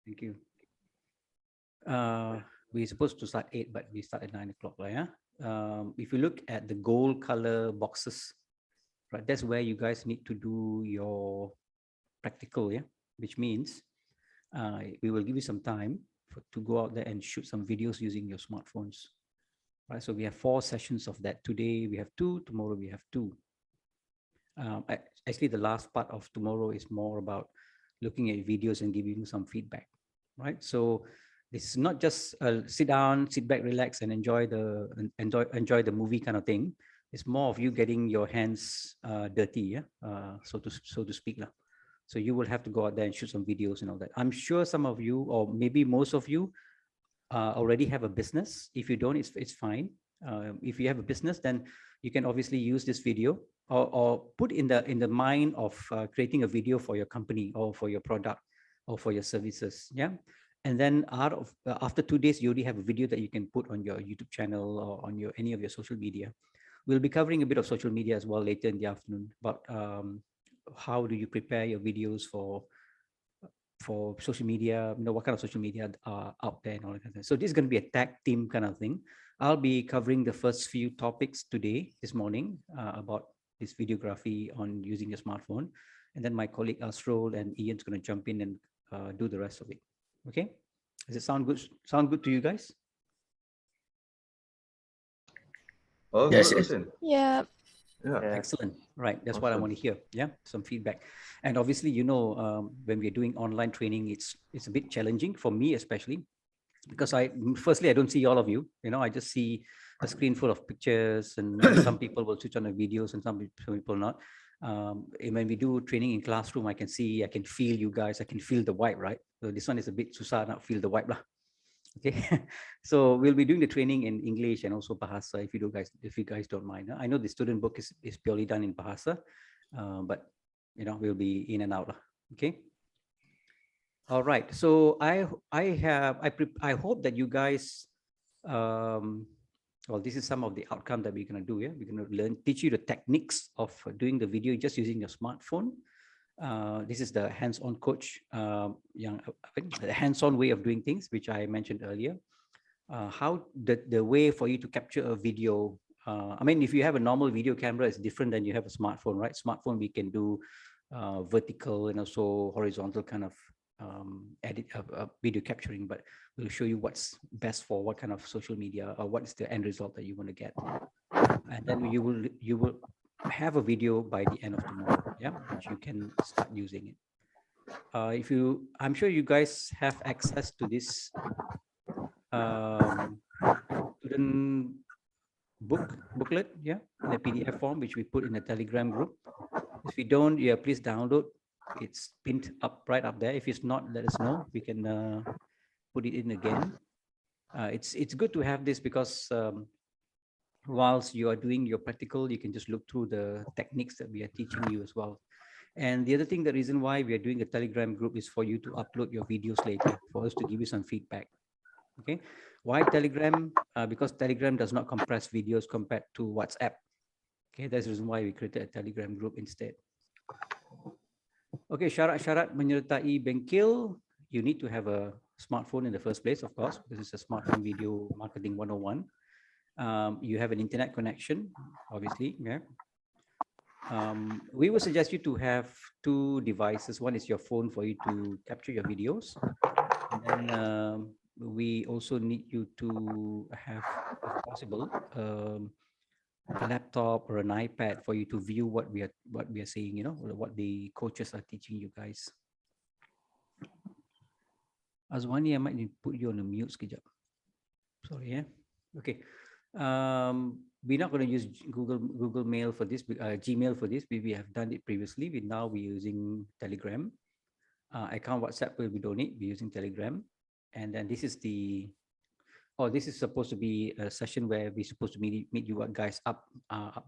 Thank you. We're supposed to start 8, but we start at 9 o'clock. Yeah. If you look at the gold color boxes, right, that's where you guys need to do your practical. Yeah, which means we will give you some time to go out there and shoot some videos using your smartphones. Right. So we have 4 sessions of that. Today we have 2. Tomorrow we have 2. Actually, the last part of tomorrow is more about looking at videos and giving you some feedback, right? So this is not just sit down, sit back, relax, and enjoy the movie kind of thing. It's more of you getting your hands dirty, yeah, so to speak, lah. So you will have to go out there and shoot some videos and all that. I'm sure some of you, or maybe most of you, already have a business. If you don't, it's fine. If you have a business, then you can obviously use this video or put in the mind of creating a video for your company or for your product or for your services. Yeah. And then after 2 days, you already have a video that you can put on your YouTube channel or on any of your social media. We'll be covering a bit of social media as well later in the afternoon about how do you prepare your videos for social media, what kind of social media are out there and all that. So this is going to be a tag team kind of thing. I'll be covering the first few topics this morning, about this videography on using your smartphone. And then my colleague Asrol and Ian's going to jump in and do the rest of it. Okay. Does it sound good? Sound good to you guys? Oh, yes, good. Yeah. Yeah. Excellent. Right. That's what I want to hear. Yeah. Some feedback. And obviously, when we're doing online training, it's a bit challenging for me, especially because firstly, I don't see all of you. I just see a screen full of pictures, and some people will switch on the videos and some people not. When we do training in classroom, I can feel you guys. I can feel the vibe, right? So this one is a bit susah, not feel the vibe lah. Okay, so we'll be doing the training in English and also Bahasa if you guys don't mind. I know the student book is purely done in Bahasa, but we'll be in and out. Okay. All right. So I hope that you guys, well, this is some of the outcome that we're going to do. Yeah, we're going to teach you the techniques of doing the video just using your smartphone. This is the hands-on coach, the hands-on way of doing things, which I mentioned earlier. How the way for you to capture a video. If you have a normal video camera, it's different than you have a smartphone, right? Smartphone, we can do vertical and also horizontal kind of video capturing, but we'll show you what's best for what kind of social media or what is the end result that you want to get. And then you will have a video by the end of tomorrow, yeah, which you can start using it. I'm sure you guys have access to this student booklet, yeah, in a PDF form, which we put in a Telegram group. If you don't, yeah, please download. It's pinned up right up there. If it's not, let us know. We can put it in again. It's good to have this because whilst you are doing your practical, you can just look through the techniques that we are teaching you as well. And the other thing, the reason why we are doing a Telegram group is for you to upload your videos later, for us to give you some feedback. Okay, why Telegram? Because Telegram does not compress videos compared to WhatsApp. Okay, that's the reason why we created a Telegram group instead. Okay, syarat-syarat menyertai bengkel. You need to have a smartphone in the first place, of course, because it's a smartphone video marketing 101. You have an internet connection, obviously. Yeah. We would suggest you to have 2 devices. One is your phone for you to capture your videos. And then we also need you to have, if possible, a laptop or an iPad for you to view what we are saying, what the coaches are teaching you guys. Azwani, I might need to put you on a mute sekejap. Sorry, yeah. Okay. We're not going to use Google Mail for this, Gmail for this. We have done it previously. Now we're using Telegram. Account WhatsApp we don't need. We're using Telegram. And then this is this is supposed to be a session where we're supposed to meet you guys up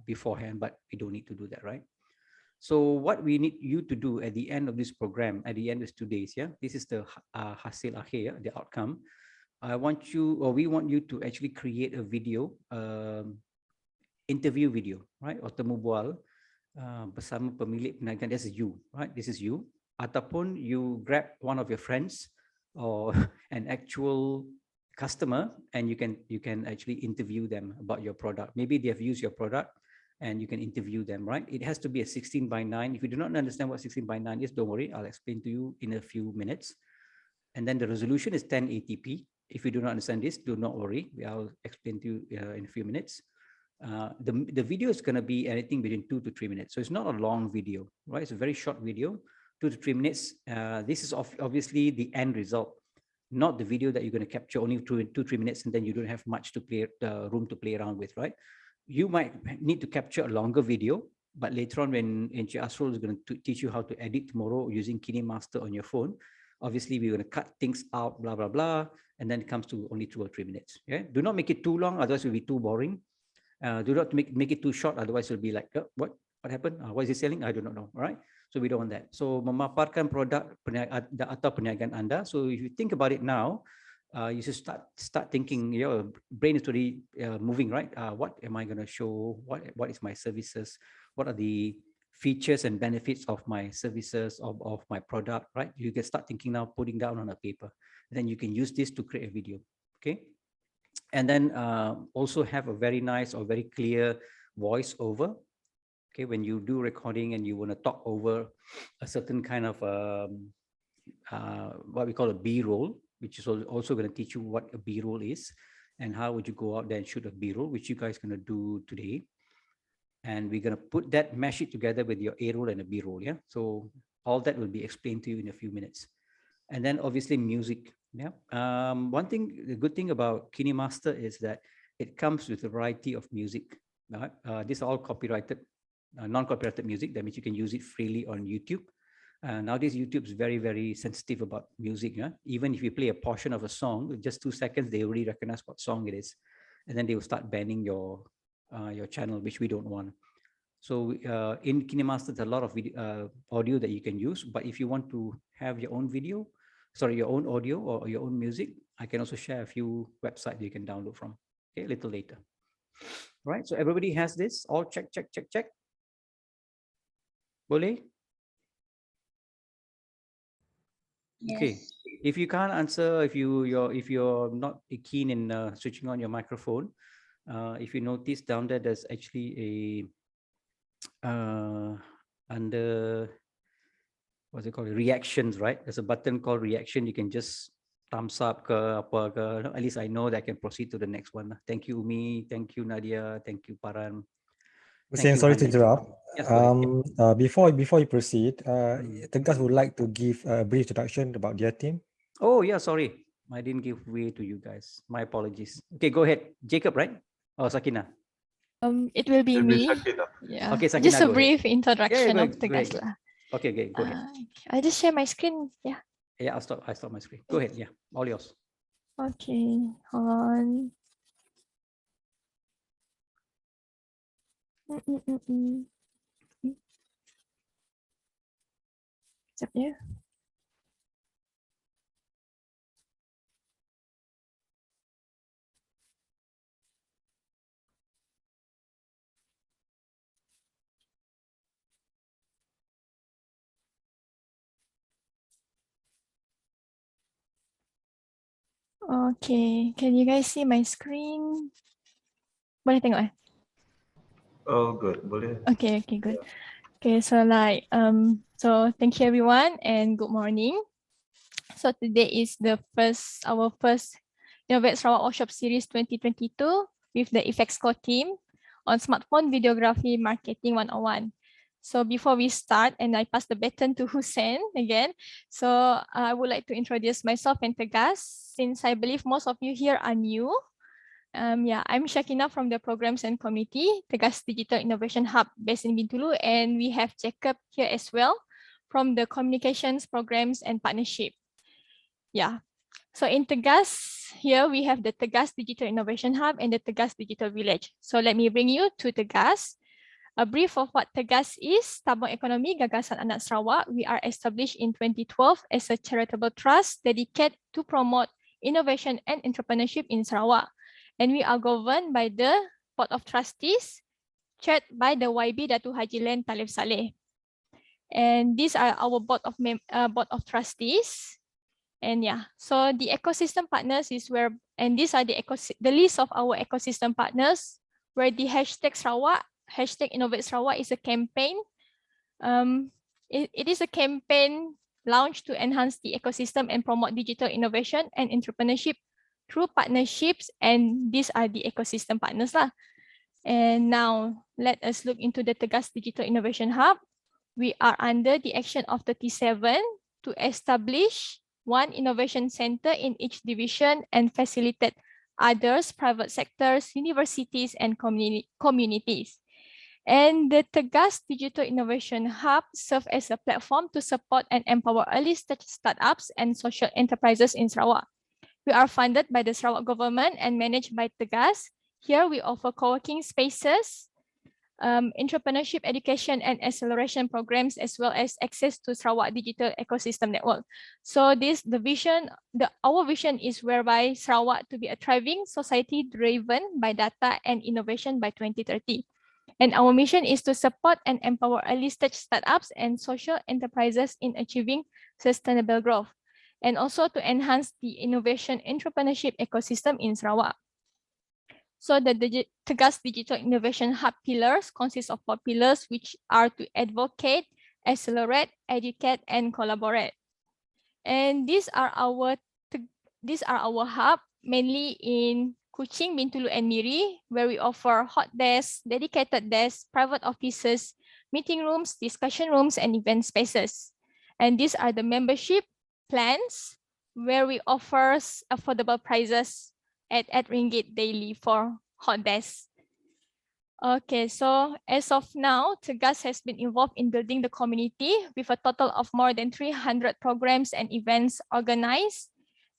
beforehand, but we don't need to do that, right? So what we need you to do at the end of this program, at the end of 2 days, yeah, this is the hasil akhir, the outcome. We want you to actually create a video, interview video, right? Or temu bual bersama pemilik perniagaan. This is you, right? This is you. Ataupun you grab one of your friends or an actual customer, and you can actually interview them about your product. Maybe they have used your product and you can interview them, right? It has to be a 16:9. If you do not understand what 16:9 is, don't worry, I'll explain to you in a few minutes. And then the resolution is 1080p. If you do not understand this, do not worry, I'll explain to you in a few minutes. The video is going to be anything between 2 to 3 minutes. So it's not a long video, right? It's a very short video, 2 to 3 minutes. This is obviously the end result, not the video that you're going to capture only 2-3 minutes, and then you don't have much to play room to play around with, right? You might need to capture a longer video, but later on when Encik Asrul is going to teach you how to edit tomorrow using KineMaster on your phone, obviously we're going to cut things out, blah, blah, blah, and then it comes to only 2 or 3 minutes. Yeah, do not make it too long, otherwise it will be too boring. Do not make it too short, otherwise it'll be like, what happened? What is he selling? I do not know. All right. So we don't want that. So memaparkan produk atau perniagaan Anda. So if you think about it now, you should start thinking. Your brain is already moving, right? What am I going to show? What is my services? What are the features and benefits of my services, of my product, right? You can start thinking now, putting down on a paper. Then you can use this to create a video. Okay. And then also have a very nice or very clear voice-over. Okay, when you do recording and you want to talk over a certain kind of what we call a B-roll, which is also going to teach you what a B-roll is and how would you go out there and shoot a B-roll, which you guys are going to do today. And we're going to put that, mash it together with your A-roll and a B-roll. Yeah, so all that will be explained to you in a few minutes. And then obviously music. Yeah. One thing, the good thing about KineMaster is that it comes with a variety of music. Right? These are all copyrighted, non-copyrighted music. That means you can use it freely on YouTube. Nowadays, YouTube is very, very sensitive about music. Yeah? Even if you play a portion of a song, just 2 seconds, they already recognize what song it is. And then they will start banning your channel, which we don't want. So in KineMaster, there's a lot of video, audio that you can use. But if you want to have your own video, your own audio or your own music, I can also share a few websites you can download from. Okay, a little later. Right. So everybody has this. All check. Boleh? Yes. Okay. If you can't answer, if you're not keen in switching on your microphone, if you notice down there, there's actually a under what's it called, reactions, right? There's a button called reaction. You can just thumbs up ke, apa ke. At least I know that I can proceed to the next one. Thank you, Umi. Thank you, Nadia. Thank you, Paran. Hussein, sorry to interrupt. Yes, before you proceed, Tegas would like to give a brief introduction about their team. Oh yeah, sorry, I didn't give way to you guys. My apologies. Okay, go ahead, Jacob, right? Or Sakina? It will be me. Yeah. Okay, Sakina, just a brief introduction of Tegas lah. Okay, go ahead. I just share my screen. Yeah. Yeah, I stop my screen. Go ahead. Yeah, all yours. Okay, hold on. Sekejap ya. Okay, can you guys see my screen? Boleh tengok eh? Oh, good. Boleh. Okay, good. Okay, so so thank you everyone and good morning. So today is our first Innovate Sarawak Workshop Series 2022 with the EFXCO team on Smartphone Videography Marketing 101. So before we start, and I pass the baton to Hussein again, so I would like to introduce myself and Tegas, since I believe most of you here are new. I'm Shakina from the Programs and Committee, Tegas Digital Innovation Hub based in Bintulu, and we have Jacob here as well from the Communications, Programs and Partnership. Yeah, so in Tegas, here we have the Tegas Digital Innovation Hub and the Tegas Digital Village. So let me bring you to Tegas. A brief of what Tegas is. Tabung Ekonomi Gagasan Anak Sarawak. We are established in 2012 as a charitable trust dedicated to promote innovation and entrepreneurship in Sarawak. And we are governed by the Board of Trustees, chaired by the YB Datu Haji Len Talib Saleh. And these are our Board of Trustees. And yeah, so the ecosystem partners is where, and these are the list of our ecosystem partners, where the hashtag Sarawak, hashtag Innovate Sarawak is a campaign. It is a campaign launched to enhance the ecosystem and promote digital innovation and entrepreneurship through partnerships. And these are the ecosystem partners lah. And now let us look into the Tegas Digital Innovation Hub. We are under the action of 37 to establish one innovation center in each division and facilitate others, private sectors, universities, and communities. And the Tegas Digital Innovation Hub serves as a platform to support and empower early stage startups and social enterprises in Sarawak. We are funded by the Sarawak government and managed by Tegas. Here we offer co-working spaces, entrepreneurship education and acceleration programs, as well as access to Sarawak Digital Ecosystem Network. So our vision is whereby Sarawak to be a thriving society driven by data and innovation by 2030. And our mission is to support and empower early stage startups and social enterprises in achieving sustainable growth, and also to enhance the innovation entrepreneurship ecosystem in Sarawak. So the Tegas Digital Innovation Hub pillars consist of 4 pillars, which are to advocate, accelerate, educate, and collaborate. And these are our hub, mainly in Kuching, Bintulu, and Miri, where we offer hot desks, dedicated desks, private offices, meeting rooms, discussion rooms, and event spaces. And these are the membership plans, where we offer affordable prices at ringgit daily for hot desks. Okay, so as of now, Tegas has been involved in building the community with a total of more than 300 programs and events organized.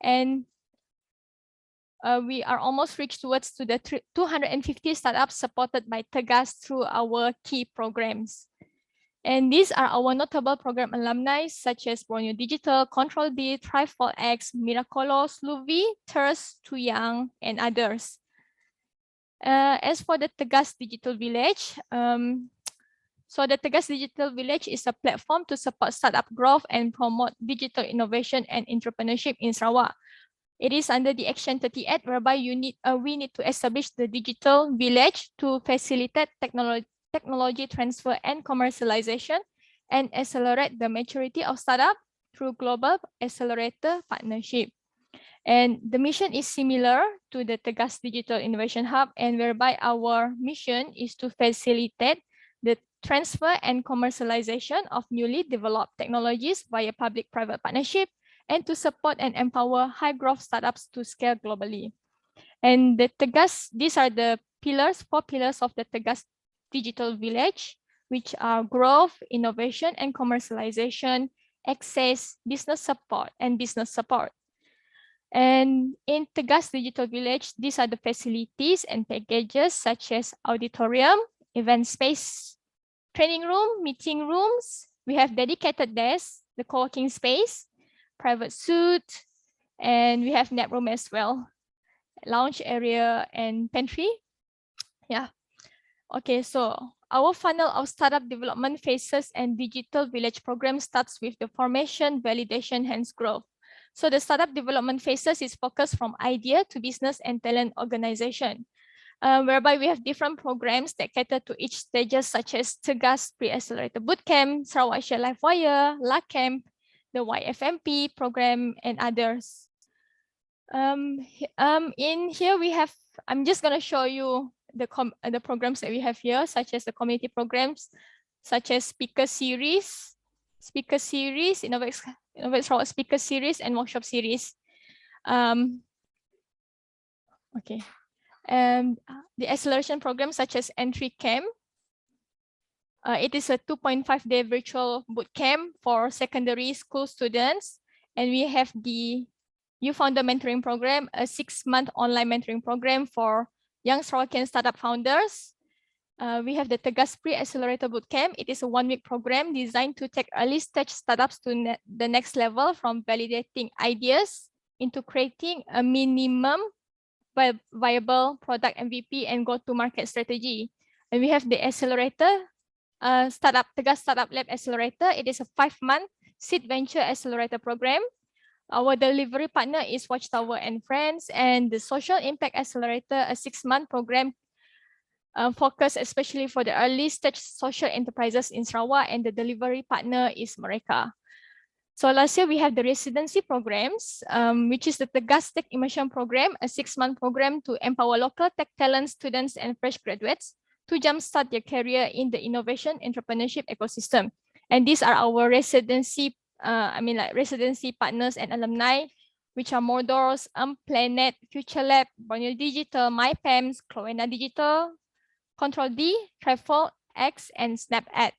And we are almost reached towards to the 250 startups supported by Tegas through our key programs. And these are our notable program alumni, such as Borneo Digital, Control B, Thrive4X, X, Miracolos, Luvi, TERS, Tuyang, and others. As for the Tegas Digital Village, so the Tegas Digital Village is a platform to support startup growth and promote digital innovation and entrepreneurship in Sarawak. It is under the Action 38, whereby we need to establish the digital village to facilitate technology transfer and commercialization and accelerate the maturity of startup through global accelerator partnership. And the mission is similar to the Tegas Digital Innovation Hub, and whereby our mission is to facilitate the transfer and commercialization of newly developed technologies via public-private partnership, and to support and empower high-growth startups to scale globally. And the Tegas, these are the pillars, 4 pillars of the Tegas Digital Village, which are growth, innovation, and commercialization, access, business support, and business support. And in Tegas Digital Village, these are the facilities and packages such as auditorium, event space, training room, meeting rooms. We have dedicated desks, the co-working space, private suite, and we have nap room as well, lounge area and pantry. Yeah. Okay, so our funnel of startup development phases and digital village program starts with the formation, validation, hence growth. So the startup development phases is focused from idea to business and talent organization, whereby we have different programs that cater to each stages, such as Tegas Pre-Accelerator Bootcamp, Sarawak Share Life Wire, LACamp, the YFMP program, and others. In here we have, I'm just going to show you the programs that we have here, such as the community programs, such as speaker series, Innovate Sarawak speaker series, and workshop series. Okay, and the acceleration program such as Entry Camp. It is a 2.5-day virtual boot camp for secondary school students. And we have the Youth Founder Mentoring Program, a 6-month online mentoring program for young Sarawakian startup founders. We have the Tegas Pre-Accelerator Bootcamp. It is a 1-week program designed to take early stage startups to the next level, from validating ideas into creating a minimum viable product MVP and go-to-market strategy. And we have the accelerator, Tegas Startup Lab Accelerator. It is a 5-month seed venture accelerator program. Our delivery partner is Watchtower and Friends, and the Social Impact Accelerator, a 6-month program focused especially for the early stage social enterprises in Sarawak, and the delivery partner is Mereka. So last year we have the residency programs, which is the Tegas Tech Immersion Program, a 6-month program to empower local tech talent students and fresh graduates to jumpstart their career in the innovation entrepreneurship ecosystem. And these are our residency, residency partners and alumni, which are Mordors, Planet, Future Lab, Borneo Digital, MyPEMS, Cloena Digital, Control D, Travel X, and SnapAd.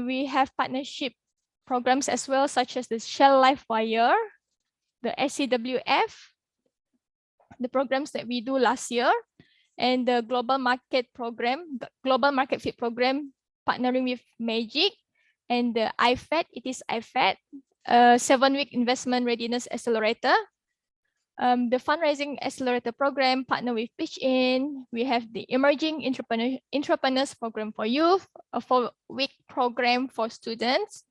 We have partnership programs as well, such as the Shell LifeWire, the SCWF, the programs that we do last year, and the Global Market Program, the Global Market Fit Program, partnering with Magic, and the IFED, it is IFED, 7-week investment readiness accelerator. The fundraising accelerator program, partner with Pitch In. We have the emerging entrepreneurs program for youth, a 4-week program for students,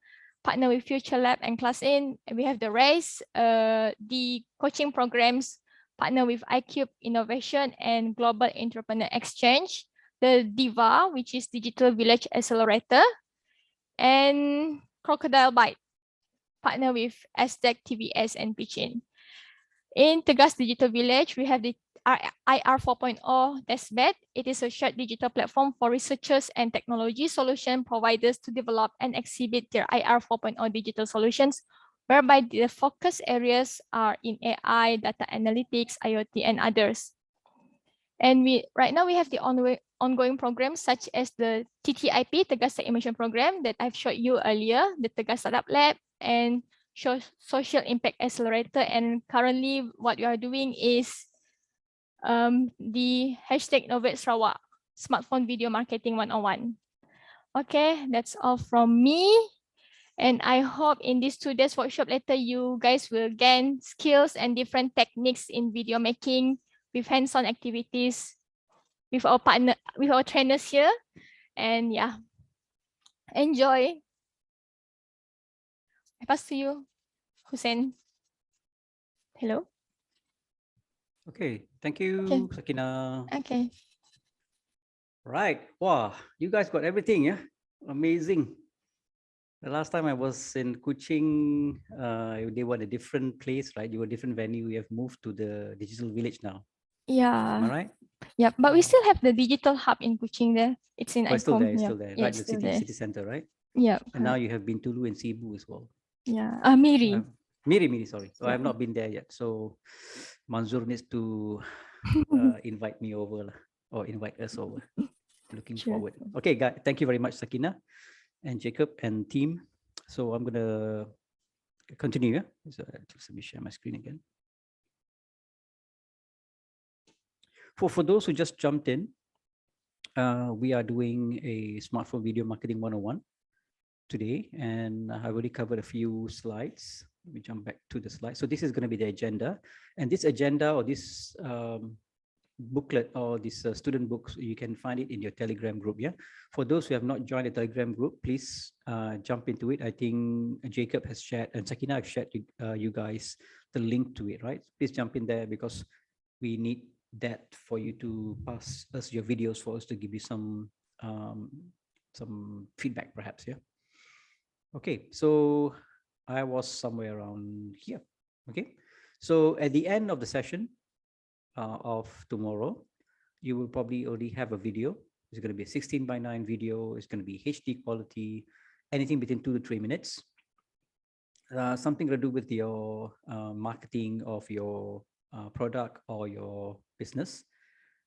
partner with Future Lab and Class In. And we have the RACE, the coaching programs, partner with iCube Innovation and Global Entrepreneur Exchange, the DIVA, which is Digital Village Accelerator, and Crocodile Bite, partner with SDEC, TVS, and Pitch In. In Tegas Digital Village, we have the IR 4.0 testbed. It is a shared digital platform for researchers and technology solution providers to develop and exhibit their IR 4.0 digital solutions, whereby the focus areas are in AI, data analytics, IoT, and others. And right now we have the ongoing programs such as the TTIP, Tegas Tech Immersion Program, that I've showed you earlier, the Tegas Startup Lab, and Social Impact Accelerator. And currently what we are doing is the hashtag Innovate Sarawak Smartphone Video Marketing 101. Okay, that's all from me. And I hope in this 2 days workshop later, you guys will gain skills and different techniques in video making with hands-on activities with our partner, with our trainers here. And yeah, enjoy. I pass to you, Hussein. Hello. Okay, thank you, Okay. Sakina. Okay. Right. Wow, you guys got everything, yeah? Amazing. The last time I was in Kuching, they were a different place, right? You were a different venue. We have moved to the digital village now. Am I Yeah. right? Yeah, but we still have the digital hub in Kuching there. It's in Oh, it's still there, ICOM. it's Yeah. still there. Yeah, Right, it's the still city there. city center, right? Yeah. And now you have been Tulu and Cebu as well. Yeah. So Miri. Miri, sorry. So I have Yeah. not been there yet. So Manzur needs to invite me over lah, or invite us over. Looking Sure. forward. Okay, guys, thank you very much, Sakina and Jacob and team. So I'm gonna continue. Yeah? So just let me share my screen again. For those who just jumped in, we are doing a smartphone video marketing 101 today, and I already covered a few slides. Let me jump back to the slide. So this is going to be the agenda, and this agenda or this booklet or this student books, you can find it in your Telegram group. Yeah. For those who have not joined the Telegram group, please jump into it. I think Jacob has shared and Sakina have shared you guys the link to it, right? Please jump in there because we need that for you to pass us your videos for us to give you some feedback perhaps. Yeah. Okay, so I was somewhere around here. Okay, so at the end of the session of tomorrow, you will probably already have a video. It's going to be a 16:9 video. It's going to be HD quality, anything between 2 to 3 minutes. Something to do with your marketing of your product or your business.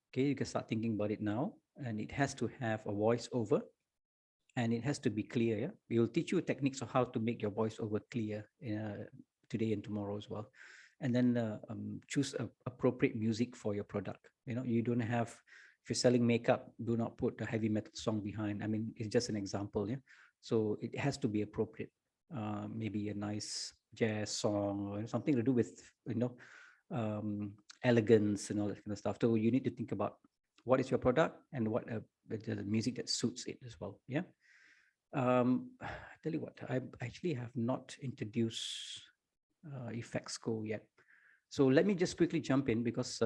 Okay, you can start thinking about it now, and it has to have a voiceover. And it has to be clear. Yeah? We will teach you techniques of how to make your voiceover clear today and tomorrow as well. And then choose appropriate music for your product. You know, you don't have, if you're selling makeup, do not put a heavy metal song behind. I mean, it's just an example. Yeah. So it has to be appropriate. Maybe a nice jazz song or something to do with, elegance and all that kind of stuff. So you need to think about what is your product and what the music that suits it as well. Yeah. I tell you what, I actually have not introduced EFXCO yet. So let me just quickly jump in because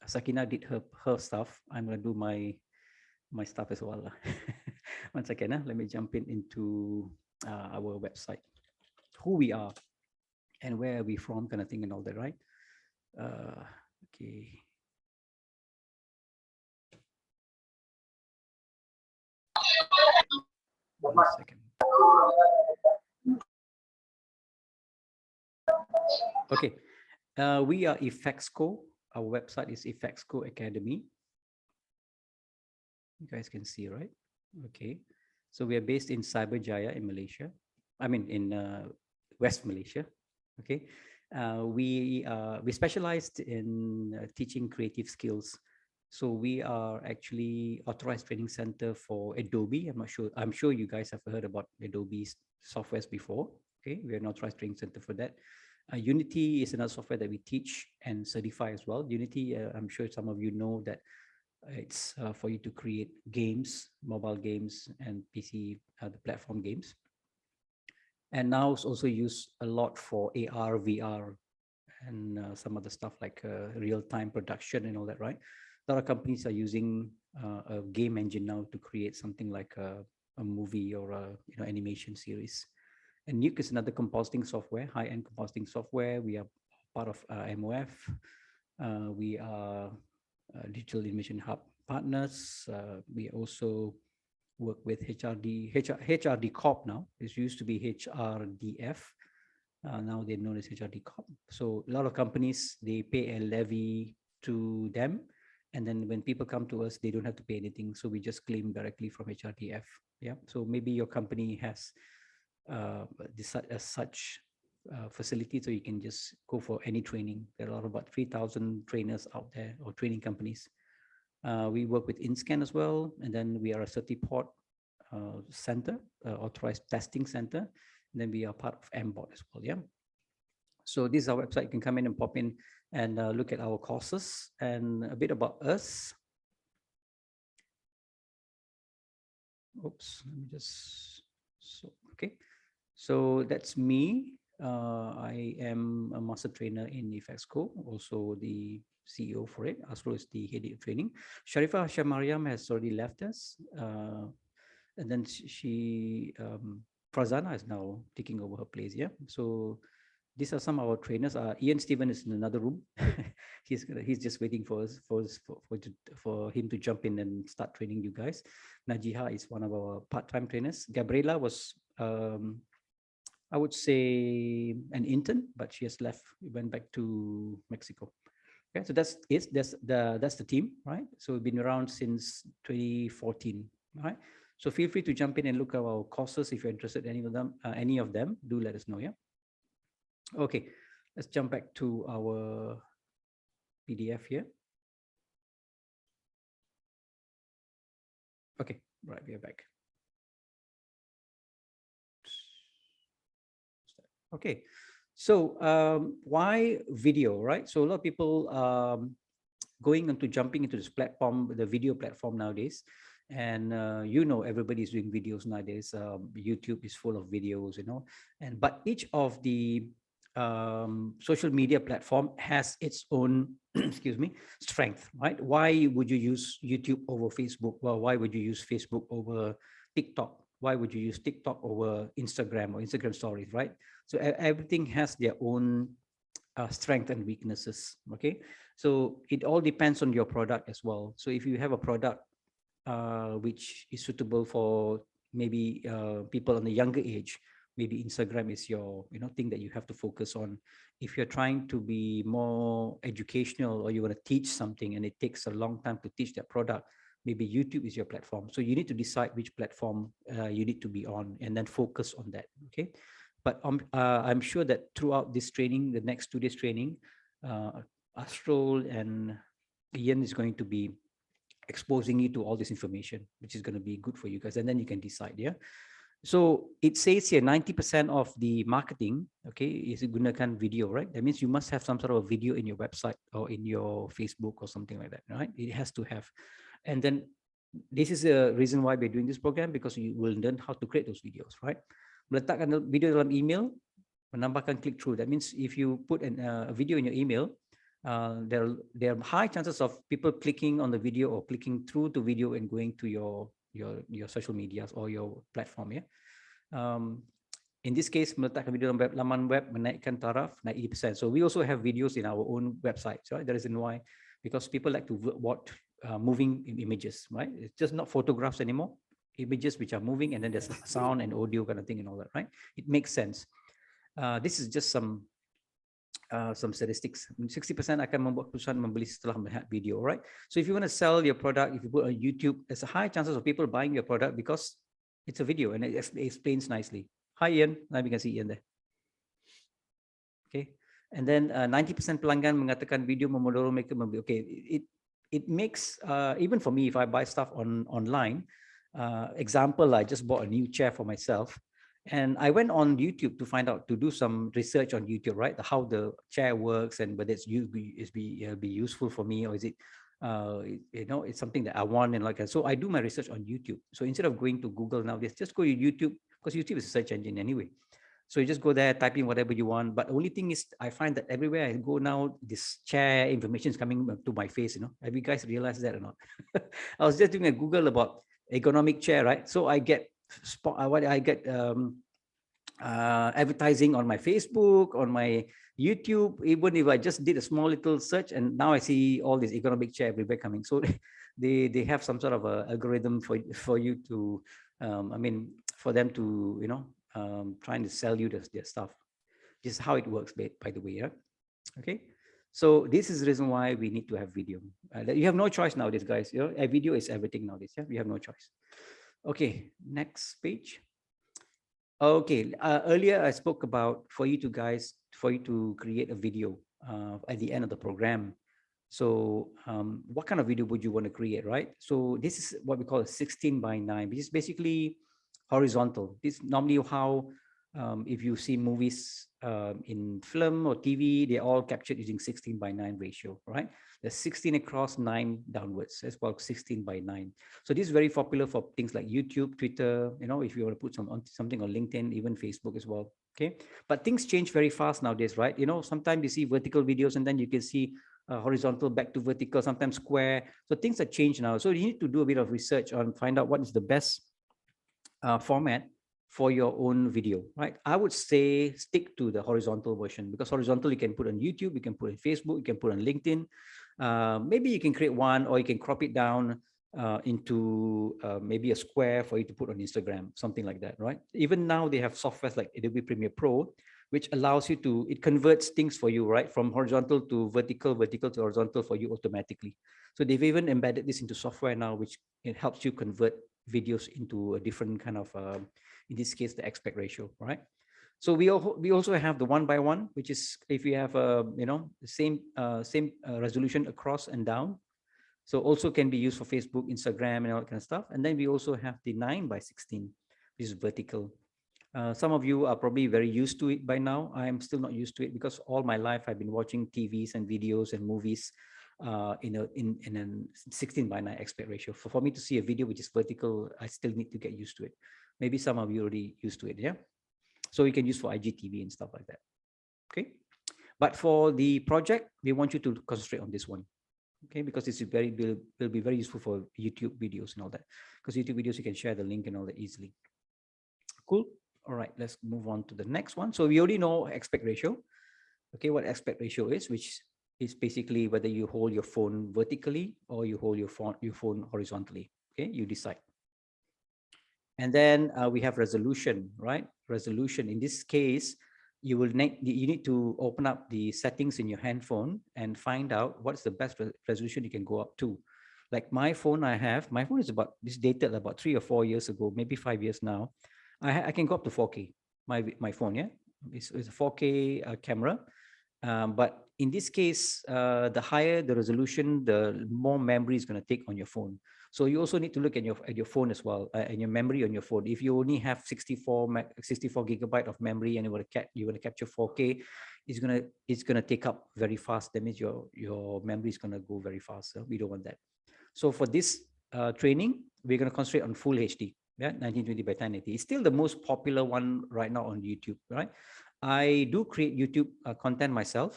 Sakina did her stuff. I'm going to do my stuff as well. 1 second, let me jump into our website, who we are and where are we from, kind of thing, and all that, right? Okay. One second. Okay, we are EFXCO. Our website is EFXCO Academy. You guys can see, right? Okay, so we are based in Cyberjaya in Malaysia. I mean, in West Malaysia. Okay, we specialized in teaching creative skills. So we are actually authorized training center for ADOBE. I'm sure you guys have heard about Adobe's softwares before. Okay, we are an authorized training center for that. Unity is another software that we teach and certify as well. Unity, I'm sure some of you know that it's for you to create games, mobile games, and PC, the platform games. And now it's also used a lot for AR, VR, and some other stuff like real-time production and all that, right? A lot of companies are using a game engine now to create something like a movie or a animation series. And NUKE is another compositing software, high-end compositing software. We are part of MOF. We are Digital Innovation Hub partners. We also work with HRD Corp now. This used to be HRDF. Now they're known as HRD Corp. So a lot of companies, they pay a levy to them. And then when people come to us, they don't have to pay anything. So we just claim directly from HRDF. Yeah. So maybe your company has such facility, so you can just go for any training. There are about 3,000 trainers out there, or training companies. We work with InScan as well, and then we are a Certiport center, authorized testing center, and then we are part of MBOT as well. Yeah. So this is our website. You can come in and pop in and look at our courses and a bit about us. Oops, let me just, okay. So that's me. I am a master trainer in EFXCO, also the CEO for it. Asro is the head of training. Sharifa Hashamariam has already left us. And then Frazana is now taking over her place. Yeah. So these are some of our trainers. Ian Steven is in another room. he's just waiting for us for him to jump in and start training you guys. Najiha is one of our part-time trainers. Gabriela was I would say an intern, but she has left. We went back to Mexico. Okay, so that's the team, right? So we've been around since 2014, right? So feel free to jump in and look at our courses if you're interested in any of them. Do let us know, yeah. Okay, let's jump back to our PDF here. Okay, right, we are back. Okay, so why video, right? So a lot of people jumping into this platform, the video platform nowadays. And everybody's doing videos nowadays. YouTube is full of videos, but each of the social media platform has its own excuse me, strength, right? Why would you use YouTube over Facebook? Well, why would you use Facebook over TikTok? Why would you use TikTok over Instagram or Instagram stories, right? So everything has their own strength and weaknesses. Okay, so it all depends on your product as well. So if you have a product which is suitable for maybe people on the younger age, maybe Instagram is your thing that you have to focus on. If you're trying to be more educational, or you want to teach something and it takes a long time to teach that product, maybe YouTube is your platform. So you need to decide which platform you need to be on and then focus on that. Okay, but I'm sure that throughout this training, the next 2 days training, Astrol and Ian is going to be exposing you to all this information, which is going to be good for you guys, and then you can decide. Yeah. So it says here 90% of the marketing, okay, is gunakan video, right? That means you must have some sort of a video in your website or in your Facebook or something like that, right? It has to have. And then this is the reason why we're doing this program, because you will learn how to create those videos, right? Meletakkan video dalam email, menambahkan click-through. That means if you put a video in your email, there are high chances of people clicking on the video or clicking through the video and going to your social medias or your platform. Yeah. In this case, meletakkan video dalam laman web menaikkan taraf naik 80%. So we also have videos in our own websites, right? The reason why, because people like to watch moving images, right? It's just not photographs anymore. Images which are moving, and then there's sound and audio kind of thing and all that, right? It makes sense. This is just some statistics. 60% akan membuat keputusan membeli setelah melihat video, right? So if you want to sell your product, if you put on YouTube, there's a high chances of people buying your product because it's a video and it explains nicely. Hi Ian, now we can see Ian there. Okay, and then 90% pelanggan mengatakan video memodorong mereka membeli. Okay, it makes even for me, if I buy stuff online, example, I just bought a new chair for myself, and I went on YouTube to find out, to do some research on YouTube, right? How the chair works and whether it's be useful for me, or is it it's something that I want and like that. So I do my research on YouTube. So instead of going to Google nowadays, just go to YouTube, because YouTube is a search engine anyway. So you just go there, type in whatever you want. But the only thing is, I find that everywhere I go now, this chair information is coming to my face. Have you guys realized that or not? I was just doing a Google about ergonomic chair, right? So I get advertising on my Facebook, on my YouTube, even if I just did a small little search, and now I see all this ergonomic chair everywhere coming. So they have some sort of a algorithm for you to, for them to, trying to sell you their stuff. This is how it works, by the way. Yeah. Okay. So this is the reason why we need to have video. You have no choice nowadays, guys. A video is everything nowadays. Yeah, we have no choice. Okay, next page. Okay, earlier I spoke about for you to create a video at the end of the program. So what kind of video would you want to create, right? So this is what we call a 16:9, which is basically horizontal. This is normally how, if you see movies in film or TV, they're all captured using 16:9 ratio, right? There's 16 across, 9 downwards. That's called 16:9. So this is very popular for things like YouTube, Twitter, if you want to put something on LinkedIn, even Facebook as well. Okay, but things change very fast nowadays, right? Sometimes you see vertical videos and then you can see horizontal back to vertical, sometimes square. So things have changed now. So you need to do a bit of research on find out what is the best format for your own video, right? I would say stick to the horizontal version, because horizontal you can put on YouTube, you can put on Facebook, you can put on LinkedIn. Maybe you can create one, or you can crop it down into maybe a square for you to put on Instagram, something like that, right? Even now they have softwares like Adobe Premiere Pro, which allows you to, it converts things for you, right? From horizontal to vertical, vertical to horizontal for you automatically. So they've even embedded this into software now, which it helps you convert videos into a different kind of, in this case, the aspect ratio, right? So we also have the 1:1, which is if you have a same resolution across and down. So also can be used for Facebook, Instagram, and all that kind of stuff. And then we also have the 9:16, which is vertical. Some of you are probably very used to it by now. I'm still not used to it, because all my life I've been watching TVs and videos and movies in a 16:9 aspect ratio. For me to see a video which is vertical, I still need to get used to it. Maybe some of you already used to it, yeah? So you can use for IGTV and stuff like that, okay? But for the project, we want you to concentrate on this one, okay? Because it's will be very useful for YouTube videos and all that. Because YouTube videos, you can share the link and all that easily. Cool. All right, let's move on to the next one. So we already know aspect ratio. Okay, what aspect ratio is, which is basically whether you hold your phone vertically or you hold your phone horizontally. Okay, you decide. And then we have resolution, right? Resolution. In this case, you need to open up the settings in your handphone and find out what's the best resolution you can go up to. Like my phone is dated about 3 or 4 years ago, maybe 5 years now. I can go up to 4K. My phone, yeah, it's a 4K camera. But in this case, the higher the resolution, the more memory is going to take on your phone. So you also need to look at your phone as well, and your memory on your phone. If you only have 64 gigabyte of memory and you want to capture 4K, it's gonna take up very fast. That means your memory is gonna go very fast. So we don't want that. So for this training, we're gonna concentrate on full HD. Yeah, 1920 by 1080. It's still the most popular one right now on YouTube, right? I do create YouTube content myself.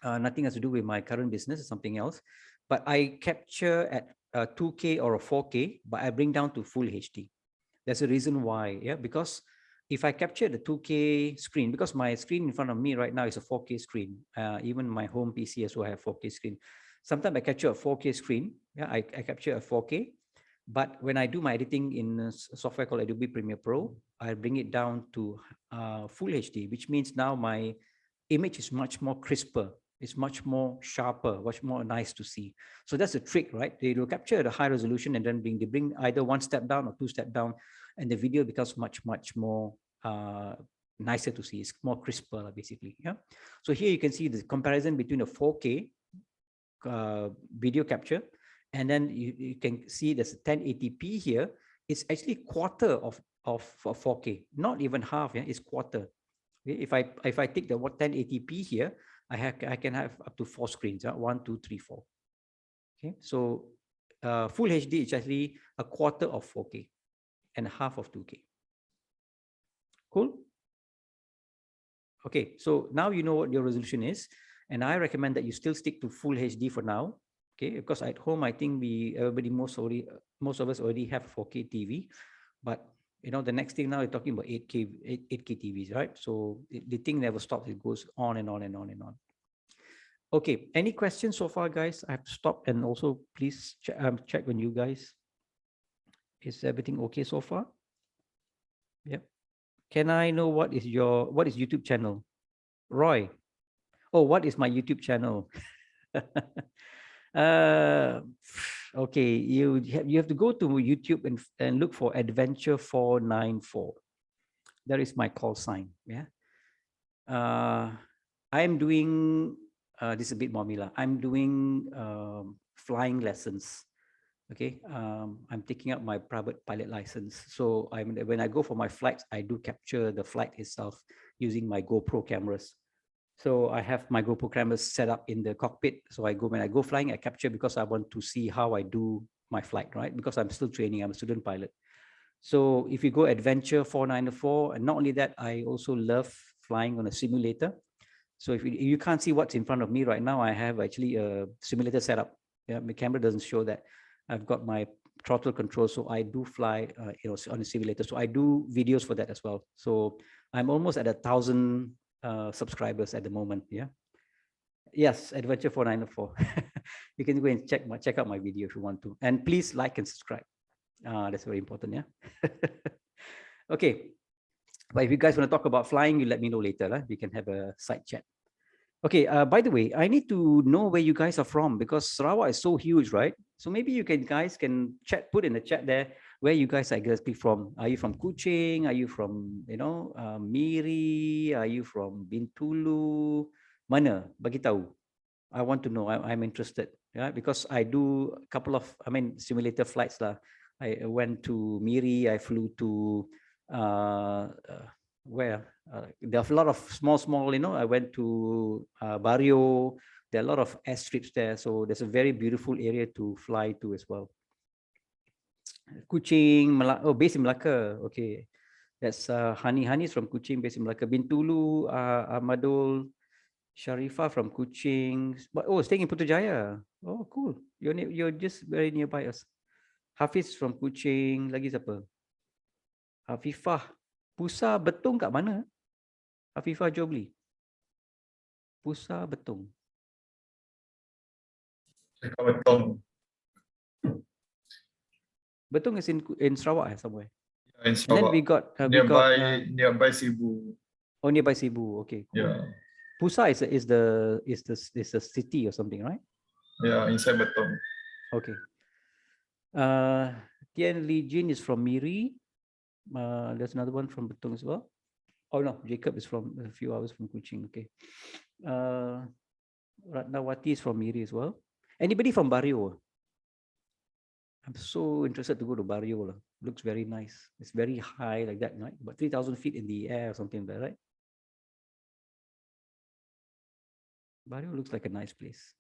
Nothing has to do with my current business, or something else. But I capture at 2K or a 4K, but I bring down to full HD. There's a reason why, yeah, because if I capture the 2K screen, because my screen in front of me right now is a 4K screen, even my home PC as well have 4K screen. Sometimes I capture a 4K screen, yeah, I capture a 4K, but when I do my editing in a software called Adobe Premiere Pro, I bring it down to full HD, which means now my image is much more crisper. It's much more sharper, much more nice to see. So that's the trick, right? They will capture at a high resolution and then they bring either one step down or two step down, and the video becomes much more nicer to see. It's more crisper, basically. Yeah. So here you can see the comparison between a 4K video capture, and then you can see there's a 1080p here. It's actually quarter of 4K, not even half. Yeah, it's quarter. If I take the 1080p here, I can have up to 4 screens. 1, 2, 3, 4. Okay, so full HD is actually a quarter of 4K and half of 2K. Cool. Okay, so now you know what your resolution is, and I recommend that you still stick to full HD for now. Okay, because at home I think most of us already have 4K TV, but you know, the next thing now, you're talking about 8K TVs, right? So the thing never stops. It goes on and on and on and on. Okay, any questions so far, guys? I have to stop and also please check on you guys. Is everything okay so far? Yep. Can I know what is YouTube channel? Roy. Oh, what is my YouTube channel? Okay, you have to go to YouTube and look for Adventure 494. That is my call sign. Yeah. I'm doing this is a bit more Mila. I'm doing flying lessons. Okay. I'm taking up my private pilot license. So when I go for my flights, I do capture the flight itself using my GoPro cameras. So I have my GoPro cameras set up in the cockpit. So when I go flying, I capture because I want to see how I do my flight, right? Because I'm still training. I'm a student pilot. So if you go Adventure 494, and not only that, I also love flying on a simulator. So if you can't see what's in front of me right now, I have actually a simulator setup. Yeah, my camera doesn't show that. I've got my throttle control, so I do fly, on a simulator. So I do videos for that as well. So I'm almost at 1,000 subscribers at the moment. Yeah. Yes, Adventure 494. You can go and check out my video if you want to, and please like and subscribe. That's very important. Yeah. Okay. But if you guys want to talk about flying, you let me know later. We can have a side chat. Okay. By the way, I need to know where you guys are from, because Sarawak is so huge, right? So maybe you guys can put in the chat there where you guys are exactly from. Are you from Kuching? Are you from Miri? Are you from Bintulu? Mana? Bagi tahu. I want to know. I'm interested. Yeah, because I do a couple of simulator flights lah. I went to Miri. I flew to where there are a lot of small. I went to Barrio. There are a lot of airstrips there, so there's a very beautiful area to fly to as well. Kuching, based in Melaka. Okay, that's Hani. Hani is from Kuching, based in Melaka. Bintulu, Ahmadul, Sharifah from Kuching, but staying in Putrajaya. Oh, cool. You're just very nearby us. Hafiz from Kuching. Lagi siapa? Hafifah. Pusa Betung kat mana? Hafifah Jobli. Pusa Betung. Betung. Betung is in Sarawak somewhere. In Sarawak. And then we got nearby Sibu. Oh, nearby Sibu. Okay, cool. Yeah. Pusa is the city or something, right? Yeah, inside Betung. Okay. Tian Li Jin is from Miri. There's another one from Betung as well. Oh no, Jacob is from a few hours from Kuching. Okay. Ratnawati is from Miri as well. Anybody from Barrio? I'm so interested to go to Barrio. Looks very nice. It's very high like that, right? About 3,000 feet in the air or something like that, right? Barrio looks like a nice place.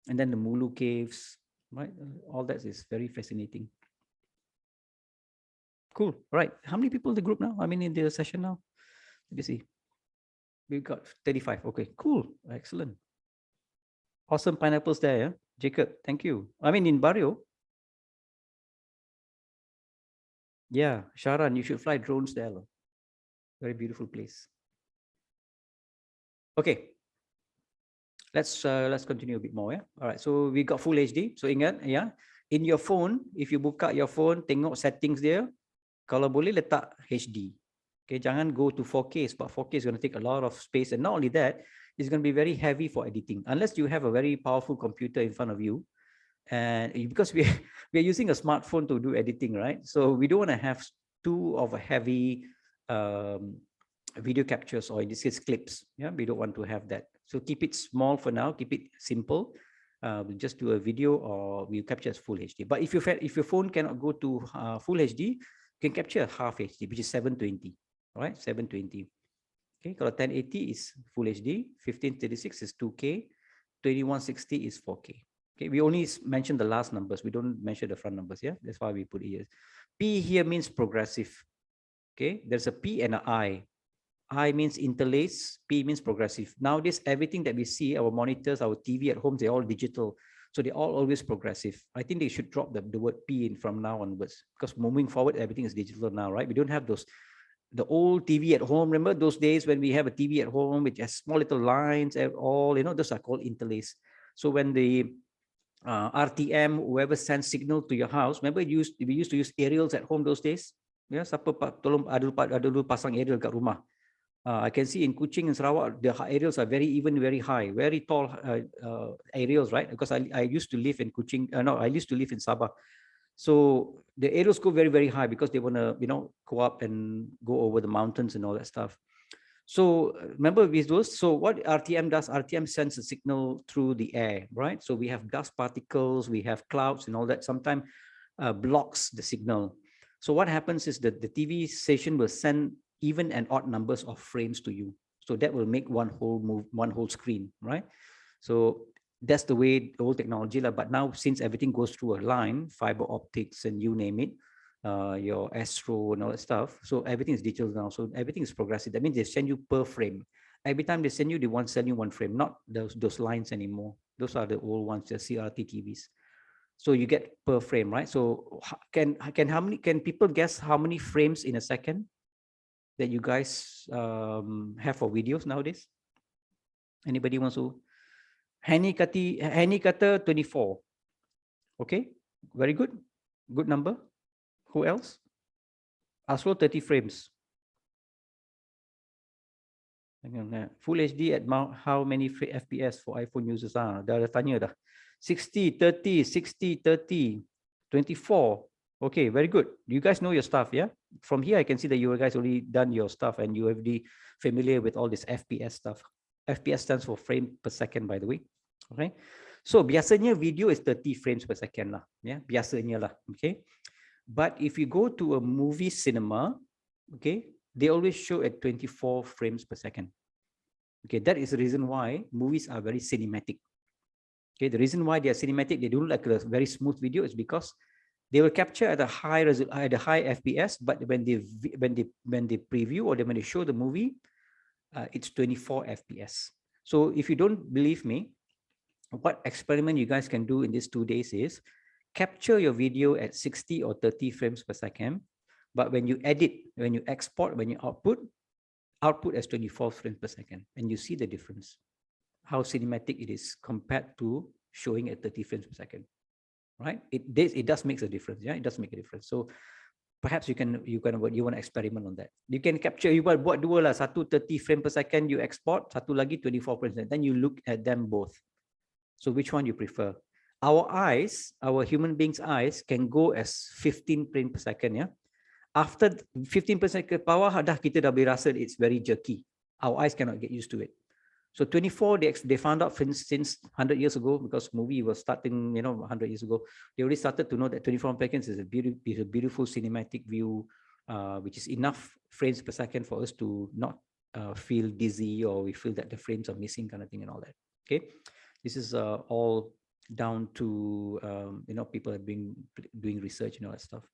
And then the Mulu caves, right? All that is very fascinating. Cool. All right. How many people in the group now? I mean, in the session now? Let me see. We've got 35. Okay, cool. Excellent. Awesome pineapples there, yeah? Jacob, thank you. I mean, in Barrio. Yeah, Sharan, you should fly drones there. Very beautiful place. Okay. Let's continue a bit more, yeah. All right, so we got full HD. So ingat, yeah, in your phone, if you buka your phone, tengok settings dia, kalau boleh letak HD. Okay, jangan go to 4K, but 4K is going to take a lot of space, and not only that, it's going to be very heavy for editing unless you have a very powerful computer in front of you. And because we're using a smartphone to do editing, right? So we don't want to have too of a heavy video captures, or in this case clips. Yeah, we don't want to have that. So keep it small for now. Keep it simple. We'll just do a video, or we'll capture as full HD. But if your phone cannot go to full HD, you can capture a half HD, which is 720. All right, 720. Okay, kalau 1080 is full HD, 1536 is 2K, 2160 is 4K. Okay, we only mention the last numbers. We don't mention the front numbers. Yeah, that's why we put it here. P here means progressive. Okay, there's a P and an I. I means interlace, P means progressive. Nowadays, everything that we see, our monitors, our TV at home, they're all digital. So they're all always progressive. I think they should drop the word P in from now onwards, because moving forward, everything is digital now, right? We don't have the old TV at home. Remember those days when we have a TV at home, which has small little lines, all, those are called interlace. So when the RTM, whoever sends signal to your house, remember we used to use aerials at home those days? Yeah, siapa tolong ada dulu pasang aerial kat rumah. I can see in Kuching and Sarawak, the aerials are very high, very tall aerials, right? Because I used to live in Kuching, I used to live in Sabah. So the aerials go very high because they want to, go up and go over the mountains and all that stuff. So remember with those, so what RTM does, RTM sends a signal through the air, right? So we have dust particles, we have clouds and all that, sometimes blocks the signal. So what happens is that the TV station will send even and odd numbers of frames to you. So that will make one whole screen, right? So that's the way the old technology, but now since everything goes through a line, fiber optics and you name it, your Astro and all that stuff, so everything is digital now. So everything is progressive. That means they send you per frame. Every time they send you, they want to send you one frame, not those lines anymore. Those are the old ones, the CRT TVs. So you get per frame, right? So can people guess how many frames in a second that you guys have for videos nowadays? Anybody wants to? Hani kata 24. Okay, very good. Good number. Who else? Astro 30 frames. Full HD at how many FPS for iPhone users? Dah tanya dah. 60, 30, 60, 30, 24. Okay, very good. You guys know your stuff, yeah? From here, I can see that you guys already done your stuff and you are already familiar with all this FPS stuff. FPS stands for frame per second, by the way. Okay. So biasanya video is 30 frames per second lah. Yeah, biasanya lah. Okay. But if you go to a movie cinema, okay, they always show at 24 frames per second. Okay, that is the reason why movies are very cinematic. Okay, the reason why they are cinematic, they don't like a very smooth video, is because they will capture at a high FPS, but when they preview or when they show the movie, it's 24 FPS. So if you don't believe me, what experiment you guys can do in these 2 days is capture your video at 60 or 30 frames per second, but when you edit, when you export, when you output as 24 frames per second, and you see the difference, how cinematic it is compared to showing at 30 frames per second, right? It does make a difference. Yeah, it does make a difference. So perhaps you want to experiment on that. You can capture, you buat dua lah, satu 30 frames per second you export, satu lagi 24 frames, then you look at them both. So which one you prefer? Our eyes, our human beings' eyes can go as 15 frames per second, yeah. After 15% ke bawah, kita dah boleh rasa it's very jerky. Our eyes cannot get used to it. So 24, they found out since 100 years ago, because movie was starting, 100 years ago, they already started to know that 24 seconds is a beautiful cinematic view, which is enough frames per second for us to not feel dizzy, or we feel that the frames are missing kind of thing and all that. Okay, this is all down to people have been doing research and all that stuff.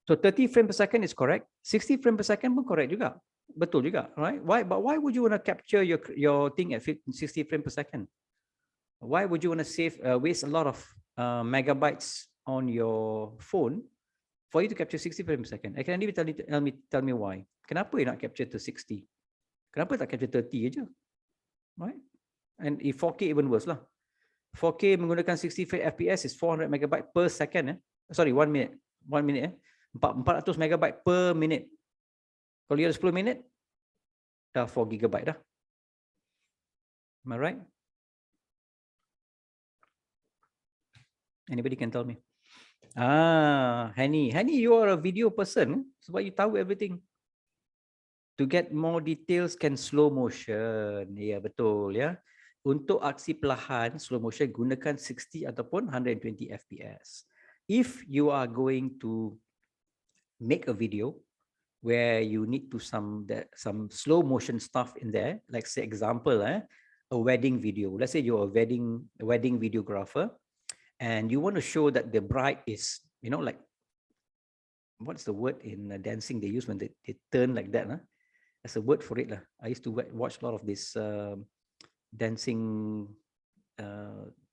So 30 frames per second is correct. 60 frames per second pun correct juga. Betul juga, right? But why would you want to capture your thing at 60 frames per second? Why would you want to waste a lot of megabytes on your phone for you to capture 60 frames per second? I can even tell me why. Kenapa you nak capture to 60? Kenapa tak capture 30 aja? Right? And if 4K even worse lah. 4K menggunakan 60 FPS is 400 megabyte per second. Sorry, 1 minute. 1 minute. 400 megabyte per minute. Kalau you ada 10 minit, dah 4 gigabyte dah. Am I right? Anybody can tell me? Hani, you are a video person, sebab you tahu everything. To get more details, can slow motion. Ya, betul ya. Untuk aksi perlahan, slow motion gunakan 60 ataupun 120 FPS. If you are going to make a video where you need to some slow motion stuff in there, like say example, a wedding video. Let's say you're a wedding videographer, and you want to show that the bride is, like, what's the word in dancing they use when they turn like that? There's a word for it. I used to watch a lot of this dancing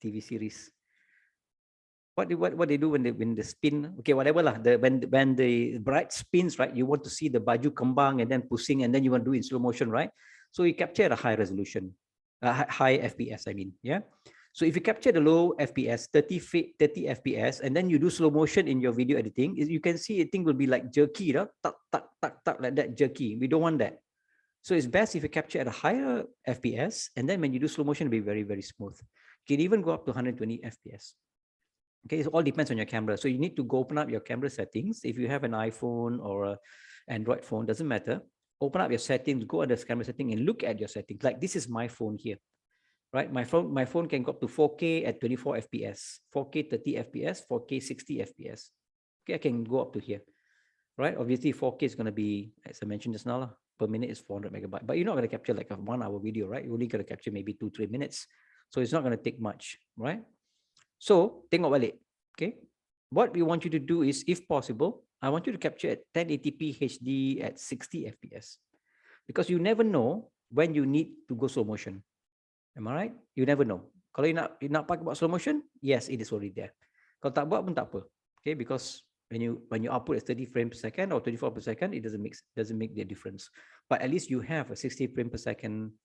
TV series. What they do when they spin? Okay, whatever lah. When the bride spins, right? You want to see the baju kembang and then pusing, and then you want to do it in slow motion, right? So you capture at a high resolution, high FPS. I mean, yeah. So if you capture the low FPS, 30 FPS, and then you do slow motion in your video editing, you can see it thing will be like jerky, tuck, like that, jerky. We don't want that. So it's best if you capture at a higher FPS, and then when you do slow motion, it'll be very, very smooth. You can even go up to 120 FPS. Okay, it all depends on your camera. So you need to go open up your camera settings. If you have an iPhone or an Android phone, doesn't matter. Open up your settings, go under camera setting and look at your settings. Like this is my phone here. Right, my phone can go up to 4K at 24 FPS, 4K 30 FPS, 4K 60 FPS. Okay, I can go up to here. Right, obviously 4K is going to be, as I mentioned just now, per minute is 400 megabyte. But you're not going to capture like a 1 hour video, right? You're only going to capture maybe 2-3 minutes. So it's not going to take much, right? So tengok balik. Okay, what we want you to do is, if possible, I want you to capture at 1080p HD at 60 FPS, because you never know when you need to go slow motion. Am I right? You never know. Kalau you nak pakai buat slow motion, yes, it is already there. Kalau tak buat pun tak apa. Okay, because when you output at 30 frames per second or 24 per second, it doesn't make the difference. But at least you have a 60 frames per second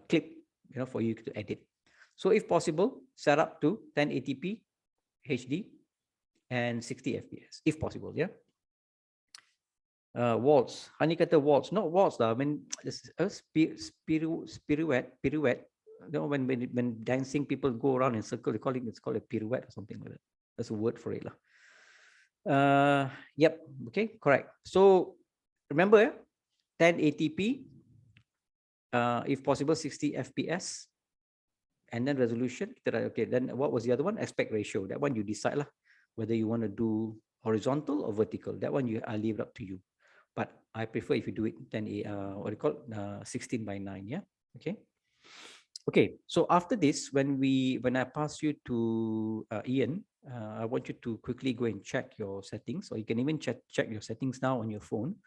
clip, for you to edit. So if possible, set up to 1080p HD and 60 FPS, if possible, yeah. Waltz. Hani kata waltz, not waltz lah. I mean, pirouette. When dancing, people go around in circle. It's called a pirouette or something like that. That's a word for it lah. Yep. Okay. Correct. So remember, 1080p, if possible, 60 FPS, and then resolution. Okay. Then what was the other one? Aspect ratio. That one you decide lah, whether you want to do horizontal or vertical. That one I leave it up to you. But I prefer if you do it 16:9. Yeah. Okay. Okay. So after this, when I pass you to Ian, I want you to quickly go and check your settings, or you can even check your settings now on your phone.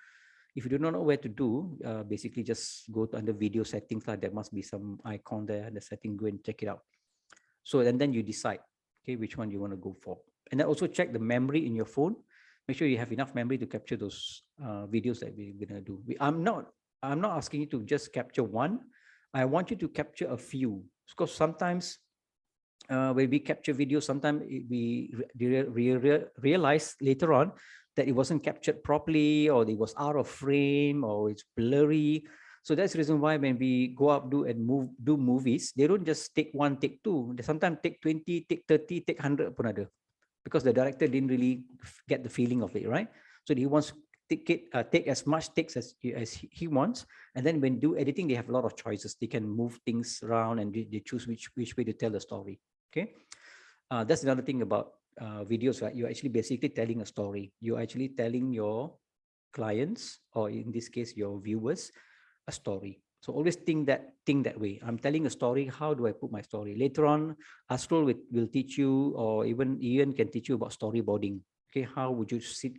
If you do not know where to do, basically just go to under video settings. There must be some icon there, the setting, go and check it out. So, and then you decide, okay, which one you want to go for. And then also check the memory in your phone. Make sure you have enough memory to capture those videos that we're going to do. I'm not asking you to just capture one. I want you to capture a few, because sometimes when we capture videos, sometimes we realize later on that it wasn't captured properly, or it was out of frame, or it's blurry. So that's the reason why when we go up do movies, they don't just take 1, take 2. They sometimes take 20, take 30, take 100 pun ada, because the director didn't really get the feeling of it, right? So he wants to take as much takes as he wants, and then when do editing, they have a lot of choices. They can move things around and they choose which way to tell the story. Okay, that's another thing about videos, right? You're actually basically telling a story. You're actually telling your clients, or in this case your viewers, a story. So always think that way. I'm telling a story. How do I put my story? Later on, Astral will teach you, or even Ian can teach you about storyboarding. Okay, how would you sit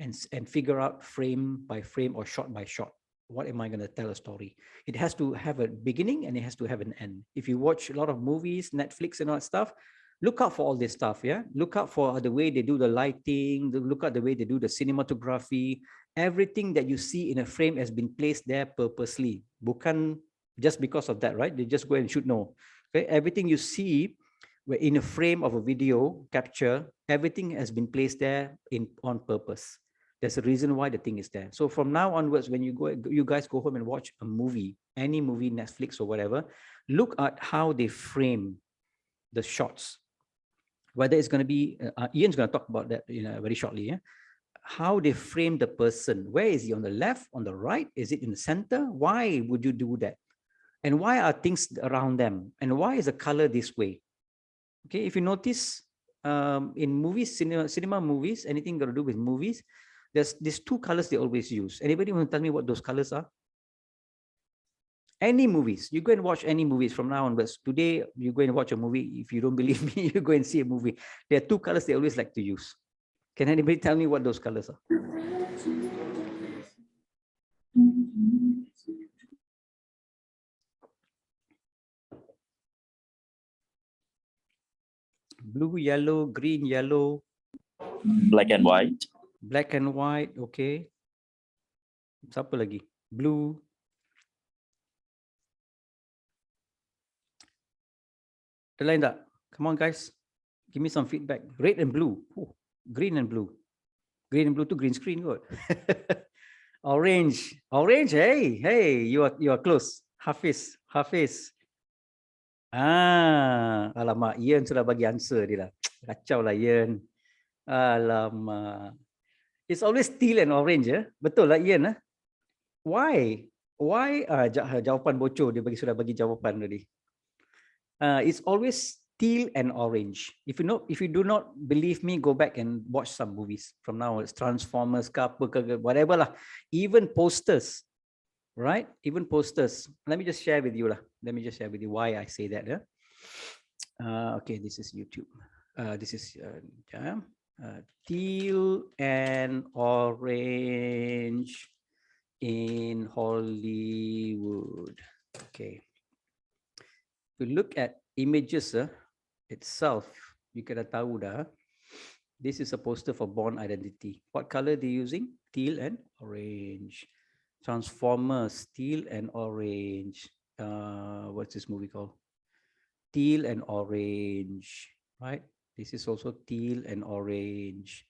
and figure out frame by frame or shot by shot what am I going to tell a story? It has to have a beginning and it has to have an end. If you watch a lot of movies, Netflix and all that stuff, look out for all this stuff, yeah? Look out for the way they do the lighting, look at the way they do the cinematography. Everything that you see in a frame has been placed there purposely. Bukan just because of that, right? They just go and shoot, no. Okay, everything you see in a frame of a video capture, everything has been placed there on purpose. There's a reason why the thing is there. So from now onwards, when you guys go home and watch a movie, any movie, Netflix or whatever, look at how they frame the shots. Whether it's going to be, Ian's going to talk about that very shortly. Yeah? How they frame the person. Where is he, on the left, on the right? Is it in the center? Why would you do that? And why are things around them? And why is the color this way? Okay, if you notice in movies, cinema movies, anything got to do with movies, there's these two colors they always use. Anybody want to tell me what those colors are? Any movies, you go and watch any movies from now onwards. Today, you go and watch a movie. If you don't believe me, you go and see a movie. There are two colors they always like to use. Can anybody tell me what those colors are? Blue, yellow, green, yellow. Black and white. Black and white, okay. Siapa lagi? Blue. Ada lain tak? Come on guys. Give me some feedback. Red and blue. Oh, green and blue. Green and blue tu green screen kot. Orange. Orange, hey, you are close. Hafiz. Alamak, Ian sudah bagi answer dia lah. Kacau lah Ian. Alamak. It's always teal and orange, ya? Betul lah Ian, Why? Jawapan bocor, dia sudah bagi jawapan tadi. It's always teal and orange. If you do not believe me, go back and watch some movies from now. It's Transformers, whatever lah. Even posters, right? Even posters. Let me just share with you lah. Let me just share with you why I say that. Okay, this is YouTube. This is teal and orange in Hollywood. Okay. If you look at images itself, you can tahu dah. This is a poster for Born Identity. What color are they using? Teal and orange. Transformers, teal and orange. What's this movie called? Teal and orange, right? This is also teal and orange.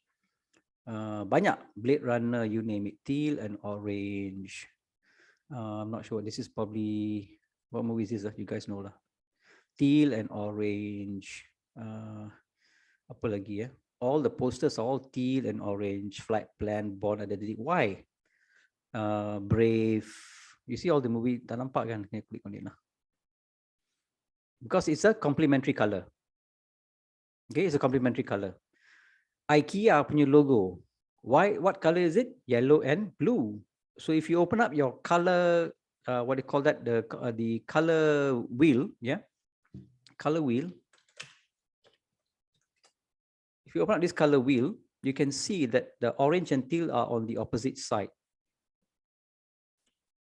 Banyak, Blade Runner, you name it, teal and orange. I'm not sure. This is probably, what movie is this? You guys know lah. Teal and orange. Apa lagi ya? All the posters are all teal and orange. Flight Plan, Born Identity. Why? Brave. You see all the movie, tak nampak kan? Kena klik on it lah. Because it's a complementary color. Okay, it's a complementary color. IKEA punya logo. Why? What color is it? Yellow and blue. So if you open up your color, what do you call that? The color wheel, yeah, color wheel. If you open up this color wheel, you can see that the orange and teal are on the opposite side.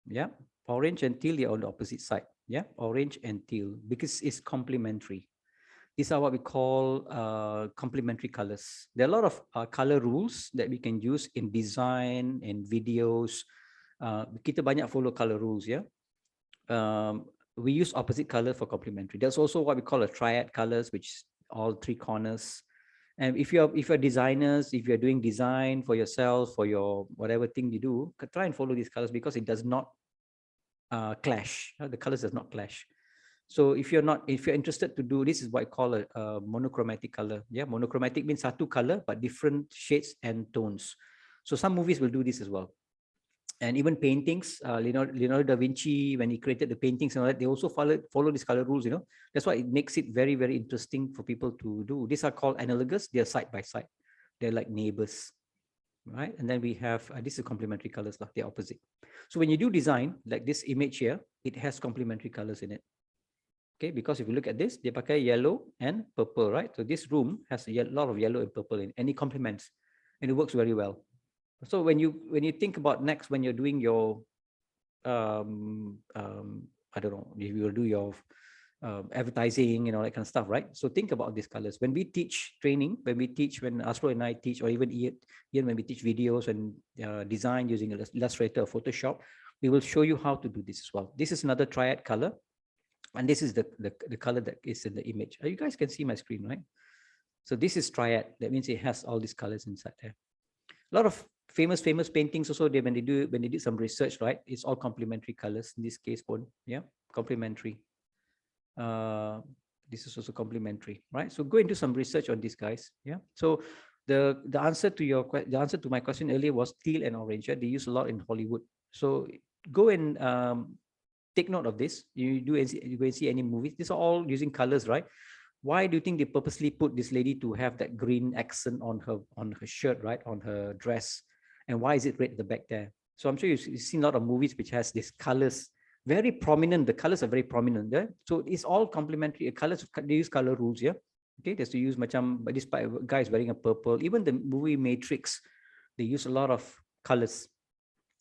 Yeah, orange and teal are on the opposite side. Yeah, orange and teal, because it's complementary. These are what we call complementary colors. There are a lot of color rules that we can use in design and videos. Kita banyak follow color rules, yeah. We use opposite color for complementary. There's also what we call a triad colors, which is all three corners. And if you're designers, if you're doing design for yourself, for your whatever thing you do, try and follow these colors because it does not clash. The colors does not clash. So if you're interested to do, this is what I call a monochromatic color. Yeah, monochromatic means satu color but different shades and tones. So some movies will do this as well. And even paintings, Leonardo da Vinci, when he created the paintings and all that, they also follow these color rules, That's why it makes it very, very interesting for people to do. These are called analogous. They're side by side. They're like neighbors, right? And then we have, this is complementary colors, the opposite. So when you do design, like this image here, it has complementary colors in it. Okay, because if you look at this, they pakai yellow and purple, right? So this room has a lot of yellow and purple in it, and it complements, and it works very well. So when you think about next, when you're doing your I don't know, if you will do your advertising and all that kind of stuff, right? So think about these colors. When we teach training, when Astro and I teach, or even Ian, when we teach videos and design using Illustrator or Photoshop, we will show you how to do this as well. This is another triad color. And this is the color that is in the image. You guys can see my screen, right? So this is triad. That means it has all these colors inside there. A lot of famous paintings also, when they did some research, right? It's all complementary colors in this case, yeah, complementary. This is also complementary, right? So go into some research on these guys, yeah. So the answer to my question earlier was teal and orange. Yeah? They use a lot in Hollywood. So go and take note of this. You go and see any movies. These are all using colors, right? Why do you think they purposely put this lady to have that green accent on her shirt, right, on her dress? And why is it red at the back there? So I'm sure you've seen a lot of movies which has these colors very prominent. The colors are very prominent there. So it's all complementary. Colors, they use color rules, yeah. Okay, there's to use macam, but this guy is wearing a purple. Even the movie Matrix, they use a lot of colors.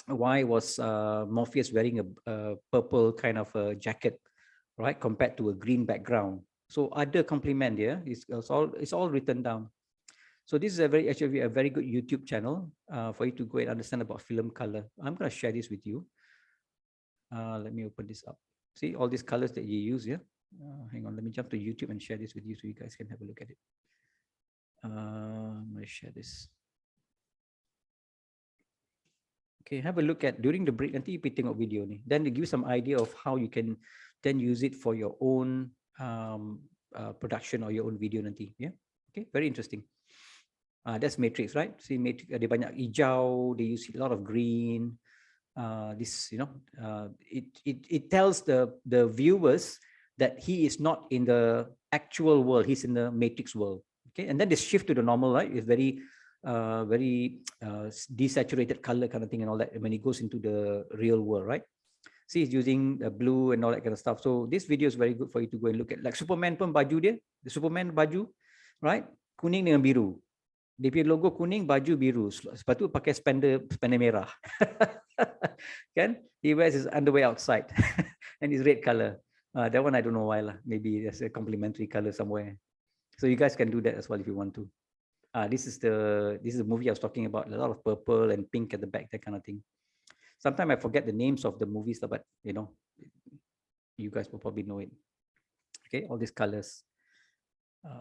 Why was Morpheus wearing a purple kind of a jacket, right, compared to a green background? So other complement here is all written down. So this is actually a very good YouTube channel for you to go and understand about film color. I'm going to share this with you. Let me open this up. See all these colors that you use here. Hang on, let me jump to YouTube and share this with you so you guys can have a look at it. I'm going to share this. Okay, have a look at during the break. Nanti you tengok video ni. Then it gives some idea of how you can then use it for your own production or your own video nanti. Yeah. Okay, very interesting. That's Matrix, right? See, Matrix ada banyak hijau. They use a lot of green. This, you know, it tells the viewers that he is not in the actual world. He's in the Matrix world. Okay, and then they shift to the normal, right? It's very desaturated color kind of thing and all that when it goes into the real world, right? See, it's using the blue and all that kind of stuff. So this video is very good for you to go and look at. Like Superman pun baju dia, the Superman baju, right? Kuning dengan biru. Dia punya logo kuning, baju biru. Lepas tu pakai spender merah. Kan? He wears his underwear outside and it's red color. That one I don't know why lah. Maybe there's a complementary color somewhere. So you guys can do that as well if you want to. This is the movie I was talking about. A lot of purple and pink at the back, that kind of thing. Sometimes I forget the names of the movies, but you know, you guys will probably know it. Okay, all these colors.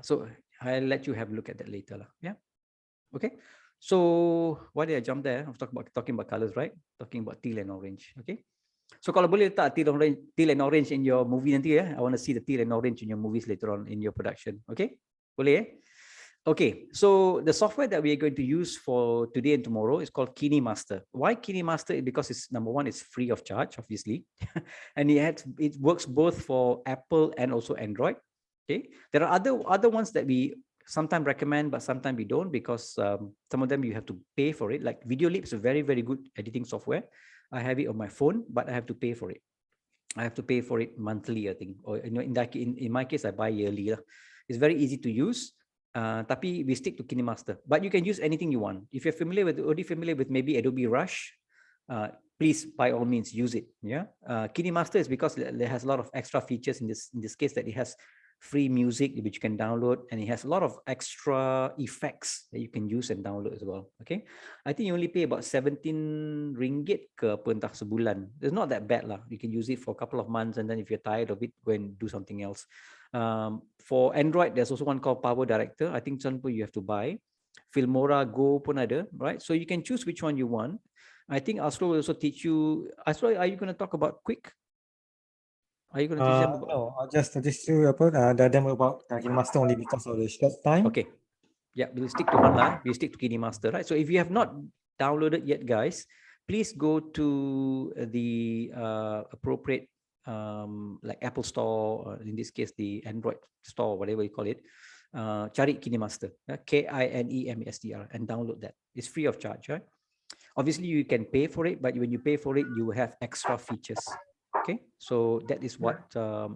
So I'll let you have a look at that later lah. Yeah. Okay. So why did I jump there? I was talking about colors, right? Talking about teal and orange. Okay. So kalau boleh letak teal and orange in your movie nanti, I want to see the teal and orange in your movies later on in your production. Okay. Boleh? Okay, so the software that we are going to use for today and tomorrow is called KineMaster. Why KineMaster? Because it's number one, it's free of charge, obviously, and it works both for Apple and also Android. Okay, there are other ones that we sometimes recommend, but sometimes we don't, because some of them you have to pay for it. Like VideoLip is a very, very good editing software. I have it on my phone, but I have to pay for it. I have to pay for it monthly, I think, or in my case, I buy yearly. It's very easy to use. Tapi we stick to KineMaster, but you can use anything you want. If you're already familiar with maybe Adobe Rush, please by all means use it. Yeah, KineMaster is because it has a lot of extra features in this case, that it has free music which you can download, and it has a lot of extra effects that you can use and download as well. Okay, I think you only pay about 17 ringgit ke apa entah sebulan. It's not that bad lah. You can use it for a couple of months, and then if you're tired of it, go and do something else. For Android, there's also one called Power Director. I think some you have to buy. Filmora Go pun ada, right? So you can choose which one you want. I think Astro will also teach you. Astro, are you going to talk about Quick? Are you going to teach them about? No, I'll just do the demo about KineMaster only because of the short time. Okay. Yeah, we'll stick to one lah. We'll stick to KineMaster, right? So if you have not downloaded yet, guys, please go to the appropriate like Apple Store, or in this case the Android Store, whatever you call it. Cari KineMaster, KineMaster, and download that. It's free of charge, right? Obviously, you can pay for it, but when you pay for it, you will have extra features. Okay, so that is what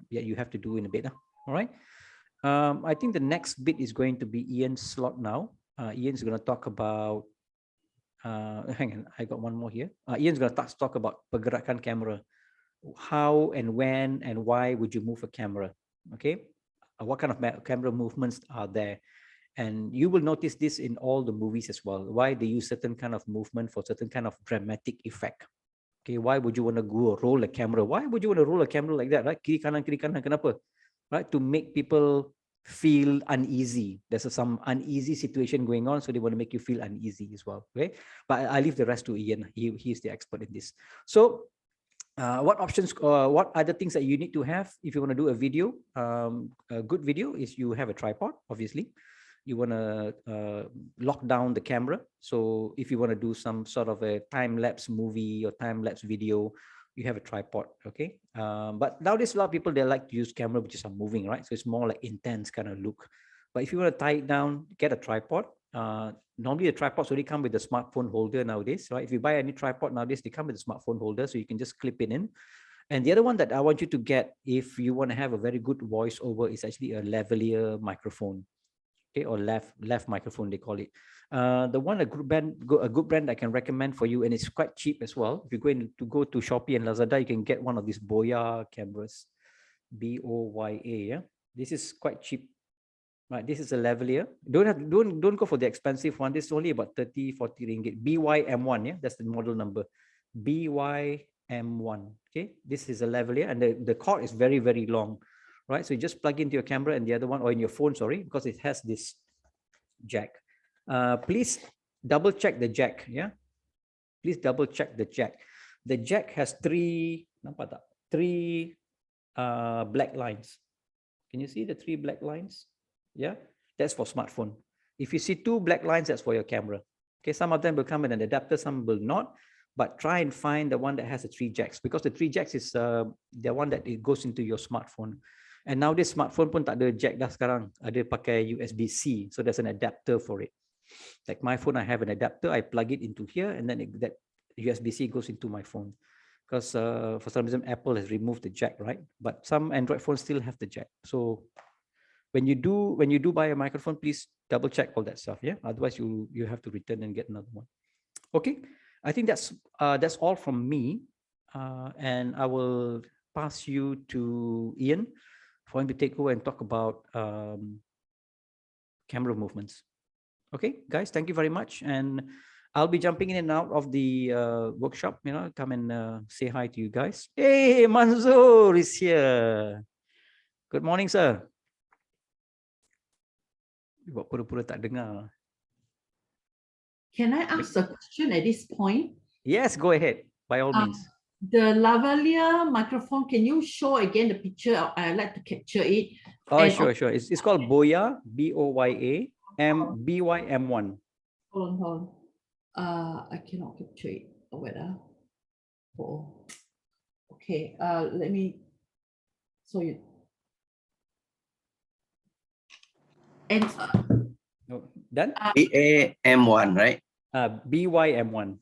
you have to do in a bit. All right. I think the next bit is going to be Ian's slot now. Ian's going to talk about hang on, I got one more here. Ian's going to talk about pergerakan camera. How and when and why would you move a camera? Okay, what kind of camera movements are there? And you will notice this in all the movies as well. Why they use certain kind of movement for certain kind of dramatic effect. Okay, why would you want to go roll a camera? Why would you want to roll a camera like that, right? Kiri kanan, kenapa? Right, to make people feel uneasy. There's some uneasy situation going on, so they want to make you feel uneasy as well. Okay, but I leave the rest to Ian. He's the expert in this. So what options, what other things that you need to have if you want to do a video? A good video is you have a tripod, obviously. You want to lock down the camera. So if you want to do some sort of a time-lapse movie or time-lapse video, you have a tripod, okay? But nowadays, a lot of people, they like to use camera which is moving, right? So it's more like intense kind of look. But if you want to tie it down, get a tripod. Normally the tripods already come with the smartphone holder nowadays, right? If you buy any tripod nowadays, they come with a smartphone holder, so you can just clip it in. And the other one that I want you to get, if you want to have a very good voiceover, is actually a lavalier microphone. Okay, or left microphone they call it. The one a good brand I can recommend for you, and it's quite cheap as well. If you're going to go to Shopee and Lazada, you can get one of these Boya cameras, B-O-Y-A. Yeah, this is quite cheap. Right, this is a lavalier. Don't go for the expensive one. This is only about 30-40 ringgit. BYM1, yeah, that's the model number. BYM1. Okay, this is a lavalier, and the cord is very, very long. Right, so you just plug into your camera and the other one, or in your phone, sorry, because it has this jack. Please double check the jack. Yeah, please double check the jack. The jack has three black lines. Can you see the 3 black lines? Yeah, that's for smartphone. If you see 2 black lines, that's for your camera. Okay, some of them will come with an adapter, some will not. But try and find the one that has the 3 jacks, because the 3 jacks is the one that it goes into your smartphone. And nowadays smartphone pun tak ada jack dah sekarang, ada pakai USB-C, so there's an adapter for it. Like my phone, I have an adapter, I plug it into here, and then that USB-C goes into my phone. Because for some reason Apple has removed the jack, right? But some Android phones still have the jack. So when you do buy a microphone, please double check all that stuff. Yeah, otherwise you have to return and get another one. Okay, I think that's all from me, and I will pass you to Ian for him to take over and talk about camera movements. Okay, guys, thank you very much, and I'll be jumping in and out of the workshop. You know, come and say hi to you guys. Hey, Manzoor is here. Good morning, sir. Buat pura-pura tak dengar. Can I ask a question at this point? Yes, go ahead, by all means. The lavalier microphone, can you show again the picture? I'd like to capture it. Oh, and sure. It's called Boya, B-O-Y-A, B-Y-M1. Hold on. I cannot capture it. Oh, wait. Oh. Okay, let me, so you, and No, done? BAM1, right? BYM1.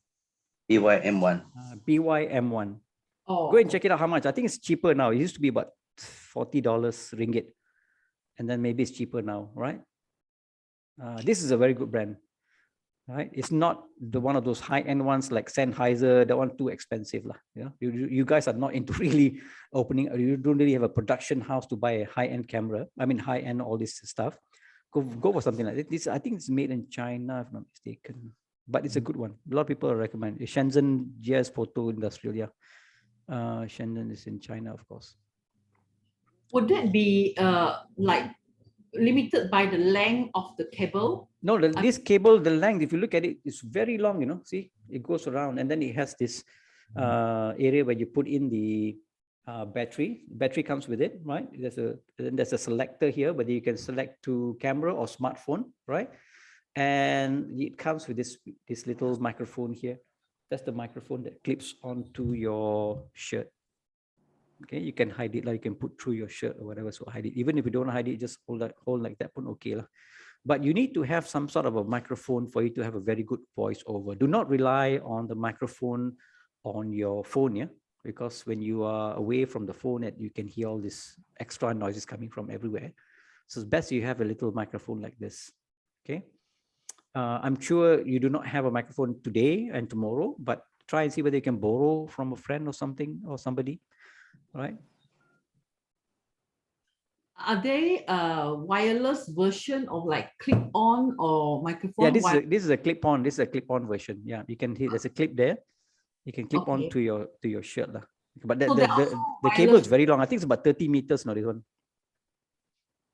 BYM1. BYM1. oh, Go and check it out how much. I think it's cheaper now. It used to be about $40 ringgit. And then maybe it's cheaper now, right? This is a very good brand, right? It's not the one of those high-end ones like Sennheiser. That one too expensive lah. Yeah, you guys are not into really opening. You don't really have a production house to buy a high-end camera. I mean, high-end all this stuff. Go for something like this. I think it's made in China, if I'm not mistaken. But it's a good one. A lot of people recommend it. Shenzhen GS Photo Industrial. Yeah, Shenzhen is in China, of course. would that be like limited by the length of the cable? No, this cable, the length, if you look at it, it's very long, you know, see, it goes around, and then it has this area where you put in the battery comes with it, right? There's a selector here, whether you can select to camera or smartphone, right? And it comes with this little microphone here. That's the microphone that clips onto your shirt. Okay, you can hide it, like you can put through your shirt or whatever, so hide it. Even if you don't hide it, just hold like that, okay lah. But you need to have some sort of a microphone for you to have a very good voiceover. Do not rely on the microphone on your phone, yeah, because when you are away from the phone, you can hear all this extra noises coming from everywhere. So it's best you have a little microphone like this. Okay. I'm sure you do not have a microphone today and tomorrow, but try and see whether you can borrow from a friend or something or somebody, right? Are they a wireless version of like clip-on or microphone? Yeah, this is a clip-on. This is a clip-on version. Yeah, you can hit. There's a clip there. You can clip on Okay. to your shirt lah. But So they're also the cable is wireless. very long. I think it's about 30 meters. Not this one.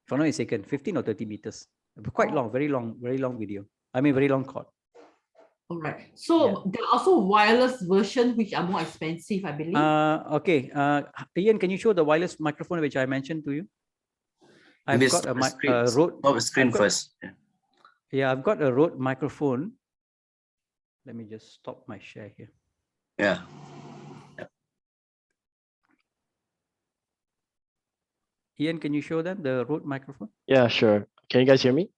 If I'm not mistaken, 15 or 30 meters. Quite long, very long video. I mean, very long cord. All right. So there are also wireless version which are more expensive, I believe. Okay. Ian, can you show the wireless microphone which I mentioned to you? I've Maybe got a stop the screen first. Yeah. Yeah, I've got a Rode microphone. Let me just stop my share here. Yeah. Ian, can you show them the Rode microphone? Yeah, sure. Can you guys hear me?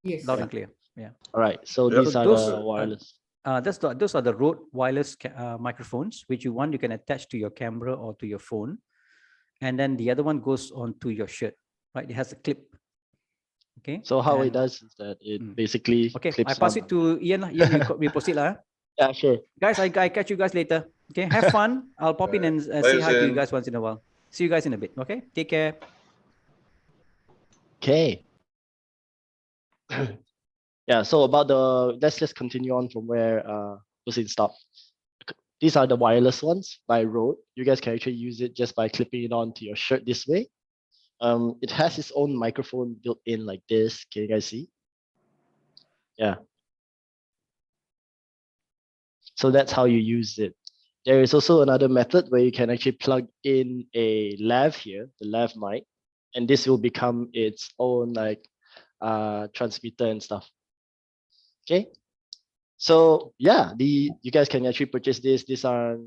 Yes. Loud and clear. Yeah. All right. So Yeah. these So are those, the wireless. those are the Rode wireless microphones, which you can attach to your camera or to your phone. And then the other one goes onto your shirt, right? It has a clip. Okay. So how it And- does is that it basically Okay, clips I pass on. it to Ian. Ian, we proceed lah. Yeah, sure. Guys, I catch you guys later. Okay, have fun. I'll pop in and Bye, say hi to you Zen. guys once in a while. See you guys in a bit. Okay, take care. Okay. Yeah, so about let's just continue on from where Hussein stopped. These are the wireless ones by Rode. You guys can actually use it just by clipping it onto your shirt this way. It has its own microphone built in like this. Can you guys see? Yeah. So that's how you use it. There is also another method where you can actually plug in a lav here, the lav mic, and this will become its own like transmitter and stuff. Okay. So yeah, you guys can actually purchase this. These are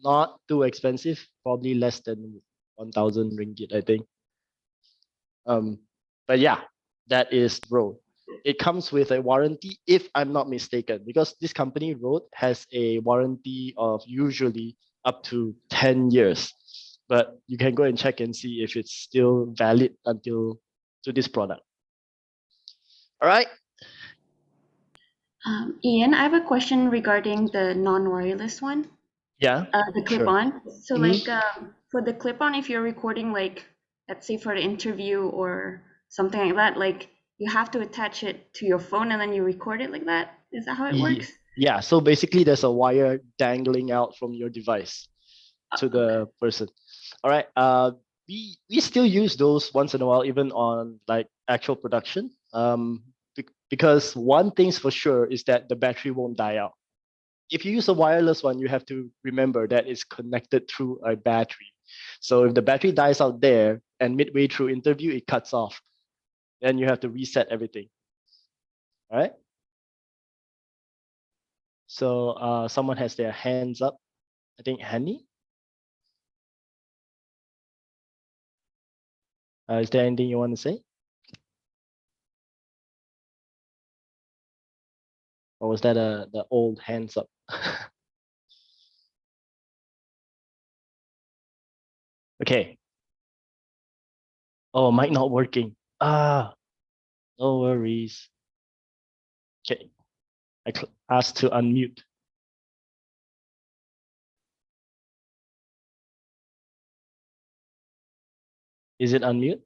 not too expensive, probably less than 1,000 ringgit, I think. But yeah, that is Rode. It comes with a warranty, if I'm not mistaken, because this company Rode has a warranty of usually up to 10 years. But you can go and check and see if it's still valid until to this product. All right. Ian, I have a question regarding the non-wireless one, Yeah. the Sure. clip-on. So Mhm. like for the clip-on, if you're recording like, let's say for the interview or something like that, like you have to attach it to your phone and then you record it like that? Is that how it works? Yeah, so basically there's a wire dangling out from your device to the person. All right. We still use those once in a while, even on like actual production. Because one thing's for sure is that the battery won't die out. If you use a wireless one, you have to remember that it's connected through a battery. So if the battery dies out there and midway through interview, it cuts off, then you have to reset everything. All right. So someone has their hands up. I think Hani. Is there anything you want to say? Or was that the old hands up? Okay. Oh, mic not working. No worries. Okay. I asked to unmute. Is it unmute?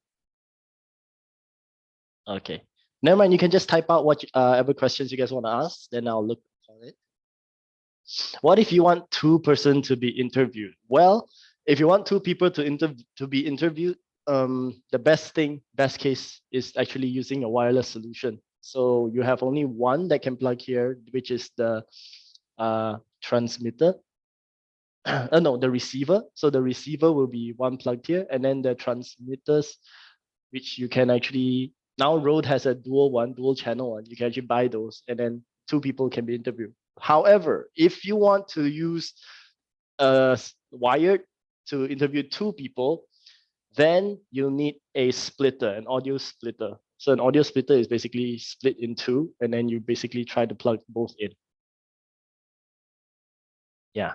Okay. Never mind. You can just type out whatever questions you guys want to ask. Then I'll look for it. What if you want two person to be interviewed? Well, if you want two people to be interviewed, the best case is actually using a wireless solution. So you have only one that can plug here, which is the transmitter. No, the receiver. So the receiver will be one plugged here, and then the transmitters, which you can actually now Rode has a dual channel one. You can actually buy those, and then two people can be interviewed. However, if you want to use wired to interview two people, then you'll need a splitter, an audio splitter. So an audio splitter is basically split in two, and then you basically try to plug both in. Yeah.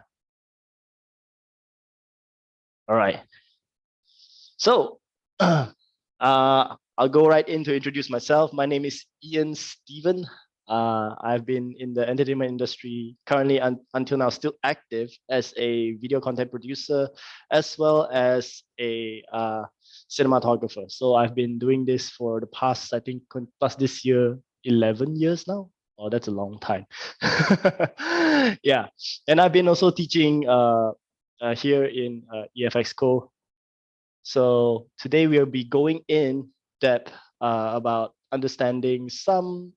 All right. So I'll go right in to introduce myself. My name is Ian Steven. I've been in the entertainment industry currently until now, still active as a video content producer, as well as a cinematographer. So I've been doing this for the past, I think, plus this year, 11 years now. Oh, that's a long time. Yeah, and I've been also teaching here in EFXCO. So today we'll be going in depth about understanding some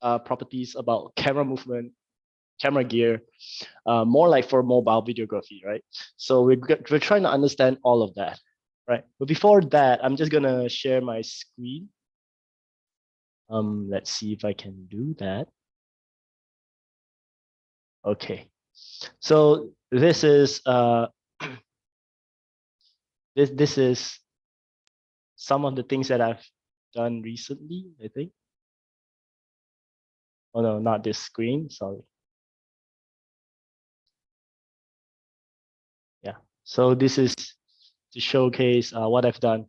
properties about camera movement, camera gear, more like for mobile videography, right? So we're trying to understand all of that, right? But before that, I'm just gonna share my screen. Let's see if I can do that. Okay, so this is this is some of the things that I've done recently, I think. Oh no, not this screen, sorry. Yeah, so this is to showcase what I've done.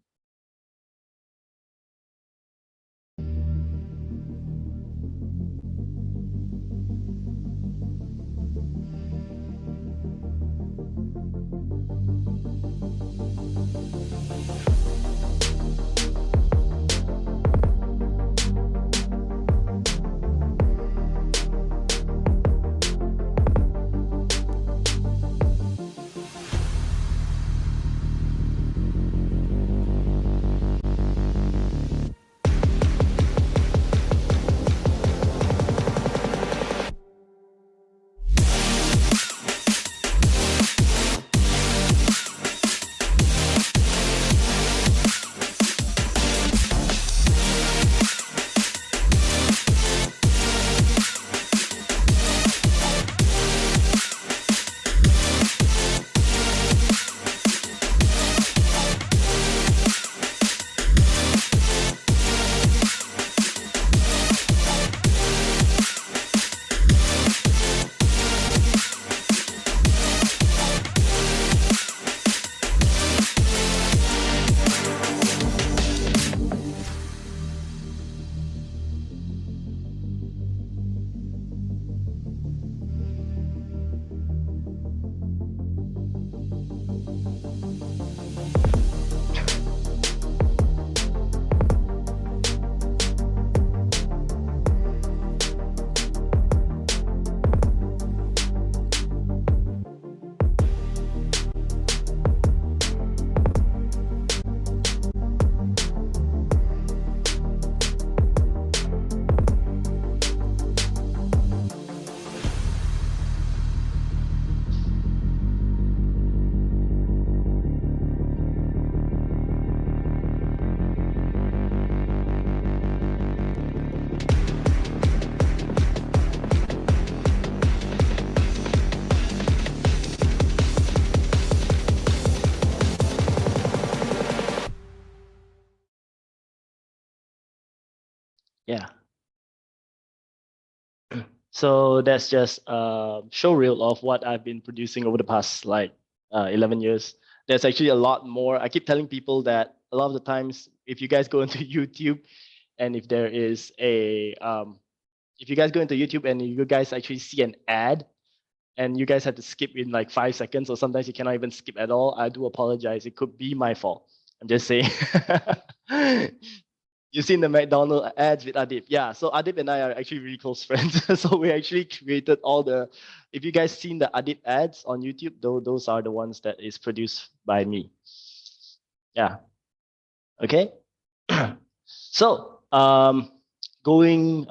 Yeah. So that's just a show reel of what I've been producing over the past like 11 years. There's actually a lot more. I keep telling people that a lot of the times, if you guys go into YouTube, and if there is a, if you guys go into YouTube and you guys actually see an ad, and you guys have to skip in like 5 seconds, or sometimes you cannot even skip at all, I do apologize. It could be my fault. I'm just saying. You've seen the McDonald's ads with Adib. Yeah, so Adib and I are actually really close friends. So we actually created all the, if you guys seen the Adib ads on YouTube, those are the ones that is produced by me. Yeah. Okay. So moving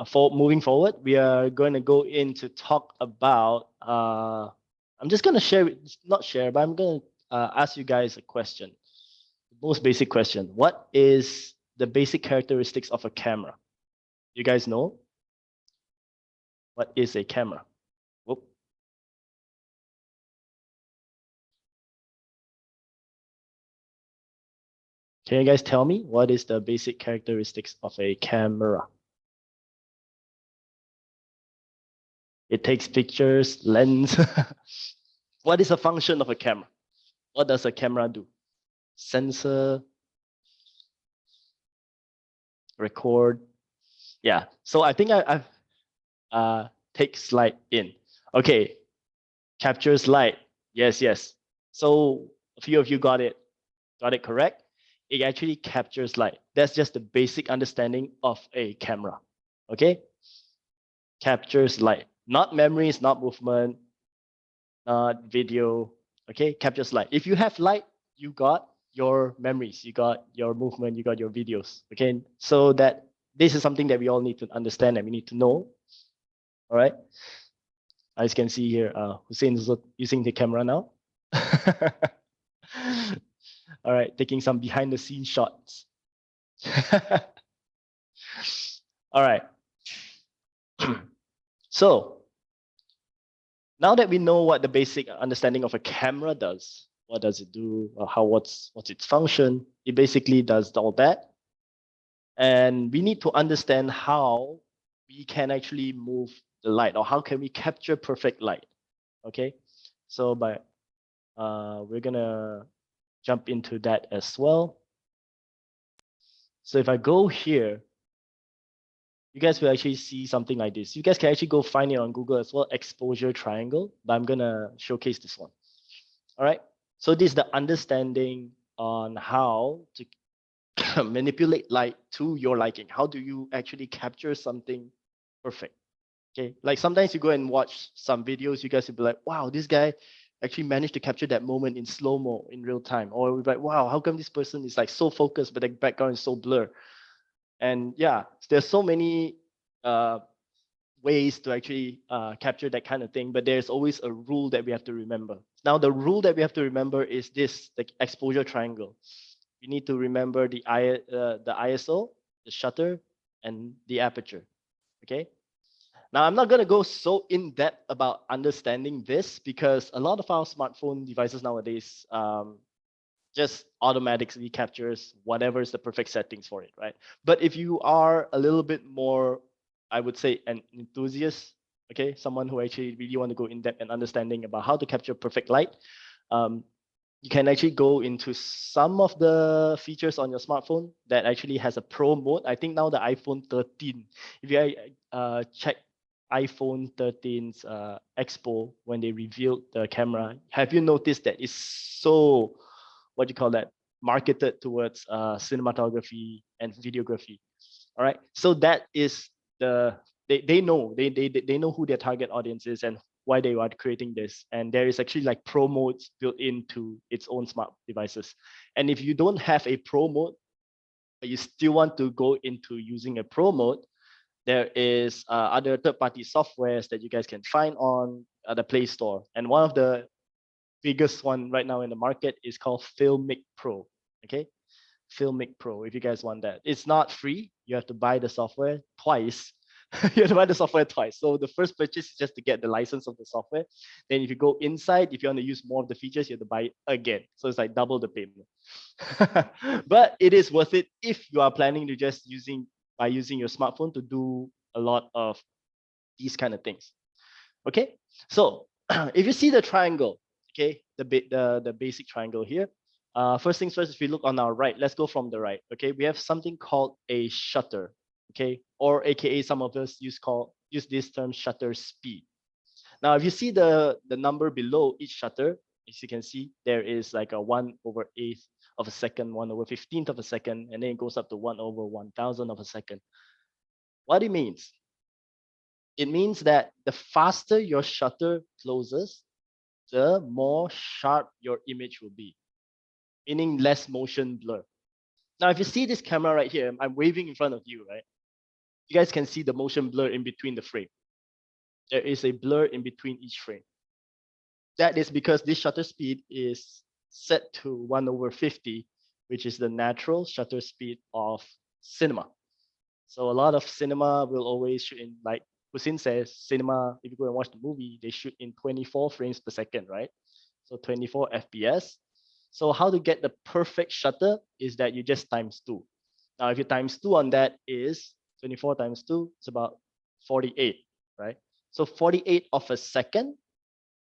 forward, we are going to go in to talk about, I'm just going to share, not share, but I'm going to ask you guys a question. The most basic question. What is the basic characteristics of a camera? You guys know? What is a camera? Whoop. Can you guys tell me what is the basic characteristics of a camera? It takes pictures, lens. What is a function of a camera? What does a camera do? Sensor, record. Yeah, so I think I've takes light in. Okay, captures light. Yes, yes. So a few of you got it correct. It actually captures light. That's just the basic understanding of a camera. Okay, captures light, not memories, not movement, not video. Okay, captures light. If you have light, you got your memories, you got your movement, you got your videos. Okay, so that this is something that we all need to understand and we need to know. All right. As you can see here, Hussein is using the camera now. All right, taking some behind the scenes shots. All right. So now that we know what the basic understanding of a camera does, what does it do, what's its function, it basically does all that. And we need to understand how we can actually move the light, or how can we capture perfect light. Okay, so we're gonna jump into that as well. So if I go here, you guys will actually see something like this. You guys can actually go find it on Google as well, exposure triangle, but I'm gonna showcase this one. All right, so this is the understanding on how to manipulate light to your liking. How do you actually capture something perfect? Okay, like sometimes you go and watch some videos, you guys will be like, wow, this guy actually managed to capture that moment in slow-mo in real time. Or we're like, wow, how come this person is like so focused, but the background is so blurred? And yeah, there's so many ways to actually capture that kind of thing, but there's always a rule that we have to remember. Now, the rule that we have to remember is this, the exposure triangle. You need to remember the ISO, the shutter, and the aperture, okay? Now, I'm not going to go so in-depth about understanding this because a lot of our smartphone devices nowadays just automatically captures whatever is the perfect settings for it, right? But if you are a little bit more, I would say, an enthusiast, okay, someone who actually really want to go in-depth and understanding about how to capture perfect light, you can actually go into some of the features on your smartphone that actually has a pro mode. I think now the iPhone 13, if you check iPhone 13's Expo when they revealed the camera, have you noticed that it's so, what do you call that, marketed towards cinematography and videography? All right, so that is they know who their target audience is and why they are creating this. And there is actually like pro modes built into its own smart devices. And if you don't have a pro mode, but you still want to go into using a pro mode, there is other third-party softwares that you guys can find on the Play Store. And one of the biggest one right now in the market is called Filmic Pro. Okay, Filmic Pro. If you guys want that, it's not free. You have to buy the software twice. You have to buy the software twice. So the first purchase is just to get the license of the software. Then if you go inside, if you want to use more of the features, you have to buy it again. So it's like double the payment. But it is worth it if you are planning to just using your smartphone to do a lot of these kind of things. Okay, so if you see the triangle, okay, the basic triangle here. First things first, if we look on our right, let's go from the right. Okay, we have something called a shutter. Okay, or AKA some of us use this term shutter speed. Now, if you see the number below each shutter, as you can see, there is like a 1/8 of a second, 1/15 of a second, and then it goes up to 1/1000 of a second. What it means? It means that the faster your shutter closes, the more sharp your image will be, meaning less motion blur. Now, if you see this camera right here, I'm waving in front of you, right? You guys can see the motion blur in between the frame. There is a blur in between each frame. That is because this shutter speed is set to 1/50, which is the natural shutter speed of cinema. So a lot of cinema will always shoot in, like Hussein says, cinema, if you go and watch the movie, they shoot in 24 frames per second, right? So 24 FPS. So how to get the perfect shutter is that you just ×2. Now, if you ×2 on that is 24 ×2, it's about 48, right? So 48 of a second,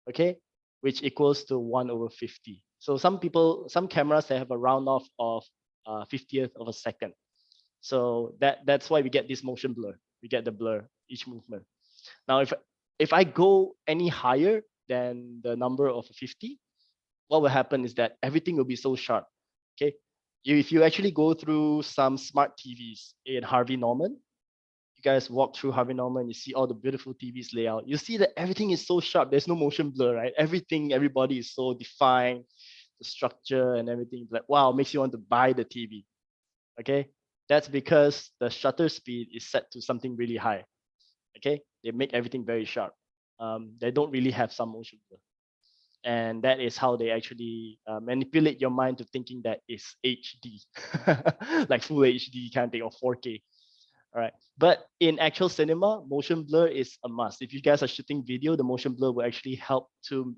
okay, which equals to 1/50. So some cameras, they have a round off of 50th of a second. So that's why we get this motion blur. We get the blur each movement. Now, if I go any higher than the number of 50, what will happen is that everything will be so sharp. Okay, if you actually go through some smart TVs in Harvey Norman, you guys walk through Harvey Norman, you see all the beautiful TVs layout. You see that everything is so sharp. There's no motion blur, right? Everybody is so defined, the structure and everything. Like, wow, makes you want to buy the TV. Okay, that's because the shutter speed is set to something really high. Okay, they make everything very sharp. They don't really have some motion blur. And that is how they actually manipulate your mind to thinking that it's HD, like full HD kind of thing, or 4K. All right, but in actual cinema, motion blur is a must. If you guys are shooting video, the motion blur will actually help to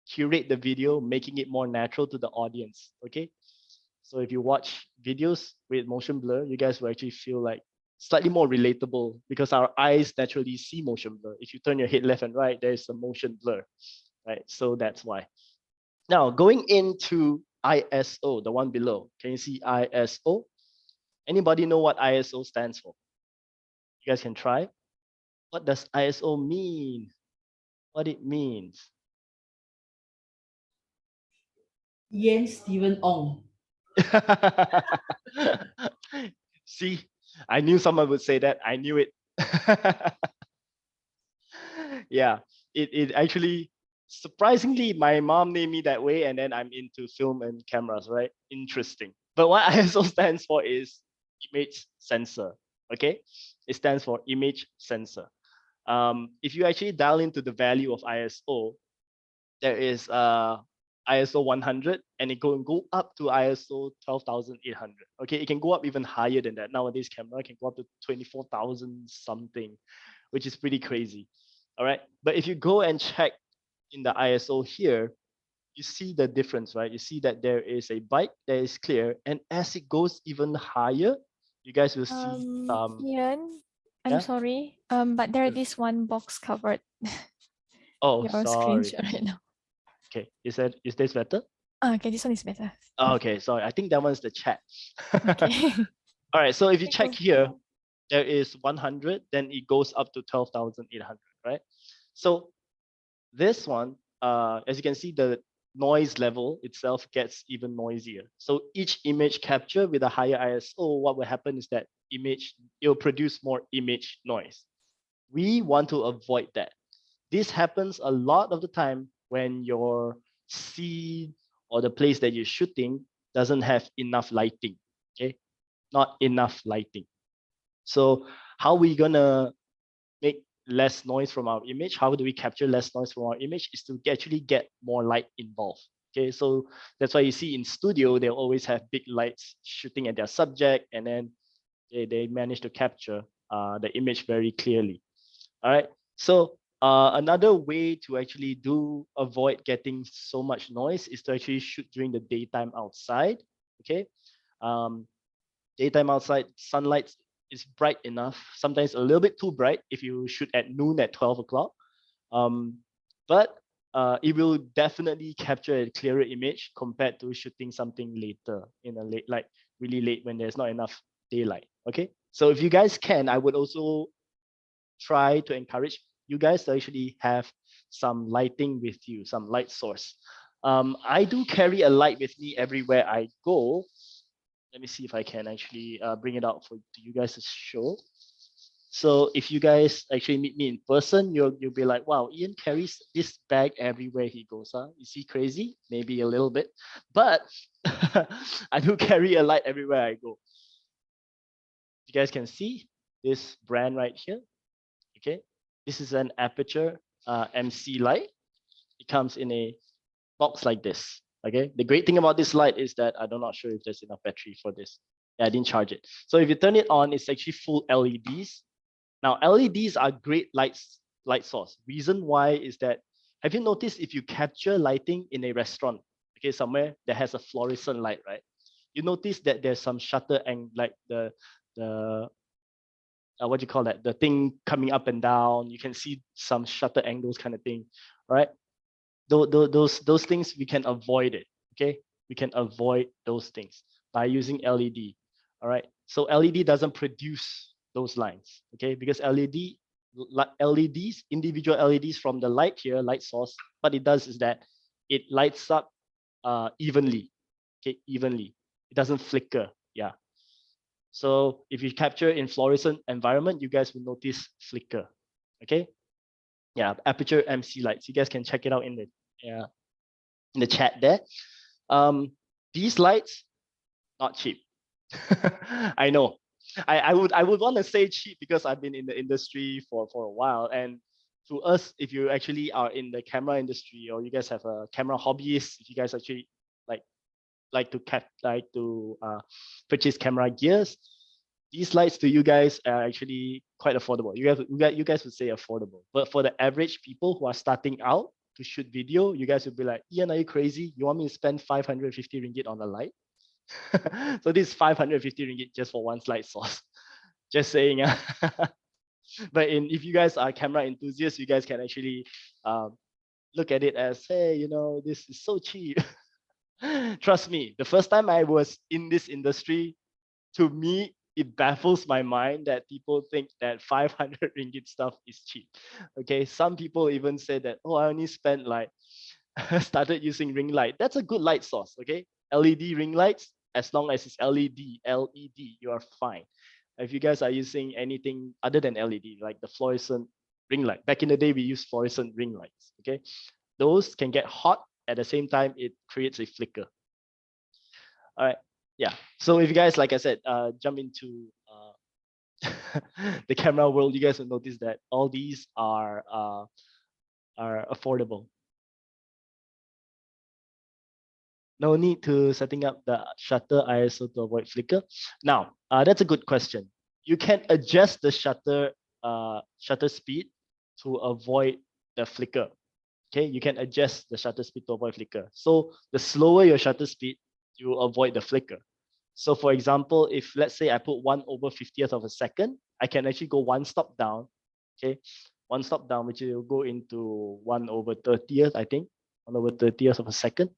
curate the video, making it more natural to the audience. Okay, so if you watch videos with motion blur, you guys will actually feel like slightly more relatable because our eyes naturally see motion blur. If you turn your head left and right, there's a motion blur, right? So that's why. Now going into ISO, the one below, can you see ISO? Anybody know what ISO stands for? You guys can try. What does ISO mean? What it means? Yen Steven Ong. See, I knew someone would say that. I knew it. Yeah, it actually, surprisingly, my mom named me that way, and then I'm into film and cameras, right? Interesting. But what ISO stands for is image sensor. Okay, it stands for image sensor. If you actually dial into the value of ISO, there is ISO 100, and it can go up to ISO 12,800. Okay, it can go up even higher than that. Nowadays, camera can go up to 24,000 something, which is pretty crazy. All right, but if you go and check in the ISO here, you see the difference, right? You see that there is a byte that is clear, and as it goes even higher, you guys will see Ian, I'm yeah? sorry. But there is one box covered Oh, your sorry. screenshot right now. Okay, is this better? Okay, this one is better. Oh, okay, sorry. I think that one's the chat. Okay. All right, so if you check here, there is 100, then it goes up to 12,800, right? So this one, as you can see, the noise level itself gets even noisier. So each image capture with a higher ISO, what will happen is that it will produce more image noise. We want to avoid that. This happens a lot of the time when your scene or the place that you're shooting doesn't have enough lighting, okay? Not enough lighting. So how are we gonna make less noise from our image? How do we capture less noise from our image? Is to actually get more light involved. Okay, so that's why you see in studio, they always have big lights shooting at their subject, and then they manage to capture the image very clearly. All right, so another way to actually avoid getting so much noise is to actually shoot during the daytime outside. Okay, daytime outside, sunlight is bright enough, sometimes a little bit too bright if you shoot at noon at 12 o'clock. But it will definitely capture a clearer image compared to shooting something later in a late, like really late when there's not enough daylight. Okay, so if you guys can, I would also try to encourage you guys to actually have some lighting with you, some light source. I do carry a light with me everywhere I go. Let me see if I can actually bring it out for you guys to show. So if you guys actually meet me in person, you'll be like, wow, Ian carries this bag everywhere he goes. Huh? Is he crazy? Maybe a little bit, but I do carry a light everywhere I go. You guys can see this brand right here. Okay, this is an aperture MC light. It comes in a box like this. Okay, the great thing about this light is that I'm not sure if there's enough battery for this. Yeah, I didn't charge it. So if you turn it on, it's actually full LEDs. Now LEDs are great light source. Reason why is that, have you noticed if you capture lighting in a restaurant, okay, somewhere that has a fluorescent light, right? You notice that there's some shutter and like the what do you call that? The thing coming up and down. You can see some shutter angles kind of thing, right? Those things, we can avoid it. Okay, we can avoid those things by using LED. All right, so LED doesn't produce those lines. Okay, because LED LEDs, individual LEDs from the light here, light source. What it does is that it lights up evenly, okay, evenly. It doesn't flicker, yeah. So if you capture in fluorescent environment, you guys will notice flicker, okay? Yeah, aperture MC lights. You guys can check it out in the chat there. These lights, not cheap. I know. I would want to say cheap because I've been in the industry for a while, and to us, if you actually are in the camera industry or you guys have a camera hobbyist, if you guys actually like to purchase camera gears, these lights to you guys are actually quite affordable. You guys would say affordable, but for the average people who are starting out to shoot video, you guys would be like, Ian, are you crazy? You want me to spend 550 ringgit on a light? So this is 550 ringgit just for one light source. Just saying. But if you guys are camera enthusiasts, you guys can actually look at it as, hey, you know, this is so cheap. Trust me, the first time I was in this industry, to me, it baffles my mind that people think that 500 ringgit stuff is cheap. Okay, some people even say that, oh, I only spent like, started using ring light. That's a good light source, okay? LED ring lights, as long as it's LED, you are fine. If you guys are using anything other than LED, like the fluorescent ring light, back in the day, we used fluorescent ring lights, okay? Those can get hot. At the same time, it creates a flicker. All right, yeah. So if you guys, like I said, jump into the camera world, you guys will notice that all these are affordable. No need to setting up the shutter ISO to avoid flicker. Now, that's a good question. You can adjust the shutter speed to avoid the flicker. Okay, you can adjust the shutter speed to avoid flicker. So the slower your shutter speed, you will avoid the flicker. So for example, if let's say I put 1/50th of a second, I can actually go one stop down. Okay, one stop down, which will go into 1/30th, I think, 1/30th of a second.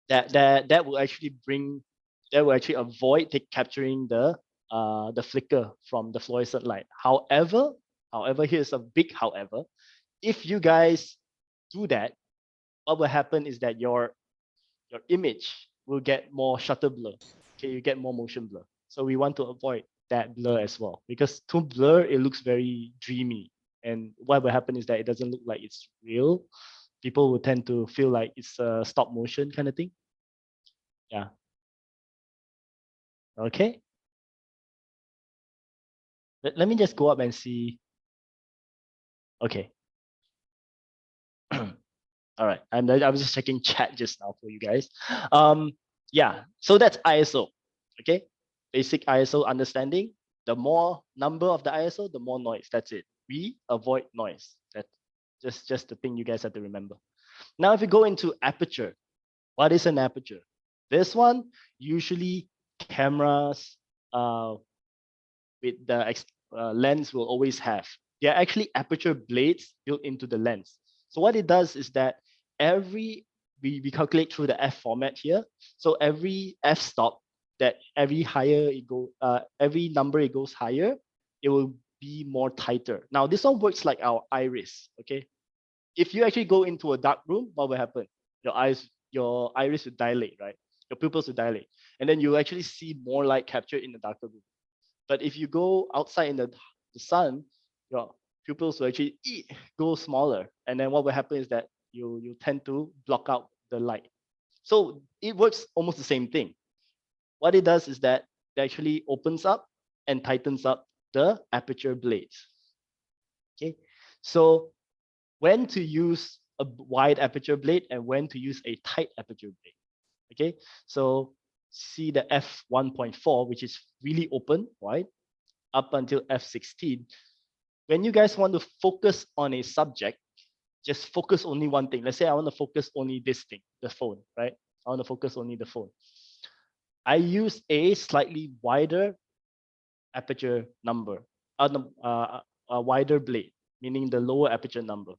That will actually avoid capturing the flicker from the fluorescent light. However, here's a big however. If you guys do that, what will happen is that your image will get more shutter blur. Okay, you get more motion blur. So we want to avoid that blur as well, because too blur, it looks very dreamy. And what will happen is that it doesn't look like it's real. People will tend to feel like it's a stop motion kind of thing. Yeah. Okay. Let me just go up and see. Okay. All right. I was just checking chat just now for you guys. Yeah. So that's ISO. Okay. Basic ISO understanding. The more number of the ISO, the more noise. That's it. We avoid noise. That's just the thing you guys have to remember. Now, if you go into aperture, what is an aperture? This one, usually cameras with the lens will always have. They are actually aperture blades built into the lens. So what it does is that we calculate through the F format here. So every F stop, that every number it goes higher, it will be more tighter. Now this one works like our iris. Okay, if you actually go into a dark room, what will happen? Your iris will dilate, right? Your pupils will dilate, and then you actually see more light captured in the darker room. But if you go outside in the sun, your pupils will actually go smaller, and then what will happen is that you tend to block out the light. So it works almost the same thing. What it does is that it actually opens up and tightens up the aperture blades. Okay, so when to use a wide aperture blade and when to use a tight aperture blade. Okay, so see the f1.4, which is really open, wide, up until f16. When you guys want to focus on a subject, just focus only one thing. Let's say I want to focus only this thing, the phone, right? I want to focus only the phone. I use a slightly wider aperture number, a wider blade, meaning the lower aperture number.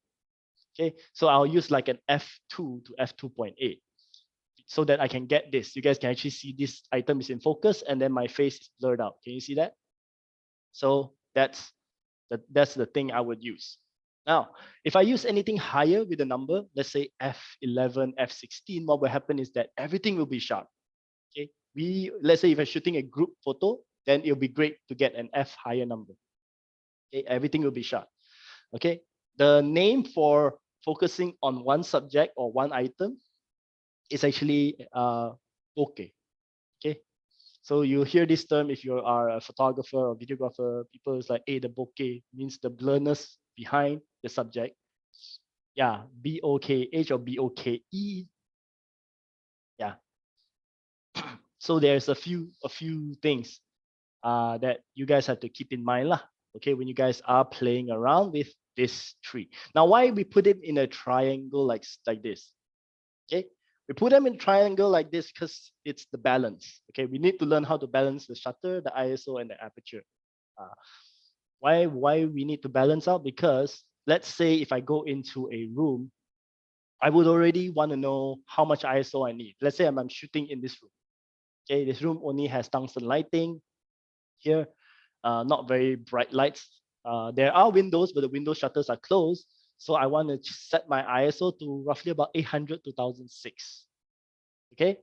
Okay, so I'll use like an f2 to f2.8 so that I can get this. You guys can actually see this item is in focus and then my face is blurred out. Can you see that? So that's That's the thing I would use. Now, if I use anything higher with a number, let's say F11, F16, what will happen is that everything will be sharp. Okay, let's say if I'm shooting a group photo, then it'll be great to get an F higher number. Okay, everything will be sharp. Okay, the name for focusing on one subject or one item is actually bokeh. Okay, so you hear this term if you are a photographer or videographer, people is like, hey, the bokeh means the blurriness behind the subject. Yeah, B-O-K-H or B-O-K-E. Yeah. So there's a few things that you guys have to keep in mind lah. Okay, when you guys are playing around with this tree. Now, why we put it in a triangle like this? Okay, we put them in triangle like this because it's the balance. Okay, we need to learn how to balance the shutter, the ISO, and the aperture. Why we need to balance out? Because let's say if I go into a room, I would already want to know how much ISO I need. Let's say I'm shooting in this room. Okay, this room only has tungsten lighting here, not very bright lights. There are windows, but the window shutters are closed. So I want to set my ISO to roughly about 800 to 1006. Okay,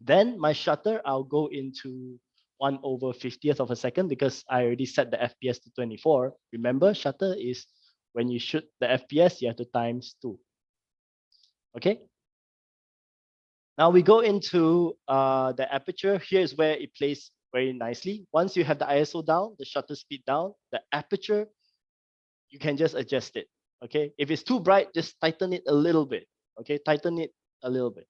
then my shutter, I'll go into 1/50th of a second because I already set the FPS to 24. Remember, shutter is when you shoot the FPS, you have to times 2. Okay. Now we go into the aperture. Here's where it plays very nicely. Once you have the ISO down, the shutter speed down, the aperture, you can just adjust it. Okay. If it's too bright, just tighten it a little bit. Okay. Tighten it a little bit.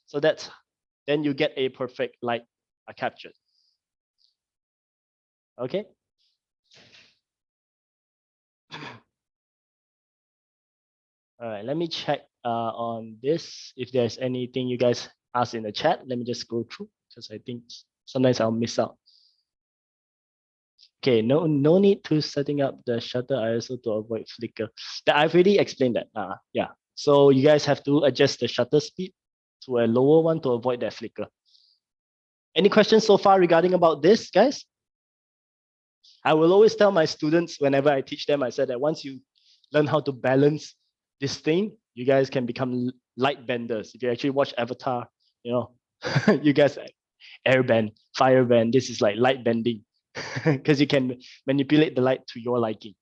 So then you get a perfect light captured. Okay. All right, let me check on this. If there's anything you guys ask in the chat, let me just go through because I think sometimes I'll miss out. Okay, no need to setting up the shutter ISO to avoid flicker. I've already explained that. Yeah, so you guys have to adjust the shutter speed to a lower one to avoid that flicker. Any questions so far regarding about this, guys? I will always tell my students whenever I teach them, I said that once you learn how to balance this thing, you guys can become light benders. If you actually watch Avatar, you know, you guys airbend, firebend, this is like light bending because you can manipulate the light to your liking.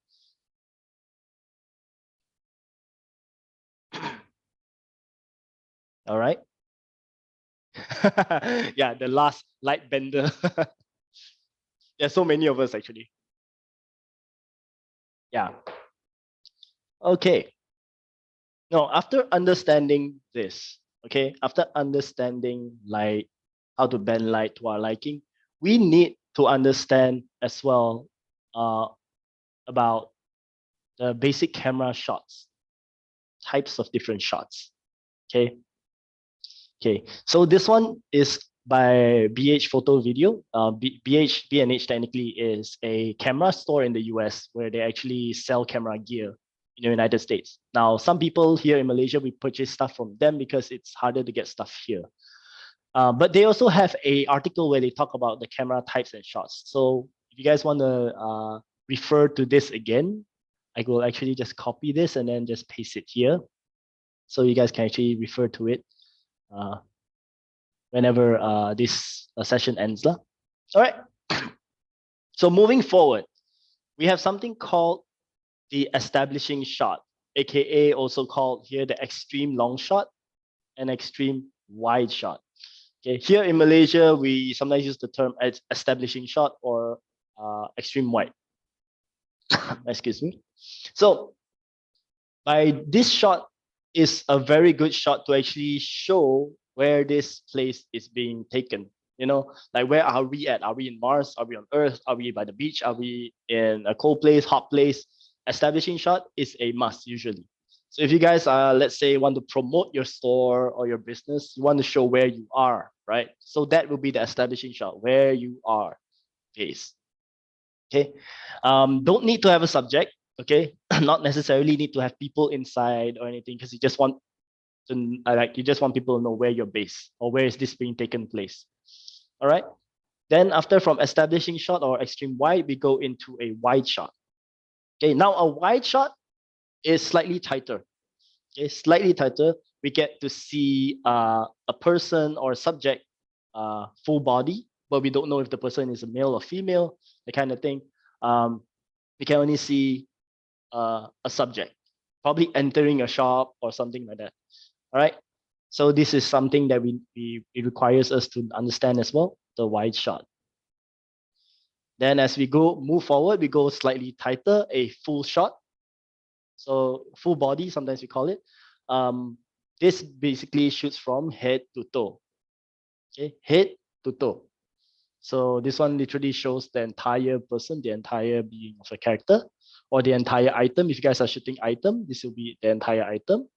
All right. Yeah, the last light bender. There's so many of us actually. Yeah. Okay. Now, after understanding this, okay, after understanding like how to bend light to our liking, we need to understand as well about the basic camera shots, types of different shots. Okay. Okay. So this one is by BH Photo Video. B&H technically is a camera store in the US where they actually sell camera gear in the United States. Now, some people here in Malaysia, we purchase stuff from them because it's harder to get stuff here. But they also have an article where they talk about the camera types and shots. So if you guys want to refer to this again, I will actually just copy this and then just paste it here. So you guys can actually refer to it whenever this session ends. All right. So moving forward, we have something called the establishing shot, aka also called here the extreme long shot and extreme wide shot. Okay, here in Malaysia, we sometimes use the term as establishing shot or extreme wide. Excuse me. So by this shot is a very good shot to actually show where this place is being taken. You know, like where are we at? Are we in Mars? Are we on Earth? Are we by the beach? Are we in a cold place, hot place? Establishing shot is a must usually. So if you guys let's say want to promote your store or your business, you want to show where you are, right? So that will be the establishing shot, where you are, please. Okay. Don't need to have a subject, okay? Not necessarily need to have people inside or anything, because you just want to you just want people to know where you're based or where is this being taken place. All right. Then after from establishing shot or extreme wide, we go into a wide shot. Okay, now a wide shot is slightly tighter. Okay, slightly tighter. We get to see a person or a subject full body, but we don't know if the person is a male or female, the kind of thing. We can only see a subject, probably entering a shop or something like that. All right. So this is something that it requires us to understand as well, the wide shot. Then as we move forward, we go slightly tighter, a full shot. So full body, sometimes we call it. This basically shoots from head to toe. Okay, head to toe. So this one literally shows the entire person, the entire being of a character, or the entire item. If you guys are shooting item, this will be the entire item.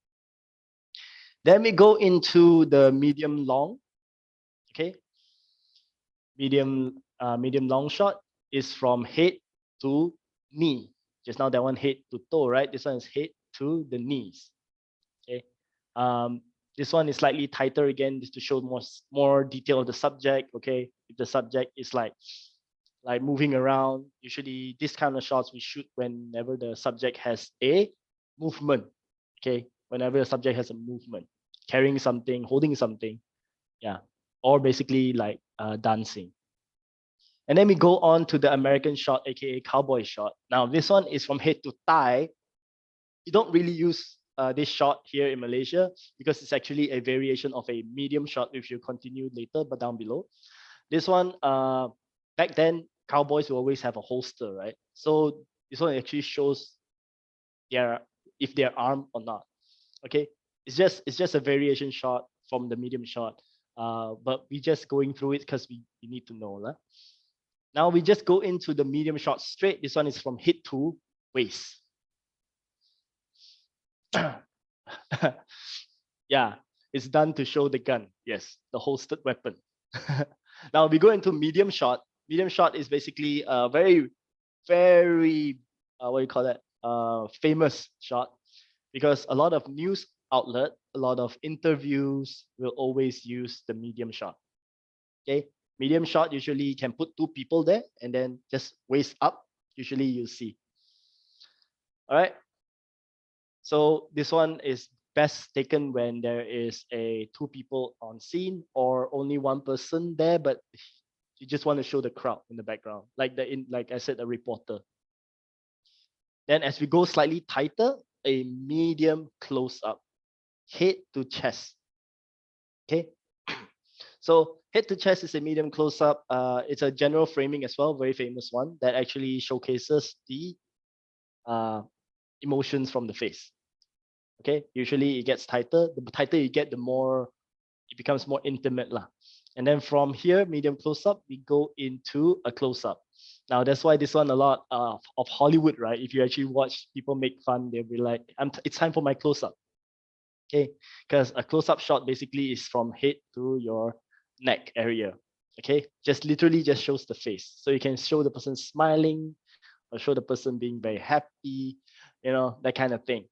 Then we go into the medium long. Okay, medium long shot is from head to knee. Just now that one head to toe, right? This one is head to the knees. Okay. This one is slightly tighter again, just to show more detail of the subject. Okay, if the subject is like moving around, usually this kind of shots we shoot whenever the subject has a movement. Okay, whenever the subject has a movement, carrying something, holding something, yeah, or basically like dancing. And then we go on to the American shot, aka cowboy shot. Now this one is from head to thigh. You don't really use this shot here in Malaysia because it's actually a variation of a medium shot, which you'll continue later, but down below. This one, back then, cowboys will always have a holster, right? So this one actually shows if they're armed or not. Okay, it's just a variation shot from the medium shot, but we just going through it because we need to know. Now we just go into the medium shot straight. This one is from hip to waist. Yeah, it's done to show the gun. Yes, the holstered weapon. Now we go into medium shot. Medium shot is basically a very, very what do you call that? Famous shot, because a lot of news outlet, a lot of interviews will always use the medium shot. Okay, medium shot usually can put two people there and then just waist up. Usually you see. All right. So this one is best taken when there is two people on scene or only one person there, but you just want to show the crowd in the background, like I said, a reporter. Then as we go slightly tighter, a medium close up, head to chest. Okay. So head to chest is a medium close up. It's a general framing as well, very famous one that actually showcases the emotions from the face. Okay, usually it gets tighter. The tighter you get, the more it becomes more intimate lah. And then from here, medium close up, we go into a close up. Now that's why this one a lot of Hollywood, right? If you actually watch people make fun, they'll be like, "It's time for my close up." Okay, because a close up shot basically is from head to your neck area. Okay, just literally just shows the face, so you can show the person smiling or show the person being very happy, that kind of thing.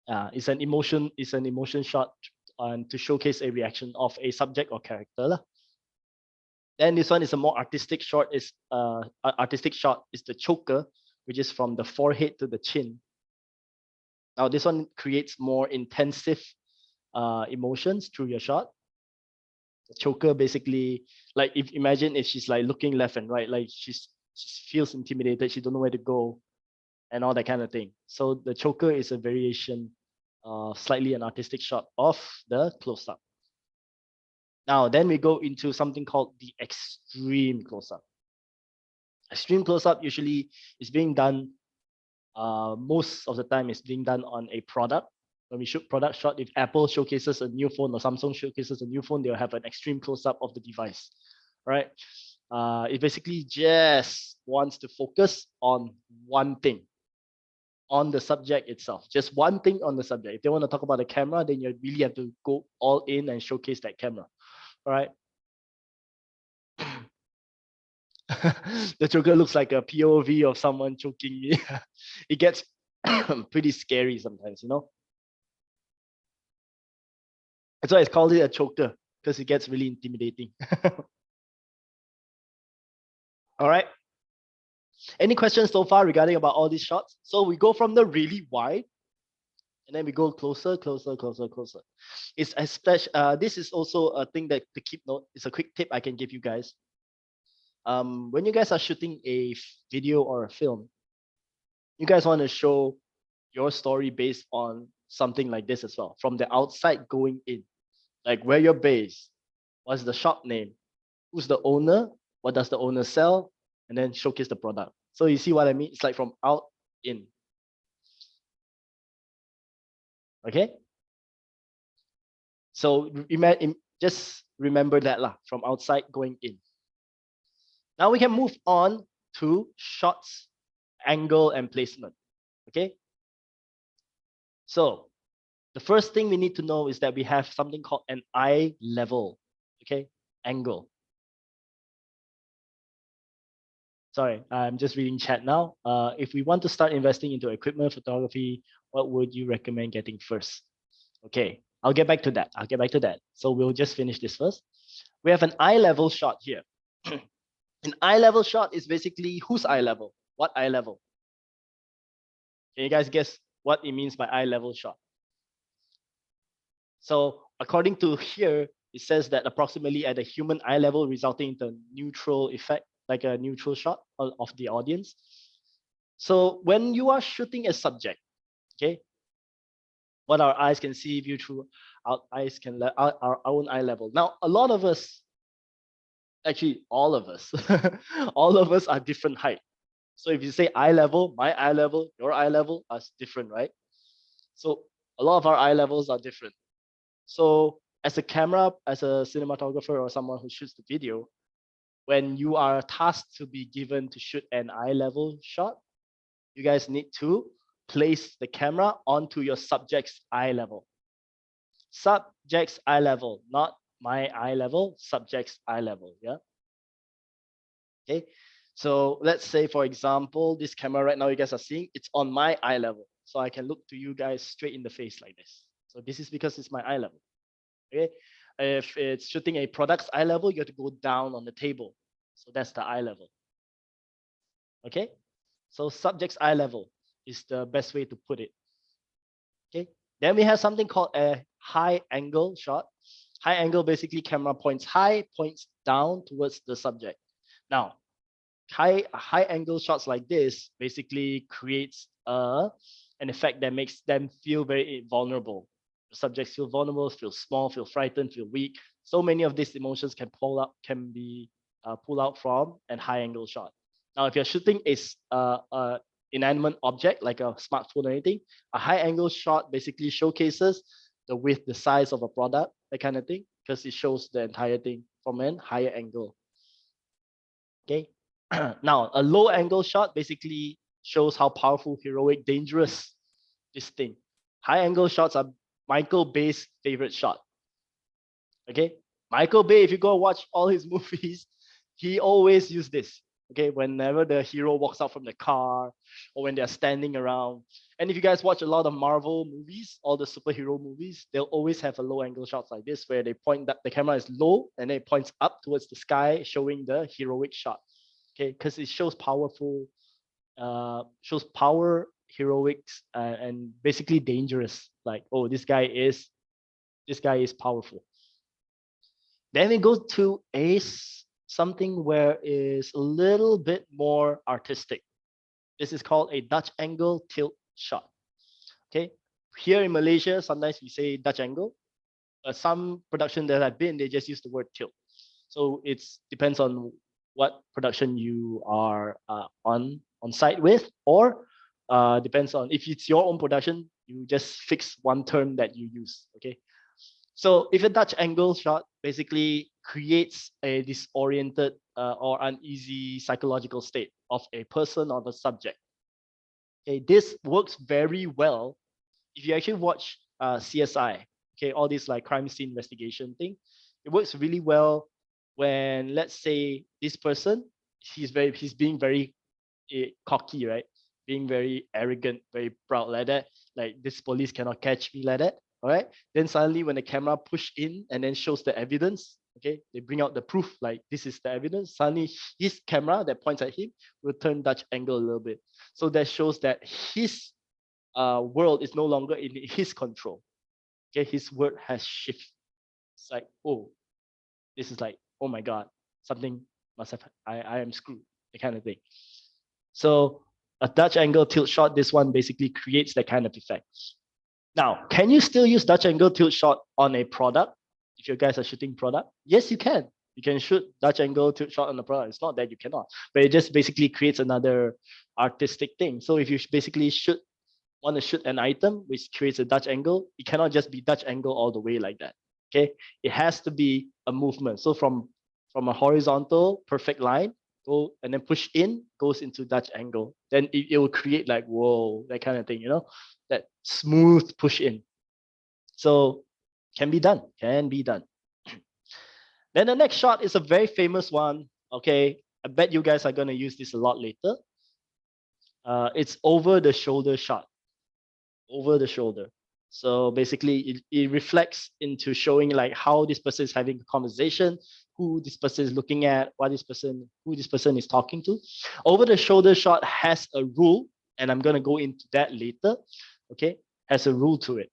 It's an emotion shot to showcase a reaction of a subject or character. Then this one is a more artistic shot. Artistic shot is the choker, which is from the forehead to the chin. Now this one creates more intensive emotions through your shot. The choker basically, like imagine if she's like looking left and right, like she feels intimidated, she don't know where to go, and all that kind of thing. So the choker is a variation, slightly an artistic shot of the close-up. Now, then we go into something called the extreme close-up. Extreme close-up usually is being done, most of the time is being done on a product. When we shoot product shot, if Apple showcases a new phone or Samsung showcases a new phone, they'll have an extreme close-up of the device, right? It basically just wants to focus on one thing, on the subject itself, just one thing on the subject. If they want to talk about the camera, then you really have to go all in and showcase that camera, all right? The choker looks like a POV of someone choking me. It gets pretty scary sometimes, That's why it's called it a choker, because it gets really intimidating. All right. Any questions so far regarding about all these shots? So we go from the really wide, and then we go closer, closer, closer, closer. It's especially this is also a thing that to keep note. It's a quick tip I can give you guys. When you guys are shooting a video or a film, you guys want to show your story based on something like this as well. From the outside going in, like where you're based, what's the shop name, who's the owner, what does the owner sell, and then showcase the product. So you see what I mean? It's like from out in. Okay. So just remember that lah, from outside going in. Now we can move on to shots, angle, and placement. Okay. So the first thing we need to know is that we have something called an eye level. Okay, angle. Sorry, I'm just reading chat now. If we want to start investing into equipment photography, what would you recommend getting first? Okay, I'll get back to that. So we'll just finish this first. We have an eye level shot here. An eye level shot is basically whose eye level? What eye level? Can you guys guess what it means by eye level shot? So according to here, it says that approximately at a human eye level, resulting in the neutral effect, like a neutral shot of the audience. So when you are shooting a subject, okay, what our eyes can see view through our eyes can our own eye level. Now, a lot of us, actually all of us, all of us are different height. So if you say eye level, my eye level, your eye level are different, right? So a lot of our eye levels are different. So as a camera, as a cinematographer or someone who shoots the video, when you are tasked to be given to shoot an eye level shot, you guys need to place the camera onto your subject's eye level. Subject's eye level, not my eye level, subject's eye level, yeah? Okay, so let's say, for example, this camera right now you guys are seeing, it's on my eye level. So I can look to you guys straight in the face like this. So this is because it's my eye level, okay? If it's shooting a product's eye level, you have to go down on the table. So that's the eye level, okay? So subject's eye level is the best way to put it, okay? Then we have something called a high angle shot. High angle, basically camera points high, points down towards the subject. Now, high angle shots like this basically creates an effect that makes them feel very vulnerable. The subjects feel vulnerable, feel small, feel frightened, feel weak. So many of these emotions can be pulled out from a high angle shot. Now, if you're shooting a inanimate object like a smartphone or anything, a high angle shot basically showcases the width, the size of a product, that kind of thing, because it shows the entire thing from a higher angle. Okay. Now, a low angle shot basically shows how powerful, heroic, dangerous this thing. High angle shots are Michael Bay's favorite shot. Okay. Michael Bay, if you go watch all his movies, he always use this. Okay, whenever the hero walks out from the car or when they're standing around. And if you guys watch a lot of Marvel movies, all the superhero movies, they'll always have a low angle shots like this where they point that the camera is low and then it points up towards the sky, showing the heroic shot. Okay, because it shows powerful, shows power, heroics, and basically dangerous. Like, oh, this guy is powerful. Then we go to something where is a little bit more artistic. This is called a Dutch angle tilt shot. Okay, here in Malaysia, sometimes we say Dutch angle. Some production that I've been, they just use the word tilt. So it depends on what production you are on site with, or depends on if it's your own production, you just fix one term that you use. Okay. So if a Dutch angle shot basically creates a disoriented or uneasy psychological state of a person or the subject. Okay, this works very well if you actually watch CSI. Okay, all these like crime scene investigation thing. It works really well when, let's say, this person, he's being very cocky, right? Being very arrogant, very proud like that. Like, this police cannot catch me like that. All right. Then suddenly when the camera push in and then shows the evidence, Okay, they bring out the proof, like this is the evidence. Suddenly, his camera that points at him will turn Dutch angle a little bit. So that shows that his world is no longer in his control. Okay, his word has shifted. It's like, oh, this is like, oh my God, something must have, I am screwed, the kind of thing. So a Dutch angle tilt shot, this one basically creates that kind of effect. Now, can you still use Dutch angle tilt shot on a product? If you guys are shooting product, yes, you can. You can shoot Dutch angle tilt shot on the product. It's not that you cannot, but it just basically creates another artistic thing. So if you basically want to shoot an item which creates a Dutch angle, it cannot just be Dutch angle all the way like that. Okay, it has to be a movement. So from a horizontal perfect line, go and then push in, goes into Dutch angle. Then it will create like, whoa, that kind of thing, you know, that smooth push in. So can be done, can be done. Then the next shot is a very famous one. Okay, I bet you guys are going to use this a lot later. It's over the shoulder shot. Over the shoulder. So basically it reflects into showing like how this person is having a conversation, who this person is looking at, who this person is talking to. Over the shoulder shot has a rule, and I'm going to go into that later. Okay, has a rule to it.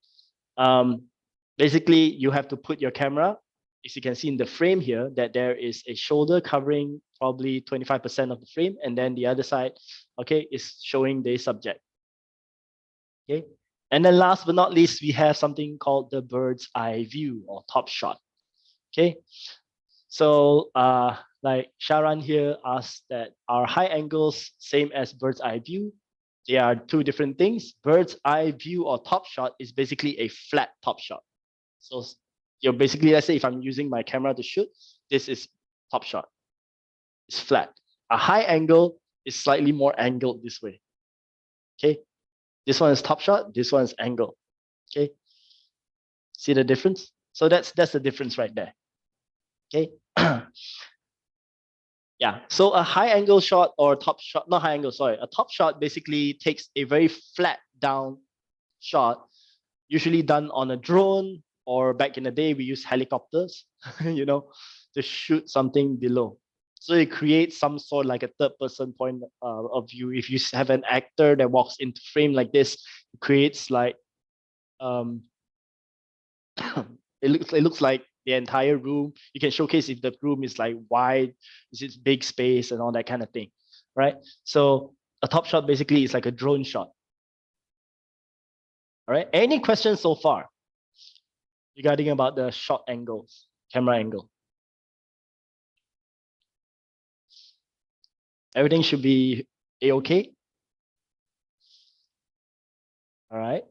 Basically, you have to put your camera, as you can see in the frame here, that there is a shoulder covering probably 25% of the frame, and then the other side, okay, is showing the subject. Okay, and then last but not least, we have something called the bird's eye view or top shot. Okay, so like Sharan here asked that are high angles same as bird's eye view? They are two different things. Bird's eye view or top shot is basically a flat top shot. So you're basically, let's say if I'm using my camera to shoot, this is top shot. It's flat. A high angle is slightly more angled this way. Okay, this one is top shot, this one is angle. Okay, see the difference? So that's the difference right there. Okay. Yeah, so a high angle shot or top shot, not high angle, sorry, a top shot basically takes a very flat down shot, usually done on a drone, or back in the day we use helicopters, you know, to shoot something below. So it creates some sort of like a third person point of view. If you have an actor that walks into frame like this, it creates like it looks like the entire room. You can showcase if the room is like wide, is it big space and all that kind of thing, right? So a top shot basically is like a drone shot. All right, any questions so far regarding about the shot angles, camera angle? Everything should be a-okay? All right.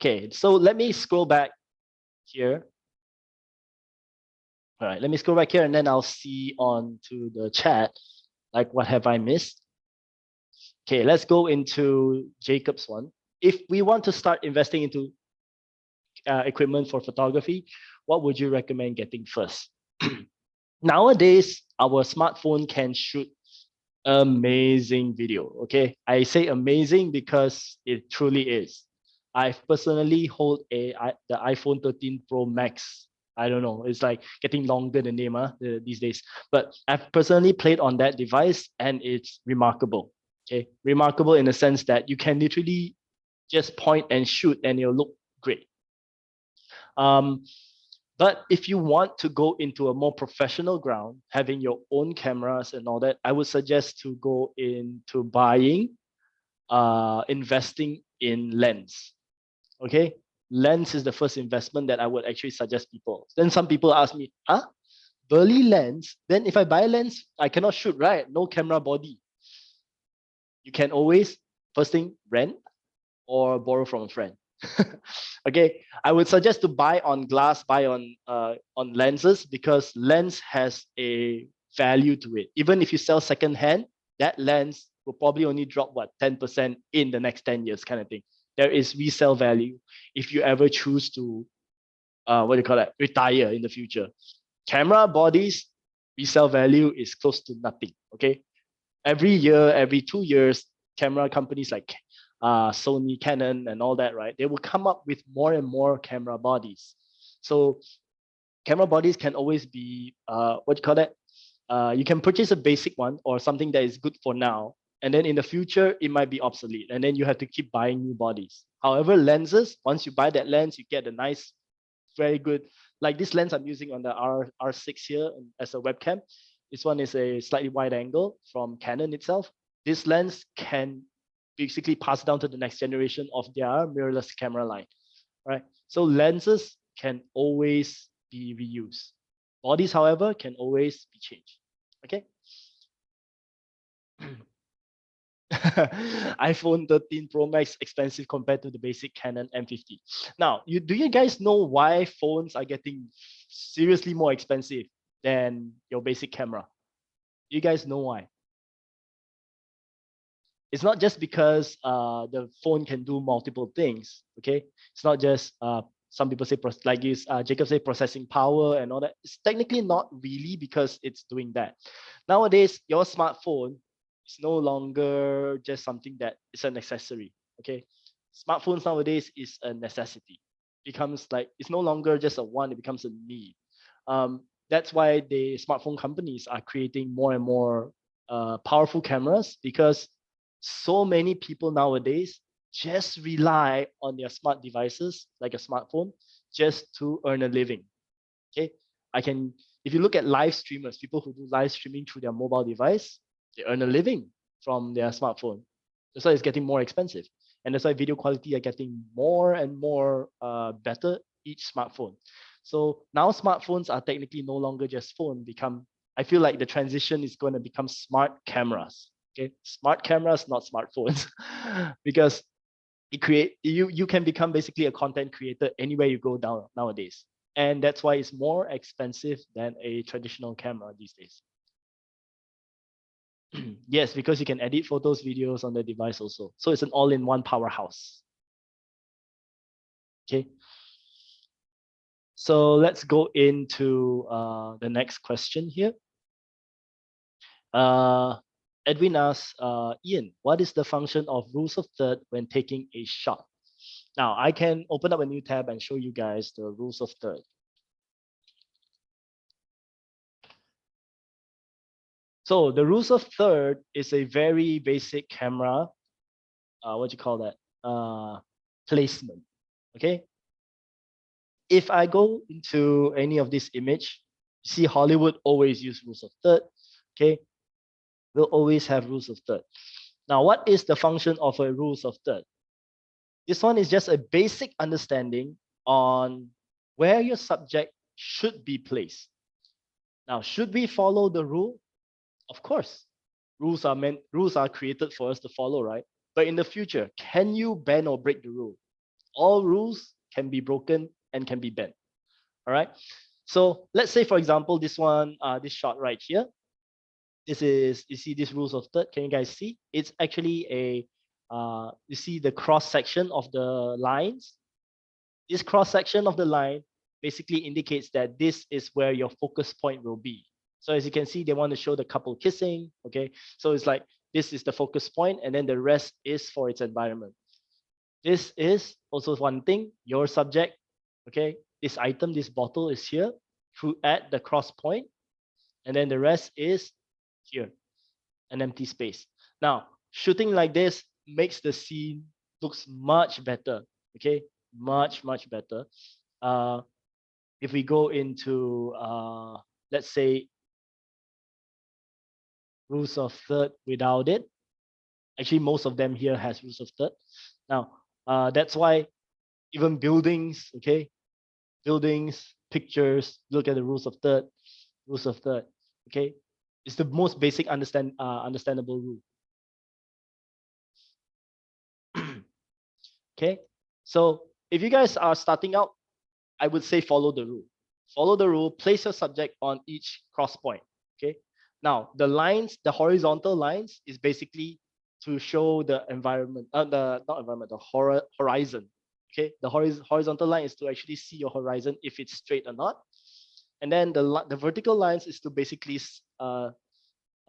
Okay, so let me scroll back here. All right, let me scroll back here and then I'll see on to the chat, like what have I missed? Okay, let's go into Jacob's one. If we want to start investing into equipment for photography, what would you recommend getting first? Nowadays, our smartphone can shoot amazing video. Okay, I say amazing because it truly is. I personally hold the iPhone 13 Pro Max. I don't know, it's like getting longer the name these days. But I've personally played on that device and it's remarkable. Okay, remarkable in the sense that you can literally just point and shoot and it'll look great. But if you want to go into a more professional ground, having your own cameras and all that, I would suggest to go into buying, investing in lens. Okay, lens is the first investment that I would actually suggest people. Then some people ask me, huh? Burley lens? Then if I buy a lens, I cannot shoot, right? No camera body. You can always, first thing, rent or borrow from a friend. Okay, I would suggest to buy on glass, buy on lenses, because lens has a value to it. Even if you sell secondhand, that lens will probably only drop what 10% in the next 10 years, kind of thing. There is resale value if you ever choose to retire in the future. Camera bodies, resale value is close to nothing. Okay, every year, every 2 years, camera companies like Sony, Canon, and all that, right? They will come up with more and more camera bodies. So camera bodies can always be, what you call that? You can purchase a basic one or something that is good for now. And then in the future, it might be obsolete. And then you have to keep buying new bodies. However, lenses, once you buy that lens, you get a nice, very good, like this lens I'm using on the R6 here as a webcam. This one is a slightly wide angle from Canon itself. This lens can basically pass down to the next generation of their mirrorless camera line, right? So lenses can always be reused. Bodies, however, can always be changed, okay? iPhone 13 Pro Max expensive compared to the basic Canon M50. Now, do you guys know why phones are getting seriously more expensive than your basic camera? You guys know why? It's not just because the phone can do multiple things, okay? It's not just some people say like this, Jacob say processing power and all that. It's technically not really because it's doing that. Nowadays, your smartphone is no longer just something that is an accessory, okay? Smartphones nowadays is a necessity. Becomes like, it's no longer just a want, it becomes a need. That's why the smartphone companies are creating more and more powerful cameras, because so many people nowadays just rely on their smart devices like a smartphone just to earn a living. Okay, if you look at live streamers, people who do live streaming through their mobile device, they earn a living from their smartphone. That's why it's getting more expensive, and that's why video quality are getting more and more better each smartphone. So now smartphones are technically no longer just phone. I feel like the transition is going to become smart cameras. Okay, smart cameras, not smartphones, because you can become basically a content creator anywhere you go down nowadays, and that's why it's more expensive than a traditional camera these days. Yes, because you can edit photos, videos on the device also, so it's an all-in-one powerhouse. Okay, so let's go into the next question here. Edwin asks, Ian, what is the function of rules of third when taking a shot? Now, I can open up a new tab and show you guys the rules of third. So the rules of third is a very basic camera, what do you call that? Placement, okay? If I go into any of this image, you see Hollywood always use rules of third, okay? We'll always have rules of third. Now, what is the function of a rules of third? This one is just a basic understanding on where your subject should be placed. Now, should we follow the rule? Of course, rules are created for us to follow, right? But in the future, can you bend or break the rule? All rules can be broken and can be bent. All right. So let's say, for example, this one, this shot right here. This is, you see this rules of third, can you guys see? It's actually a, you see the cross section of the lines. This cross section of the line basically indicates that this is where your focus point will be. So as you can see, they want to show the couple kissing, okay? So it's like, this is the focus point, and then the rest is for its environment. This is also one thing, your subject, okay? This item, this bottle is here at the cross point, and then the rest is here, an empty space. Now, shooting like this makes the scene looks much better, okay? Much better. If we go into, let's say, rules of third without it, actually most of them here has rules of third. Now, that's why even buildings, okay? Buildings, pictures, look at the rules of third, okay? It's the most basic understandable rule. Okay, so if you guys are starting out, I would say follow the rule. Follow the rule, place your subject on each cross point, okay? Now, the lines, the horizontal lines is basically to show the environment, the horizon, okay? The horizontal line is to actually see your horizon if it's straight or not. And then the vertical lines is to basically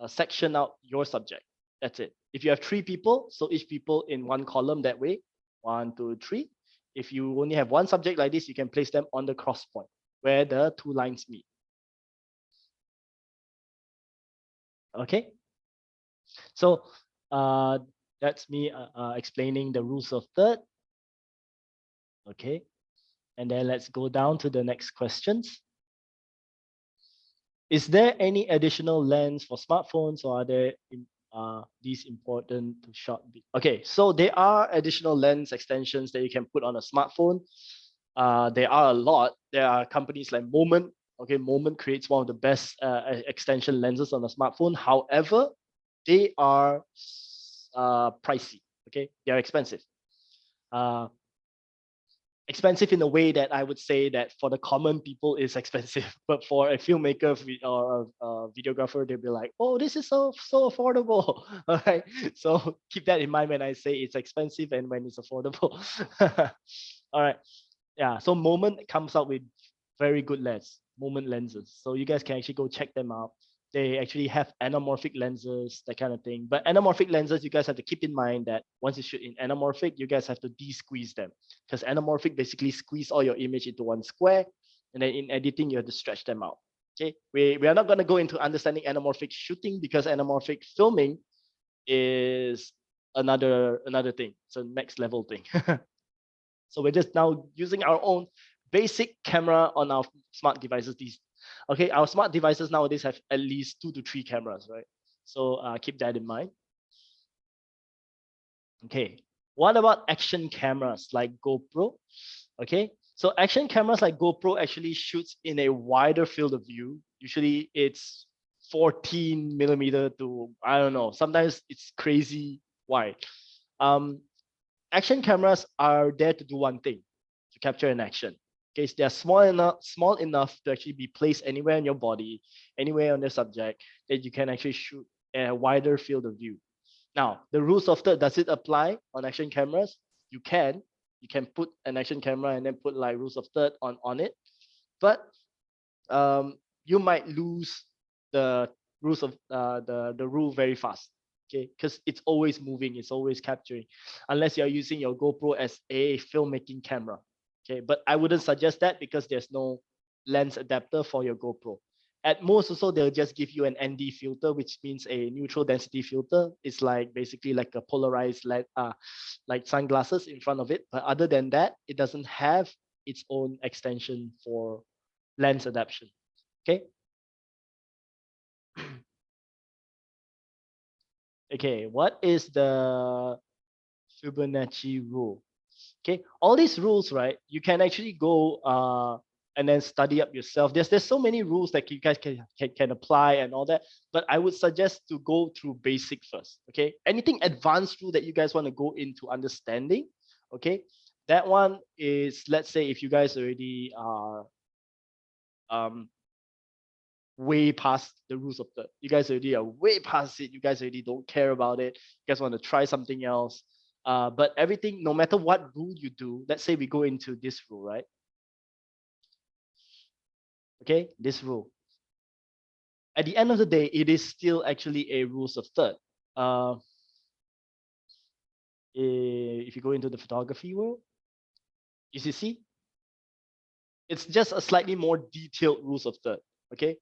section out your subject. That's it. If you have 3 people, so each people in one column that way, 1, 2, 3. If you only have one subject like this, you can place them on the cross point. where the two lines meet. Okay, so that's me explaining the rules of third. Okay, and then let's go down to the next questions. Is there any additional lens for smartphones, or are there these important to shot? Okay, so there are additional lens extensions that you can put on a smartphone. There are a lot. There are companies like Moment. Okay, Moment creates one of the best extension lenses on a smartphone. However, they are pricey. Okay, they are expensive. Expensive in a way that I would say that for the common people is expensive, but for a filmmaker or a videographer, they'll be like, "Oh, this is so affordable." All right, so keep that in mind when I say it's expensive and when it's affordable. All right, yeah. So Moment comes out with very good Moment lenses, so you guys can actually go check them out. They actually have anamorphic lenses, that kind of thing. But anamorphic lenses, you guys have to keep in mind that once you shoot in anamorphic, you guys have to de-squeeze them, because anamorphic basically squeeze all your image into one square, and then in editing, you have to stretch them out. Okay, we are not going to go into understanding anamorphic shooting, because anamorphic filming is another thing. It's a next level thing. So we're just now using our own basic camera on our smart devices. Okay, our smart devices nowadays have at least 2 to 3 cameras, right? So keep that in mind. Okay, what about action cameras like GoPro? Okay, so action cameras like GoPro actually shoots in a wider field of view. Usually it's 14 millimeter to, I don't know, sometimes it's crazy wide. Action cameras are there to do one thing, to capture an action. Okay, so they're small enough to actually be placed anywhere in your body, anywhere on the subject, that you can actually shoot a wider field of view. Now, the rules of third, does it apply on action cameras? You can put an action camera and then put like rules of third on it, but you might lose the rules of the rule very fast. Okay, because it's always moving, it's always capturing, unless you're using your GoPro as a filmmaking camera. Okay, but I wouldn't suggest that, because there's no lens adapter for your GoPro. At most, also they'll just give you an ND filter, which means a neutral density filter. It's like basically like a polarized light, like sunglasses in front of it. But other than that, it doesn't have its own extension for lens adaptation. Okay. Okay, what is the Fibonacci rule? Okay, all these rules, right? You can actually go and then study up yourself. There's so many rules that you guys can apply and all that, but I would suggest to go through basic first. Okay, anything advanced rule that you guys want to go into understanding, okay, that one is, let's say if you guys already are way past the rules of third. You guys already are way past it. You guys already don't care about it. You guys want to try something else. But everything, no matter what rule you do, let's say we go into this rule, right? Okay, this rule. At the end of the day, it is still actually a rules of third. If you go into the photography world, you see, it's just a slightly more detailed rules of third. Okay.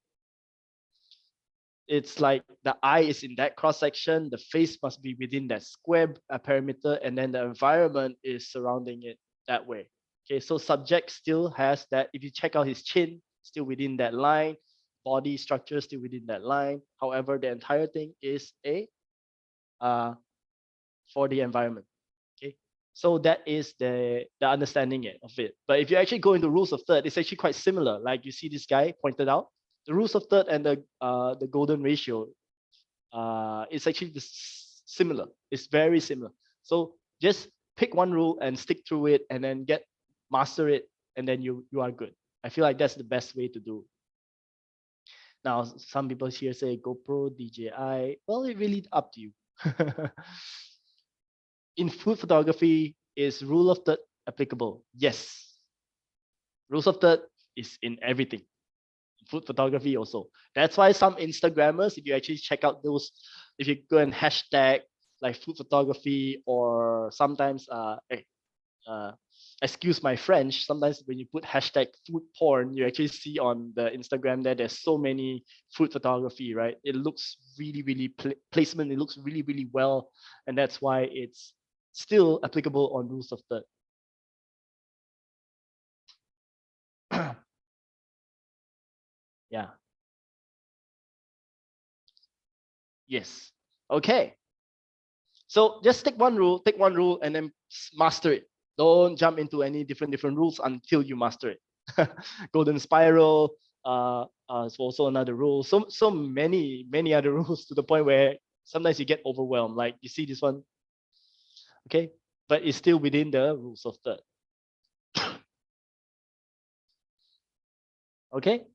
It's like the eye is in that cross section, the face must be within that square perimeter, and then the environment is surrounding it that way. Okay, so subject still has that. If you check out his chin, still within that line, body structure still within that line. However, the entire thing is a for the environment. Okay, so that is the understanding of it. But if you actually go into rules of third, it's actually quite similar. Like you see this guy pointed out. The rules of third and the golden ratio, it's actually similar. It's very similar. So just pick one rule and stick through it, and then master it, and then you are good. I feel like that's the best way to do. Now, some people here say GoPro, DJI. Well, it really up to you. In food photography, is rule of third applicable? Yes. Rules of third is in everything. Food photography also. That's why some Instagrammers, if you actually check out those, if you go and hashtag like food photography, or sometimes excuse my French, sometimes when you put hashtag food porn, you actually see on the Instagram that there's so many food photography, right? It looks really placement, it looks really well, and that's why it's still applicable on rules of third. Yeah. Yes. Okay. So just take one rule, and then master it. Don't jump into any different rules until you master it. Golden spiral, is also another rule. So many other rules, to the point where sometimes you get overwhelmed. Like you see this one, okay, but it's still within the rules of third. Okay.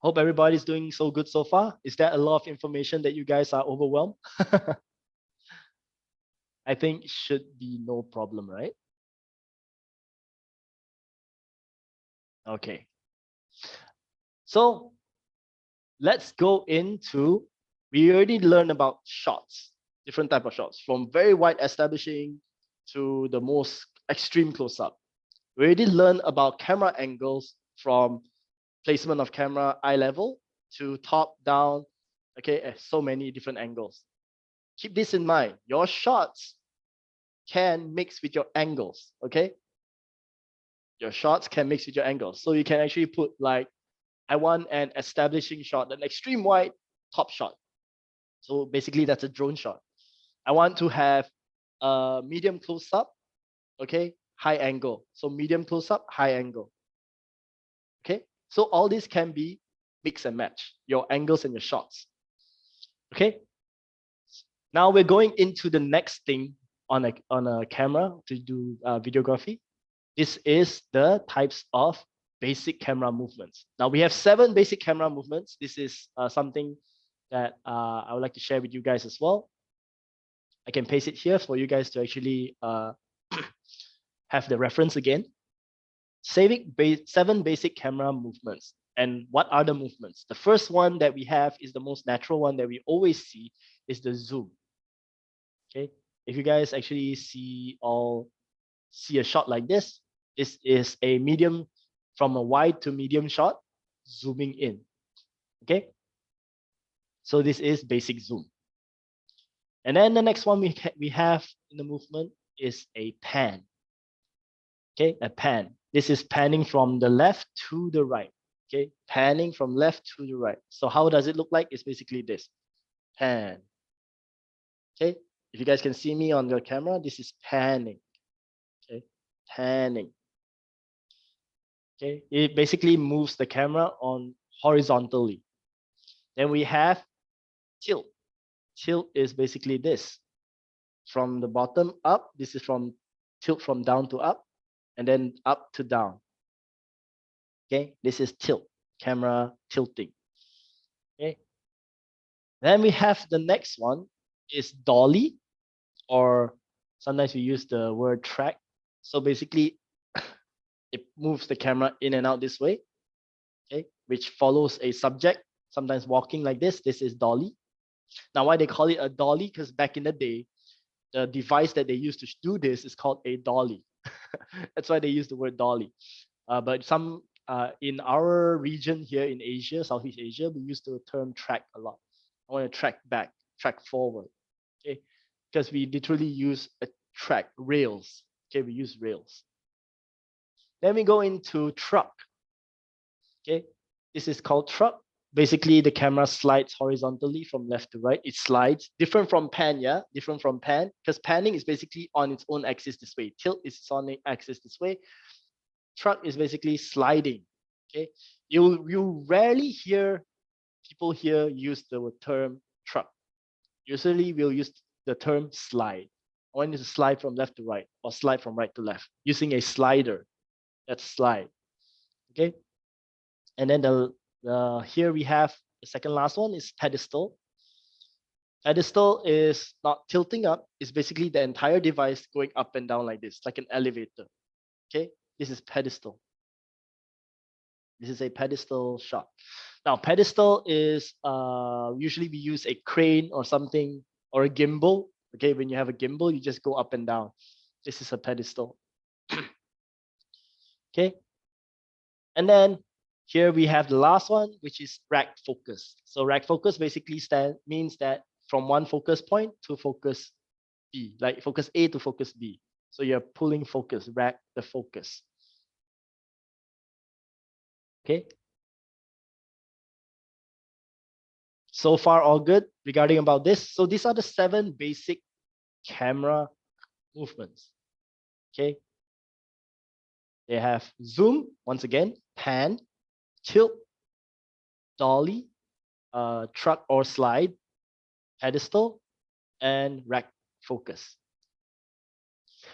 Hope everybody's doing so good so far. Is that a lot of information that you guys are overwhelmed? I think should be no problem, right? Okay. So let's go into, we already learned about shots, different type of shots, from very wide establishing to the most extreme close-up. We already learned about camera angles, from placement of camera eye level to top down, okay, so many different angles. Keep this in mind, your shots can mix with your angles, okay? Your shots can mix with your angles. So you can actually put, like, I want an establishing shot, an extreme wide top shot. So basically that's a drone shot. I want to have a medium close up, okay, high angle. So medium close up, high angle. Okay, so all this can be mix and match, your angles and your shots. Okay, now we're going into the next thing on a camera to do videography. This is the types of basic camera movements. Now we have 7 basic camera movements. This is something that I would like to share with you guys as well. I can paste it here for you guys to actually have the reference again. 7 basic camera movements. And what are the movements? The first one that we have is the most natural one that we always see, is the zoom. Okay, if you guys actually see a shot like this is a medium, from a wide to medium shot, zooming in. Okay, so this is basic zoom. And then the next one we have in the movement is a pan. Okay, a pan. This is panning from the left to the right. Okay, panning from left to the right. So how does it look like? It's basically this. Pan. Okay, if you guys can see me on your camera, this is panning. Okay, panning. Okay, it basically moves the camera on horizontally. Then we have tilt. Tilt is basically this. From the bottom up, this is from tilt from down to up, and then up to down. Okay, this is tilt, camera tilting. Okay, then we have the next one is dolly, or sometimes we use the word track. So basically, it moves the camera in and out this way, okay, which follows a subject, sometimes walking like this. This is dolly. Now, why they call it a dolly? Because back in the day, the device that they used to do this is called a dolly. That's why they use the word dolly. But some in our region here in Asia, Southeast Asia, we use the term track a lot. I want to track back, track forward, okay? Because we literally use a track, rails. Okay, we use rails. Then we go into truck. Okay, this is called truck. Basically, the camera slides horizontally from left to right. It slides, different from pan, yeah? Different from pan, because panning is basically on its own axis this way. Tilt is on the axis this way. Truck is basically sliding, okay? You rarely hear people here use the term truck. Usually we'll use the term slide. I want you to slide from left to right, or slide from right to left, using a slider. That's slide, okay? And then here we have the second last one is pedestal. Pedestal is not tilting up. It's basically the entire device going up and down like this, like an elevator. Okay, this is pedestal. This is a pedestal shot. Now, pedestal is usually we use a crane or something, or a gimbal. Okay, when you have a gimbal, you just go up and down. This is a pedestal. Okay. And then here we have the last one, which is rack focus. So rack focus basically means that from one focus point to focus B, like focus A to focus B. So you're pulling focus, rack the focus. Okay. So far, all good regarding about this. So these are the 7 basic camera movements. Okay. They have zoom, once again, pan, tilt, dolly, truck or slide, pedestal, and rack focus.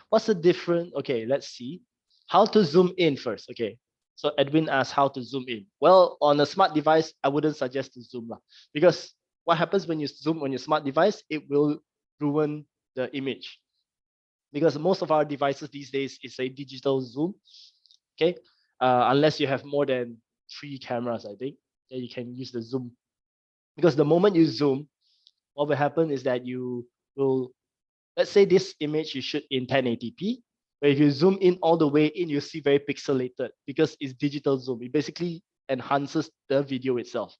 What's the difference? Okay, let's see. How to zoom in first. Okay, so Edwin asked how to zoom in. Well, on a smart device, I wouldn't suggest to zoom because what happens when you zoom on your smart device, it will ruin the image. Because most of our devices these days is a digital zoom. Okay, unless you have more than 3 cameras, I think, then you can use the zoom. Because the moment you zoom, what will happen is that you will, let's say this image you shoot in 1080p, but if you zoom in all the way in, you see very pixelated because it's digital zoom. It basically enhances the video itself.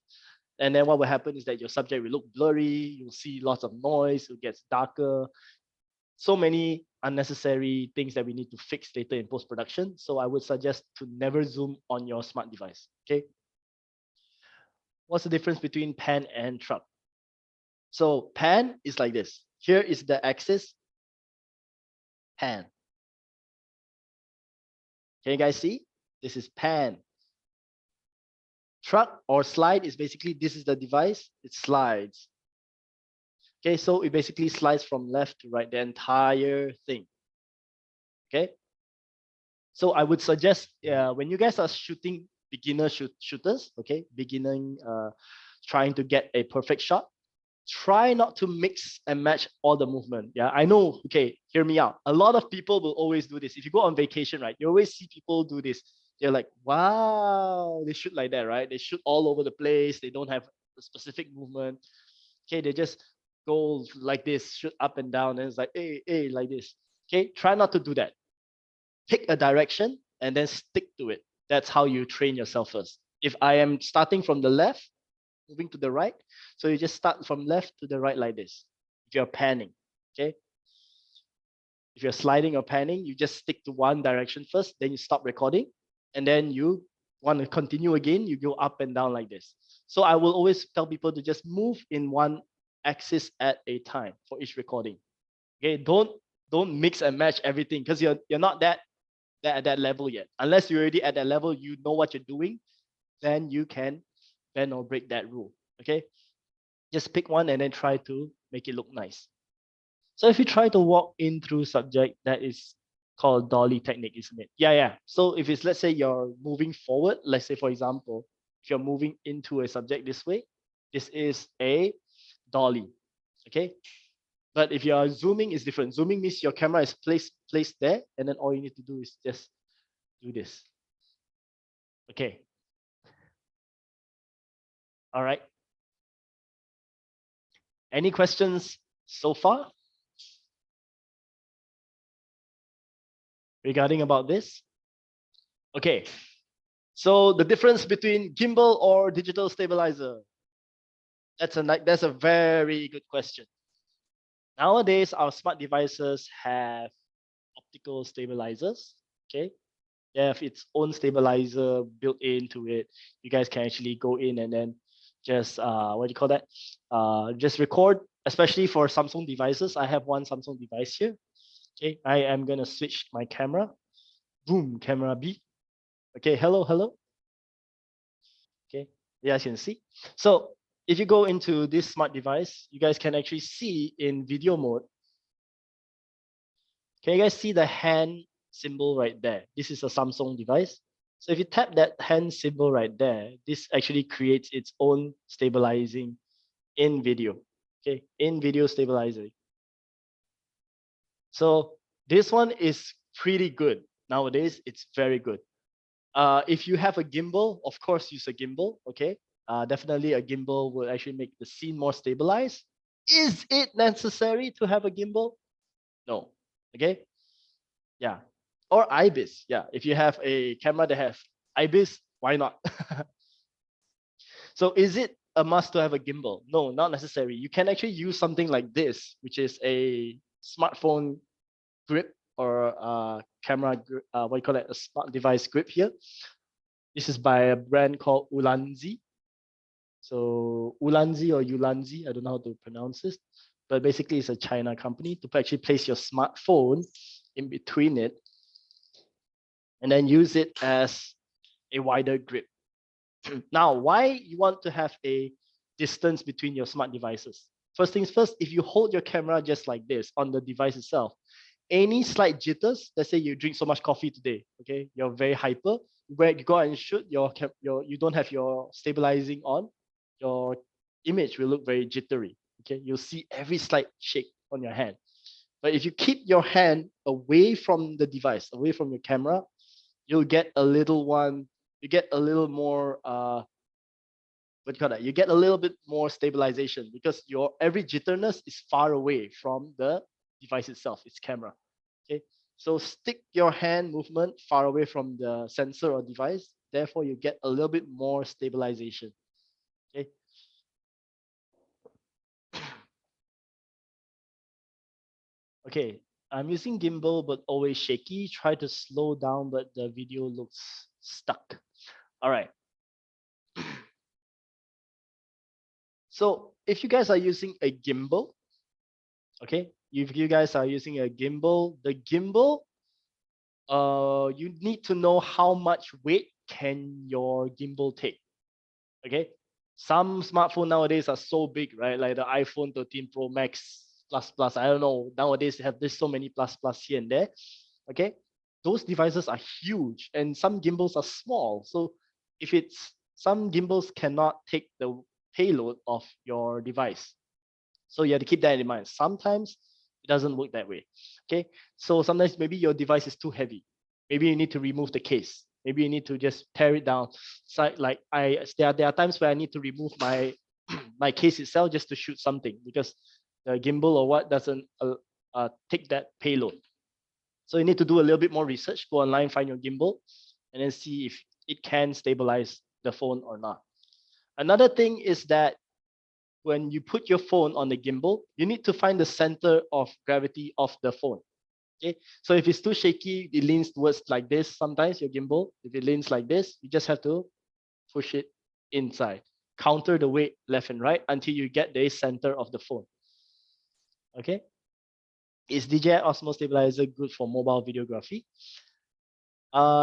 And then what will happen is that your subject will look blurry, you'll see lots of noise, it gets darker. So many unnecessary things that we need to fix later in post-production. So I would suggest to never zoom on your smart device, okay? What's the difference between pan and truck? So pan is like this. Here is the axis, pan. Can you guys see? This is pan. Truck or slide is basically, this is the device, it slides. Okay, so it basically slides from left to right, the entire thing. Okay. So I would suggest when you guys are shooting beginner shooters, okay, trying to get a perfect shot, try not to mix and match all the movement. Yeah, I know, okay, hear me out. A lot of people will always do this. If you go on vacation, right, you always see people do this. They're like, wow, they shoot like that, right? They shoot all over the place. They don't have a specific movement. Okay, they just go like this, shoot up and down, and it's like, hey, like this. Okay, try not to do that. Pick a direction and then stick to it. That's how you train yourself first. If I am starting from the left, moving to the right, so you just start from left to the right like this. If you're panning, okay? If you're sliding or panning, you just stick to one direction first, then you stop recording, and then you want to continue again, you go up and down like this. So I will always tell people to just move in one axis at a time for each recording. Okay, don't mix and match everything because you're not at that level yet. Unless you're already at that level, you know what you're doing, then you can bend or break that rule. Okay, just pick one and then try to make it look nice. So if you try to walk in through subject, that is called dolly technique, isn't it? Yeah. So if it's, let's say you're moving forward, let's say for example, if you're moving into a subject this way, this is a dolly. Okay. But if you are zooming, it's different. Zooming means your camera is placed there, and then all you need to do is just do this. Okay. All right. Any questions so far regarding about this? Okay. So the difference between gimbal or digital stabilizer? That's a very good question. Nowadays, our smart devices have optical stabilizers. Okay. They have its own stabilizer built into it. You guys can actually go in and then just what do you call that? Just record, especially for Samsung devices. I have one Samsung device here. Okay, I am gonna switch my camera. Boom, camera B. Okay, hello. Okay, you guys can see. So if you go into this smart device, you guys can actually see in video mode. Can you guys see the hand symbol right there? This is a Samsung device. So if you tap that hand symbol right there, this actually creates its own stabilizing in video. Okay, in video stabilizing. So this one is pretty good. Nowadays, it's very good. If you have a gimbal, of course, use a gimbal. Okay, definitely a gimbal will actually make the scene more stabilized. Is it necessary to have a gimbal? No. Okay. Yeah. Or IBIS. Yeah. If you have a camera that has IBIS, why not? So is it a must to have a gimbal? No, not necessary. You can actually use something like this, which is a smartphone grip or camera, what you call it, a smart device grip here. This is by a brand called Ulanzi. So Ulanzi or Ulanzi, I don't know how to pronounce this, but basically it's a China company to actually place your smartphone in between it and then use it as a wider grip. Now, why you want to have a distance between your smart devices? First things first, if you hold your camera just like this on the device itself, any slight jitters, let's say you drink so much coffee today, okay, you're very hyper, where you go out and shoot, you don't have your stabilizing on, your image will look very jittery, okay? You'll see every slight shake on your hand. But if you keep your hand away from the device, away from your camera, you'll get a little more what do you call that? You get a little bit more stabilization because your every jitterness is far away from the device itself, its camera. Okay, so stick your hand movement far away from the sensor or device. Therefore, you get a little bit more stabilization. Okay. Okay, I'm using gimbal but always shaky. Try to slow down, but the video looks stuck. All right. So if you guys are using a gimbal, okay, if you guys are using a gimbal, the gimbal, you need to know how much weight can your gimbal take. Okay, some smartphones nowadays are so big, right? Like the iPhone 13 Pro Max plus. I don't know. Nowadays they have this so many plus here and there. Okay, those devices are huge, and some gimbals are small. So if it's some gimbals cannot take the payload of your device. So you have to keep that in mind. Sometimes it doesn't work that way. Okay. So sometimes maybe your device is too heavy. Maybe you need to remove the case. Maybe you need to just tear it down. So like there are times where I need to remove my my case itself just to shoot something because the gimbal or what doesn't take that payload. So you need to do a little bit more research. Go online, find your gimbal, and then see if it can stabilize the phone or not. Another thing is that when you put your phone on the gimbal, you need to find the center of gravity of the phone. Okay, so if it's too shaky, it leans towards like this. Sometimes your gimbal, if it leans like this, you just have to push it inside, counter the weight left and right until you get the center of the phone. Okay, is DJI Osmo stabilizer good for mobile videography?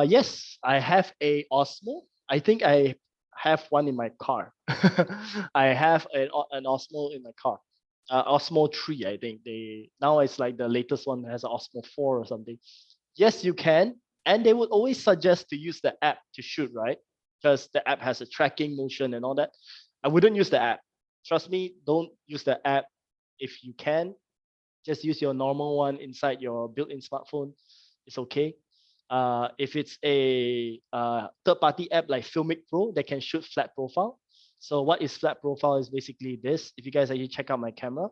Yes, I have a Osmo. I think I have one in my car. I have an Osmo in my car. Osmo 3, I think. Now it's like the latest one has an Osmo 4 or something. Yes, you can. And they would always suggest to use the app to shoot, right? Because the app has a tracking motion and all that. I wouldn't use the app. Trust me, don't use the app if you can. Just use your normal one inside your built-in smartphone. It's okay. If it's a third-party app like Filmic Pro that can shoot flat profile. So what is flat profile is basically this. If you guys actually check out my camera,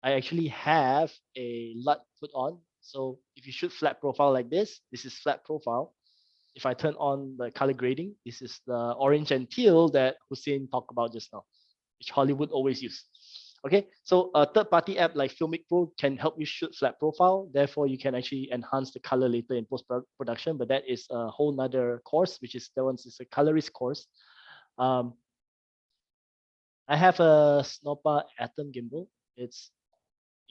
I actually have a LUT put on. So if you shoot flat profile like this is flat profile. If I turn on the color grading, this is the orange and teal that Hussein talked about just now, which Hollywood always use. Okay, so a third-party app like Filmic Pro can help you shoot flat profile. Therefore, you can actually enhance the color later in post-production, but that is a whole nother course, which is that one is a colorist course. I have a Snopa Atom gimbal. You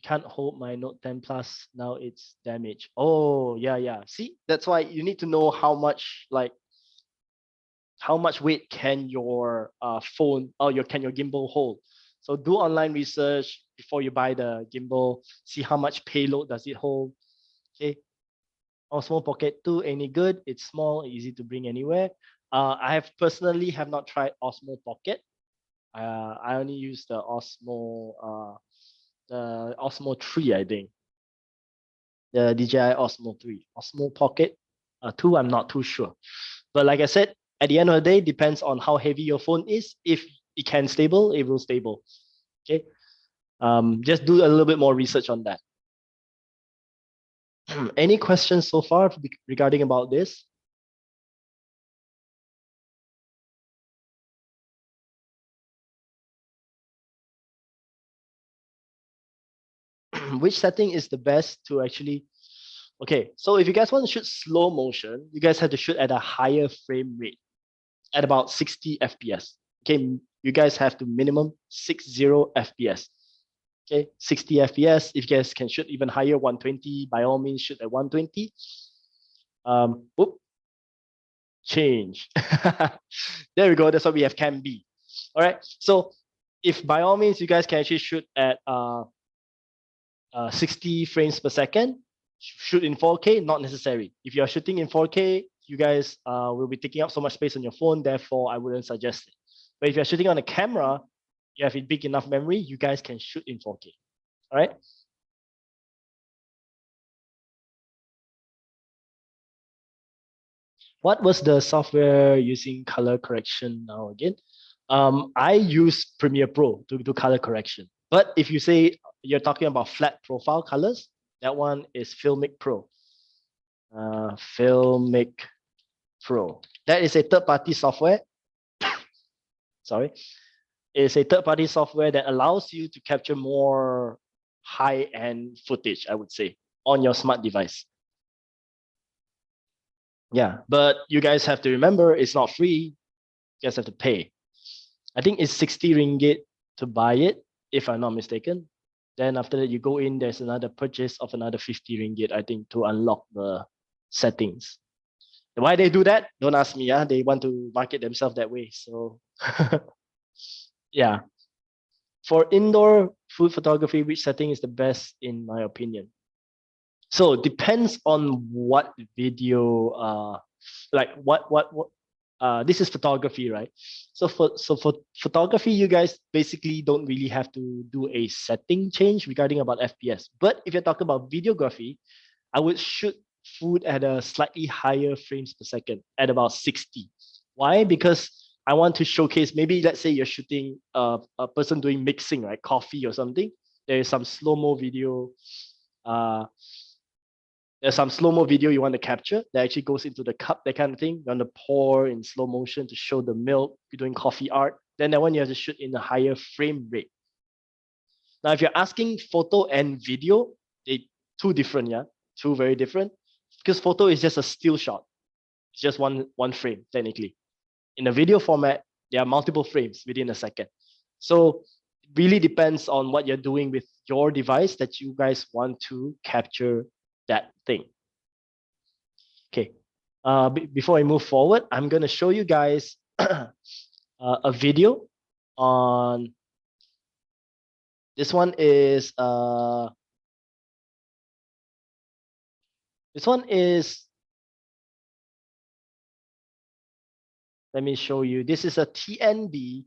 can't hold my Note 10 Plus. Now it's damaged. Oh, yeah. See, that's why you need to know how much weight can your phone or your gimbal hold. So do online research before you buy the gimbal. See how much payload does it hold. Okay. Osmo Pocket 2, any good? It's small, easy to bring anywhere. I personally have not tried Osmo Pocket. I only use the Osmo 3, I think. The DJI Osmo 3. Osmo Pocket 2, I'm not too sure. But like I said, at the end of the day, depends on how heavy your phone is. If it can stable, it will stable. Okay. Just do a little bit more research on that. Any questions so far regarding about this? Which setting is the best to actually? Okay, so if you guys want to shoot slow motion, you guys have to shoot at a higher frame rate, at about 60 FPS. Okay, you guys have to minimum 60 FPS. Okay, 60 FPS. If you guys can shoot even higher, 120, by all means shoot at 120. Oop, change. There we go. That's what we have can be. All right. So if by all means you guys can actually shoot at 60 frames per second, shoot in 4K, not necessary. If you are shooting in 4K, you guys will be taking up so much space on your phone. Therefore, I wouldn't suggest it. But if you're shooting on a camera, you have a big enough memory, you guys can shoot in 4K. All right. What was the software using color correction now again? I use Premiere Pro to do color correction. But if you say you're talking about flat profile colors, that one is Filmic Pro. Filmic Pro. That is a third-party software. Sorry. It's a third-party software that allows you to capture more high-end footage, I would say, on your smart device. Yeah, but you guys have to remember it's not free. You guys have to pay. I think it's 60 ringgit to buy it, if I'm not mistaken. Then after that, you go in, there's another purchase of another 50 ringgit, I think, to unlock the settings. Why they do that? Don't ask me. They want to market themselves that way. So yeah. For indoor food photography, which setting is the best in my opinion? So depends on what video, like what this is photography, right? So for photography, you guys basically don't really have to do a setting change regarding about FPS. But if you're talking about videography, I would shoot food at a slightly higher frames per second at about 60. Why? Because I want to showcase, maybe let's say you're shooting a person doing mixing, right? Coffee or something. There is some slow-mo video. There's some slow-mo video you want to capture that actually goes into the cup, that kind of thing. You want to pour in slow motion to show the milk. You're doing coffee art. Then that one you have to shoot in a higher frame rate. Now, if you're asking photo and video, they two different, yeah? Two very different. Because photo is just a still shot. It's just one frame, technically. In a video format, there are multiple frames within a second. So it really depends on what you're doing with your device that you guys want to capture that thing. Okay. Before I move forward, I'm going to show you guys a video on this one is let me show you. This is a TNB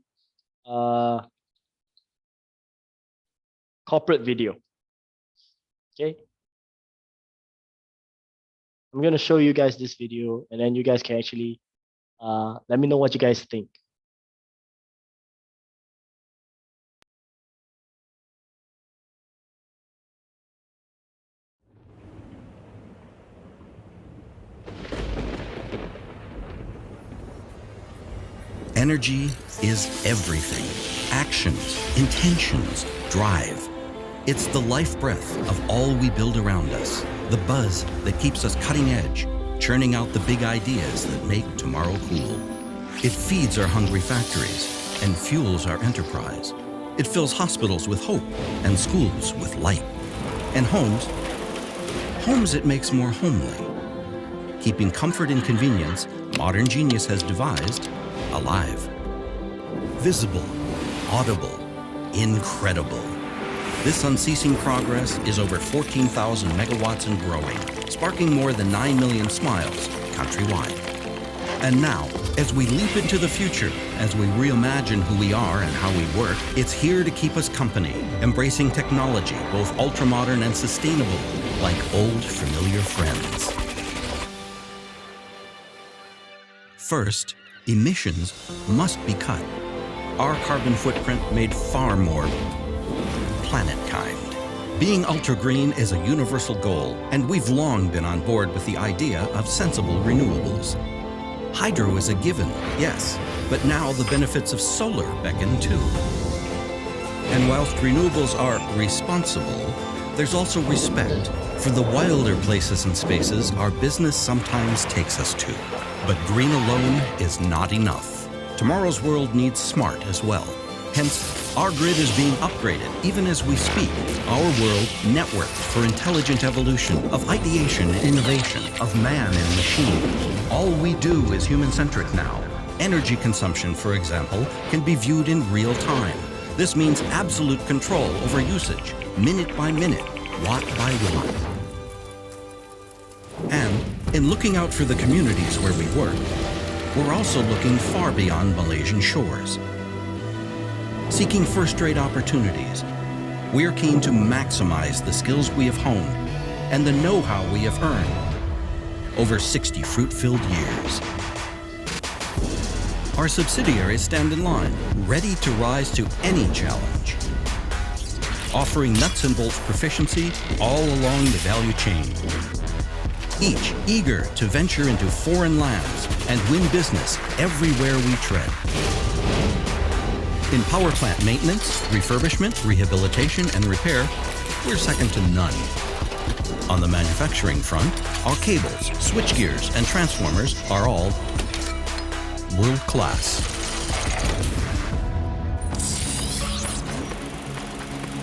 corporate video. Okay. I'm going to show you guys this video, and then you guys can actually let me know what you guys think. Energy is everything. Actions, intentions, drive. It's the life breath of all we build around us. The buzz that keeps us cutting edge, churning out the big ideas that make tomorrow cool. It feeds our hungry factories and fuels our enterprise. It fills hospitals with hope and schools with light. And homes it makes more homely. Keeping comfort and convenience, modern genius has devised alive. Visible, audible, incredible. This unceasing progress is over 14,000 megawatts and growing, sparking more than 9 million smiles countrywide. And now, as we leap into the future, as we reimagine who we are and how we work, it's here to keep us company, embracing technology, both ultra-modern and sustainable, like old familiar friends. First, emissions must be cut. Our carbon footprint made far more planet kind. Being ultra-green is a universal goal, and we've long been on board with the idea of sensible renewables. Hydro is a given, yes, but now the benefits of solar beckon too. And whilst renewables are responsible, there's also respect for the wilder places and spaces our business sometimes takes us to. But green alone is not enough. Tomorrow's world needs smart as well. Hence, our grid is being upgraded even as we speak. Our world networked for intelligent evolution of ideation and innovation, of man and machine. All we do is human-centric now. Energy consumption, for example, can be viewed in real time. This means absolute control over usage, minute by minute, watt by watt. And in looking out for the communities where we work, we're also looking far beyond Malaysian shores. Seeking first-rate opportunities, we're keen to maximize the skills we have honed and the know-how we have earned over 60 fruit-filled years. Our subsidiaries stand in line, ready to rise to any challenge, offering nuts and bolts proficiency all along the value chain. Each eager to venture into foreign lands and win business everywhere we tread. In power plant maintenance, refurbishment, rehabilitation, and repair, we're second to none. On the manufacturing front, our cables, switchgears, and transformers are all world-class.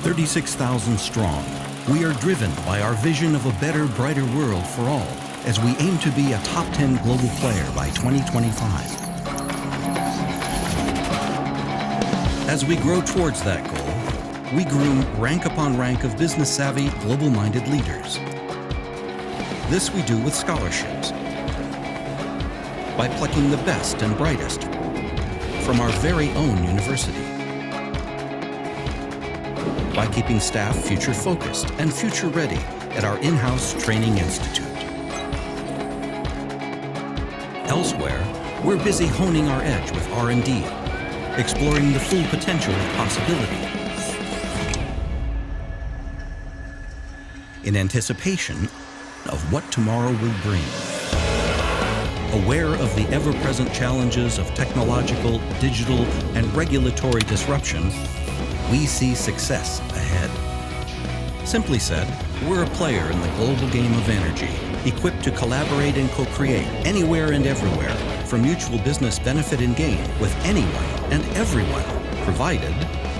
36,000 strong, we are driven by our vision of a better, brighter world for all as we aim to be a top 10 global player by 2025. As we grow towards that goal, we groom rank upon rank of business-savvy, global-minded leaders. This we do with scholarships, by plucking the best and brightest from our very own university, by keeping staff future-focused and future-ready at our in-house training institute. Elsewhere, we're busy honing our edge with R&D, exploring the full potential of possibility. In anticipation of what tomorrow will bring. Aware of the ever-present challenges of technological, digital, and regulatory disruption, we see success ahead. Simply said, we're a player in the global game of energy, equipped to collaborate and co-create anywhere and everywhere for mutual business benefit and gain with anyone and everyone, provided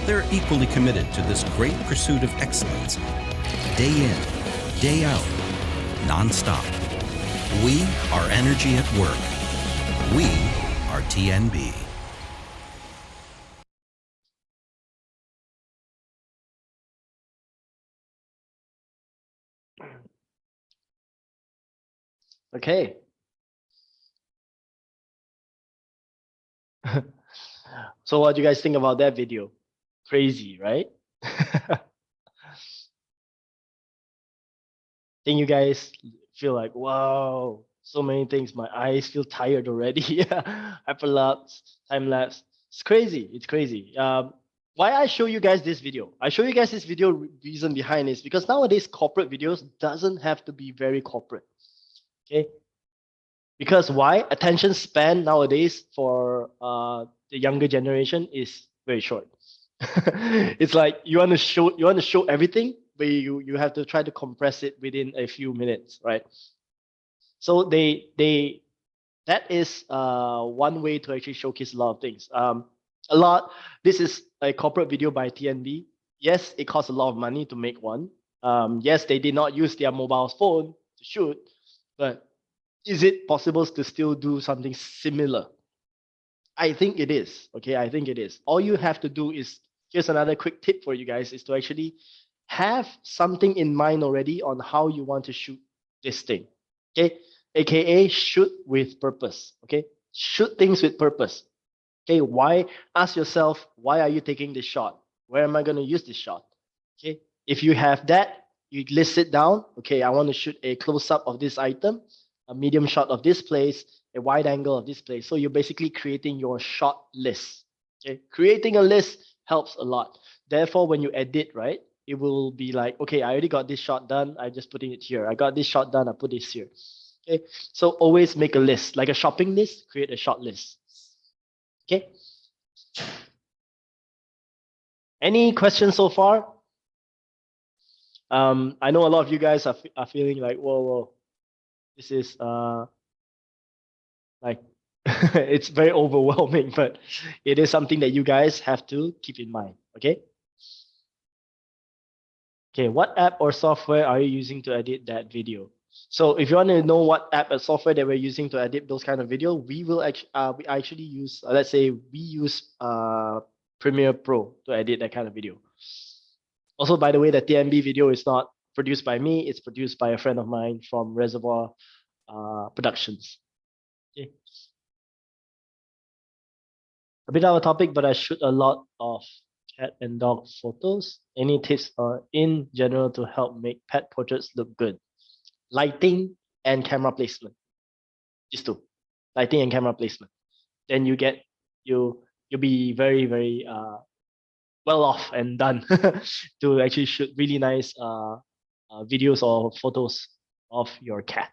they're equally committed to this great pursuit of excellence, day in, day out, non-stop. We are energy at work. We are TNB. Okay. So what do you guys think about that video? Crazy, right? Think you guys feel like, wow, so many things. My eyes feel tired already. Hyperlapse, time lapse. It's crazy. It's crazy. Why I show you guys this video? I show you guys this video reason behind is because nowadays corporate videos doesn't have to be very corporate. Okay. Because why? Attention span nowadays for the younger generation is very short. It's like you want to show everything, but you have to try to compress it within a few minutes, right? So that is one way to actually showcase a lot of things. This is a corporate video by TNB. Yes, it costs a lot of money to make one. Yes, they did not use their mobile phone to shoot, but is it possible to still do something similar? I think it is. Okay, I think it is. All you have to do is, here's another quick tip for you guys, is to actually have something in mind already on how you want to shoot this thing. Okay, AKA shoot with purpose. Okay, shoot things with purpose. Okay, why? Ask yourself, why are you taking this shot? Where am I going to use this shot? Okay, if you have that, you list it down. Okay, I want to shoot a close-up of this item, a medium shot of this place, a wide angle of this place. So you're basically creating your shot list. Okay, creating a list helps a lot. Therefore, when you edit, right, it will be like, okay, I already got this shot done. I just putting it here. I got this shot done. I put this here. Okay. So always make a list, like a shopping list, create a short list. Okay. Any questions so far? I know a lot of you guys are feeling like, whoa, this is like it's very overwhelming, but it is something that you guys have to keep in mind. Okay. Okay, what app or software are you using to edit that video? So if you want to know what app or software that we're using to edit those kind of video, we actually use, let's say we use Premiere Pro to edit that kind of video. Also, by the way, the TMB video is not produced by me, it's produced by a friend of mine from Reservoir Productions. Okay. A bit out of topic, but I shoot a lot of cat and dog photos. Any tips in general to help make pet portraits look good? Lighting and camera placement. These two. Lighting and camera placement. Then you'll be very, very well off and done to actually shoot really nice videos or photos of your cat.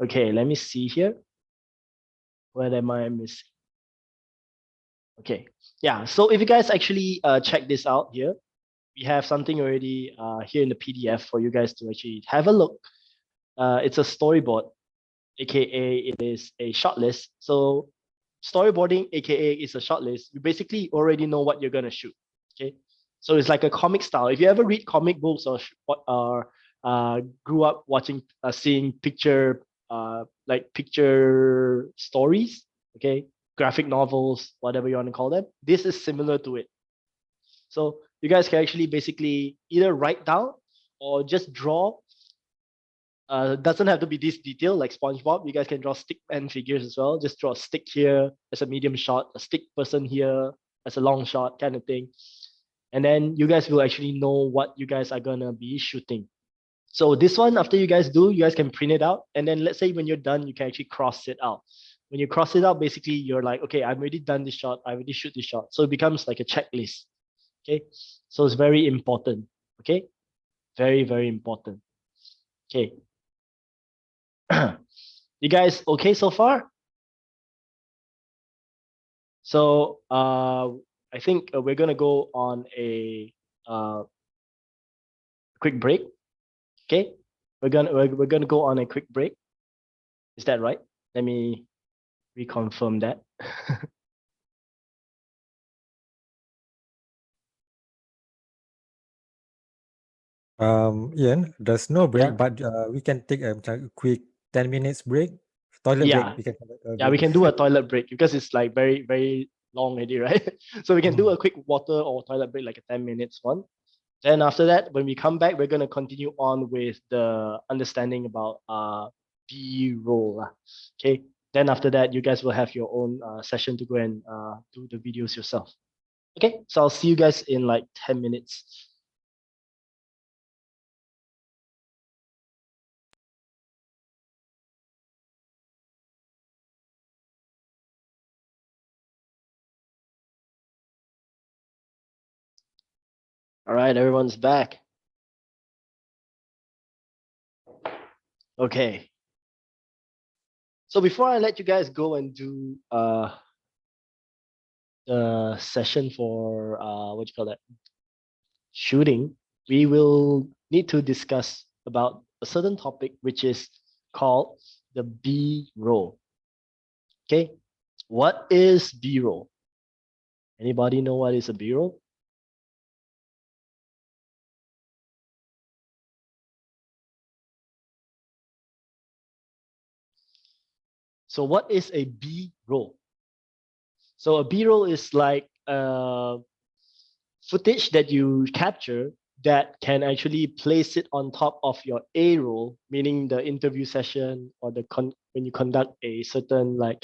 Okay, let me see here. What am I missing? Okay, yeah, so if you guys actually check this out here, we have something already here in the PDF for you guys to actually have a look. It's a storyboard, aka it is a short list. So storyboarding, aka is a short list. You basically already know what you're gonna shoot. Okay, so it's like a comic style. If you ever read comic books or grew up watching, seeing picture stories, okay, graphic novels, whatever you want to call them, this is similar to it. So you guys can actually basically either write down or just draw. Doesn't have to be this detailed like SpongeBob. You guys can draw stick and figures as well. Just draw a stick here as a medium shot, a stick person here as a long shot kind of thing. And then you guys will actually know what you guys are gonna be shooting. So this one, after you guys do, you guys can print it out. And then let's say when you're done, you can actually cross it out. When you cross it out, basically you're like, okay, I've already done this shot. I already shoot this shot. So it becomes like a checklist. Okay. So it's very important. Okay. Very, very important. Okay. You guys okay so far? So I think we're gonna go on a quick break. Okay, we're gonna go on a quick break. Is that right? Let me reconfirm that. Ian, there's no break, Yeah. but we can take a quick 10 minutes break. Toilet Yeah. break. We can Yeah, we can do a toilet break because it's like very, very long already, right? So we can do a quick water or toilet break, like a 10 minutes one. Then after that, when we come back, we're gonna continue on with the understanding about B-roll. Okay. Then after that, you guys will have your own session to go and do the videos yourself. Okay, so I'll see you guys in like 10 minutes. All right, everyone's back. Okay. So before I let you guys go and do the session for what you call that, shooting, we will need to discuss about a certain topic which is called the B-roll. Okay, what is B-roll? Anybody know what is a B-roll? So what is a B-roll? So a B-roll is like footage that you capture that can actually place it on top of your A-roll, meaning the interview session or the when you conduct a certain like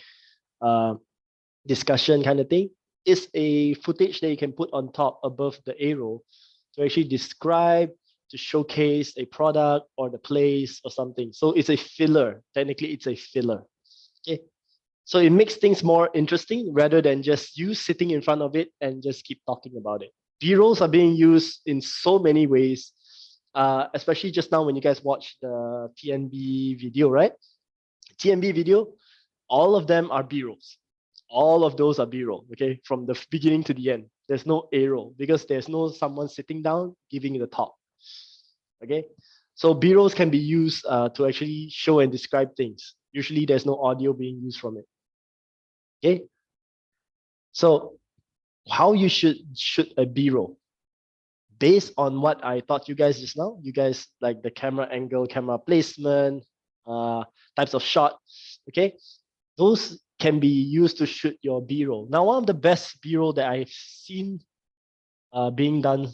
discussion kind of thing. Is a footage that you can put on top above the A-roll to actually describe, to showcase a product or the place or something. So it's a filler. Technically, it's a filler. Okay. So it makes things more interesting rather than just you sitting in front of it and just keep talking about it. B-rolls are being used in so many ways, especially just now when you guys watched the TNB video, right? TNB video, all of them are B-rolls. All of those are B-roll, okay? From the beginning to the end. There's no A-roll because there's no someone sitting down giving the talk, okay? So B-rolls can be used to actually show and describe things. Usually there's no audio being used from it, okay? So how you should shoot a B-roll? Based on what I taught you guys just now, you guys like the camera angle, camera placement, types of shot, okay? Those can be used to shoot your B-roll. Now, one of the best B-roll that I've seen being done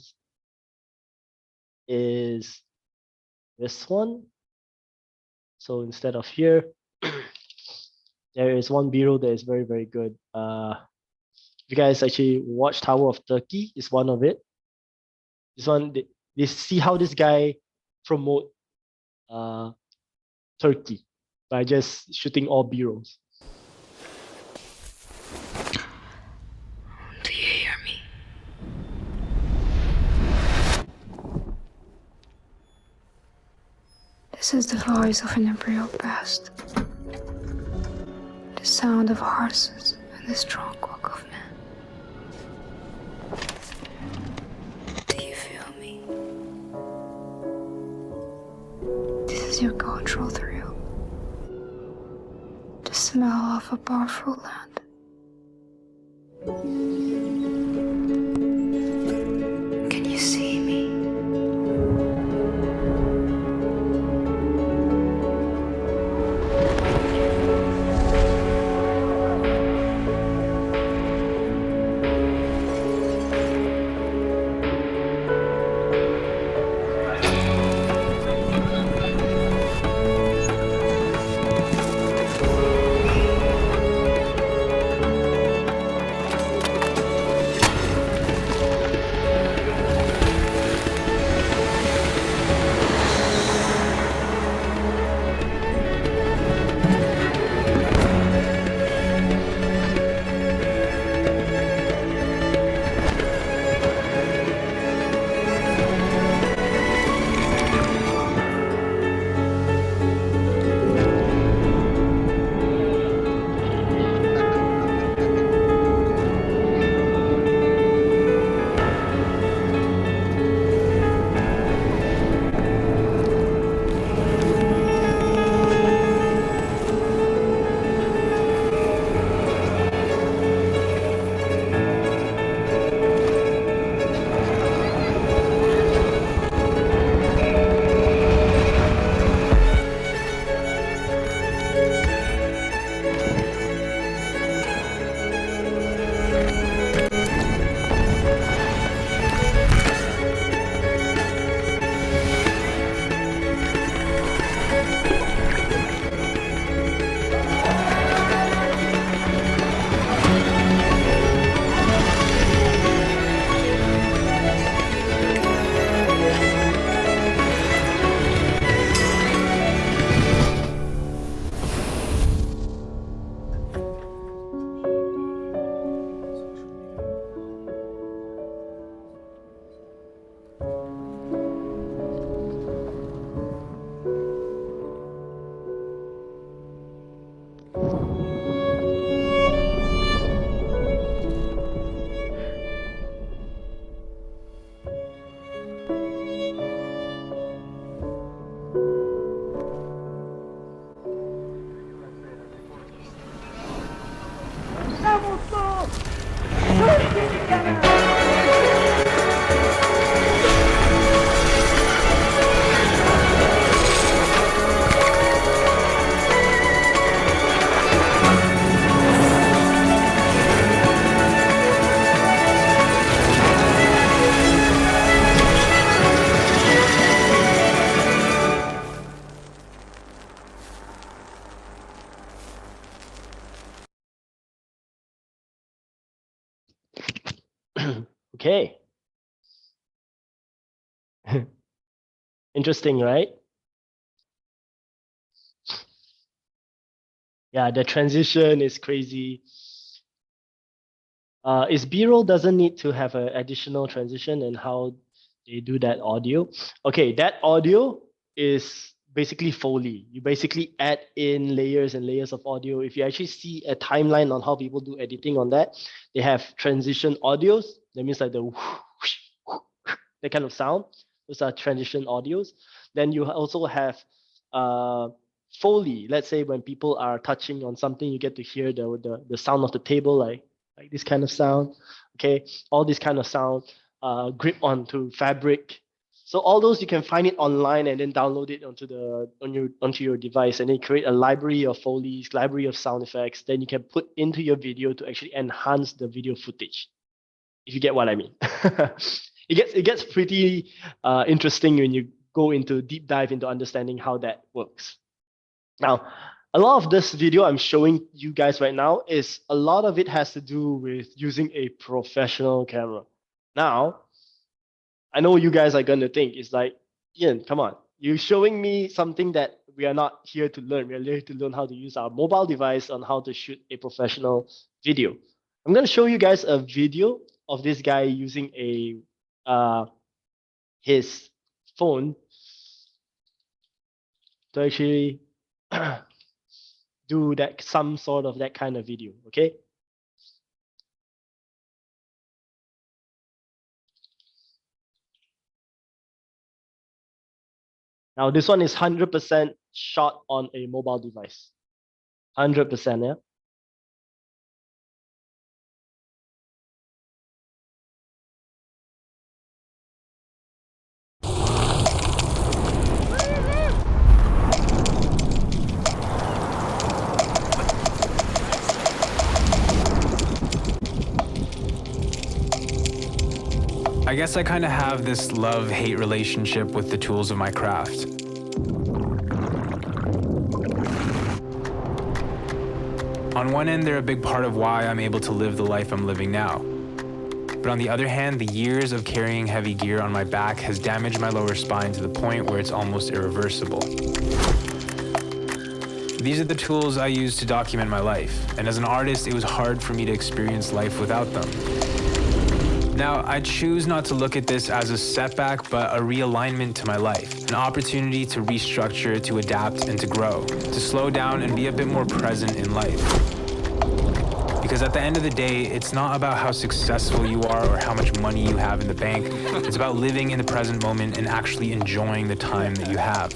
is this one. So instead of here, there is one B-roll that is very, very good. If you guys actually watch Tower of Turkey, is one of it. This one, they see how this guy promote Turkey by just shooting all B-rolls. Do you hear me? This is the voice of an imperial past. The sound of horses and the strong walk of men. Do you feel me? This is your cultural thrill. The smell of a powerful land. Can you see me? Okay. Interesting, right? Yeah, the transition is crazy. is B-roll doesn't need to have an additional transition and how they do that audio. Okay, that audio is basically Foley. You basically add in layers and layers of audio. If you actually see a timeline on how people do editing on that, they have transition audios. That means like the that kind of sound. Those are transition audios. Then you also have Foley. Let's say when people are touching on something, you get to hear the sound of the table, like this kind of sound. Okay, all this kind of sound. Grip onto fabric. So all those you can find it online and then download it onto your device, and then create a library of Foleys, library of sound effects. Then you can put into your video to actually enhance the video footage. If you get what I mean. It gets pretty interesting when you go into deep dive into understanding how that works. Now, a lot of this video I'm showing you guys right now is a lot of it has to do with using a professional camera. Now, I know you guys are going to think, it's like, Ian, come on. You're showing me something that we are not here to learn. We are here to learn how to use our mobile device on how to shoot a professional video. I'm going to show you guys a video of this guy using his phone to actually do some sort of that kind of video, okay? Now, this one is 100% shot on a mobile device. 100%, yeah? I guess I kind of have this love-hate relationship with the tools of my craft. On one end, they're a big part of why I'm able to live the life I'm living now. But on the other hand, the years of carrying heavy gear on my back has damaged my lower spine to the point where it's almost irreversible. These are the tools I use to document my life, and as an artist, it was hard for me to experience life without them. Now, I choose not to look at this as a setback, but a realignment to my life, an opportunity to restructure, to adapt, and to grow, to slow down and be a bit more present in life. Because at the end of the day, it's not about how successful you are or how much money you have in the bank. It's about living in the present moment and actually enjoying the time that you have.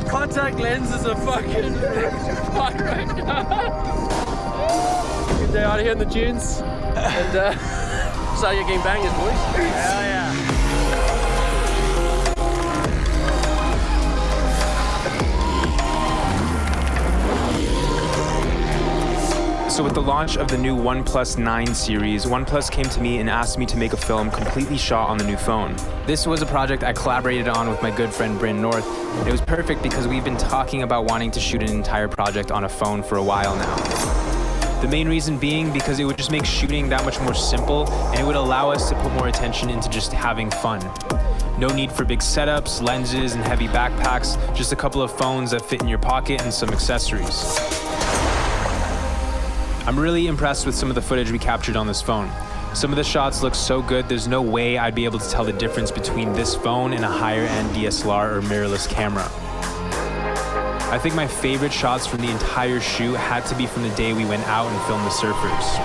Contact lenses are fucking fun right now. Good day out here in the dunes. And so you're getting bangers, boys. Hell yeah. So with the launch of the new OnePlus 9 series, OnePlus came to me and asked me to make a film completely shot on the new phone. This was a project I collaborated on with my good friend Bryn North. And it was perfect because we've been talking about wanting to shoot an entire project on a phone for a while now. The main reason being because it would just make shooting that much more simple, and it would allow us to put more attention into just having fun. No need for big setups, lenses, and heavy backpacks, just a couple of phones that fit in your pocket and some accessories. I'm really impressed with some of the footage we captured on this phone. Some of the shots look so good, there's no way I'd be able to tell the difference between this phone and a higher-end DSLR or mirrorless camera. I think my favorite shots from the entire shoot had to be from the day we went out and filmed the surfers.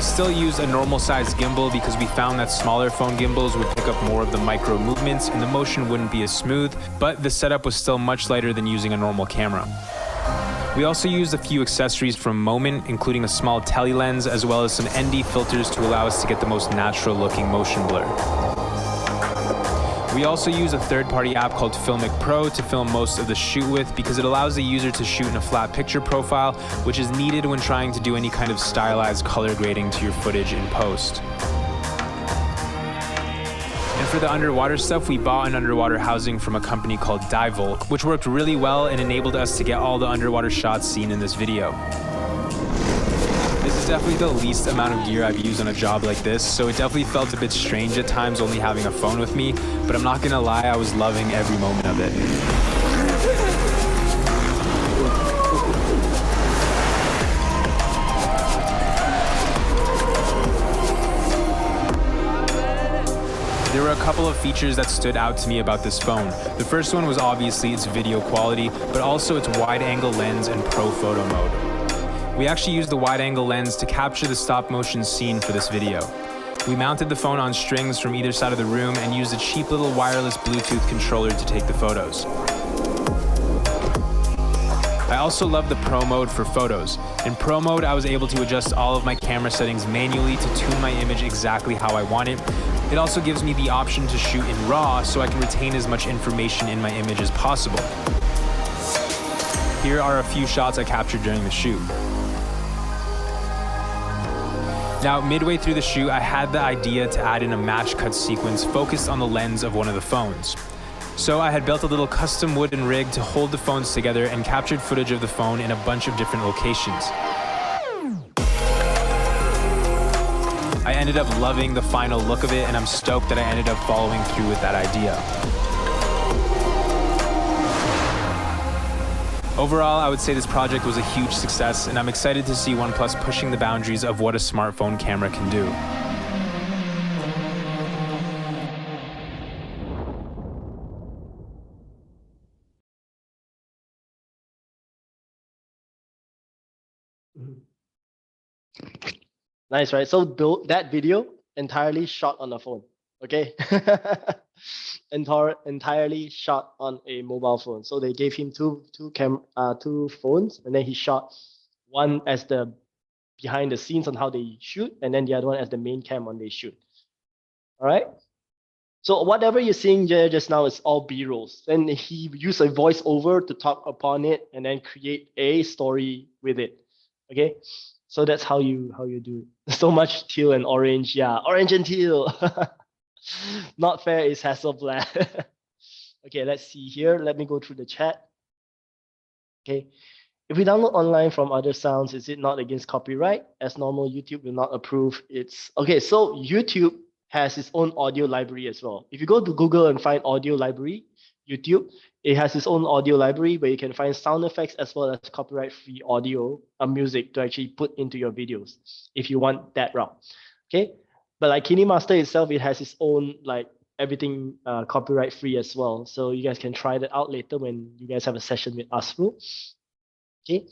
still used a normal sized gimbal because we found that smaller phone gimbals would pick up more of the micro movements and the motion wouldn't be as smooth, but the setup was still much lighter than using a normal camera. We also used a few accessories from Moment, including a small tele lens as well as some ND filters to allow us to get the most natural looking motion blur. We also use a third-party app called Filmic Pro to film most of the shoot with because it allows the user to shoot in a flat picture profile, which is needed when trying to do any kind of stylized color grading to your footage in post. And for the underwater stuff, we bought an underwater housing from a company called Divolk, which worked really well and enabled us to get all the underwater shots seen in this video. This is definitely the least amount of gear I've used on a job like this, so it definitely felt a bit strange at times only having a phone with me, but I'm not gonna lie, I was loving every moment of it. There were a couple of features that stood out to me about this phone. The first one was obviously its video quality, but also its wide-angle lens and pro photo mode. We actually used the wide-angle lens to capture the stop-motion scene for this video. We mounted the phone on strings from either side of the room and used a cheap little wireless Bluetooth controller to take the photos. I also love the Pro mode for photos. In Pro mode, I was able to adjust all of my camera settings manually to tune my image exactly how I want it. It also gives me the option to shoot in RAW so I can retain as much information in my image as possible. Here are a few shots I captured during the shoot. Now, midway through the shoot, I had the idea to add in a match cut sequence focused on the lens of one of the phones. So I had built a little custom wooden rig to hold the phones together and captured footage of the phone in a bunch of different locations. I ended up loving the final look of it, and I'm stoked that I ended up following through with that idea. Overall, I would say this project was a huge success, and I'm excited to see OnePlus pushing the boundaries of what a smartphone camera can do. Nice, right? So that video entirely shot on a phone, okay? Entirely shot on a mobile phone. So they gave him two phones, and then he shot one as the behind the scenes on how they shoot, and then the other one as the main cam when they shoot. All right. So whatever you're seeing there just now is all B-rolls. Then he used a voiceover to talk upon it and then create a story with it. Okay. So that's how you do it. So much teal and orange. Yeah, orange and teal. Not fair is Hasselblad. Okay, let's see here. Let me go through the chat. Okay. If we download online from other sounds, is it not against copyright? As normal, YouTube will not approve. It's okay. So YouTube has its own audio library as well. If you go to Google and find audio library, YouTube, it has its own audio library where you can find sound effects as well as copyright-free audio music to actually put into your videos if you want that route. Okay, but like KineMaster itself, it has its own like everything copyright-free as well. So you guys can try that out later when you guys have a session with Asru. Okay,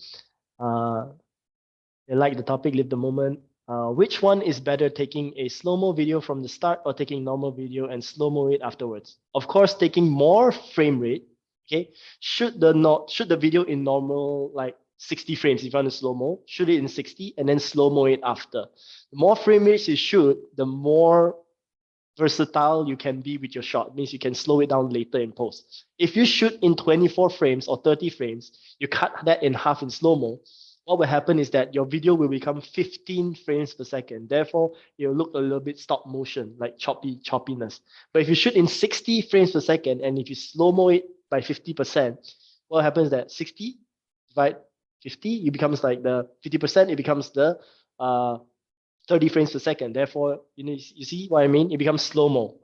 they like the topic, live the moment. Which one is better, taking a slow-mo video from the start or taking normal video and slow-mo it afterwards? Of course, taking more frame rate. Okay, shoot the video in normal like 60 frames if you want to slow-mo, shoot it in 60 and then slow-mo it after. The more frame rates you shoot, the more versatile you can be with your shot. It means you can slow it down later in post. If you shoot in 24 frames or 30 frames, you cut that in half in slow-mo, what will happen is that your video will become 15 frames per second. Therefore, it will look a little bit stop motion, like choppiness. But if you shoot in 60 frames per second and if you slow-mo it by 50%, what happens is that 60 divide 50, it becomes like the 50%, it becomes the 30 frames per second. Therefore, you see what I mean? It becomes slow-mo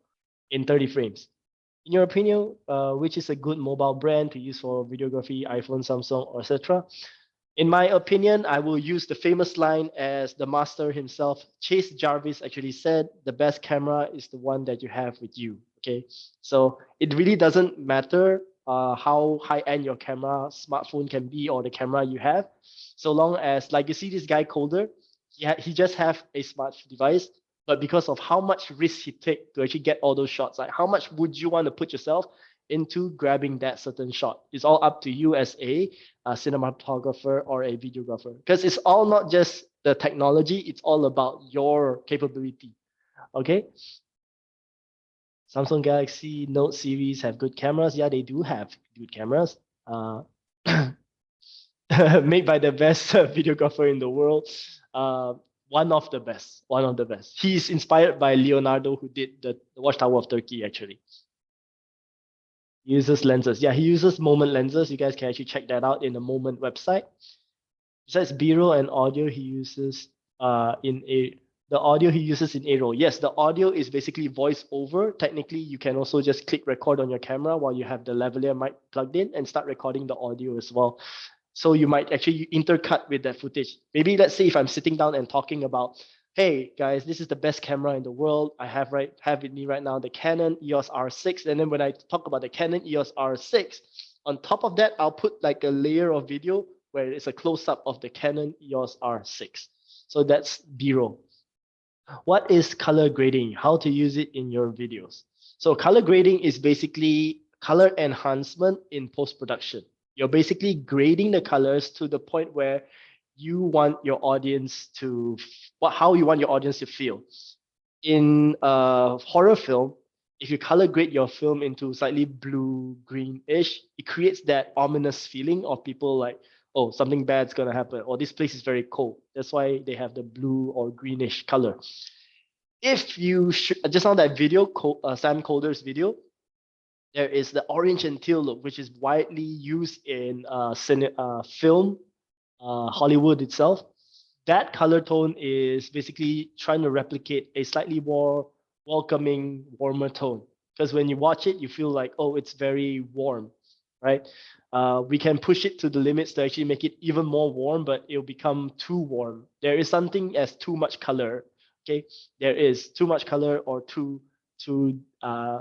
in 30 frames. In your opinion, which is a good mobile brand to use for videography, iPhone, Samsung, or etc.? In my opinion, I will use the famous line as the master himself, Chase Jarvis, actually said, the best camera is the one that you have with you. Okay, so it really doesn't matter how high-end your camera, smartphone can be or the camera you have, so long as, like you see this guy Colder, he just have a smart device, but because of how much risk he take to actually get all those shots, like how much would you want to put yourself into grabbing that certain shot? It's all up to you as a cinematographer or a videographer, because it's all not just the technology, it's all about your capability. Okay. Samsung Galaxy Note series have good cameras. Yeah, they do have good cameras. Made by the best videographer in the world. One of the best. One of the best. He's inspired by Leonardo, who did the Watchtower of Turkey, actually. He uses lenses. Yeah, he uses Moment lenses. You guys can actually check that out in the Moment website. Besides B-roll and audio, he uses the audio he uses in A-roll. Yes, the audio is basically voice over. Technically, you can also just click record on your camera while you have the lavalier mic plugged in and start recording the audio as well. So you might actually intercut with that footage. Maybe let's say if I'm sitting down and talking about, hey guys, this is the best camera in the world. I have with me right now the Canon EOS R6. And then when I talk about the Canon EOS R6, on top of that, I'll put like a layer of video where it's a close-up of the Canon EOS R6. So that's B-roll. What is color grading? How to use it in your videos? So color grading is basically color enhancement in post-production. You're basically grading the colors to the point where you want your audience to, how you want your audience to feel. In a horror film, if you color grade your film into slightly blue-greenish, it creates that ominous feeling of people like, oh, something bad's gonna happen, or this place is very cold. That's why they have the blue or greenish color. If you just on that video, Sam Calder's video, there is the orange and teal look, which is widely used in film, Hollywood itself. That color tone is basically trying to replicate a slightly more welcoming, warmer tone. Because when you watch it, you feel like, oh, it's very warm, right? We can push it to the limits to actually make it even more warm, but it'll become too warm. There is something as too much color. Okay, there is too much color or too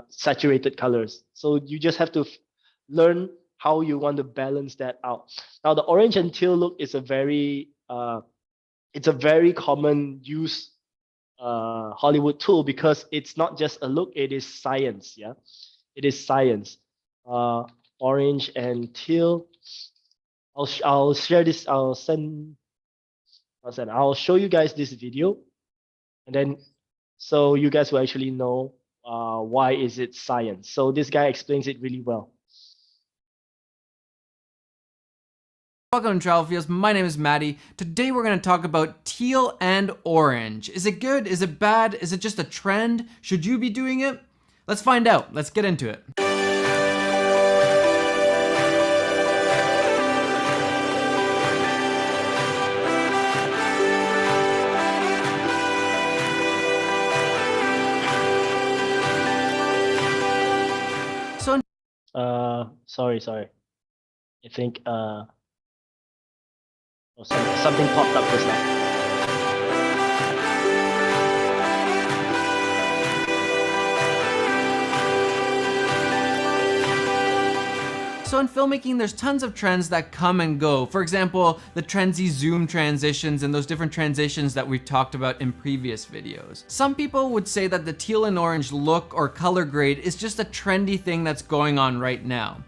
saturated colors. So you just have to learn how you want to balance that out. Now, the orange and teal look is a very common use Hollywood tool, because it's not just a look, it is science. Yeah, it is science. Orange and teal. I'll share this. I'll show you guys this video, and then so you guys will actually know why is it science. So this guy explains it really well. Welcome to Travel Fields. My name is Maddie. Today we're going to talk about teal and orange. Is it good? Is it bad? Is it just a trend? Should you be doing it? Let's find out. Let's get into it. Sorry. I think something popped up just now. So in filmmaking, there's tons of trends that come and go. For example, the trendy zoom transitions and those different transitions that we've talked about in previous videos. Some people would say that the teal and orange look or color grade is just a trendy thing that's going on right now.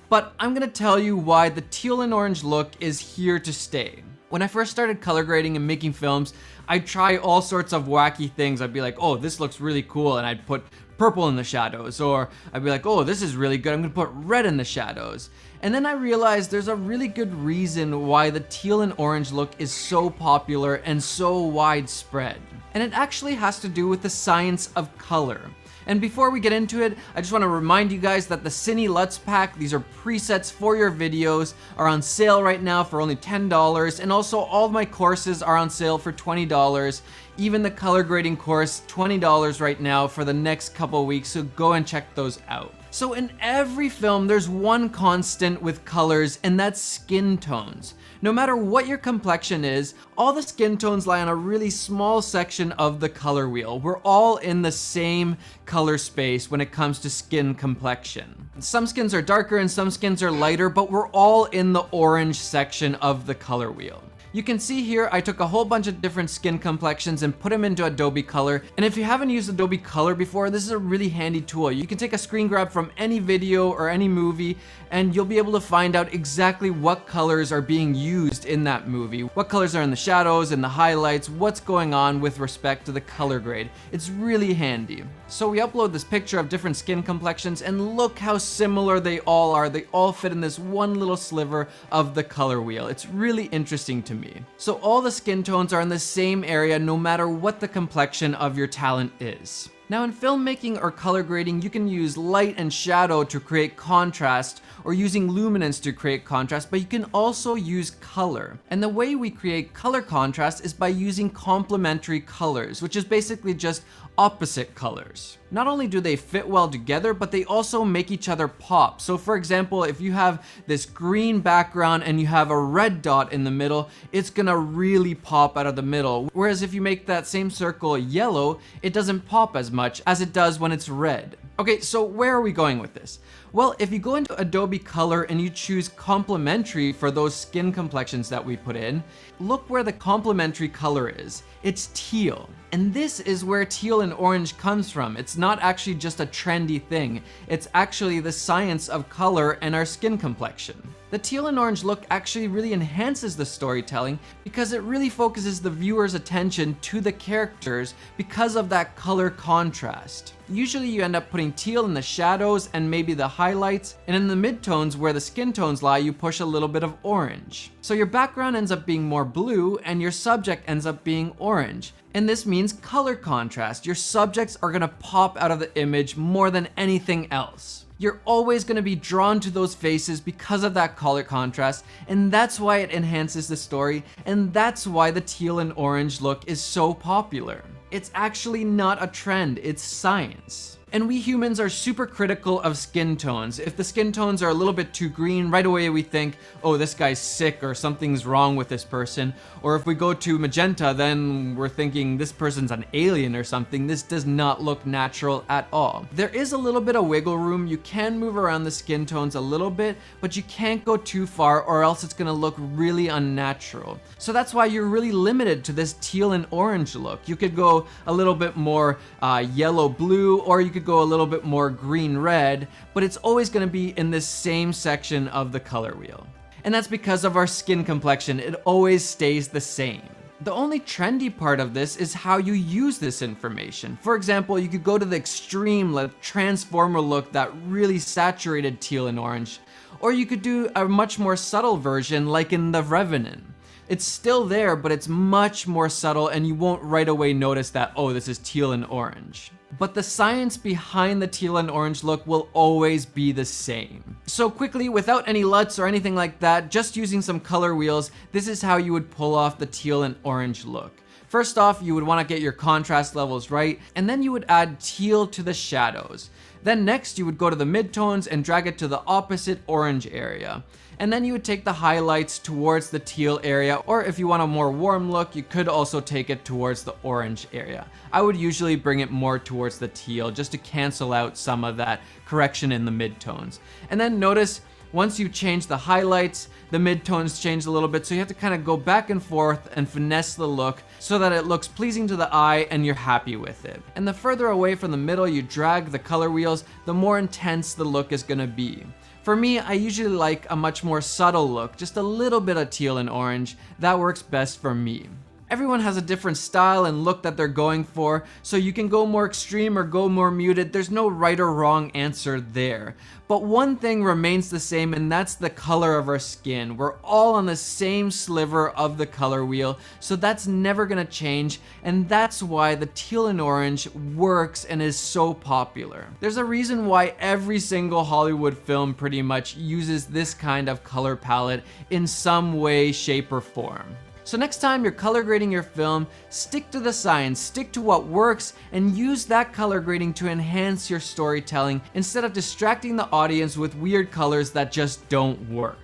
But I'm gonna tell you why the teal and orange look is here to stay. When I first started color grading and making films, I'd try all sorts of wacky things. I'd be like, oh, this looks really cool, and I'd put purple in the shadows, or I'd be like, oh, this is really good, I'm gonna put red in the shadows. And then I realized there's a really good reason why the teal and orange look is so popular and so widespread. And it actually has to do with the science of color. And before we get into it, I just want to remind you guys that the Cine LUTs pack, these are presets for your videos, are on sale right now for only $10, and also all of my courses are on sale for $20. Even the color grading course, $20 right now for the next couple weeks, so go and check those out. So in every film, there's one constant with colors, and that's skin tones. No matter what your complexion is, all the skin tones lie on a really small section of the color wheel. We're all in the same color space when it comes to skin complexion. Some skins are darker and some skins are lighter, but we're all in the orange section of the color wheel. You can see here I took a whole bunch of different skin complexions and put them into Adobe Color. And if you haven't used Adobe Color before, this is a really handy tool. You can take a screen grab from any video or any movie and you'll be able to find out exactly what colors are being used in that movie. What colors are in the shadows, in the highlights, what's going on with respect to the color grade. It's really handy. So we upload this picture of different skin complexions and look how similar they all are. They all fit in this one little sliver of the color wheel. It's really interesting to me. So all the skin tones are in the same area no matter what the complexion of your talent is. Now in filmmaking or color grading, you can use light and shadow to create contrast or using luminance to create contrast, but you can also use color. And the way we create color contrast is by using complementary colors, which is basically just opposite colors. Not only do they fit well together, but they also make each other pop. So for example, if you have this green background and you have a red dot in the middle, it's gonna really pop out of the middle. Whereas if you make that same circle yellow, it doesn't pop as much as it does when it's red. Okay, so where are we going with this? Well, if you go into Adobe Color and you choose complementary for those skin complexions that we put in, look where the complementary color is. It's teal. And this is where teal and orange comes from. It's not actually just a trendy thing. It's actually the science of color and our skin complexion. The teal and orange look actually really enhances the storytelling because it really focuses the viewer's attention to the characters because of that color contrast. Usually you end up putting teal in the shadows and maybe the highlights, and in the midtones where the skin tones lie, you push a little bit of orange. So your background ends up being more blue and your subject ends up being orange. And this means color contrast. Your subjects are gonna pop out of the image more than anything else. You're always gonna be drawn to those faces because of that color contrast, and that's why it enhances the story, and that's why the teal and orange look is so popular. It's actually not a trend, it's science. And we humans are super critical of skin tones. If the skin tones are a little bit too green, right away we think, oh, this guy's sick or something's wrong with this person. Or if we go to magenta, then we're thinking this person's an alien or something. This does not look natural at all. There is a little bit of wiggle room. You can move around the skin tones a little bit, but you can't go too far or else it's gonna look really unnatural. So that's why you're really limited to this teal and orange look. You could go a little bit more yellow-blue, or you could go a little bit more green-red, but it's always gonna be in this same section of the color wheel. And that's because of our skin complexion. It always stays the same. The only trendy part of this is how you use this information. For example, you could go to the extreme, like transformer look, that really saturated teal and orange, or you could do a much more subtle version like in The Revenant. It's still there, but it's much more subtle and you won't right away notice that, oh, this is teal and orange. But the science behind the teal and orange look will always be the same. So quickly, without any LUTs or anything like that, just using some color wheels, this is how you would pull off the teal and orange look. First off, you would want to get your contrast levels right, and then you would add teal to the shadows. Then next, you would go to the midtones and drag it to the opposite orange area. And then you would take the highlights towards the teal area, or if you want a more warm look, you could also take it towards the orange area. I would usually bring it more towards the teal just to cancel out some of that correction in the midtones. And then notice, once you change the highlights, the midtones change a little bit, so you have to kind of go back and forth and finesse the look so that it looks pleasing to the eye and you're happy with it. And the further away from the middle you drag the color wheels, the more intense the look is gonna be. For me, I usually like a much more subtle look, just a little bit of teal and orange. That works best for me. Everyone has a different style and look that they're going for, so you can go more extreme or go more muted. There's no right or wrong answer there. But one thing remains the same, and that's the color of our skin. We're all on the same sliver of the color wheel, so that's never gonna change, and that's why the teal and orange works and is so popular. There's a reason why every single Hollywood film pretty much uses this kind of color palette in some way, shape, or form. So next time you're color grading your film, stick to the science, stick to what works, and use that color grading to enhance your storytelling instead of distracting the audience with weird colors that just don't work.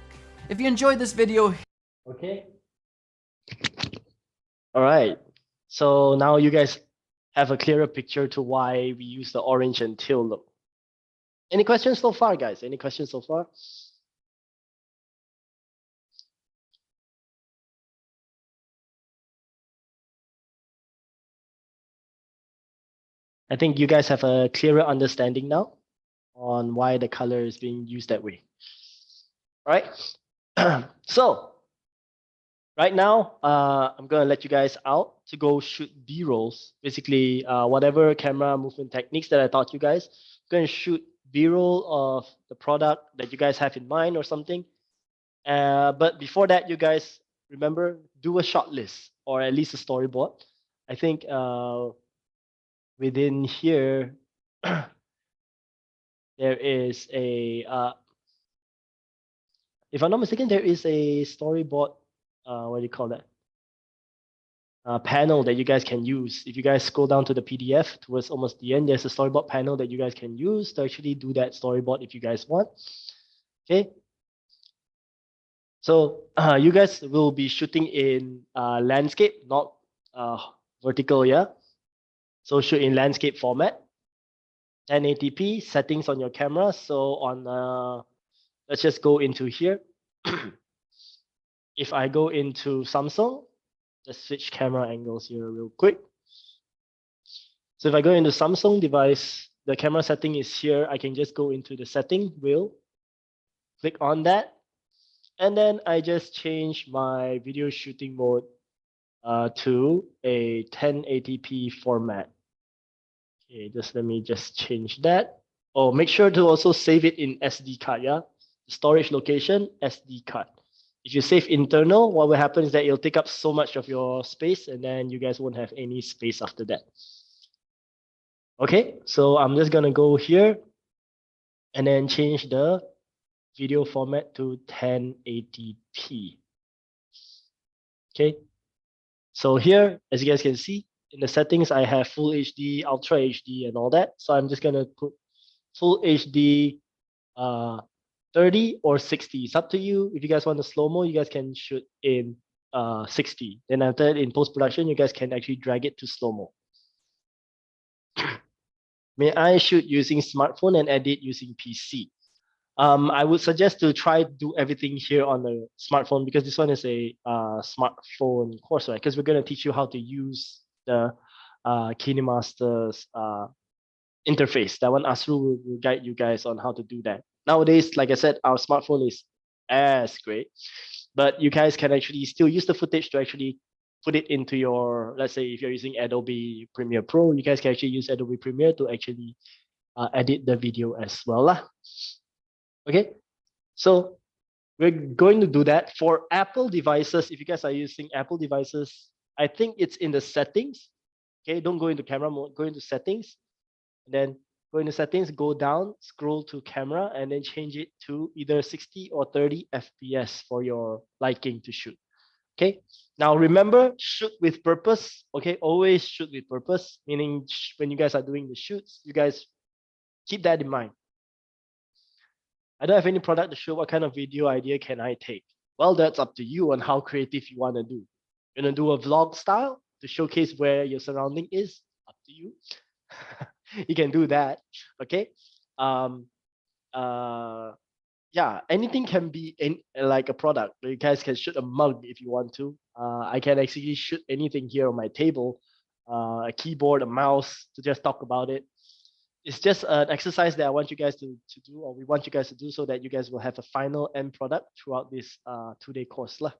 If you enjoyed this video, okay. All right. So now you guys have a clearer picture to why we use the orange and teal look. Any questions so far, guys? Any questions so far? I think you guys have a clearer understanding now on why the color is being used that way. All right. So right now, I'm gonna let you guys out to go shoot B-rolls. Basically, whatever camera movement techniques that I taught you guys, I'm gonna shoot B-roll of the product that you guys have in mind or something. But before that, you guys remember, do a shot list or at least a storyboard. I think within here, there is a, if I'm not mistaken, there is a storyboard, what do you call that? Panel that you guys can use. If you guys scroll down to the PDF towards almost the end, there's a storyboard panel that you guys can use to actually do that storyboard if you guys want. Okay. So you guys will be shooting in landscape, not vertical, yeah? So shoot in landscape format, 1080p, settings on your camera. So on, let's just go into here. If I go into Samsung, let's switch camera angles here real quick. So if I go into Samsung device, the camera setting is here. I can just go into the setting wheel, click on that. And then I just change my video shooting mode to a 1080p format. Okay, just let me just change that. Oh, make sure to also save it in SD card, yeah? Storage location, SD card. If you save internal, what will happen is that it'll take up so much of your space and then you guys won't have any space after that. Okay, so I'm just gonna go here and then change the video format to 1080p. Okay, so here, as you guys can see, in the settings, I have full HD, ultra HD, and all that. So I'm just gonna put full HD 30 or 60. It's up to you. If you guys want the slow-mo, you guys can shoot in 60. Then after that, in post-production, you guys can actually drag it to slow-mo. May I shoot using smartphone and edit using PC? I would suggest to try do everything here on the smartphone because this one is a smartphone course, right? Because we're going to teach you how to use the KineMaster's interface. That one, Asru will guide you guys on how to do that. Nowadays, like I said, our smartphone is as great, but you guys can actually still use the footage to actually put it into your, let's say if you're using Adobe Premiere Pro, you guys can actually use Adobe Premiere to actually edit the video as well lah. Okay, so we're going to do that for Apple devices. If you guys are using Apple devices, I think it's in the settings. Okay, don't go into camera mode, go into settings, and then go into settings, go down, scroll to camera, and then change it to either 60 or 30 FPS for your liking to shoot. Okay, now remember, shoot with purpose. Okay, always shoot with purpose, meaning when you guys are doing the shoots, you guys keep that in mind. I don't have any product to show. What kind of video idea can I take? Well, that's up to you on how creative you want to do. You're going to do a vlog style to showcase where your surrounding is. Up to you. You can do that. Okay. Yeah, anything can be like a product. You guys can shoot a mug if you want to. I can actually shoot anything here on my table, a keyboard, a mouse, to just talk about it. It's just an exercise that I want you guys to do, or we want you guys to do, so that you guys will have a final end product throughout this 2-day course lah.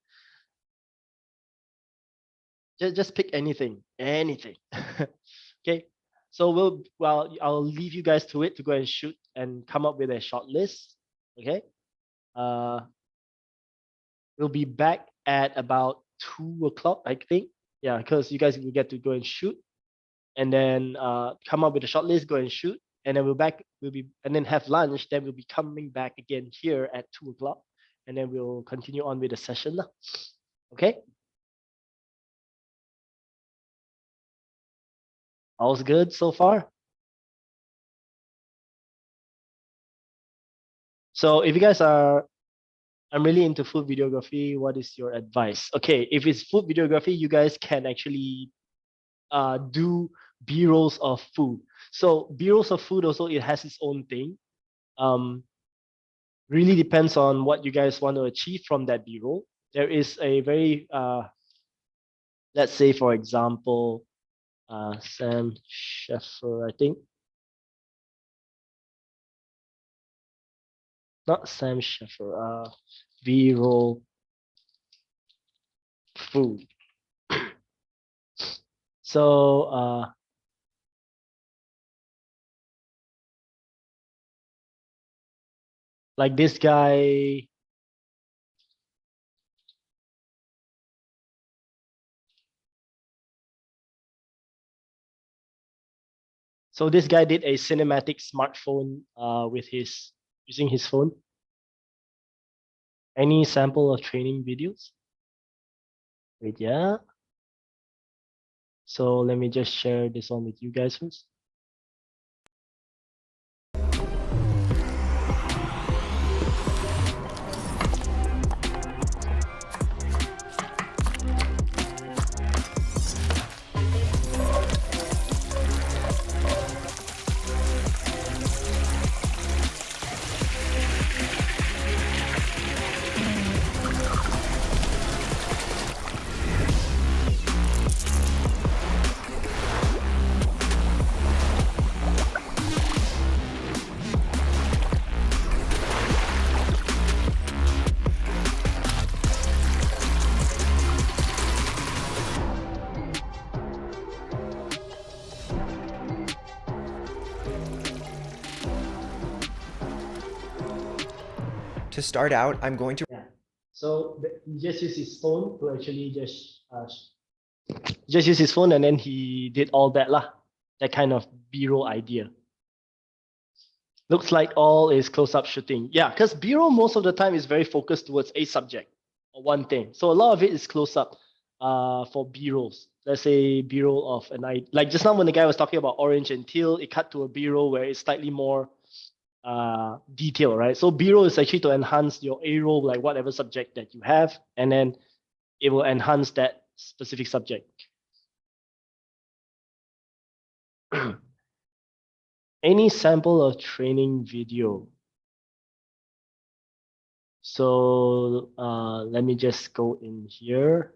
Just pick anything. Okay, so I'll leave you guys to it to go and shoot and come up with a short list. Okay, we'll be back at about 2 o'clock, I think. Yeah, because you guys will get to go and shoot, and then come up with a short list, go and shoot, and then and then have lunch. Then we'll be coming back again here at 2 o'clock, and then we'll continue on with the session lah. Okay. All's good so far? So if you guys are, I'm really into food videography, what is your advice? Okay, if it's food videography, you guys can actually do B-rolls of food. So B-rolls of food also, it has its own thing. Really depends on what you guys want to achieve from that B-roll. There is a very, let's say for example, Sam Sheffer, I think. Not Sam Sheffer. B-roll food. So like this guy. So this guy did a cinematic smartphone with using his phone. Any sample of training videos? Wait, yeah. So let me just share this one with you guys first. To start out, I'm going to... Yeah. So he just used his phone to actually just use his phone, and then he did all that lah. That kind of B-roll idea. Looks like all is close-up shooting. Yeah, because B-roll most of the time is very focused towards a subject or one thing. So a lot of it is close-up for B-rolls. Let's say B-roll of an eye. Like just now when the guy was talking about orange and teal, it cut to a B-roll where it's slightly more detail, right? So B-roll is actually to enhance your A-roll, like whatever subject that you have, and then it will enhance that specific subject. Any sample of training video. So let me just go in here.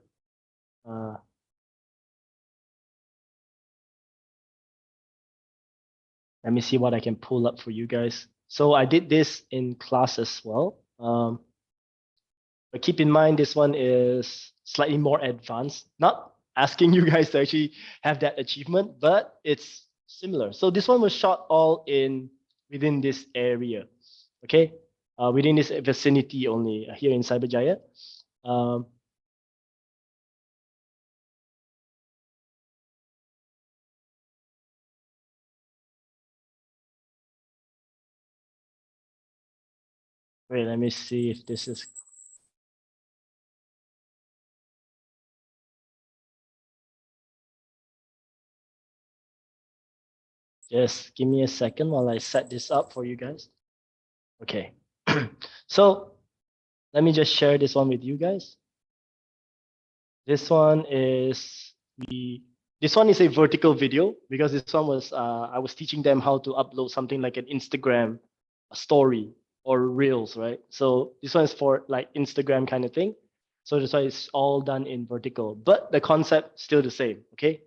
Let me see what I can pull up for you guys. So I did this in class as well. But keep in mind, this one is slightly more advanced. Not asking you guys to actually have that achievement, but it's similar. So this one was shot all within this area, okay? Within this vicinity only here in Cyberjaya. Wait, let me see if this is... Just give me a second while I set this up for you guys. Okay. So let me just share this one with you guys. This one is a vertical video because this one was I was teaching them how to upload something like an Instagram story or reels, right? So this one is for like Instagram kind of thing. So that's why it's all done in vertical, but the concept still the same, okay?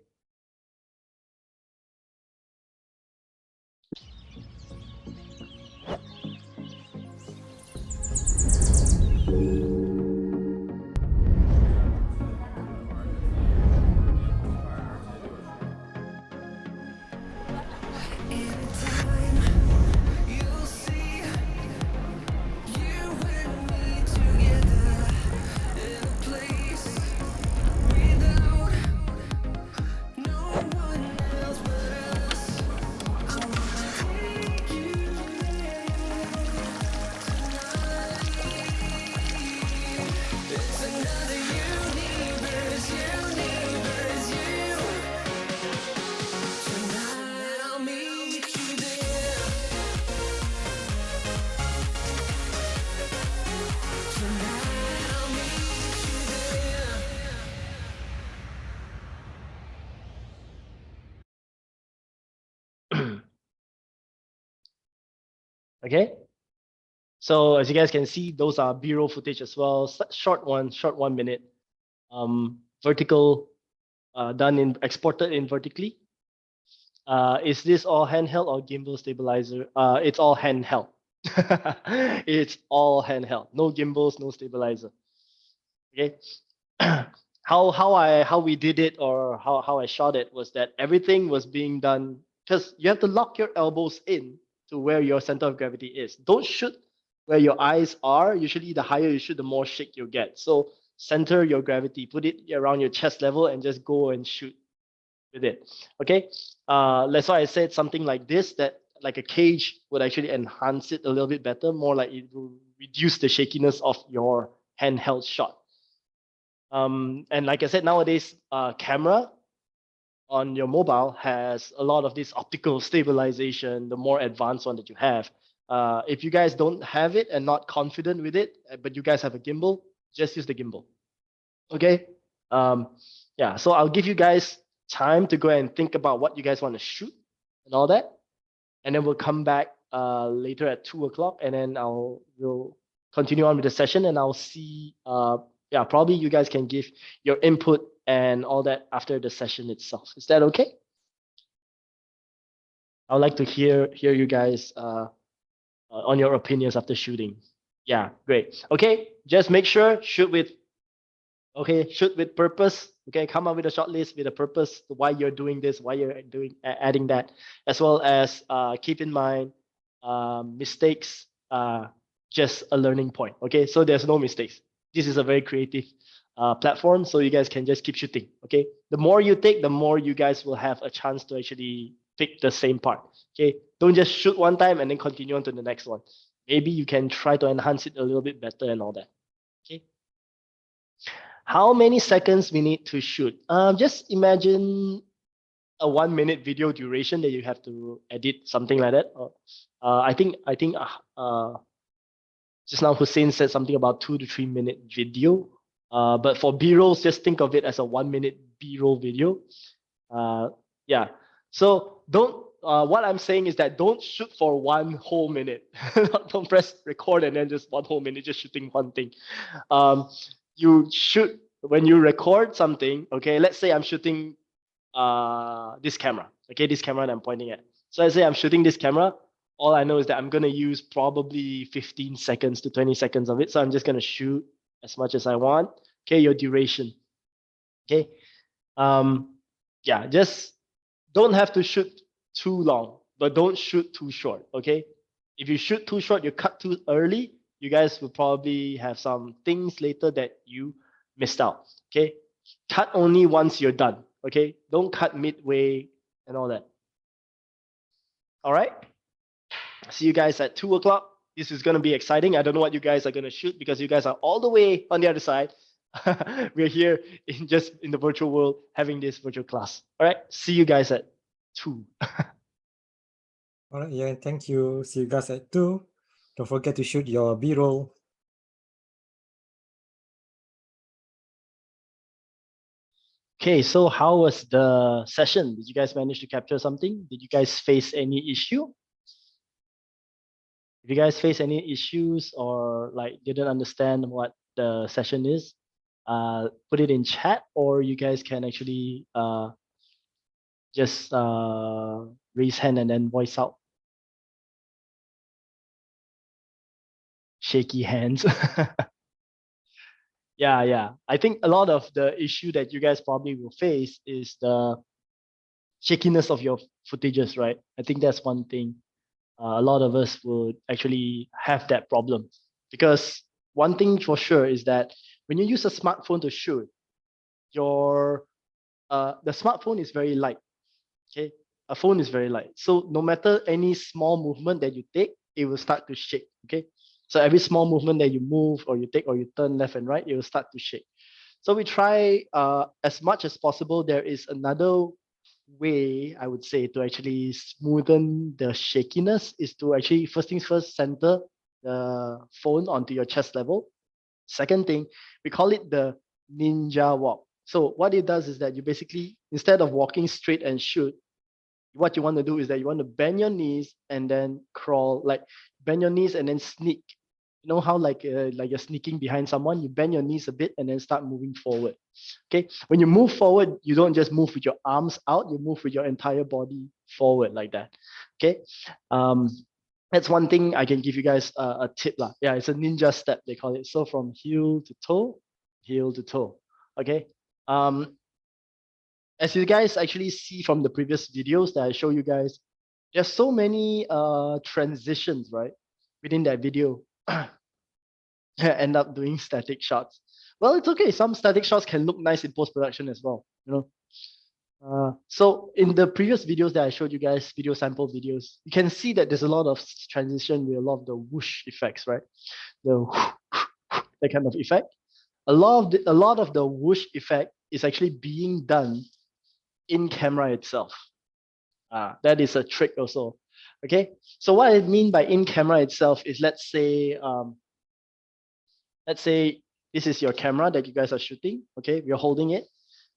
Okay, so as you guys can see, those are B-roll footage as well. Short 1 minute. Vertical exported in vertically. Is this all handheld or gimbal stabilizer? It's all handheld. It's all handheld. No gimbals, no stabilizer. Okay. How we did it, or how I shot it, was that everything was being done because you have to lock your elbows in to where your center of gravity is. Don't shoot where your eyes are. Usually the higher you shoot, the more shake you'll get. So center your gravity, put it around your chest level and just go and shoot with it. Okay. That's why I said something like this, that like a cage would actually enhance it a little bit better, more like it will reduce the shakiness of your handheld shot. And like I said, nowadays, camera on your mobile has a lot of this optical stabilization, the more advanced one that you have. If you guys don't have it and not confident with it, but you guys have a gimbal, just use the gimbal. Okay. Yeah. So I'll give you guys time to go and think about what you guys want to shoot and all that, and then we'll come back later at 2 o'clock, and then we'll continue on with the session, and I'll see. Yeah, probably you guys can give your input and all that after the session itself. Is that okay? I would like to hear you guys on your opinions after shooting. Yeah, great. Okay, just make sure shoot with purpose. Okay, come up with a short list with a purpose, why you're doing this, why you're adding that, as well as keep in mind mistakes, just a learning point. Okay, so there's no mistakes. This is a very creative platform, so you guys can just keep shooting. Okay, the more you take, the more you guys will have a chance to actually pick the same part. Okay, don't just shoot one time and then continue on to the next one. Maybe you can try to enhance it a little bit better and all that. Okay, how many seconds we need to shoot? Just imagine a 1 minute video duration that you have to edit, something like that. I think just now Hussein said something about 2 to 3 minute video. But for B-rolls, just think of it as a 1 minute B-roll video. Yeah. So what I'm saying is that don't shoot for 1 whole minute. Don't press record and then just 1 whole minute just shooting one thing. You shoot when you record something. Okay, let's say I'm shooting this camera. Okay, this camera that I'm pointing at. So let's say I'm shooting this camera. All I know is that I'm going to use probably 15 seconds to 20 seconds of it. So I'm just going to shoot as much as I want. Okay, your duration. Okay. Yeah, just don't have to shoot too long, but don't shoot too short. Okay. If you shoot too short, you cut too early, you guys will probably have some things later that you missed out. Okay. Cut only once you're done. Okay. Don't cut midway and all that. All right. See you guys at 2 o'clock. This is going to be exciting. I don't know what you guys are going to shoot because you guys are all the way on the other side. We're here in the virtual world having this virtual class. All right. See you guys at 2. All right. Yeah. Thank you. See you guys at 2. Don't forget to shoot your B-roll. Okay. So how was the session? Did you guys manage to capture something? Did you guys face any issue? If you guys face any issues or like didn't understand what the session is, put it in chat, or you guys can actually just raise hand and then voice out. Shaky hands. Yeah. I think a lot of the issue that you guys probably will face is the shakiness of your footages, right? I think that's one thing. A lot of us would actually have that problem, because one thing for sure is that when you use a smartphone to shoot, the smartphone is very light. Okay, a phone is very light, so no matter any small movement that you take, it will start to shake. Okay, so every small movement that you move or you take or you turn left and right, it will start to shake. So we try as much as possible. There is another way, I would say, to actually smoothen the shakiness, is to actually, first things first, center the phone onto your chest level. Second thing, we call it the ninja walk. So what it does is that you basically, instead of walking straight and shoot, what you want to do is that you want to bend your knees and then crawl, like bend your knees and then sneak You know how like you're sneaking behind someone, you bend your knees a bit and then start moving forward. Okay, when you move forward, you don't just move with your arms out, you move with your entire body forward like that. Okay, that's one thing I can give you guys a tip lah. Yeah, it's a ninja step they call it. So from heel to toe, heel to toe. Okay. As you guys actually see from the previous videos that I show you guys, there's so many transitions, right, within that video. End up doing static shots. Well, it's okay. Some static shots can look nice in post-production as well, you know. So in the previous videos that I showed you guys, video sample videos, you can see that there's a lot of transition with a lot of the whoosh effects, right? The that kind of effect. A lot of the whoosh effect is actually being done in camera itself. That is a trick also. Okay, so what I mean by in camera itself is, let's say this is your camera that you guys are shooting. Okay, we're holding it.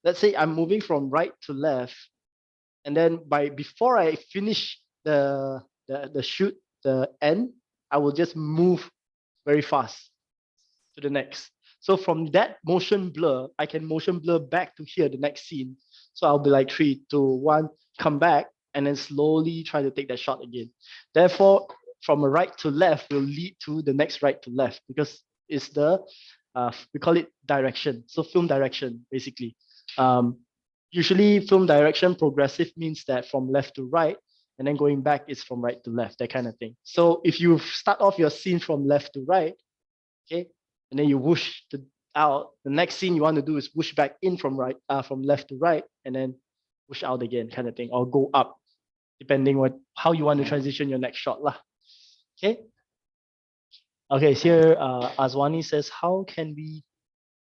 Let's say I'm moving from right to left, and then before I finish the shoot, the end, I will just move very fast to the next. So from that motion blur, I can motion blur back to here, the next scene. So I'll be like 3, 2, 1, come back, and then slowly try to take that shot again. Therefore, from a right to left will lead to the next right to left, because it's the, we call it direction. So film direction, basically. Usually film direction, progressive means that from left to right, and then going back is from right to left, that kind of thing. So if you start off your scene from left to right, okay, and then you whoosh out, the next scene you want to do is whoosh back in from left to right, and then whoosh out again, kind of thing, or go up, depending on how you want to transition your next shot lah. Okay. Okay, here Azwani says, how can we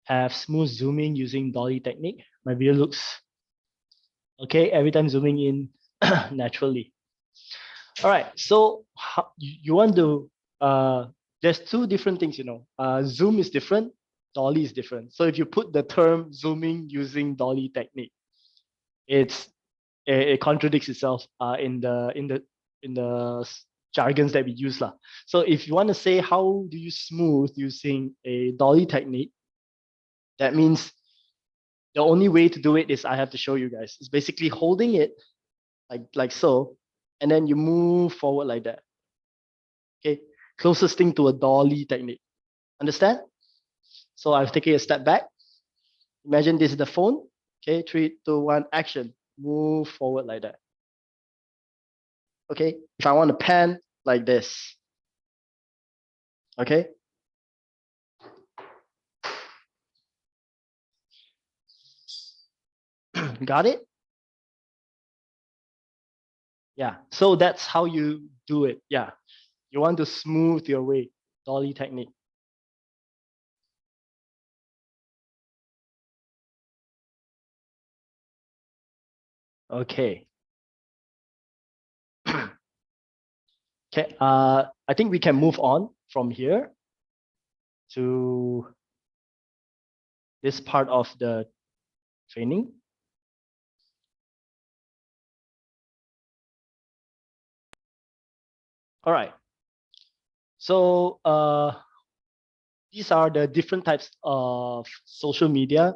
have smooth zooming using dolly technique? My video looks okay every time zooming in naturally. All right, so you want to there's two different things, you know. Zoom is different, dolly is different. So if you put the term zooming using dolly technique, it contradicts itself in the jargons that we use lah. So if you want to say how do you smooth using a dolly technique, that means the only way to do it is I have to show you guys. It's basically holding it like so, and then you move forward like that. Okay, closest thing to a dolly technique. Understand? So I've taken a step back. Imagine this is the phone. Okay, 3, 2, 1, action. Move forward like that. Okay, if I want to pan like this. Okay. Got it? Yeah, so that's how you do it. Yeah, you want to smooth your way, dolly technique. Okay. Okay, I think we can move on from here to this part of the training. All right. So these are the different types of social media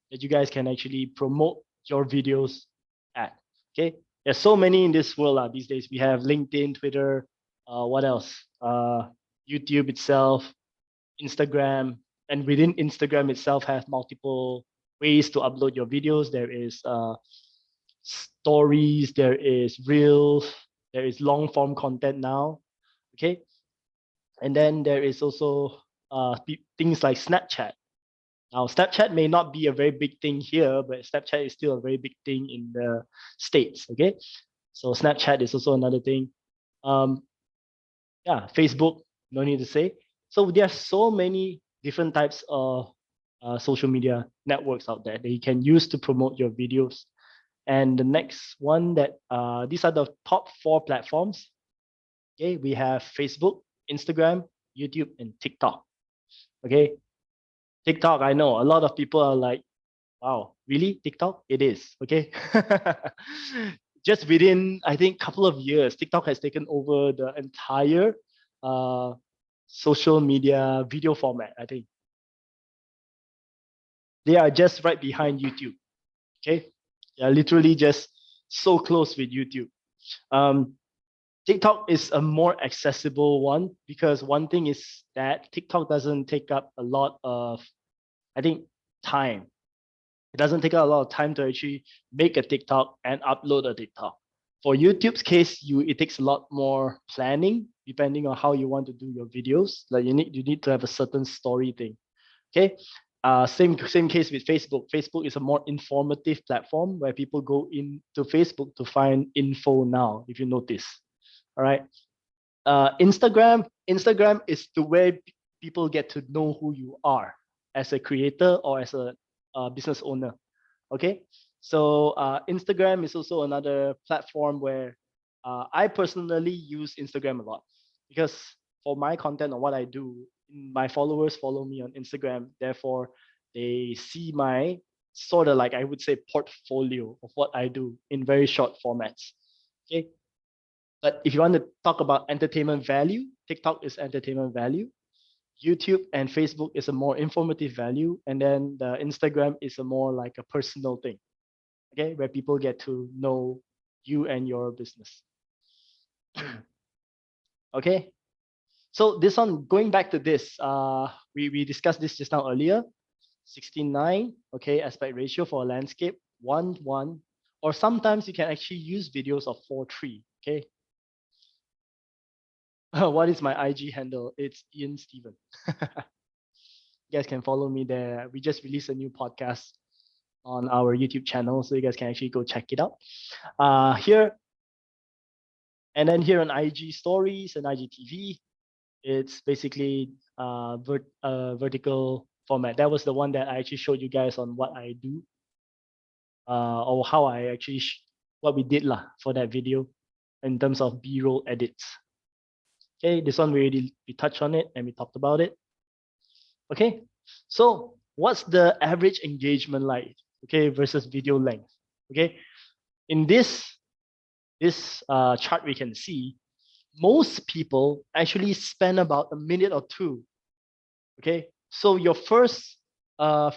that you guys can actually promote your videos at. Okay, there's so many in this world these days. We have LinkedIn, Twitter, what else? YouTube itself, Instagram, and within Instagram itself has multiple ways to upload your videos. There is stories, there is reels, there is long form content now. Okay, and then there is also things like Snapchat. Now, Snapchat may not be a very big thing here, but Snapchat is still a very big thing in the States, okay? So Snapchat is also another thing. Yeah, Facebook, no need to say. So there are so many different types of social media networks out there that you can use to promote your videos. And the next one that, these are the top 4 platforms. Okay, we have Facebook, Instagram, YouTube, and TikTok. Okay, TikTok, I know a lot of people are like, wow, really? TikTok? It is, okay? Just within, I think, couple of years, TikTok has taken over the entire social media video format, I think. They are just right behind YouTube. Okay, they are literally just so close with YouTube. TikTok is a more accessible one because one thing is that TikTok doesn't take up a lot of, I think, time. It doesn't take up a lot of time to actually make a TikTok and upload a TikTok. For YouTube's case, it takes a lot more planning depending on how you want to do your videos. Like you need to have a certain story thing. Okay. Same case with Facebook. Facebook is a more informative platform where people go into Facebook to find info now, if you notice. All right. Instagram is the way people get to know who you are as a creator or as a business owner. Okay. So Instagram is also another platform where I personally use Instagram a lot because for my content or what I do, my followers follow me on Instagram. Therefore, they see my sort of like, I would say, portfolio of what I do in very short formats. Okay. But if you want to talk about entertainment value, TikTok is entertainment value. YouTube and Facebook is a more informative value. And then the Instagram is a more like a personal thing. Okay, where people get to know you and your business. Okay. So this one, going back to this, we discussed this just now earlier. 16:9, okay, aspect ratio for a landscape, 1:1, or sometimes you can actually use videos of 4:3, okay. What is my IG handle? It's Ian Steven. You guys can follow me there. We just released a new podcast on our YouTube channel, so you guys can actually go check it out. Here, and then here on IG Stories and IGTV, it's basically vertical format. That was the one that I actually showed you guys on what I do, or how I actually what we did for that video in terms of B-roll edits. Okay, this one we touched on it and we talked about it. Okay, so what's the average engagement like? Okay, versus video length. Okay, in this chart we can see most people actually spend about a minute or two. Okay, so your first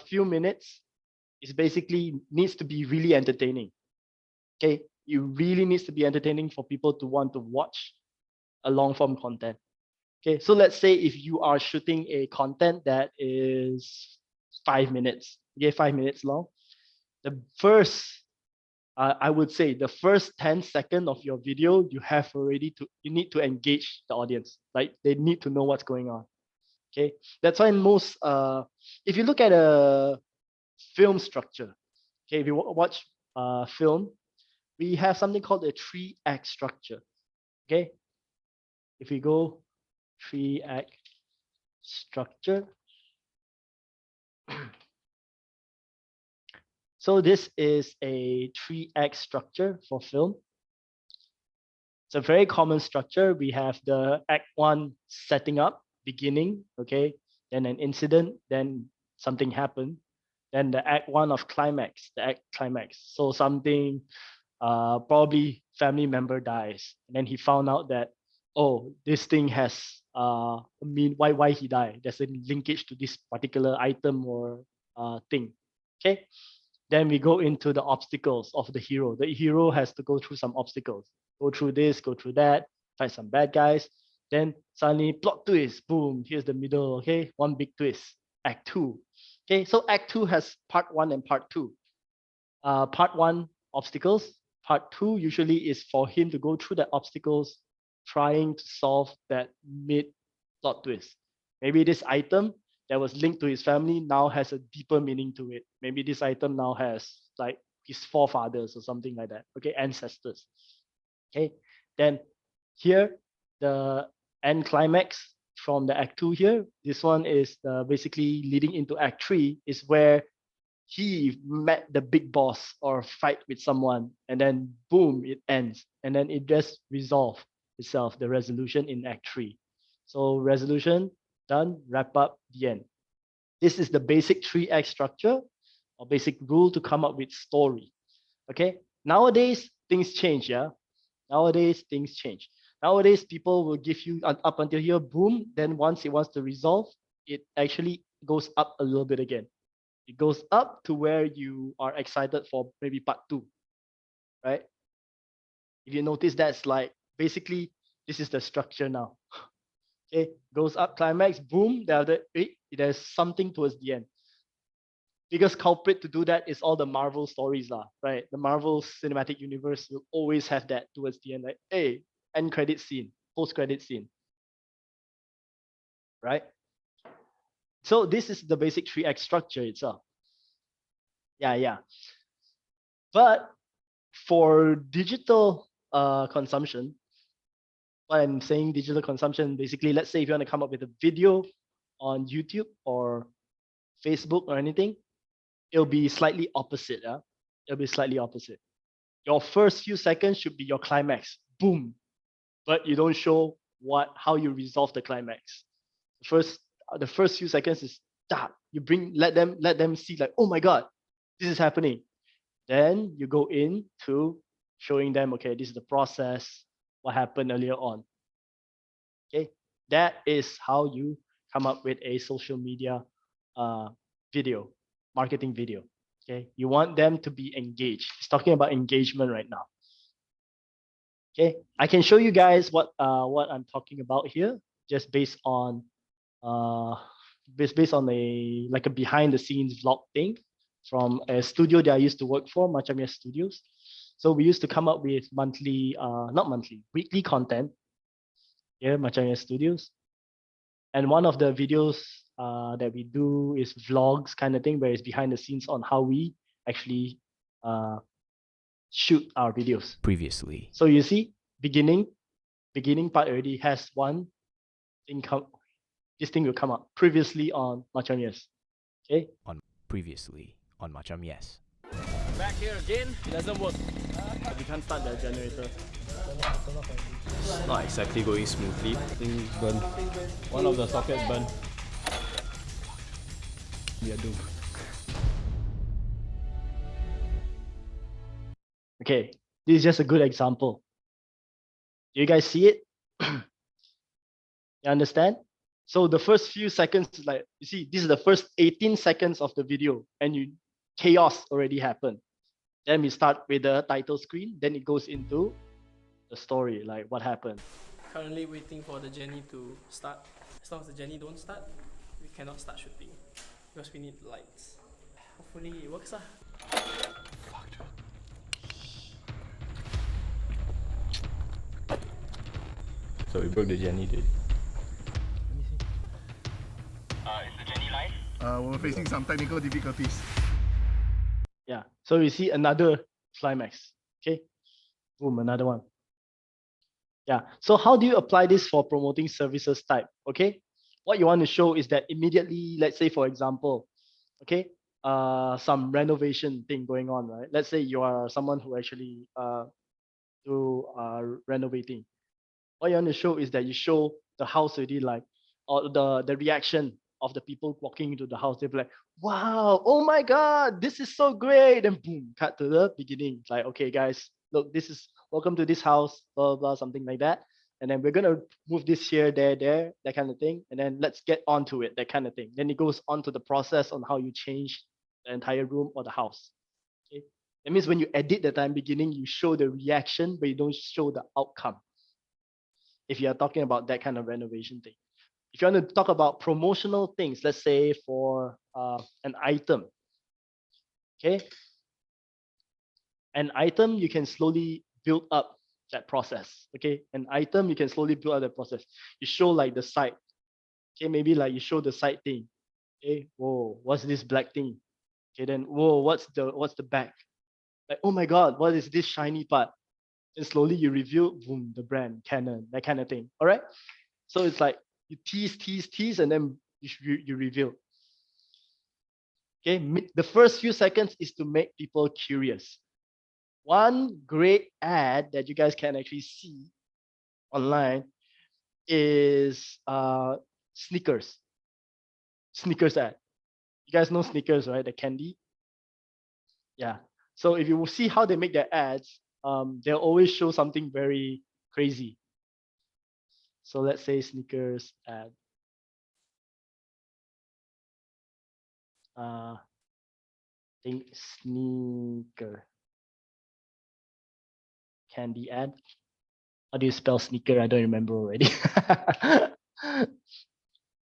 few minutes is basically needs to be really entertaining. Okay, it really needs to be entertaining for people to want to watch a long form content. Okay, so let's say if you are shooting a content that is 5 minutes, okay, 5 minutes long, the first, I would say the first 10 seconds of your video, you need to engage the audience. Like they need to know what's going on. Okay, that's why most, if you look at a film structure, okay, if you watch film, we have something called a 3-act structure. Okay, if we go 3-act structure. So this is a 3-act structure for film. It's a very common structure. We have the act 1 setting up, beginning, okay, then an incident, then something happened, then the act 1 of climax, the act climax. So something, probably family member dies, and then he found out that, oh, this thing has why he died. There's a linkage to this particular item or thing. Okay. Then we go into the obstacles of the hero. The hero has to go through some obstacles. Go through this, go through that, fight some bad guys. Then suddenly plot twist, boom, here's the middle, okay? One big twist, act 2. Okay, so act 2 has part 1 and part 2. Part 1, obstacles. Part 2 usually is for him to go through the obstacles, trying to solve that mid plot twist. Maybe this item that was linked to his family now has a deeper meaning to it. Maybe this item now has like his forefathers or something like that. Okay, ancestors. Okay, then here the end climax from the act 2 here. This one is basically leading into act 3 is where he met the big boss or fight with someone, and then boom, it ends, and then it just resolves itself, the resolution in act 3. So resolution done, wrap up, the end. This is the basic 3-act structure or basic rule to come up with story. Okay, nowadays things change. Yeah, nowadays things change. Nowadays, people will give you up until here, boom. Then once it wants to resolve, it actually goes up a little bit again. It goes up to where you are excited for maybe part 2, right? If you notice, that's like basically this is the structure now. Okay, goes up, climax, boom. There's something towards the end. Biggest culprit to do that is all the Marvel stories, right? The Marvel Cinematic Universe will always have that towards the end, like, hey, end credit scene, post credit scene, right? So this is the basic 3x structure itself. Yeah. But for digital consumption, when I'm saying digital consumption, basically, let's say if you want to come up with a video on YouTube or Facebook or anything, it'll be slightly opposite. It'll be slightly opposite. Your first few seconds should be your climax, boom, but you don't show how you resolve the climax. The first few seconds is that you let them see like, oh my god, this is happening. Then you go into showing them, okay, this is the process, what happened earlier on. Okay, that is how you come up with a social media video, marketing video. Okay, you want them to be engaged. It's talking about engagement right now. Okay, I can show you guys what I'm talking about here, just based on based on a behind the scenes vlog thing from a studio that I used to work for, Macamia Studios. So we used to come up with weekly content here, Macamia Studios. And one of the videos that we do is vlogs kind of thing, where it's behind the scenes on how we actually shoot our videos. Previously. So you see, beginning part already has one thing this thing will come up previously on Macam Yes. Okay? Previously on Macam Yes. Back here again, it doesn't work. We can't start the generator. It's not exactly going smoothly. Things burn. One of the sockets burn. We are doomed. Okay, this is just a good example. Do you guys see it? You understand? So the first few seconds is like, you see, this is the first 18 seconds of the video, and chaos already happened. Then we start with the title screen, then it goes into the story, like what happened. Currently waiting for the journey to start. As long as the journey don't start, we cannot start shooting because we need lights. Hopefully it works. So we broke the Jenny, dude. Is the Jenny live? We're facing some technical difficulties. Yeah, so you see another climax. Okay, boom, another one. Yeah, so how do you apply this for promoting services type? Okay, what you want to show is that immediately, let's say for example, okay, some renovation thing going on, right? Let's say you are someone who actually do renovating. What you want to show is that you show the house already, like, or the reaction of the people walking into the house. They'll be like, wow, oh my god, this is so great, and boom, cut to the beginning. It's like, okay guys, look, this is welcome to this house, blah blah, something like that, and then we're gonna move this here, there, that kind of thing, and then let's get onto it, that kind of thing. Then it goes on to the process on how you change the entire room or the house. Okay, that means when you edit the time beginning, you show the reaction, but you don't show the outcome. If you are talking about that kind of renovation thing. If you want to talk about promotional things, let's say for an item, okay? An item, you can slowly build up that process, okay? An item, you can slowly build up the process. You show like the side, okay? Maybe like you show the side thing, okay? Whoa, what's this black thing? Okay, then whoa, what's the back? Like, oh my God, what is this shiny part? And slowly you reveal, boom, the brand, Canon, that kind of thing, all right? So it's like, you tease, and then you reveal. Okay, the first few seconds is to make people curious. One great ad that you guys can actually see online is Snickers. Snickers ad. You guys know Snickers, right? The candy. Yeah. So if you see how they make their ads, they'll always show something very crazy. So let's say sneakers ad. Think sneaker. Candy ad. How do you spell sneaker? I don't remember already.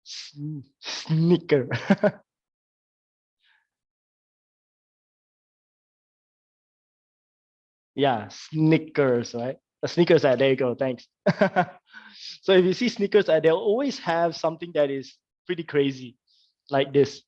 Sneaker. Yeah, Snickers, right? A Snickers ad, there you go, thanks. So if you see Snickers ad, they'll always have something that is pretty crazy, like this.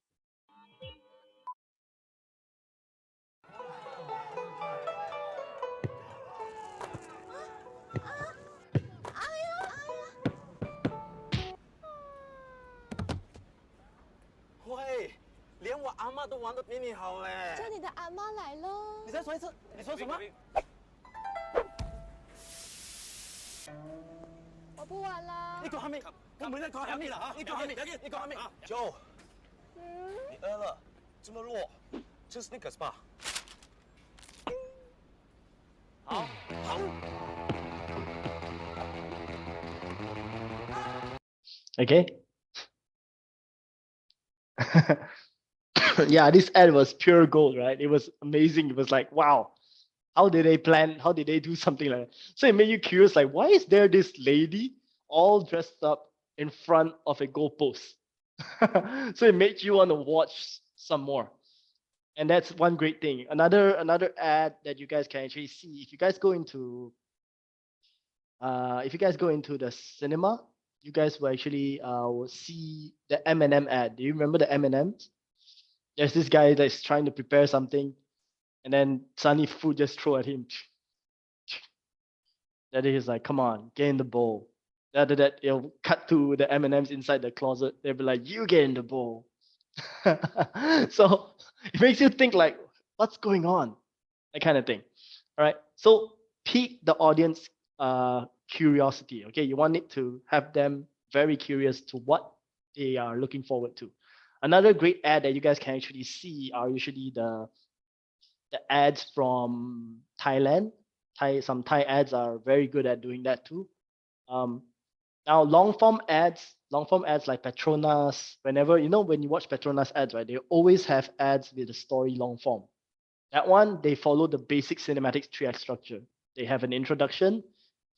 Okay. Yeah, this ad was pure gold, right? It was amazing. It was like, wow, how did they plan? How did they do something like that? So it made you curious, like, why is there this lady all dressed up in front of a goalpost? So it made you want to watch some more. And that's one great thing. Another ad that you guys can actually see, if you guys go into the cinema, you guys will actually will see the M&M ad. Do you remember the M&Ms? There's this guy that's trying to prepare something, and then suddenly food just throw at him. That he's like, come on, get in the bowl. After that, it'll cut to the M&Ms inside the closet. They'll be like, you get in the bowl. So it makes you think like, what's going on? That kind of thing. All right. So pique the audience curiosity. Okay, you want it to have them very curious to what they are looking forward to. Another great ad that you guys can actually see are usually the ads from Thailand. Some Thai ads are very good at doing that too. Now long form ads like Petronas, when you watch Petronas ads, right, they always have ads with a story long form. That one, they follow the basic cinematics 3-act structure. They have an introduction,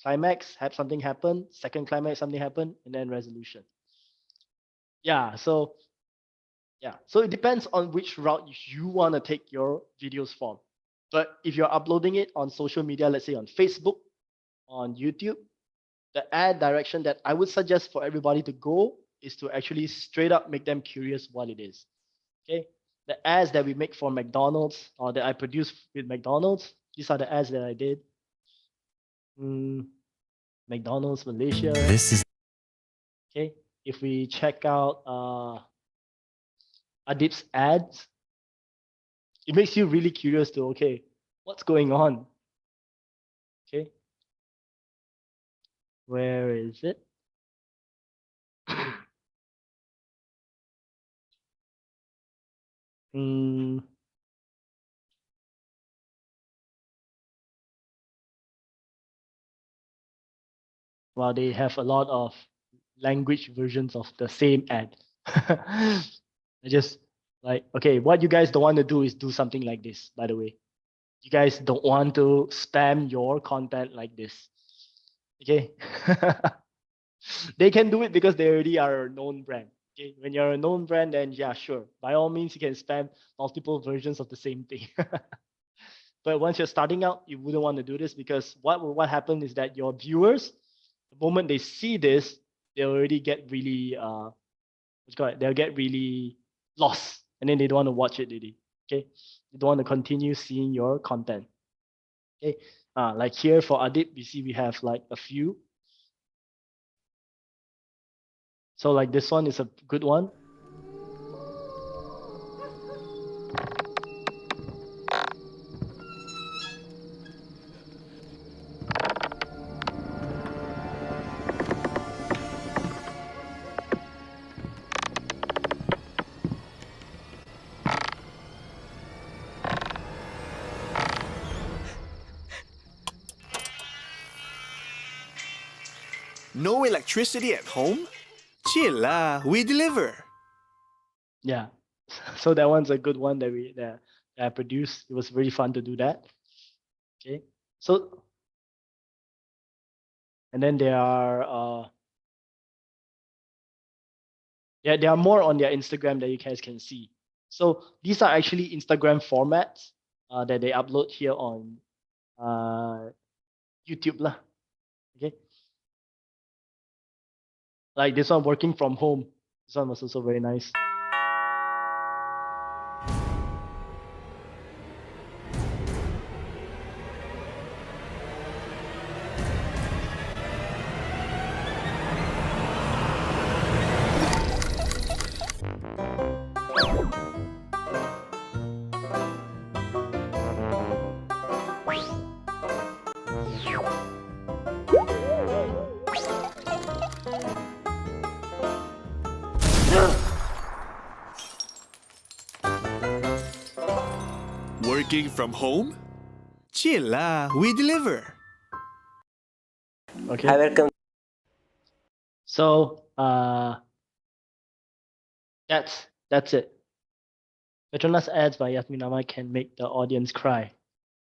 climax, have something happen, second climax, something happen, and then resolution. So it depends on which route you want to take your videos from. But if you're uploading it on social media, let's say on Facebook, on YouTube, the ad direction that I would suggest for everybody to go is to actually straight up make them curious what it is. Okay, the ads that we make for McDonald's or that I produce with McDonald's, these are the ads that I did. McDonald's Malaysia. Okay. If we check out ADOBE's ads, it makes you really curious to, okay, what's going on? Okay. Where is it? Well, they have a lot of language versions of the same ad. I just like, okay, what you guys don't want to do is do something like this, by the way. You guys don't want to spam your content like this. Okay. They can do it because they already are a known brand. Okay. When you're a known brand, then yeah, sure. By all means, you can spam multiple versions of the same thing. But once you're starting out, you wouldn't want to do this because what happens is that your viewers, the moment they see this, they'll already get really they'll get really lost, and then they don't want to watch it really. Okay, they don't want to continue seeing your content. Okay, like here for ADOBE, we see we have like a few. So like this one is a good one. No No electricity at home? Chill lah, we deliver. Yeah. So that one's a good one that I produced. It was really fun to do that. Okay. So and then there are there are more on their Instagram that you guys can see. So these are actually Instagram formats that they upload here on YouTube lah. Okay. Like this one, working from home. This one was also very nice. Working from home? Chill lah, we deliver. Okay. Hi, welcome. So that's it. Petronas ads by Yasmin Ahmad can make the audience cry.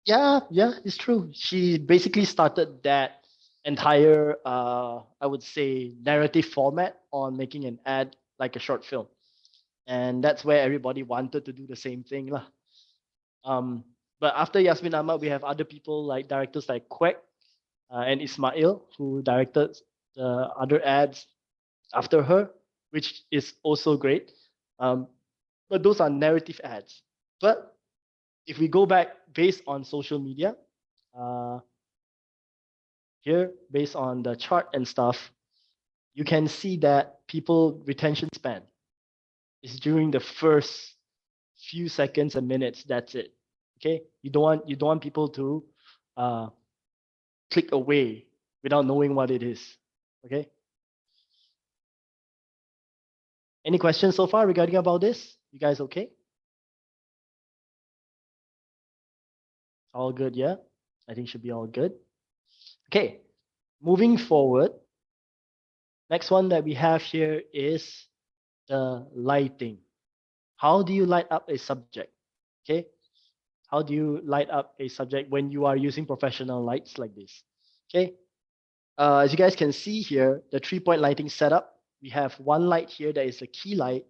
Yeah, it's true. She basically started that entire I would say narrative format on making an ad like a short film. And that's where everybody wanted to do the same thing lah. But after Yasmin Ahmad, we have other people like directors like Kwek and Ismail who directed the other ads after her, which is also great. But those are narrative ads. But if we go back based on social media, here based on the chart and stuff, you can see that people retention span is during the first few seconds and minutes. That's it. Okay, you don't want people to click away without knowing what it is. Okay. Any questions so far regarding about this? You guys okay? All good, yeah? I think should be all good. Okay, moving forward. Next one that we have here is the lighting. How do you light up a subject? Okay, how do you light up a subject when you are using professional lights like this? Okay, as you guys can see here, the 3-point lighting setup, we have one light here that is a key light,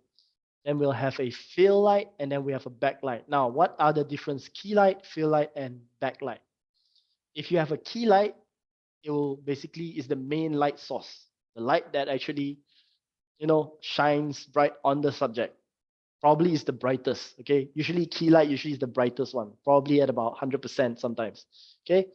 then we'll have a fill light, and then we have a backlight. Now, what are the difference? Key light, fill light, and backlight. If you have a key light, it will basically is the main light source, the light that actually, shines bright on the subject. Probably is the brightest. Okay, usually key light usually is the brightest one, probably at about 100% sometimes. Okay,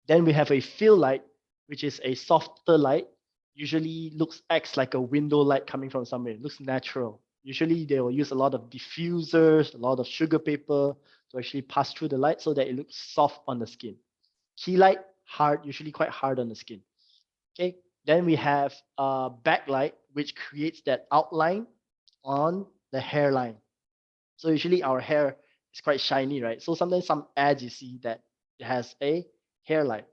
then we have a fill light, which is a softer light. Usually acts like a window light coming from somewhere. It looks natural. Usually they will use a lot of diffusers, a lot of sugar paper to actually pass through the light so that it looks soft on the skin. Key light, hard, usually quite hard on the skin. Okay, then we have a backlight, which creates that outline on the hairline. So usually our hair is quite shiny, right? So sometimes some ads you see that it has a hairline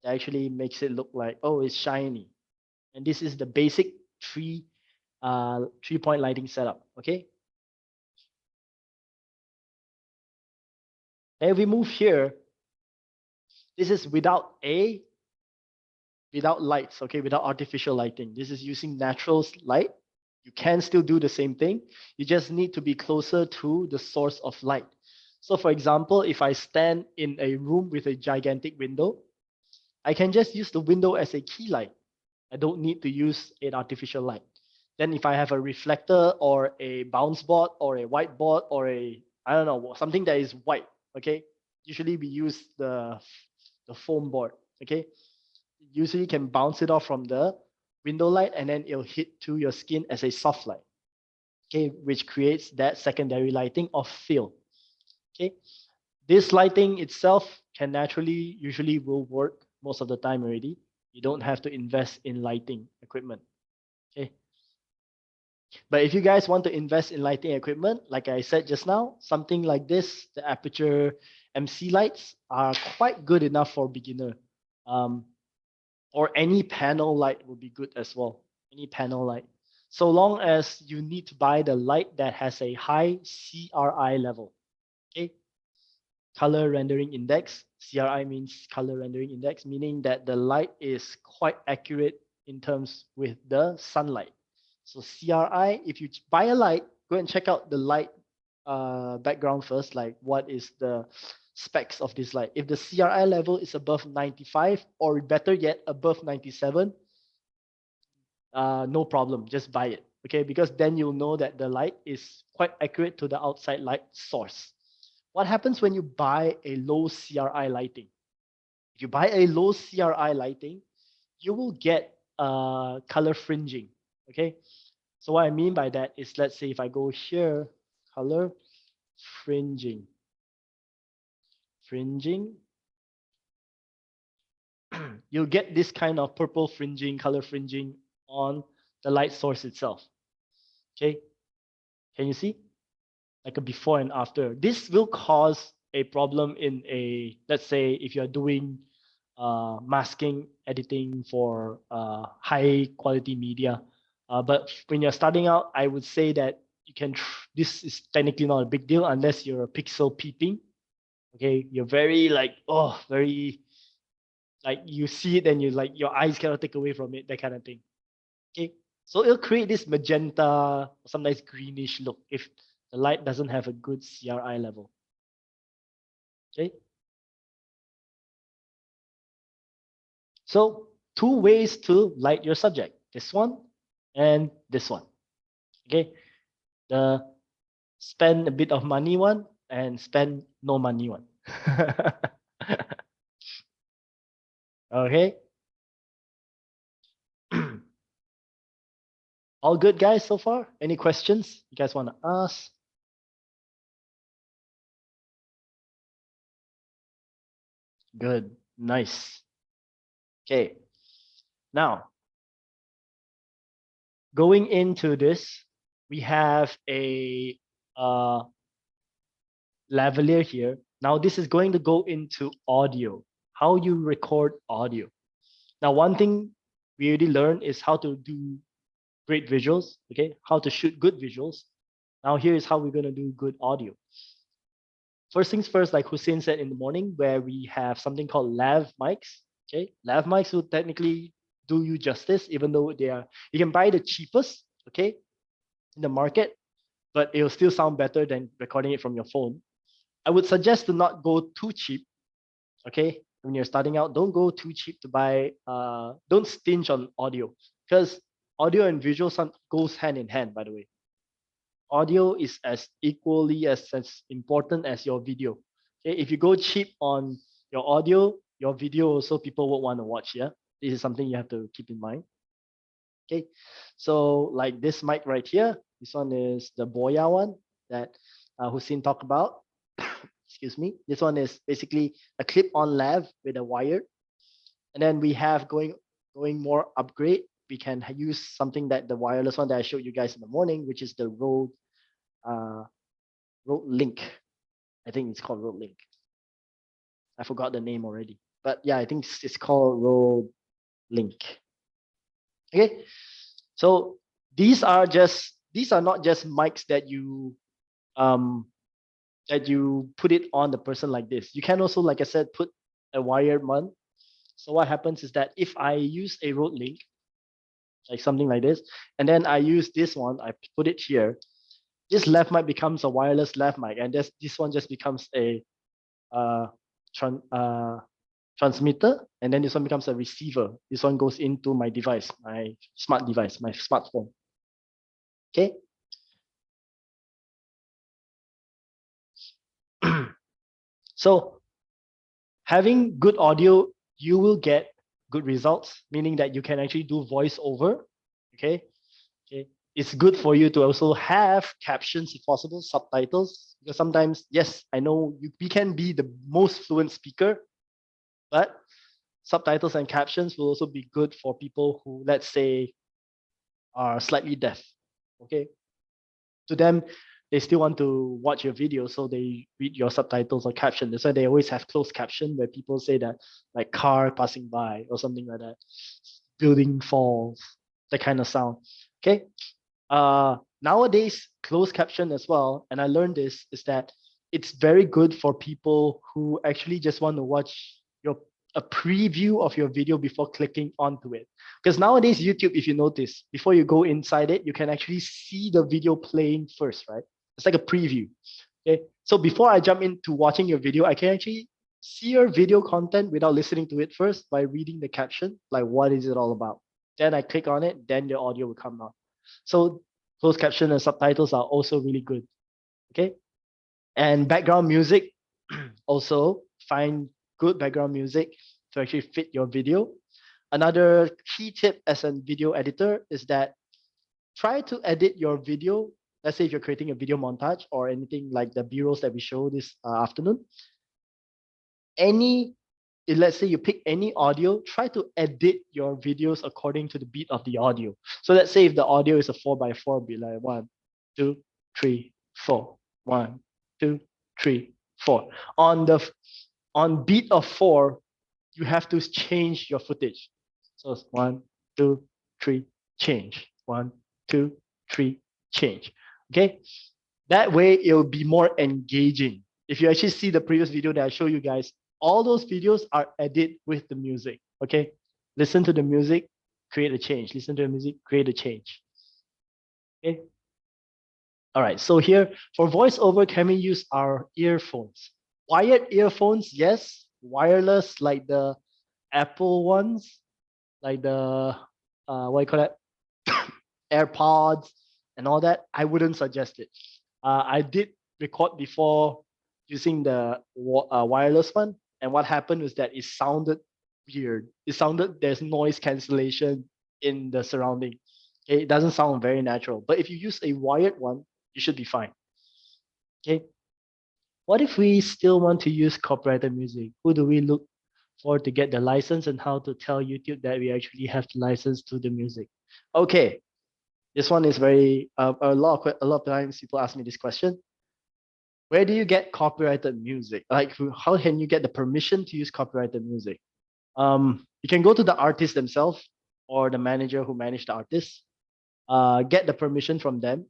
that actually makes it look like, oh, it's shiny. And this is the basic 3-point lighting setup. Okay. And we move here. This is without lights, okay, without artificial lighting. This is using natural light. You can still do the same thing. You just need to be closer to the source of light. So for example, if I stand in a room with a gigantic window, I can just use the window as a key light. I don't need to use an artificial light. Then if I have a reflector or a bounce board or a whiteboard or something that is white, okay? Usually we use the foam board, okay? Usually can bounce it off from the window light and then it'll hit to your skin as a soft light, okay? Which creates that secondary lighting of fill, okay? This lighting itself can usually will work most of the time already. You don't have to invest in lighting equipment, okay? But if you guys want to invest in lighting equipment, like I said just now, something like this, the Aperture MC lights are quite good enough for beginner. or any panel light will be good as well. Any panel light. So long as you need to buy the light that has a high CRI level. Okay. Color rendering index. CRI means color rendering index, meaning that the light is quite accurate in terms with the sunlight. So CRI, if you buy a light, go and check out the light background first, like what is the specs of this light. If the CRI level is above 95 or better yet above 97, no problem, just buy it. Okay, because then you'll know that the light is quite accurate to the outside light source. What happens when you buy a low CRI lighting? If you buy a low CRI lighting, you will get color fringing. Okay, so what I mean by that is, let's say if I go here, color fringing, you'll get this kind of purple fringing, color fringing on the light source itself. Okay, can you see? Like a before and after. This will cause a problem in a, let's say if you're doing masking editing for high quality media. But when you're starting out, I would say that you can, this is technically not a big deal unless you're a pixel peeping. Okay, you're very like, oh, very, like you see it and you like, your eyes cannot take away from it, that kind of thing. Okay, so it'll create this magenta, sometimes greenish look if the light doesn't have a good CRI level. Okay. So 2 ways to light your subject, this one and this one. Okay. The spend a bit of money one and spend no money one. Okay. All good, guys, so far? Any questions you guys want to ask? Good, nice. Okay, now going into this, we have a lavalier here. Now this is going to go into audio, how you record audio. Now, one thing we already learned is how to do great visuals, okay? How to shoot good visuals. Now here is how we're going to do good audio. First things first, like Hussein said in the morning, where we have something called lav mics. Okay, lav mics will technically do you justice, even though they are, you can buy the cheapest, okay, in the market, but it'll still sound better than recording it from your phone. I would suggest to not go too cheap, okay? When you're starting out, don't go too cheap to buy, don't stinge on audio, because audio and visual goes hand in hand, by the way. Audio is as equally as important as your video. Okay, if you go cheap on your audio, your video also people won't want to watch. Yeah, this is something you have to keep in mind. Okay, so like this mic right here, this one is the Boya one that Hussein talked about. Excuse me. This one is basically a clip-on lav with a wire, and then we have going more upgrade. We can use something that the wireless one that I showed you guys in the morning, which is the Rode Link. I think it's called Rode Link. I forgot the name already, but yeah, I think it's called Rode Link. Okay, so these are not just mics that you put it on the person like this. You can also, like I said, put a wired one. So what happens is that if I use a Rode Link, like something like this, and then I use this one, I put it here, this left mic becomes a wireless left mic, and this one just becomes a transmitter, and then this one becomes a receiver. This one goes into my device, my smart device, my smartphone. Okay. So having good audio, you will get good results, meaning that you can actually do voiceover. Okay. Okay. It's good for you to also have captions if possible, subtitles, because sometimes, yes, I know we can be the most fluent speaker, but subtitles and captions will also be good for people who, let's say, are slightly deaf. Okay. To them, they still want to watch your video, so they read your subtitles or caption. That's why they always have closed caption where people say that like car passing by or something like that, building falls, that kind of sound. Okay. Nowadays, closed caption as well, and I learned this, is that it's very good for people who actually just want to watch a preview of your video before clicking onto it. Because nowadays, YouTube, if you notice, before you go inside it, you can actually see the video playing first, right? It's like a preview. Okay. So before I jump into watching your video, I can actually see your video content without listening to it first by reading the caption, like what is it all about? Then I click on it, then the audio will come out. So closed caption and subtitles are also really good. Okay. And background music, also find good background music to actually fit your video. Another key tip as a video editor is that try to edit your video. Let's say if you're creating a video montage or anything like the B-rolls that we show this afternoon. Let's say you pick any audio, try to edit your videos according to the beat of the audio. So let's say if the audio is a 4x4, be like 1, 2, 3, 4, 1, 2, 3, 4. On beat of 4, you have to change your footage. So it's 1, 2, 3, change. 1, 2, 3, change. Okay, that way it'll be more engaging. If you actually see the previous video that I show you guys, all those videos are edited with the music. Okay, listen to the music, create a change. Listen to the music, create a change. Okay. All right, so here for voiceover, can we use our earphones? Wired earphones, yes. Wireless, like the Apple ones, like the what do you call that? AirPods and all that, I wouldn't suggest it. I did record before using the wireless one, and what happened was that it sounded weird. It sounded, there's noise cancellation in the surrounding. Okay? It doesn't sound very natural. But if you use a wired one, you should be fine. Okay. What if we still want to use copyrighted music? Who do we look for to get the license, and how to tell YouTube that we actually have the license to the music? Okay, this one is very a lot of times people ask me this question. Where do you get copyrighted music? Like, how can you get the permission to use copyrighted music? You can go to the artist themselves or the manager who managed the artist. Get the permission from them.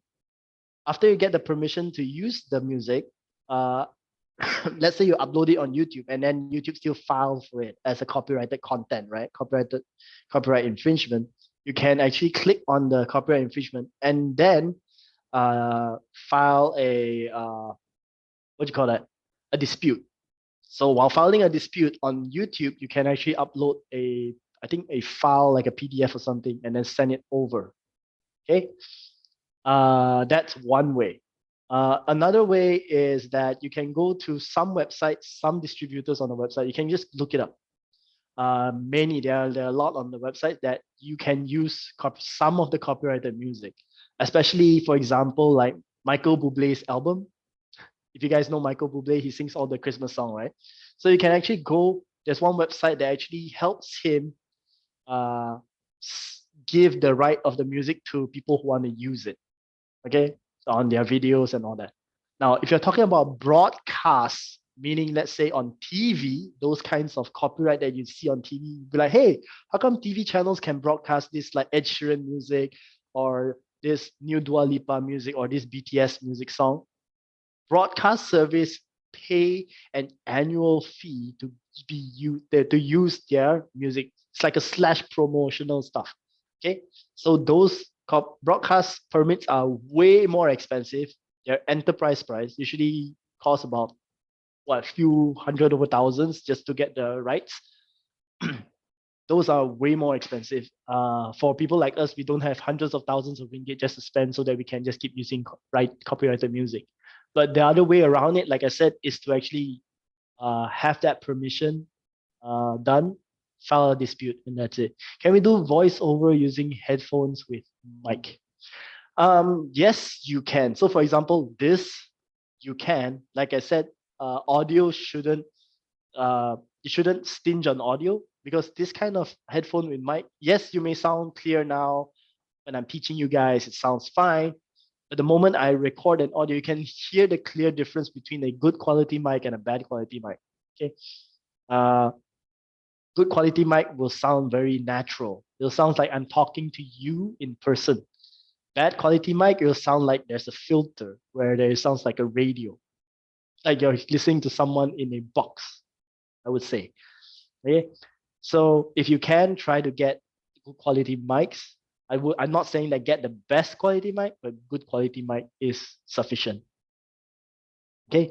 After you get the permission to use the music, let's say you upload it on YouTube, and then YouTube still files for it as a copyrighted content, right? Copyright infringement. You can actually click on the copyright infringement and then file a what do you call that? A dispute. So while filing a dispute on YouTube, you can actually upload I think a file like a PDF or something, and then send it over. Okay, that's one way. Another way is that you can go to some websites, some distributors on the website. You can just look it up. There are a lot on the website that you can use some of the copyrighted music, especially, for example, like Michael Bublé's album. If you guys know Michael Bublé, he sings all the Christmas song, right? So you can actually go, there's one website that actually helps him give the right of the music to people who want to use it, okay, on their videos and all that. Now, if you're talking about broadcast, meaning let's say on TV, those kinds of copyright that you see on TV, you'd be like, hey, how come TV channels can broadcast this like Ed Sheeran music or this new Dua Lipa music or this BTS music song? Broadcast service pay an annual fee to use their music. It's like a / promotional stuff. Okay, so those broadcast permits are way more expensive. They're enterprise price, usually cost about a few hundred over thousands just to get the rights. Those are way more expensive. For people like us, we don't have hundreds of thousands of ringgit just to spend so that we can just keep using copyrighted music. But the other way around it, like I said, is to actually have that permission done, file a dispute, and that's it. Can we do voiceover using headphones with mic? Yes, you can. So for example, this, you can. Like I said, audio shouldn't, you shouldn't stinge on audio, because this kind of headphone with mic, yes, you may sound clear now when I'm teaching you guys, it sounds fine. But the moment I record an audio, you can hear the clear difference between a good quality mic and a bad quality mic. Okay. Good quality mic will sound very natural. It'll sound like I'm talking to you in person. Bad quality mic, it'll sound like there's a filter where it sounds like a radio, like you're listening to someone in a box, I would say. Okay. So if you can try to get good quality mics, I'm not saying that get the best quality mic, but good quality mic is sufficient. Okay.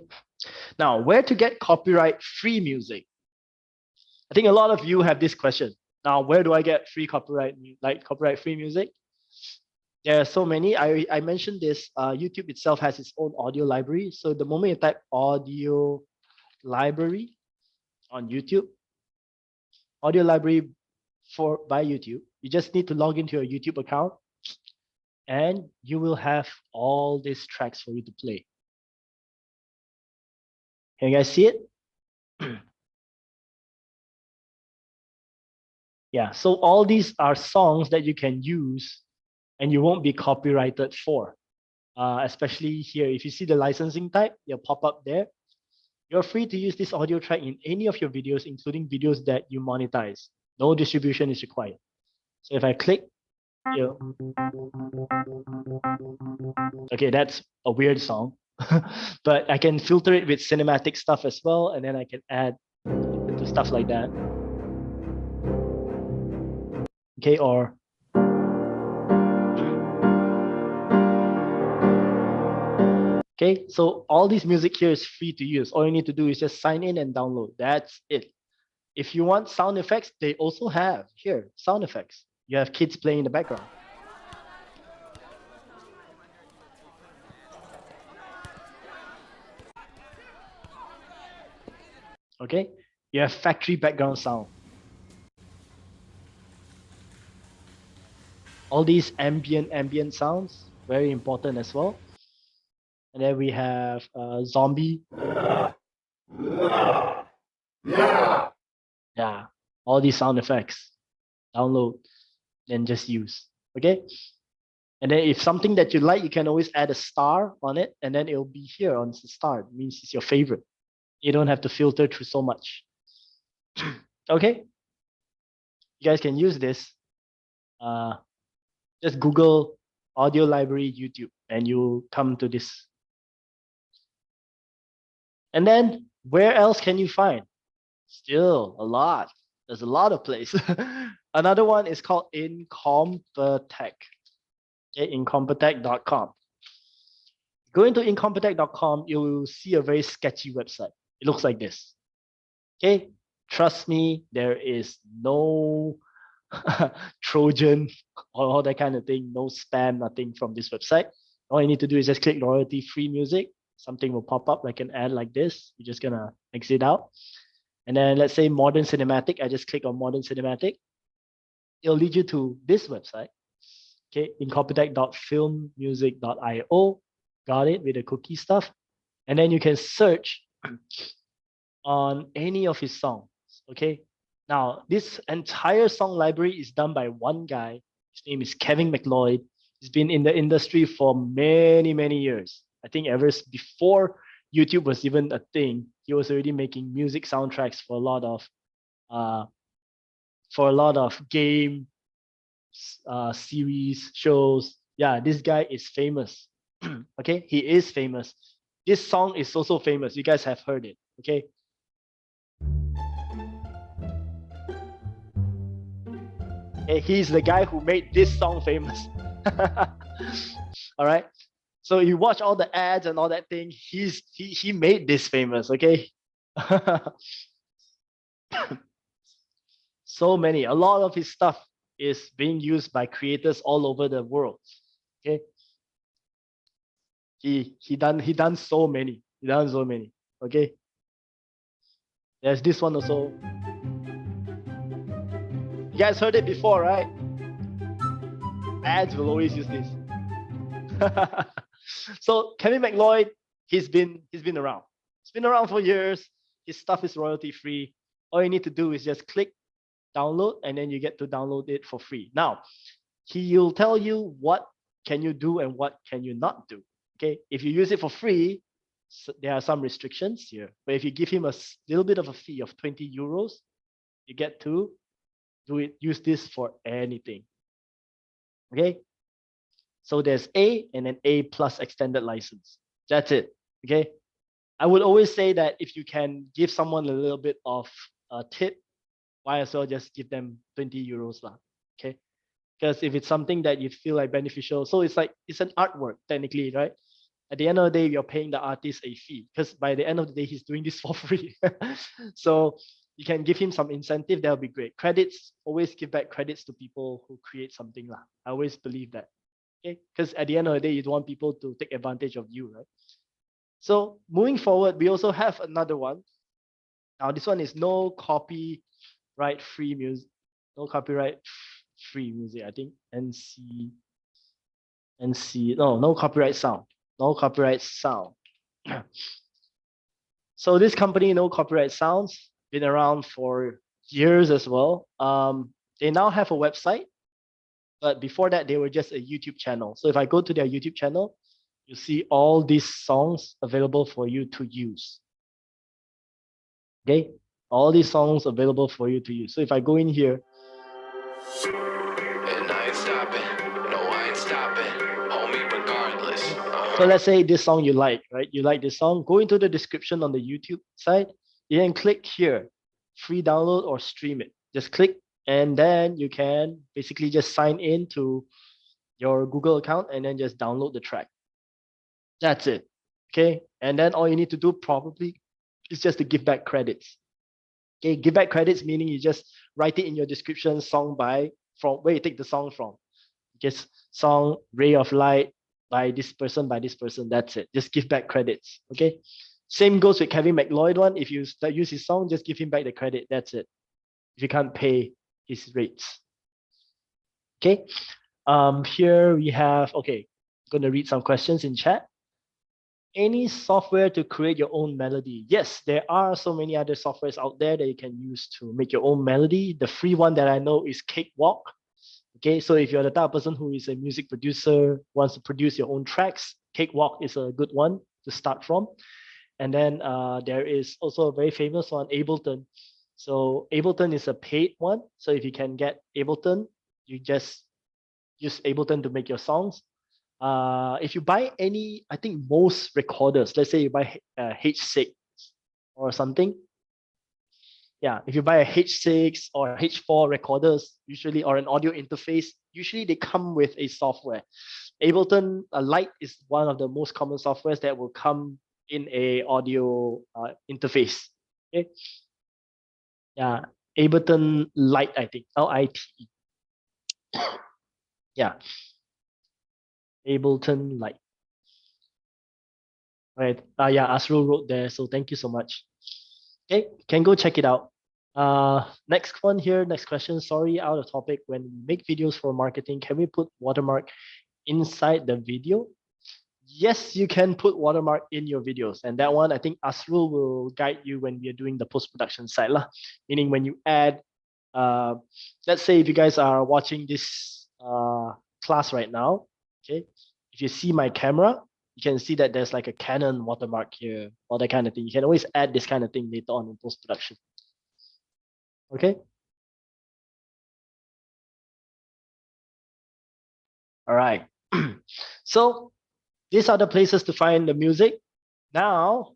Now, where to get copyright-free music? I think a lot of you have this question. Now, where do I get free copyright-free music? There are so many. I mentioned this. YouTube itself has its own audio library. So the moment you type audio library on YouTube, audio library by YouTube, you just need to log into your YouTube account, and you will have all these tracks for you to play. Can you guys see it? Yeah, so all these are songs that you can use and you won't be copyrighted for. Especially here, if you see the licensing type, it'll pop up there. You're free to use this audio track in any of your videos, including videos that you monetize. No distribution is required. So if I click here, okay, that's a weird song, but I can filter it with cinematic stuff as well, and then I can add to stuff like that. Okay, or okay, so all this music here is free to use. All you need to do is just sign in and download. That's it. If you want sound effects, they also have here sound effects. You have kids playing in the background. Okay, you have factory background sound. All these ambient sounds, very important as well. And then we have zombie. Yeah, all these sound effects. Download, then just use. Okay. And then if something that you like, you can always add a star on it, and then it'll be here on the star. It means it's your favorite. You don't have to filter through so much. Okay. You guys can use this. Just Google audio library YouTube and you'll come to this. And then where else can you find? Still a lot. There's a lot of places. Another one is called Incompetech. Okay, incompetech.com. Go into incompetech.com, you will see a very sketchy website. It looks like this. Okay, trust me, there is no Trojan or all that kind of thing, no spam, nothing from this website. All you need to do is just click royalty-free music. Something will pop up like an ad like this. You're just gonna exit out. And then let's say modern cinematic. I just click on modern cinematic. It'll lead you to this website. Okay, incompetech.filmmusic.io. Got it with the cookie stuff. And then you can search on any of his songs. Okay. Now, this entire song library is done by one guy. His name is Kevin MacLeod. He's been in the industry for many, many years. I think ever before YouTube was even a thing, he was already making music soundtracks for a lot of game series, shows. Yeah, this guy is famous. Okay, he is famous. This song is also famous. You guys have heard it. Okay. He's the guy who made this song famous. All right. So you watch all the ads and all that thing. He made this famous. Okay. So many. A lot of his stuff is being used by creators all over the world. Okay. He done so many. He done so many. Okay. There's this one also. You guys heard it before, right? Ads will always use this. So Kevin MacLeod, he's been around. He's been around for years. His stuff is royalty free. All you need to do is just click download, and then you get to download it for free. Now, he'll tell you what can you do and what can you not do? Okay, if you use it for free, there are some restrictions here. But if you give him a little bit of a fee of 20 euros, you get to use this for anything. Okay, so there's A and then A plus extended license. That's it. Okay, I would always say that if you can give someone a little bit of a tip, why as well just give them 20 euros lah. Okay, because if it's something that you feel like beneficial, so it's like it's an artwork technically, right? At the end of the day, you're paying the artist a fee because by the end of the day, he's doing this for free. So you can give him some incentive, that'll be great. Credits, always give back credits to people who create something lah. I always believe that. Okay, because at the end of the day, you don't want people to take advantage of you, right? So moving forward, we also have another one. Now this one is no copyright free music, no copyright free music. I think no copyright sound, no copyright sound. So this company, No Copyright Sounds, been around for years as well. They now have a website, but before that they were just a YouTube channel. So if I go to their YouTube channel, you see all these songs available for you to use. Okay, all these songs available for you to use. So if I go in here, and I ain't stopping. No, I ain't stopping. Homie, regardless. so let's say this song you like, right? You like this song, go into the description on the YouTube site, you can click here, free download or stream it. Just click, and then you can basically just sign in to your Google account and then just download the track. That's it. Okay, and then all you need to do probably is just to give back credits. Okay, give back credits meaning you just write it in your description, song by, from where you take the song from. Just song Ray of Light by this person, that's it. Just give back credits. Okay, same goes with Kevin McLeod one. If you use his song, just give him back the credit, that's it. If you can't pay his rates. Okay, here we have, okay, I'm gonna read some questions in chat. Any software to create your own melody? Yes, there are so many other softwares out there that you can use to make your own melody. The free one that I know is Cakewalk. Okay, so if you're the type of person who is a music producer, wants to produce your own tracks, Cakewalk is a good one to start from. And then there is also a very famous one, Ableton. So Ableton is a paid one. So if you can get Ableton, you just use Ableton to make your songs. If you buy any, I think most recorders, let's say you buy H6 or something. Yeah, if you buy a H6 or H4 recorders, usually, or an audio interface, usually they come with a software. Ableton Lite is one of the most common softwares that will come in a audio interface. Okay. Yeah, Ableton Lite, I think, Lite. Yeah. Ableton Lite. Right. Yeah, Asrul wrote there, so thank you so much. Okay, can go check it out. Next one here, next question. Sorry, out of topic. When we make videos for marketing, can we put watermark inside the video? Yes, you can put watermark in your videos, and that one I think Asrul will guide you when we are doing the post-production side lah. Meaning when you add, let's say if you guys are watching this class right now. Okay, if you see my camera, you can see that there's like a Canon watermark here, or that kind of thing. You can always add this kind of thing later on in post-production. Okay. All right. So these are the places to find the music. Now,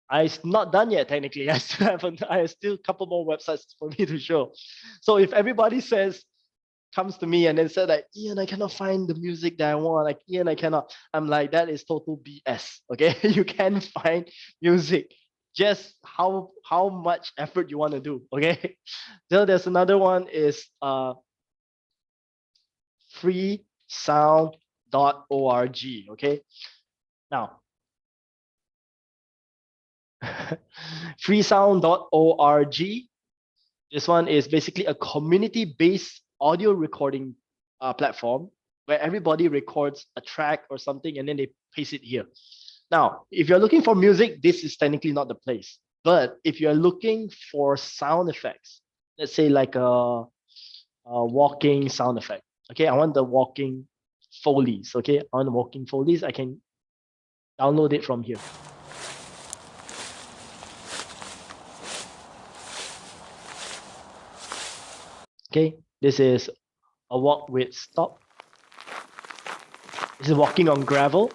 I'm not done yet, technically. I have still a couple more websites for me to show. So if everybody comes to me and then said like, Ian, I cannot find the music that I want. Like, Ian, I cannot. I'm like, that is total BS. Okay, you can find music. Just how much effort you want to do. Okay. So there's another one is freesound.org. Okay. Now, freesound.org. This one is basically a community-based audio recording platform where everybody records a track or something and then they paste it here. Now, if you're looking for music, this is technically not the place. But if you're looking for sound effects, let's say like a walking sound effect. Okay, I want the walking Foley's. Okay, I want walking Foley's. I can download it from here. Okay, this is a walk with stop. This is walking on gravel.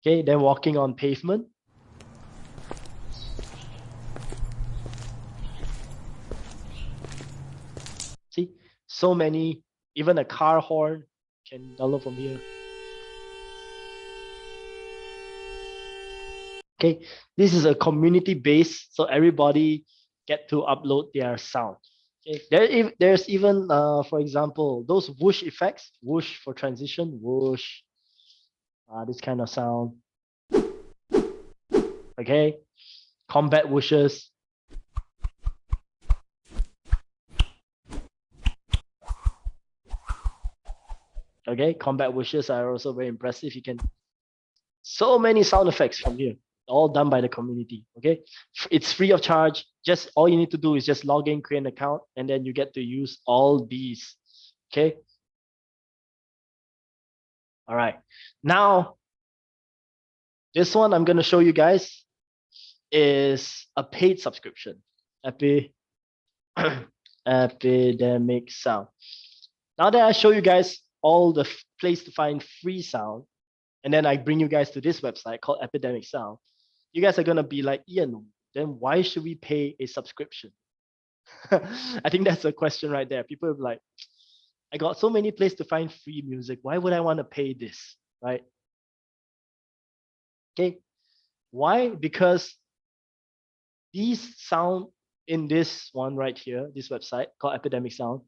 Okay, then walking on pavement. See, so many, even a car horn can download from here. Okay, this is a community base, so everybody get to upload their sound. Okay, there's even, for example, those whoosh effects, whoosh for transition, whoosh, this kind of sound. Okay, combat whooshes. Okay, combat whooshes are also very impressive. You can, so many sound effects from here, all done by the community. Okay, it's free of charge. Just all you need to do is just log in, create an account, and then you get to use all these. Okay. All right. Now, this one I'm going to show you guys is a paid subscription. Epidemic Sound. Now that I show you guys all the place to find free sound, and then I bring you guys to this website called Epidemic Sound, you guys are going to be like, Ian, then why should we pay a subscription? I think that's a question right there. People are like, I got so many places to find free music. Why would I want to pay this, right? Okay. Why? Because these sound in this one right here, this website called Epidemic Sound,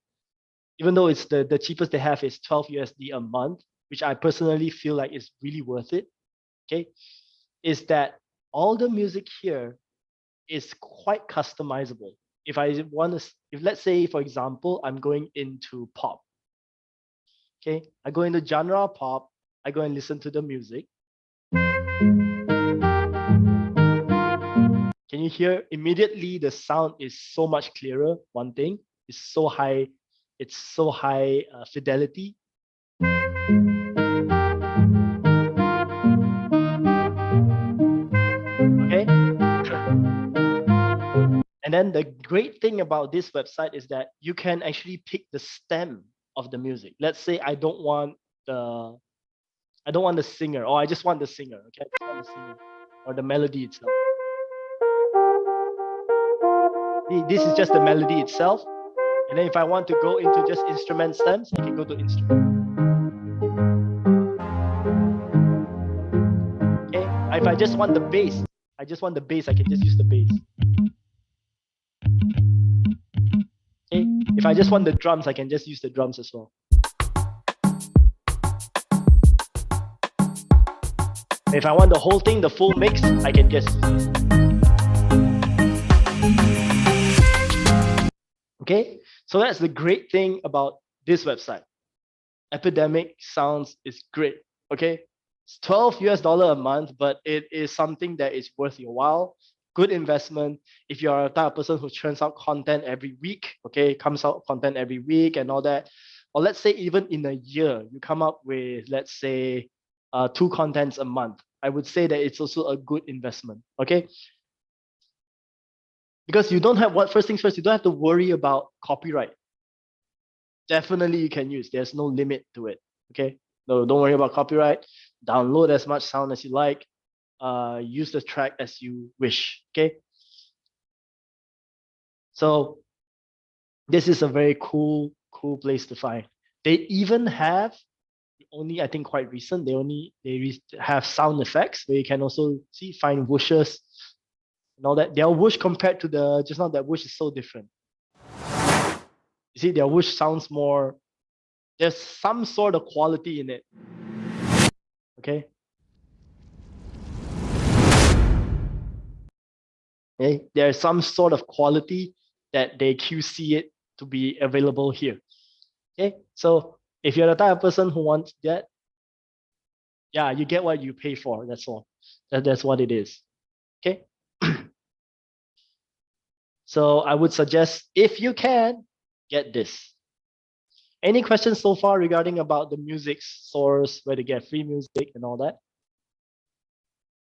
even though it's the cheapest they have is 12 USD a month, which I personally feel like is really worth it. Okay. Is that all the music here is quite customizable. If I want to, if let's say, for example, I'm going into pop. Okay, I go into genre pop, I go and listen to the music. Can you hear immediately the sound is so much clearer? One thing, it's so high fidelity. Okay. And then the great thing about this website is that you can actually pick the stem of the music. Let's say I don't want the singer, or I just want the singer. Okay, I just want the singer or the melody itself. This is just the melody itself. And then if I want to go into just instrument stems, I can go to instrument. Okay, if I just want the bass, I can just use the bass. Okay, if I just want the drums, I can just use the drums as well. If I want the whole thing, the full mix, I can just use it. Okay, so that's the great thing about this website. Epidemic Sounds is great. Okay, it's $12 a month, but it is something that is worth your while. Good investment. If you are a type of person who churns out content every week, okay, comes out content every week and all that, or let's say even in a year, you come up with, let's say, 2 contents a month, I would say that it's also a good investment. Okay. Because you don't have first things first, you don't have to worry about copyright. Definitely you can use, there's no limit to it. Okay. No, don't worry about copyright. Download as much sound as you like. Use the track as you wish. Okay. So this is a very cool place to find. They even have, only I think quite recent, they have sound effects where you can also find whooshes and all that. Their whoosh compared to just now, that whoosh is so different. You see, their whoosh sounds more, there's some sort of quality in it. Okay. Okay, there's some sort of quality that they QC it to be available here. Okay, so if you're the type of person who wants that, yeah, you get what you pay for. That's all. That's what it is. Okay. So I would suggest, if you can, get this. Any questions so far regarding about the music source, where to get free music and all that?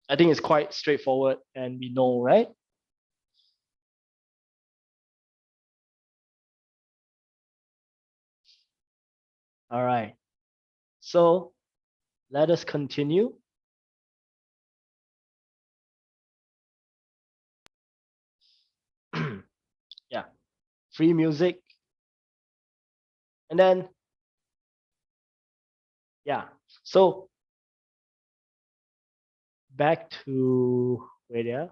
I think it's quite straightforward and we know, right? All right. So let us continue. Yeah, free music. And then, yeah, so back to where they are.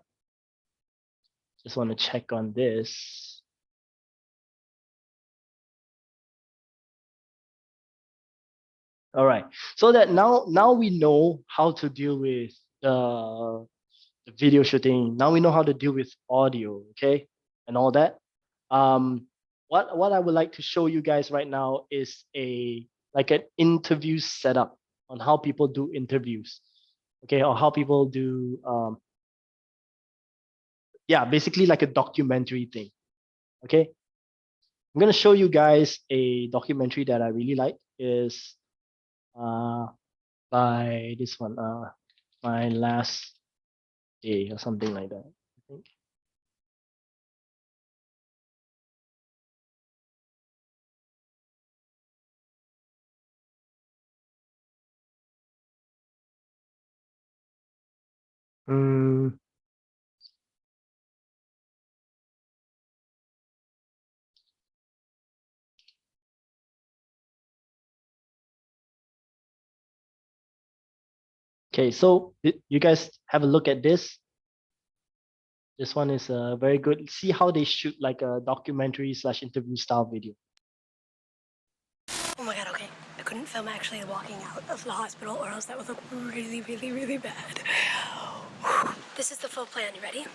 Just want to check on this. All right, so that now we know how to deal with the video shooting. Now we know how to deal with audio, okay, and all that. What I would like to show you guys right now is like an interview setup on how people do interviews, okay, or how people do yeah, basically like a documentary thing, okay. I'm gonna show you guys a documentary that I really like. Is by this one, My Last Day or something like that, I think. Okay, so you guys have a look at this. This one is very good. See how they shoot like a documentary / interview style video. Oh my god, okay. I couldn't film actually walking out of the hospital or else that would look really, really, really bad. This is the full plan. You ready?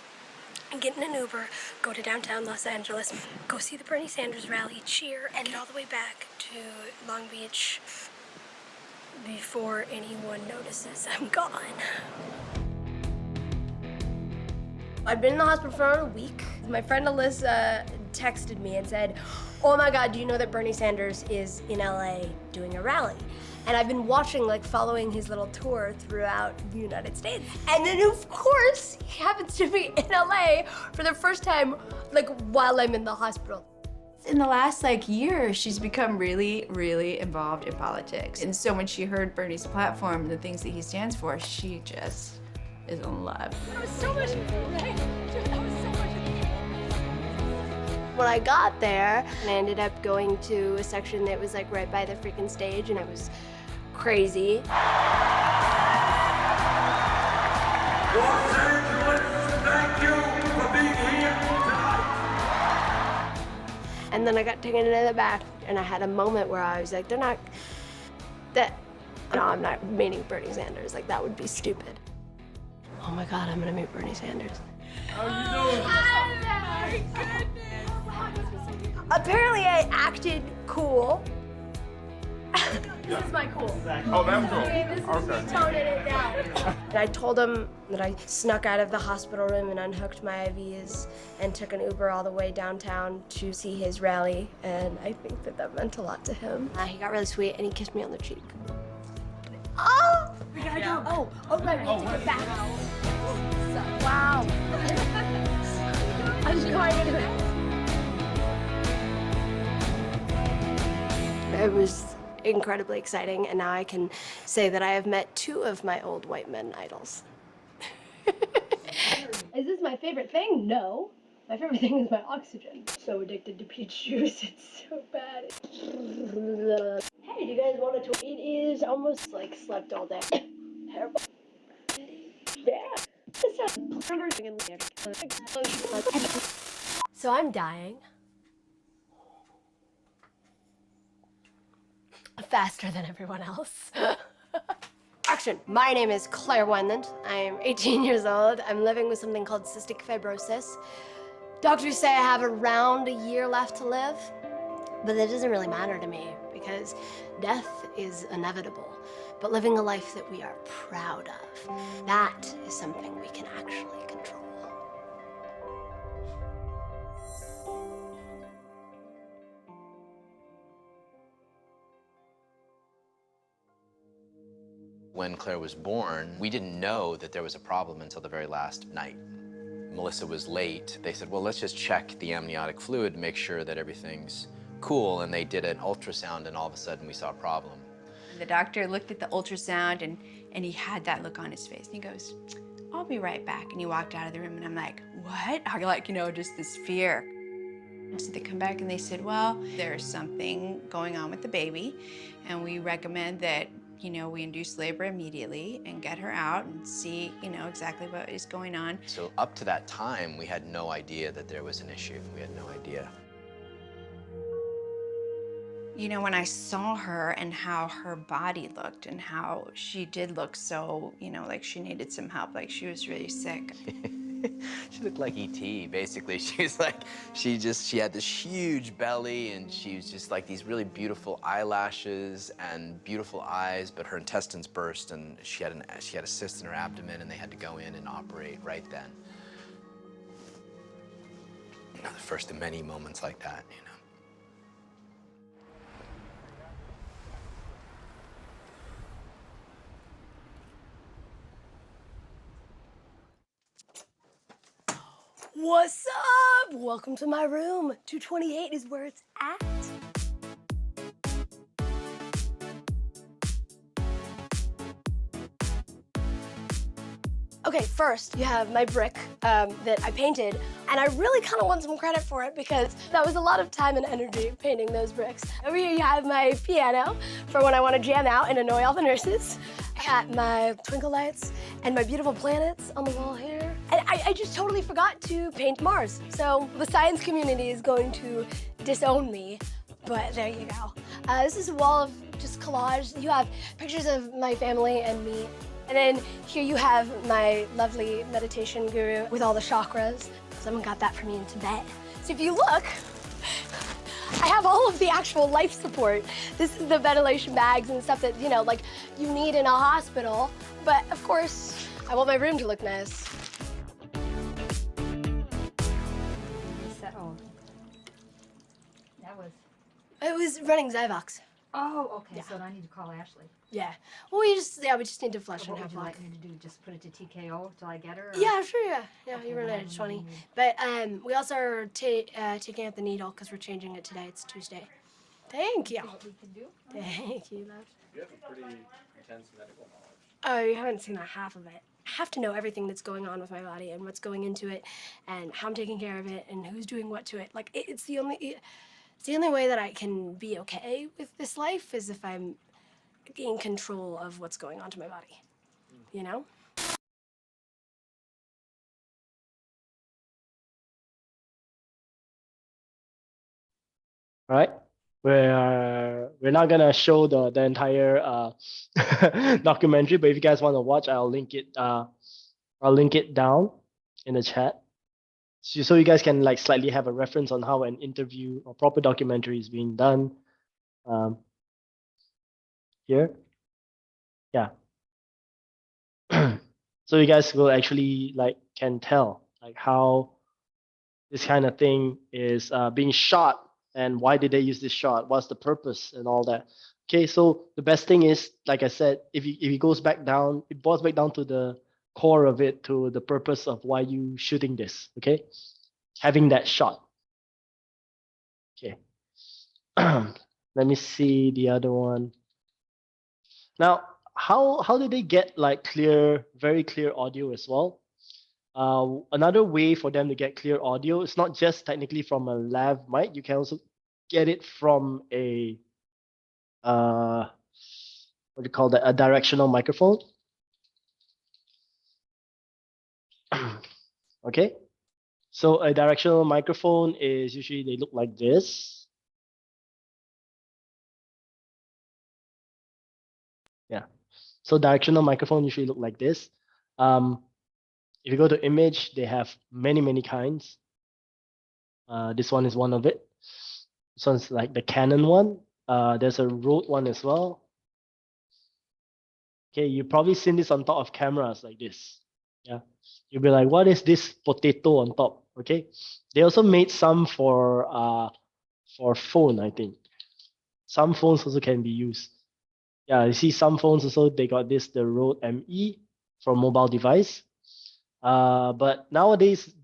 Get in an Uber, go to downtown Los Angeles, go see the Bernie Sanders rally, cheer, and get all the way back to Long Beach before anyone notices I'm gone. I've been in the hospital for a week. My friend Alyssa texted me and said, oh my god, do you know that Bernie Sanders is in LA doing a rally? And I've been watching, like following his little tour throughout the United States. And then of course, he happens to be in LA for the first time, like while I'm in the hospital. In the last year, she's become really, really involved in politics. And so when she heard Bernie's platform, the things that he stands for, she just is in love. That was so much, right? That was so much. When I got there, I ended up going to a section that was like right by the freaking stage, and I was crazy. Los Angeles, thank you for being here tonight. And then I got taken into the back, and I had a moment where I was like, no, I'm not meeting Bernie Sanders. Like, that would be stupid. Oh my God, I'm gonna meet Bernie Sanders. How you doing? Oh my goodness. Apparently I acted cool. This is my cool. Oh, that's cool. This is me toning it down. And I told him that I snuck out of the hospital room and unhooked my IVs and took an Uber all the way downtown to see his rally. And I think that meant a lot to him. He got really sweet and he kissed me on the cheek. Oh! We gotta go. Oh, right, we need to get back. Wow. I'm going anyway. It was incredibly exciting, and now I can say that I have met 2 of my old white men idols. Is this my favorite thing? No. My favorite thing is my oxygen. So addicted to peach juice, it's so bad. Hey, do you guys want to talk? It is almost like slept all day. Terrible. Yeah. So I'm dying. Faster than everyone else. Action! My name is Claire Wendland. I'm 18 years old. I'm living with something called cystic fibrosis. Doctors say I have around a year left to live, but that doesn't really matter to me because death is inevitable. But living a life that we are proud of, that is something we can actually control. When Claire was born, we didn't know that there was a problem until the very last night. Melissa was late. They said, well, let's just check the amniotic fluid to make sure that everything's cool. And they did an ultrasound, and all of a sudden we saw a problem. The doctor looked at the ultrasound and he had that look on his face. And he goes, I'll be right back. And he walked out of the room and I'm like, what? Like, just this fear. And so they come back and they said, well, there's something going on with the baby and we recommend that, we induce labor immediately and get her out and see, exactly what is going on. So up to that time, we had no idea that there was an issue. We had no idea. When I saw her and how her body looked and how she did look so, like she needed some help, like she was really sick. She looked like E.T. basically. She had this huge belly and she was just like these really beautiful eyelashes and beautiful eyes, but her intestines burst and she had a cyst in her abdomen and they had to go in and operate right then. The first of many moments like that, What's up? Welcome to my room. 228 is where it's at. Okay, first you have my brick that I painted, and I really kind of want some credit for it because that was a lot of time and energy painting those bricks. Over here you have my piano for when I want to jam out and annoy all the nurses. I got my twinkle lights and my beautiful planets on the wall here. And I just totally forgot to paint Mars. So the science community is going to disown me, but there you go. This is a wall of just collage. You have pictures of my family and me. And then here you have my lovely meditation guru with all the chakras. Someone got that for me in Tibet. So if you look, I have all of the actual life support. This is the ventilation bags and stuff that, like you need in a hospital. But of course, I want my room to look nice. It was running Zyvox. Oh, okay. Yeah. So I need to call Ashley. Yeah. Well, we just need to flush What and would have you luck. like me to do? Just put it to TKO till I get her? or- Yeah, sure, yeah. Yeah, Okay, you run then it I at will 20. need- But we also are taking out the needle because we're changing it today. It's Tuesday. Thank you. What we can do? Thank you, love. You have a pretty intense medical knowledge. Oh, you haven't seen that half of it. I have to know everything that's going on with my body and what's going into it and how I'm taking care of it and who's doing what to it. Like, it's the only way that I can be okay with this life is if I'm in control of what's going on to my body, All right, we're not gonna show the entire documentary, but if you guys want to watch, I'll link it down in the chat, so you guys can like slightly have a reference on how an interview or proper documentary is being done. Here, yeah. So you guys will actually like can tell like how this kind of thing is being shot and why did they use this shot? What's the purpose and all that? Okay, so the best thing is, like I said, if it goes back down, it boils back down to the core of it, to the purpose of why you shooting this. Okay, having that shot. Okay, let me see the other one. Now, how did they get like very clear audio as well? Another way for them to get clear audio is not just technically from a lav mic. You can also get it from a what do you call that? A directional microphone. Okay, so a directional microphone is usually they look like this. Yeah, so directional microphone usually look like this. If you go to image, they have many kinds. This one is one of it. This one's like the Canon one. There's a Rode one as well. Okay, you've probably seen this on top of cameras like this. Yeah, you'll be like, what is this potato on top? Okay, they also made some for phone, I think. Some phones also can be used. Yeah, you see some phones also, they got this, the Rode ME for mobile device. But nowadays,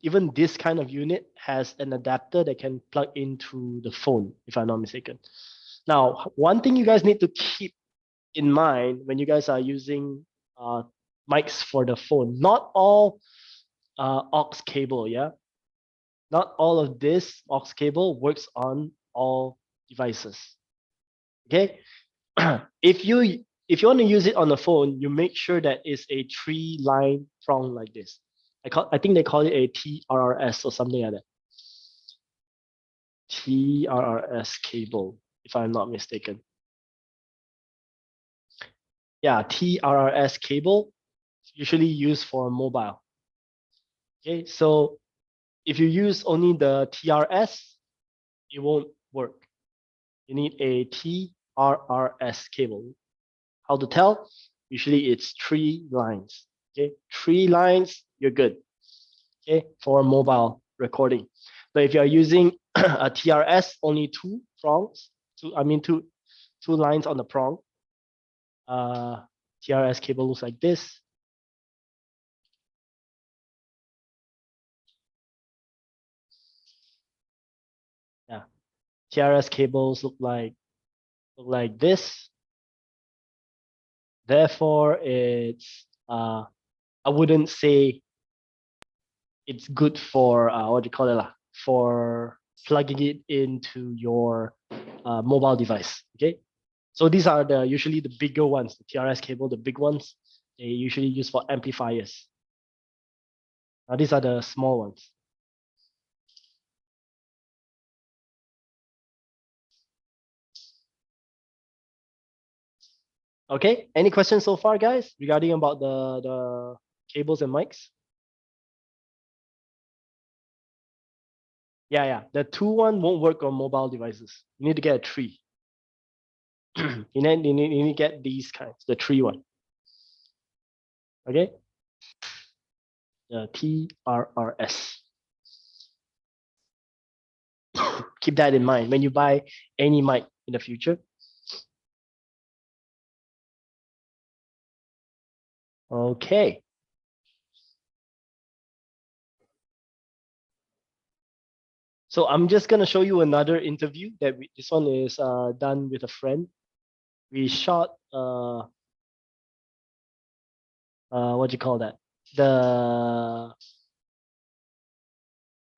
even this kind of unit has an adapter that can plug into the phone, if I'm not mistaken. Now, one thing you guys need to keep in mind when you guys are using mics for the phone, not all aux cable, yeah? Not all of this aux cable works on all devices. Okay? if you want to use it on the phone, you make sure that it's a 3-line prong like this. I think they call it a TRRS or something like that. TRRS cable, if I'm not mistaken. Yeah, TRRS cable, usually used for mobile. Okay, so if you use only the TRS, it won't work. You need a TRRS cable. How to tell? Usually it's 3 lines. Okay, 3 lines, you're good. Okay, for mobile recording. But if you are using a TRS, only 2 prongs, two lines on the prong. TRS cable looks like this. Yeah, TRS cables look like this. Therefore, it's I wouldn't say it's good for what do you call it for plugging it into your mobile device. Okay, so these are usually the bigger ones, the TRS cable, the big ones. They usually use for amplifiers. Now these are the small ones. Okay, any questions so far, guys, regarding about the cables and mics? Yeah, the 2-1 won't work on mobile devices. You need to get a 3. you need to get these kinds, the 3-1. Okay, the TRRS. Keep that in mind when you buy any mic in the future. Okay. So I'm just gonna show you another interview that this one is done with a friend. We shot what do you call that?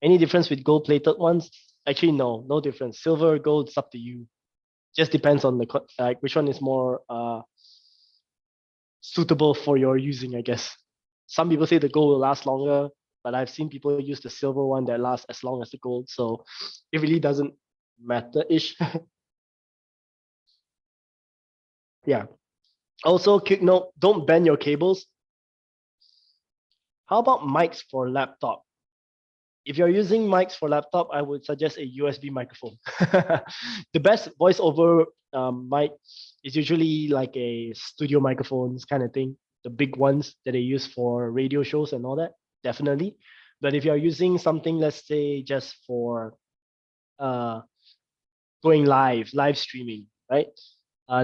Any difference with gold plated ones? Actually, no difference. Silver, gold, it's up to you. Just depends on the which one is more suitable for your using, I guess. Some people say the gold will last longer, but I've seen people use the silver one that lasts as long as the gold. So it really doesn't matter-ish. Yeah. Also, quick note, don't bend your cables. How about mics for laptop? If you're using mics for laptop, I would suggest a USB microphone. The best voiceover mic is usually like a studio microphones kind of thing, the big ones that they use for radio shows and all that, definitely. But if you're using something, let's say just for going live streaming, right?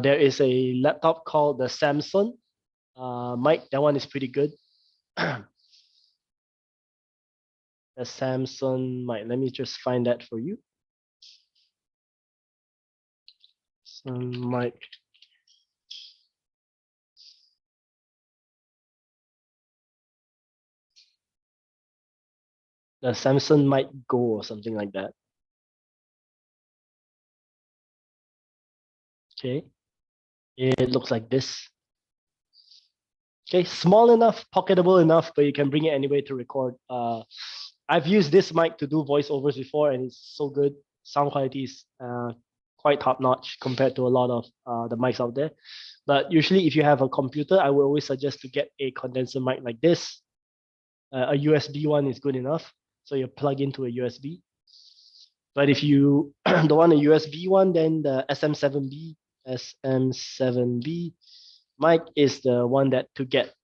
There is a laptop called the Samsung mic. That one is pretty good. The Samsung mic. Let me just find that for you. Mic. The Samsung might go or something like that. Okay, it looks like this. Okay, small enough, pocketable enough, but you can bring it anywhere to record. I've used this mic to do voiceovers before, and it's so good. Sound quality is quite top notch compared to a lot of the mics out there. But usually, if you have a computer, I would always suggest to get a condenser mic like this. A USB one is good enough, so you plug into a USB. But if you don't want a USB one, then the SM7B mic is the one that to get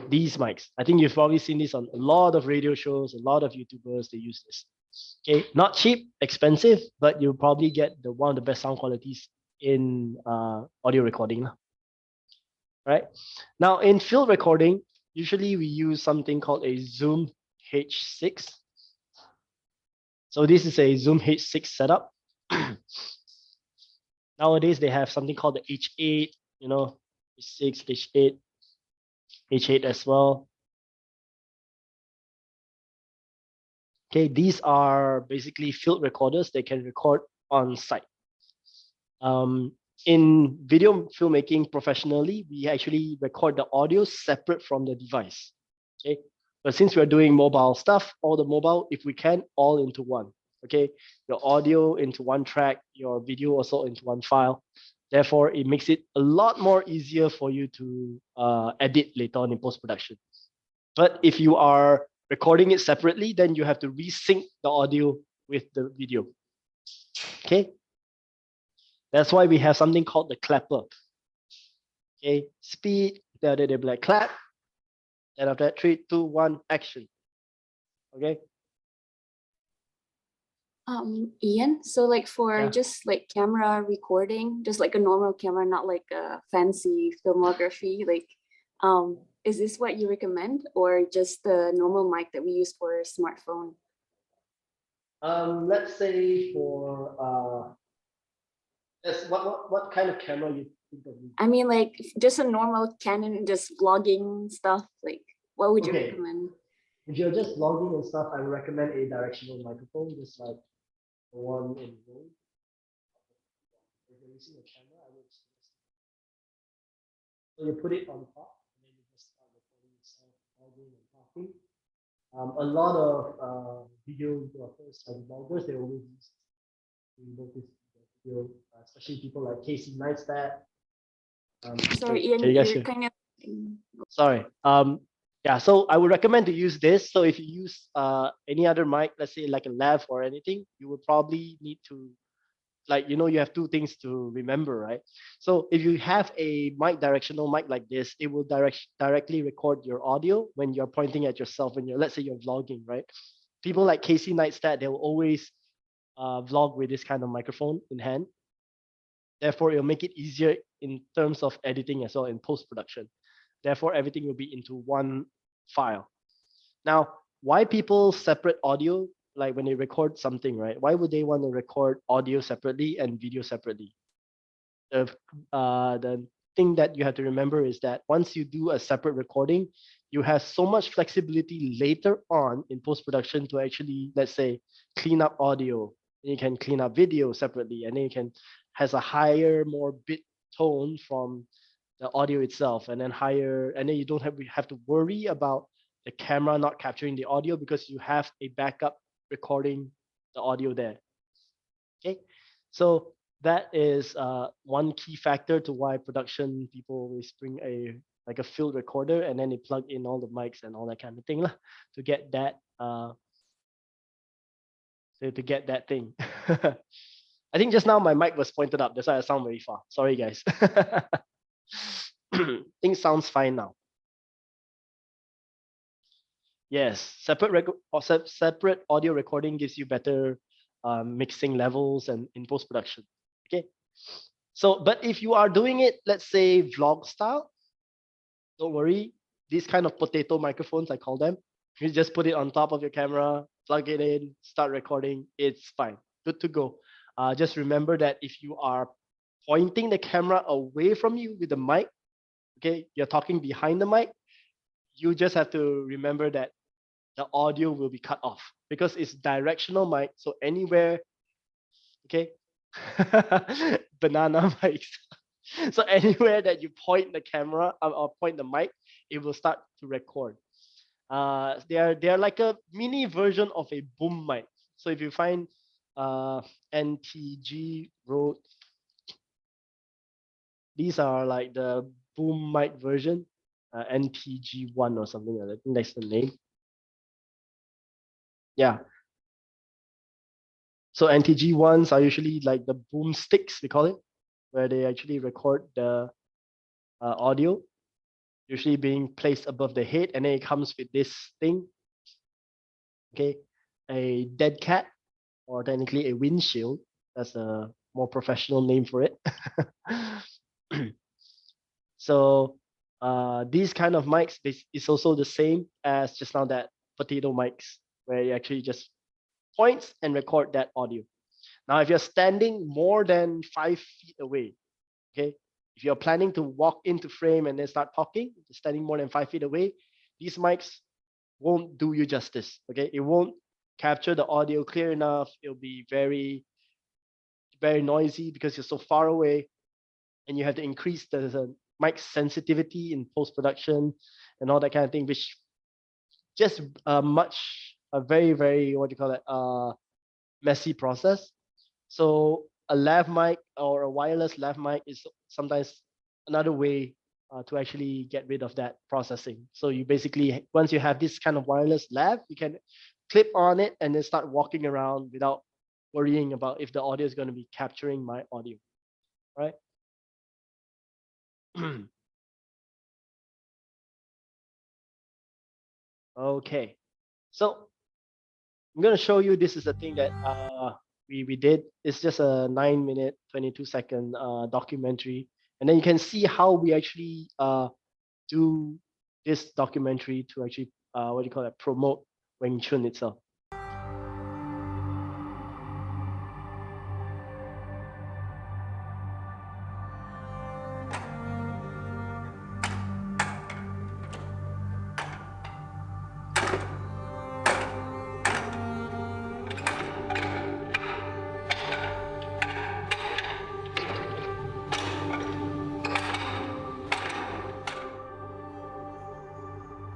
these mics. I think you've probably seen this on a lot of radio shows, a lot of YouTubers, they use this. Okay, not cheap, expensive, but you'll probably get one of the best sound qualities in audio recording. Right? Now in field recording, usually we use something called a Zoom H6. So this is a Zoom H6 setup. Nowadays they have something called the H8, you know, H6, H8, H8 as well. Okay, these are basically field recorders. They can record on site. In video filmmaking professionally, we actually record the audio separate from the device. Okay, but since we're doing mobile stuff, all the mobile, if we can, all into one. Okay, your audio into one track, your video also into one file. Therefore, it makes it a lot more easier for you to edit later on in post-production. But if you are recording it separately, then you have to resync the audio with the video. Okay, that's why we have something called the clapper. Okay, speed, then they be like clap, and after that, 3, 2, 1, action. Okay. Ian, so like for Yeah. just like camera recording, just like a normal camera, not like a fancy filmography, like is this what you recommend, or just the normal mic that we use for a smartphone? Let's say for what kind of camera you think of? I mean, like just a normal Canon, just vlogging stuff. Like, what would you Okay. recommend? If you're just vlogging and stuff, I would recommend a directional microphone, just like the one in Rome. If you're using a camera, I would suggest. So you put it on top, and then you just start recording yourself vlogging and talking. A lot of videographers and bloggers, they always use this video, especially people like Casey Neistat. Sorry, can Ian, you guys you're hear? kind of. Sorry. Yeah, so I would recommend to use this. So if you use any other mic, let's say like a lav or anything, you would probably need to, like, you know, you have two things to remember, right? So if you have a directional mic like this, it will directly record your audio when you're pointing at yourself when you're, let's say you're vlogging, right? People like Casey Neistat, they will always vlog with this kind of microphone in hand. Therefore, it'll make it easier in terms of editing as well in post-production. Therefore, everything will be into one file. Now, why people separate audio, like when they record something, right? Why would they want to record audio separately and video separately? The thing that you have to remember is that once you do a separate recording, you have so much flexibility later on in post-production to actually, let's say, clean up audio. You can clean up video separately, and then you can has a higher, more bit tone from the audio itself, and then you don't have to worry about the camera not capturing the audio because you have a backup recording the audio there. Okay, so that is one key factor to why production people always bring a field recorder, and then they plug in all the mics and all that kind of thing to get that to get that thing. I think just now my mic was pointed up, that's why I sound very far. Sorry guys. Things sounds fine now. Yes, separate audio recording gives you better mixing levels and in post-production. Okay, so but if you are doing it, let's say vlog style, don't worry. These kind of potato microphones, I call them, you just put it on top of your camera, plug it in, start recording. It's fine, good to go. Just remember that if you are pointing the camera away from you with the mic, okay, you're talking behind the mic, you just have to remember that the audio will be cut off because it's directional mic. So anywhere, okay, banana mics. So anywhere that you point the camera or point the mic, it will start to record. They are like a mini version of a boom mic. So if you find NTG Rode, these are like the boom mic version, NTG1 or something like that. I think that's the name. Yeah. So NTG ones are usually like the boom sticks, we call it, where they actually record the audio, usually being placed above the head, and then it comes with this thing. Okay, a dead cat, or technically a windshield. That's the more professional name for it. So these kind of mics is also the same as just now that potato mics, where you actually just points and record that audio. Now, if you're standing more than 5 feet away, okay, if you're planning to walk into frame and then start talking, standing more than 5 feet away, these mics won't do you justice. Okay, it won't capture the audio clear enough. It'll be very, very noisy because you're so far away, and you have to increase the mic sensitivity in post-production and all that kind of thing, which just a very, very, what do you call it, messy process. So a lav mic or a wireless lav mic is sometimes another way to actually get rid of that processing. So you basically, once you have this kind of wireless lav, you can clip on it and then start walking around without worrying about if the audio is going to be capturing my audio, right? Okay, so I'm going to show you, this is the thing that we did. It's just a 9-minute, 22-second documentary. And then you can see how we actually do this documentary to actually, what do you call it, promote Wing Chun itself.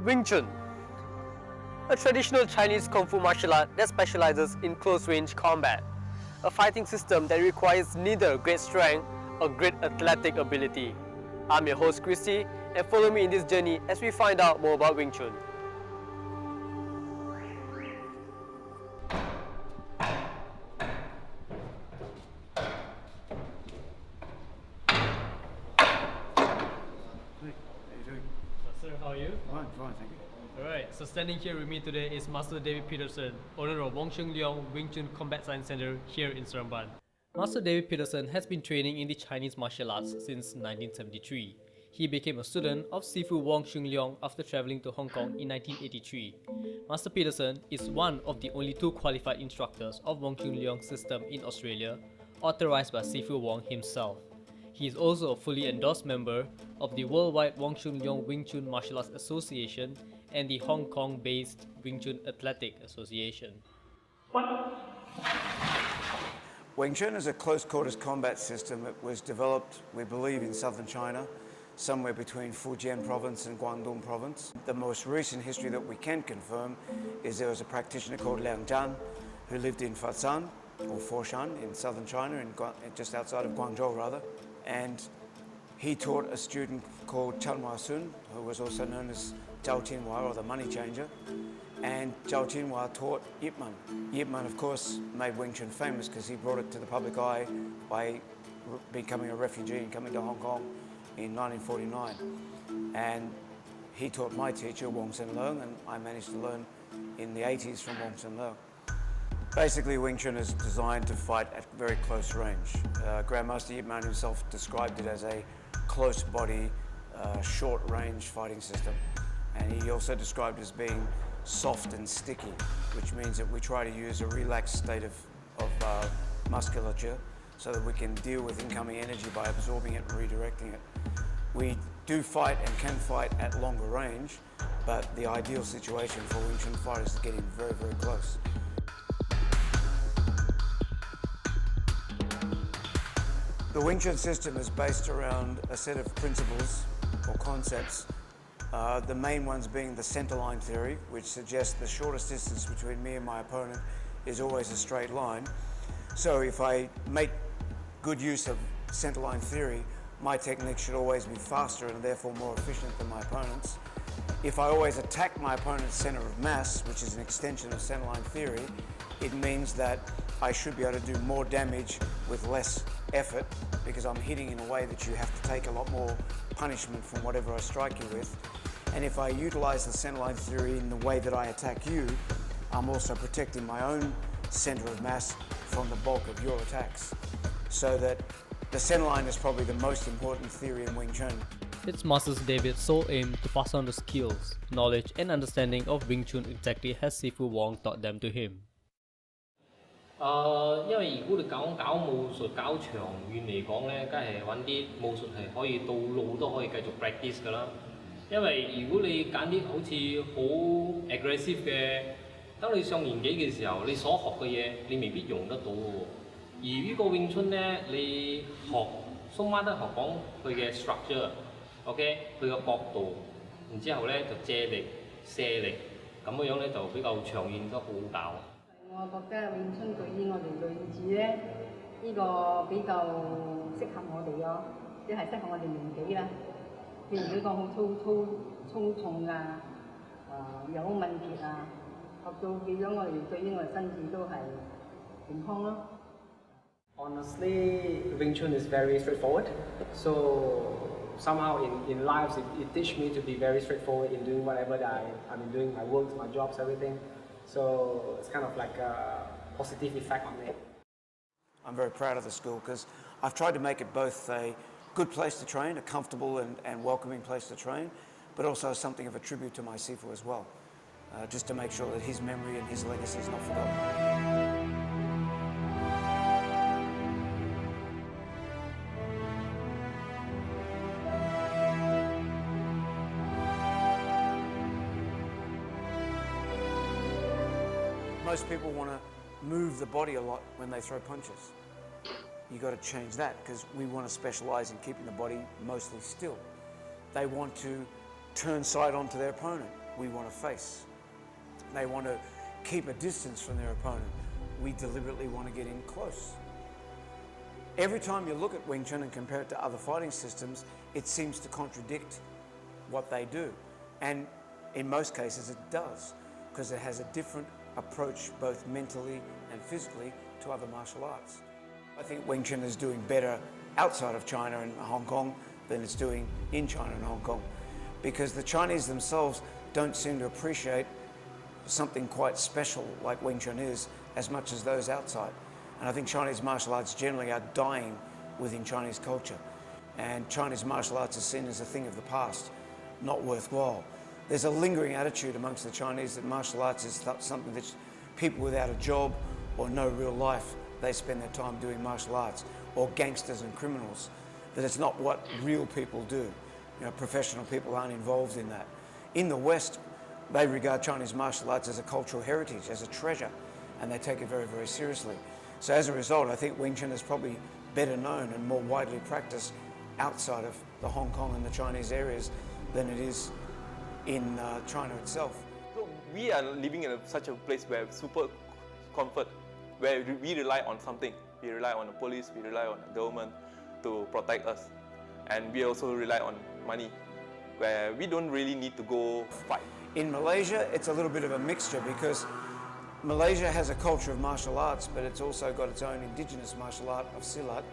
Wing Chun, a traditional Chinese Kung Fu martial art that specializes in close-range combat, a fighting system that requires neither great strength or great athletic ability. I'm your host Christy, and follow me in this journey as we find out more about Wing Chun. So standing here with me today is Master David Peterson, owner of Wong Chun Leong Wing Chun Combat Science Center here in Seremban. Master David Peterson has been training in the Chinese martial arts since 1973. He became a student of Sifu Wong Chun Leong after traveling to Hong Kong in 1983. Master Peterson is one of the only 2 qualified instructors of Wong Chun Leong's system in Australia, authorized by Sifu Wong himself. He is also a fully endorsed member of the Worldwide Wong Chun Leong Wing Chun Martial Arts Association and the Hong Kong-based Wing Chun Athletic Association. Wing Chun is a close-quarters combat system that was developed, we believe, in southern China, somewhere between Fujian province and Guangdong province. The most recent history that we can confirm is there was a practitioner called Liang Zhan who lived in Foshan or Foshan in southern China, just outside of Guangzhou rather, and he taught a student called Chan Hua Sun, who was also known as Zhao Qinhua, or the money changer, and Zhao Qinhua taught Yip Man. Yip Man, of course, made Wing Chun famous because he brought it to the public eye by becoming a refugee and coming to Hong Kong in 1949. And he taught my teacher, Wong Sen Leung, and I managed to learn in the 80s from Wong Sen Leung. Basically, Wing Chun is designed to fight at very close range. Grandmaster Yip Man himself described it as a close body, short range fighting system. And he also described it as being soft and sticky, which means that we try to use a relaxed state of musculature so that we can deal with incoming energy by absorbing it and redirecting it. We do fight and can fight at longer range, but the ideal situation for Wing Chun fighters is to get in very, very close. The Wing Chun system is based around a set of principles or concepts. The main ones being the centerline theory, which suggests the shortest distance between me and my opponent is always a straight line. So if I make good use of centerline theory, my technique should always be faster and therefore more efficient than my opponent's. If I always attack my opponent's center of mass, which is an extension of centerline theory, it means that I should be able to do more damage with less effort because I'm hitting in a way that you have to take a lot more punishment from whatever I strike you with. And if I utilize the centerline theory in the way that I attack you, I'm also protecting my own center of mass from the bulk of your attacks. so that the center line is probably the most important theory in Wing Chun. Its masters David's sole aim to pass on the skills, knowledge and understanding of Wing Chun exactly as Sifu Wong taught them to him. 因為如果你搞武術搞長遠嚟講咧，梗係揾啲武術係可以到老都可以繼續 practice 㗎啦。因為如果你揀啲好似好 aggressive 嘅，當你上年紀嘅時候，你所學嘅嘢你未必用得到嘅喎。而呢個詠春咧，你學鬆媽得學講佢嘅 structure，OK， 佢嘅角度，然之後咧就借力、射力，咁樣咧就比較長遠都好搞。 我覺得詠春對於我哋女子咧，呢、個比較適合我哋咯，即係適合我哋年紀啦。譬如呢個好粗重啊，有敏捷啊，學到變咗我哋對於我哋身子都係健康咯。 Honestly, Wing Chun is very straightforward. So somehow in life, it teach me to be very straightforward in doing whatever that I've been doing, my work, my jobs, everything. So it's kind of like a positive effect on me. I'm very proud of the school because I've tried to make it both a good place to train, a comfortable and welcoming place to train, but also something of a tribute to my Sifu as well, just to make sure that his memory and his legacy is not forgotten. Most people want to move the body a lot when they throw punches. You got to change that because we want to specialize in keeping the body mostly still. They want to turn side onto their opponent. We want to face. They want to keep a distance from their opponent. We deliberately want to get in close. Every time you look at Wing Chun and compare it to other fighting systems, it seems to contradict what they do. And in most cases it does, because it has a different approach both mentally and physically to other martial arts. I think Wing Chun is doing better outside of China and Hong Kong than it's doing in China and Hong Kong, because the Chinese themselves don't seem to appreciate something quite special like Wing Chun is as much as those outside. And I think Chinese martial arts generally are dying within Chinese culture. And Chinese martial arts is seen as a thing of the past, not worthwhile. There's a lingering attitude amongst the Chinese that martial arts is something that people without a job or no real life, they spend their time doing martial arts, or gangsters and criminals, that it's not what real people do. You know, professional people aren't involved in that. In the West, they regard Chinese martial arts as a cultural heritage, as a treasure, and they take it very, very seriously. So as a result, I think Wing Chun is probably better known and more widely practiced outside of the Hong Kong and the Chinese areas than it is in China itself. So we are living in such a place where super comfort, where we rely on something. We rely on the police, we rely on the government to protect us. And we also rely on money, where we don't really need to go fight. In Malaysia, it's a little bit of a mixture because Malaysia has a culture of martial arts, but it's also got its own indigenous martial art of Silat,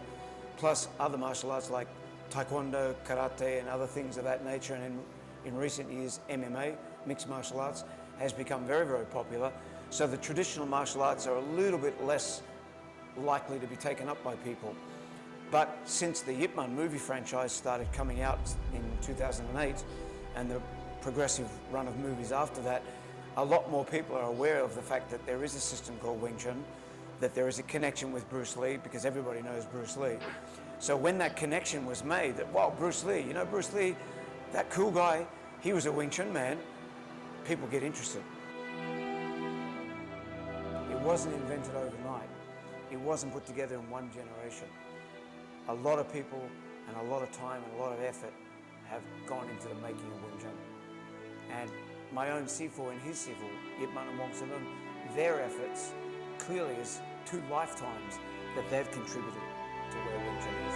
plus other martial arts like Taekwondo, Karate, and other things of that nature. And in recent years, MMA, mixed martial arts, has become very, very popular. So the traditional martial arts are a little bit less likely to be taken up by people. But since the Ip Man movie franchise started coming out in 2008, and the progressive run of movies after that, a lot more people are aware of the fact that there is a system called Wing Chun, that there is a connection with Bruce Lee, because everybody knows Bruce Lee. So when that connection was made, that, wow, Bruce Lee, you know, Bruce Lee, that cool guy, he was a Wing Chun man, people get interested. It wasn't invented overnight. It wasn't put together in one generation. A lot of people and a lot of time and a lot of effort have gone into the making of Wing Chun. And my own Sifu and his Sifu, Ip Man and Wong Salun, their efforts clearly is 2 lifetimes that they've contributed to where Wing Chun is.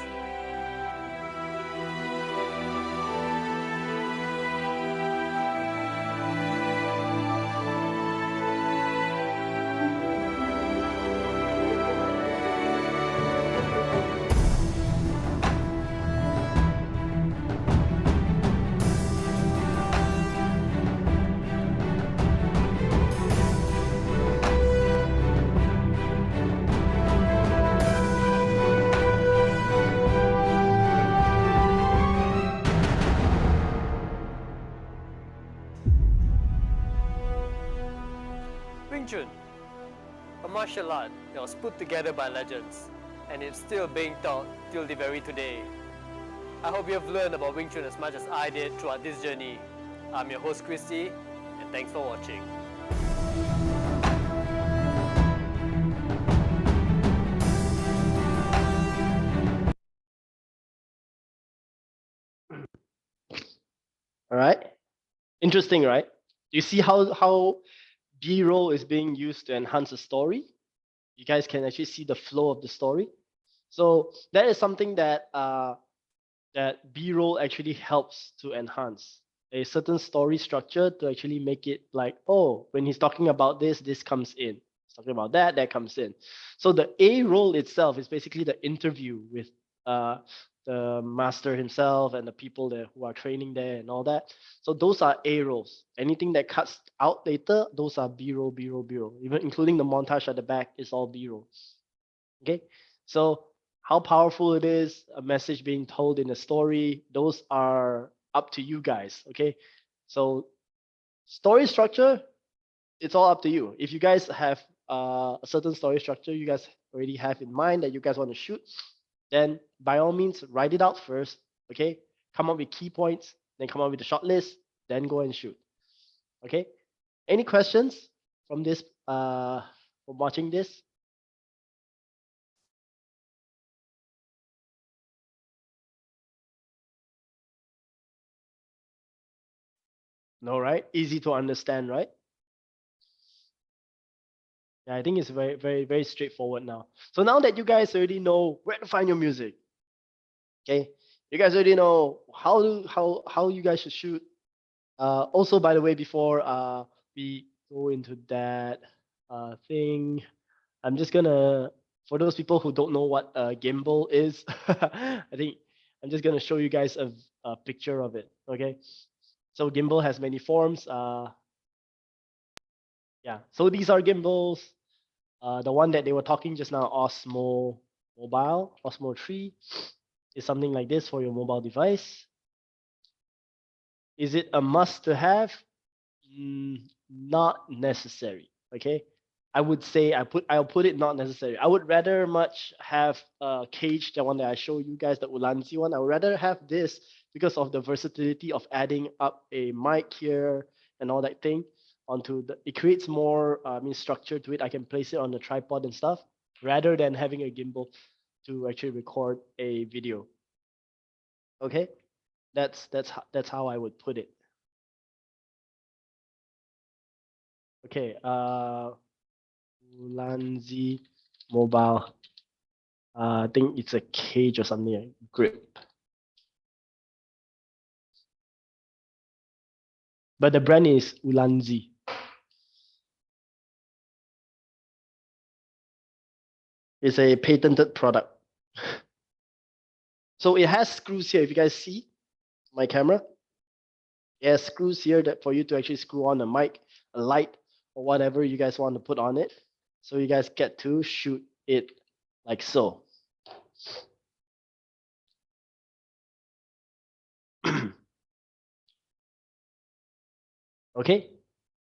Wing Chun, a martial art that was put together by legends, and it's still being taught till the very today. I hope you have learned about Wing Chun as much as I did throughout this journey. I'm your host Christy, and thanks for watching. All right. Interesting, right? You see how B-roll is being used to enhance a story? You guys can actually see the flow of the story. So that is something that that B-roll actually helps to enhance a certain story structure to actually make it like, oh, when he's talking about this, this comes in. He's talking about that, that comes in. So the A roll itself is basically the interview with the master himself and the people there who are training there and all that. So those are A rolls. Anything that cuts out later, those are B roll, B roll, B roll. Even including the montage at the back is all B roll. Okay, so how powerful it is, a message being told in a story, those are up to you guys. Okay, so story structure, it's all up to you. If you guys have a certain story structure you guys already have in mind that you guys want to shoot, then by all means write it out first. Okay, come up with key points, then come up with a short list, then go and shoot. Okay, any questions from this from watching this? No, right? Easy to understand, right? Yeah, I think it's very, very, very straightforward now. So now that you guys already know where to find your music, okay, you guys already know how you guys should shoot. Also, by the way, before we go into that thing, I'm just gonna, for those people who don't know what a gimbal is, I think I'm just gonna show you guys a picture of it. Okay, so gimbal has many forms. Yeah, so these are gimbals. The one that they were talking just now, Osmo Mobile, Osmo 3, is something like this for your mobile device. Is it a must to have? Not necessary. Okay, I would say I'll put it not necessary. I would rather much have a cage, the one that I show you guys, the Ulanzi one. I would rather have this because of the versatility of adding up a mic here and all that thing onto the. It creates more structure to it. I can place it on the tripod and stuff rather than having a gimbal to actually record a video. Okay, that's how I would put it. Okay, Ulanzi Mobile. I think it's a cage or something like grip. But the brand is Ulanzi. It's a patented product. So it has screws here. If you guys see my camera, it has screws here that for you to actually screw on a mic, a light, or whatever you guys want to put on it. So you guys get to shoot it like so. Okay.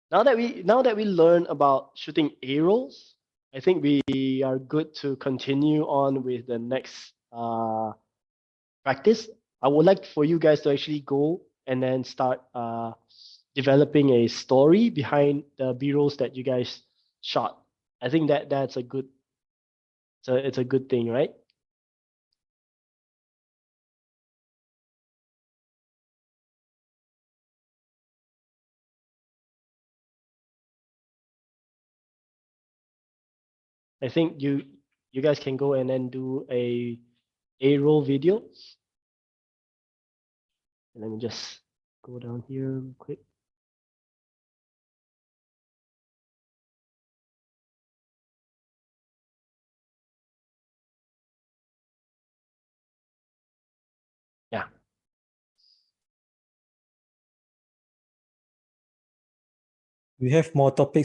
Now that we learn about shooting A rolls, I think we are good to continue on with the next practice. I would like for you guys to actually go and then start developing a story behind the B-rolls that you guys shot. I think that's a good, so it's a good thing, right? I think you guys can go and then do a roll video. And let me just go down here real quick. Yeah. We have more topics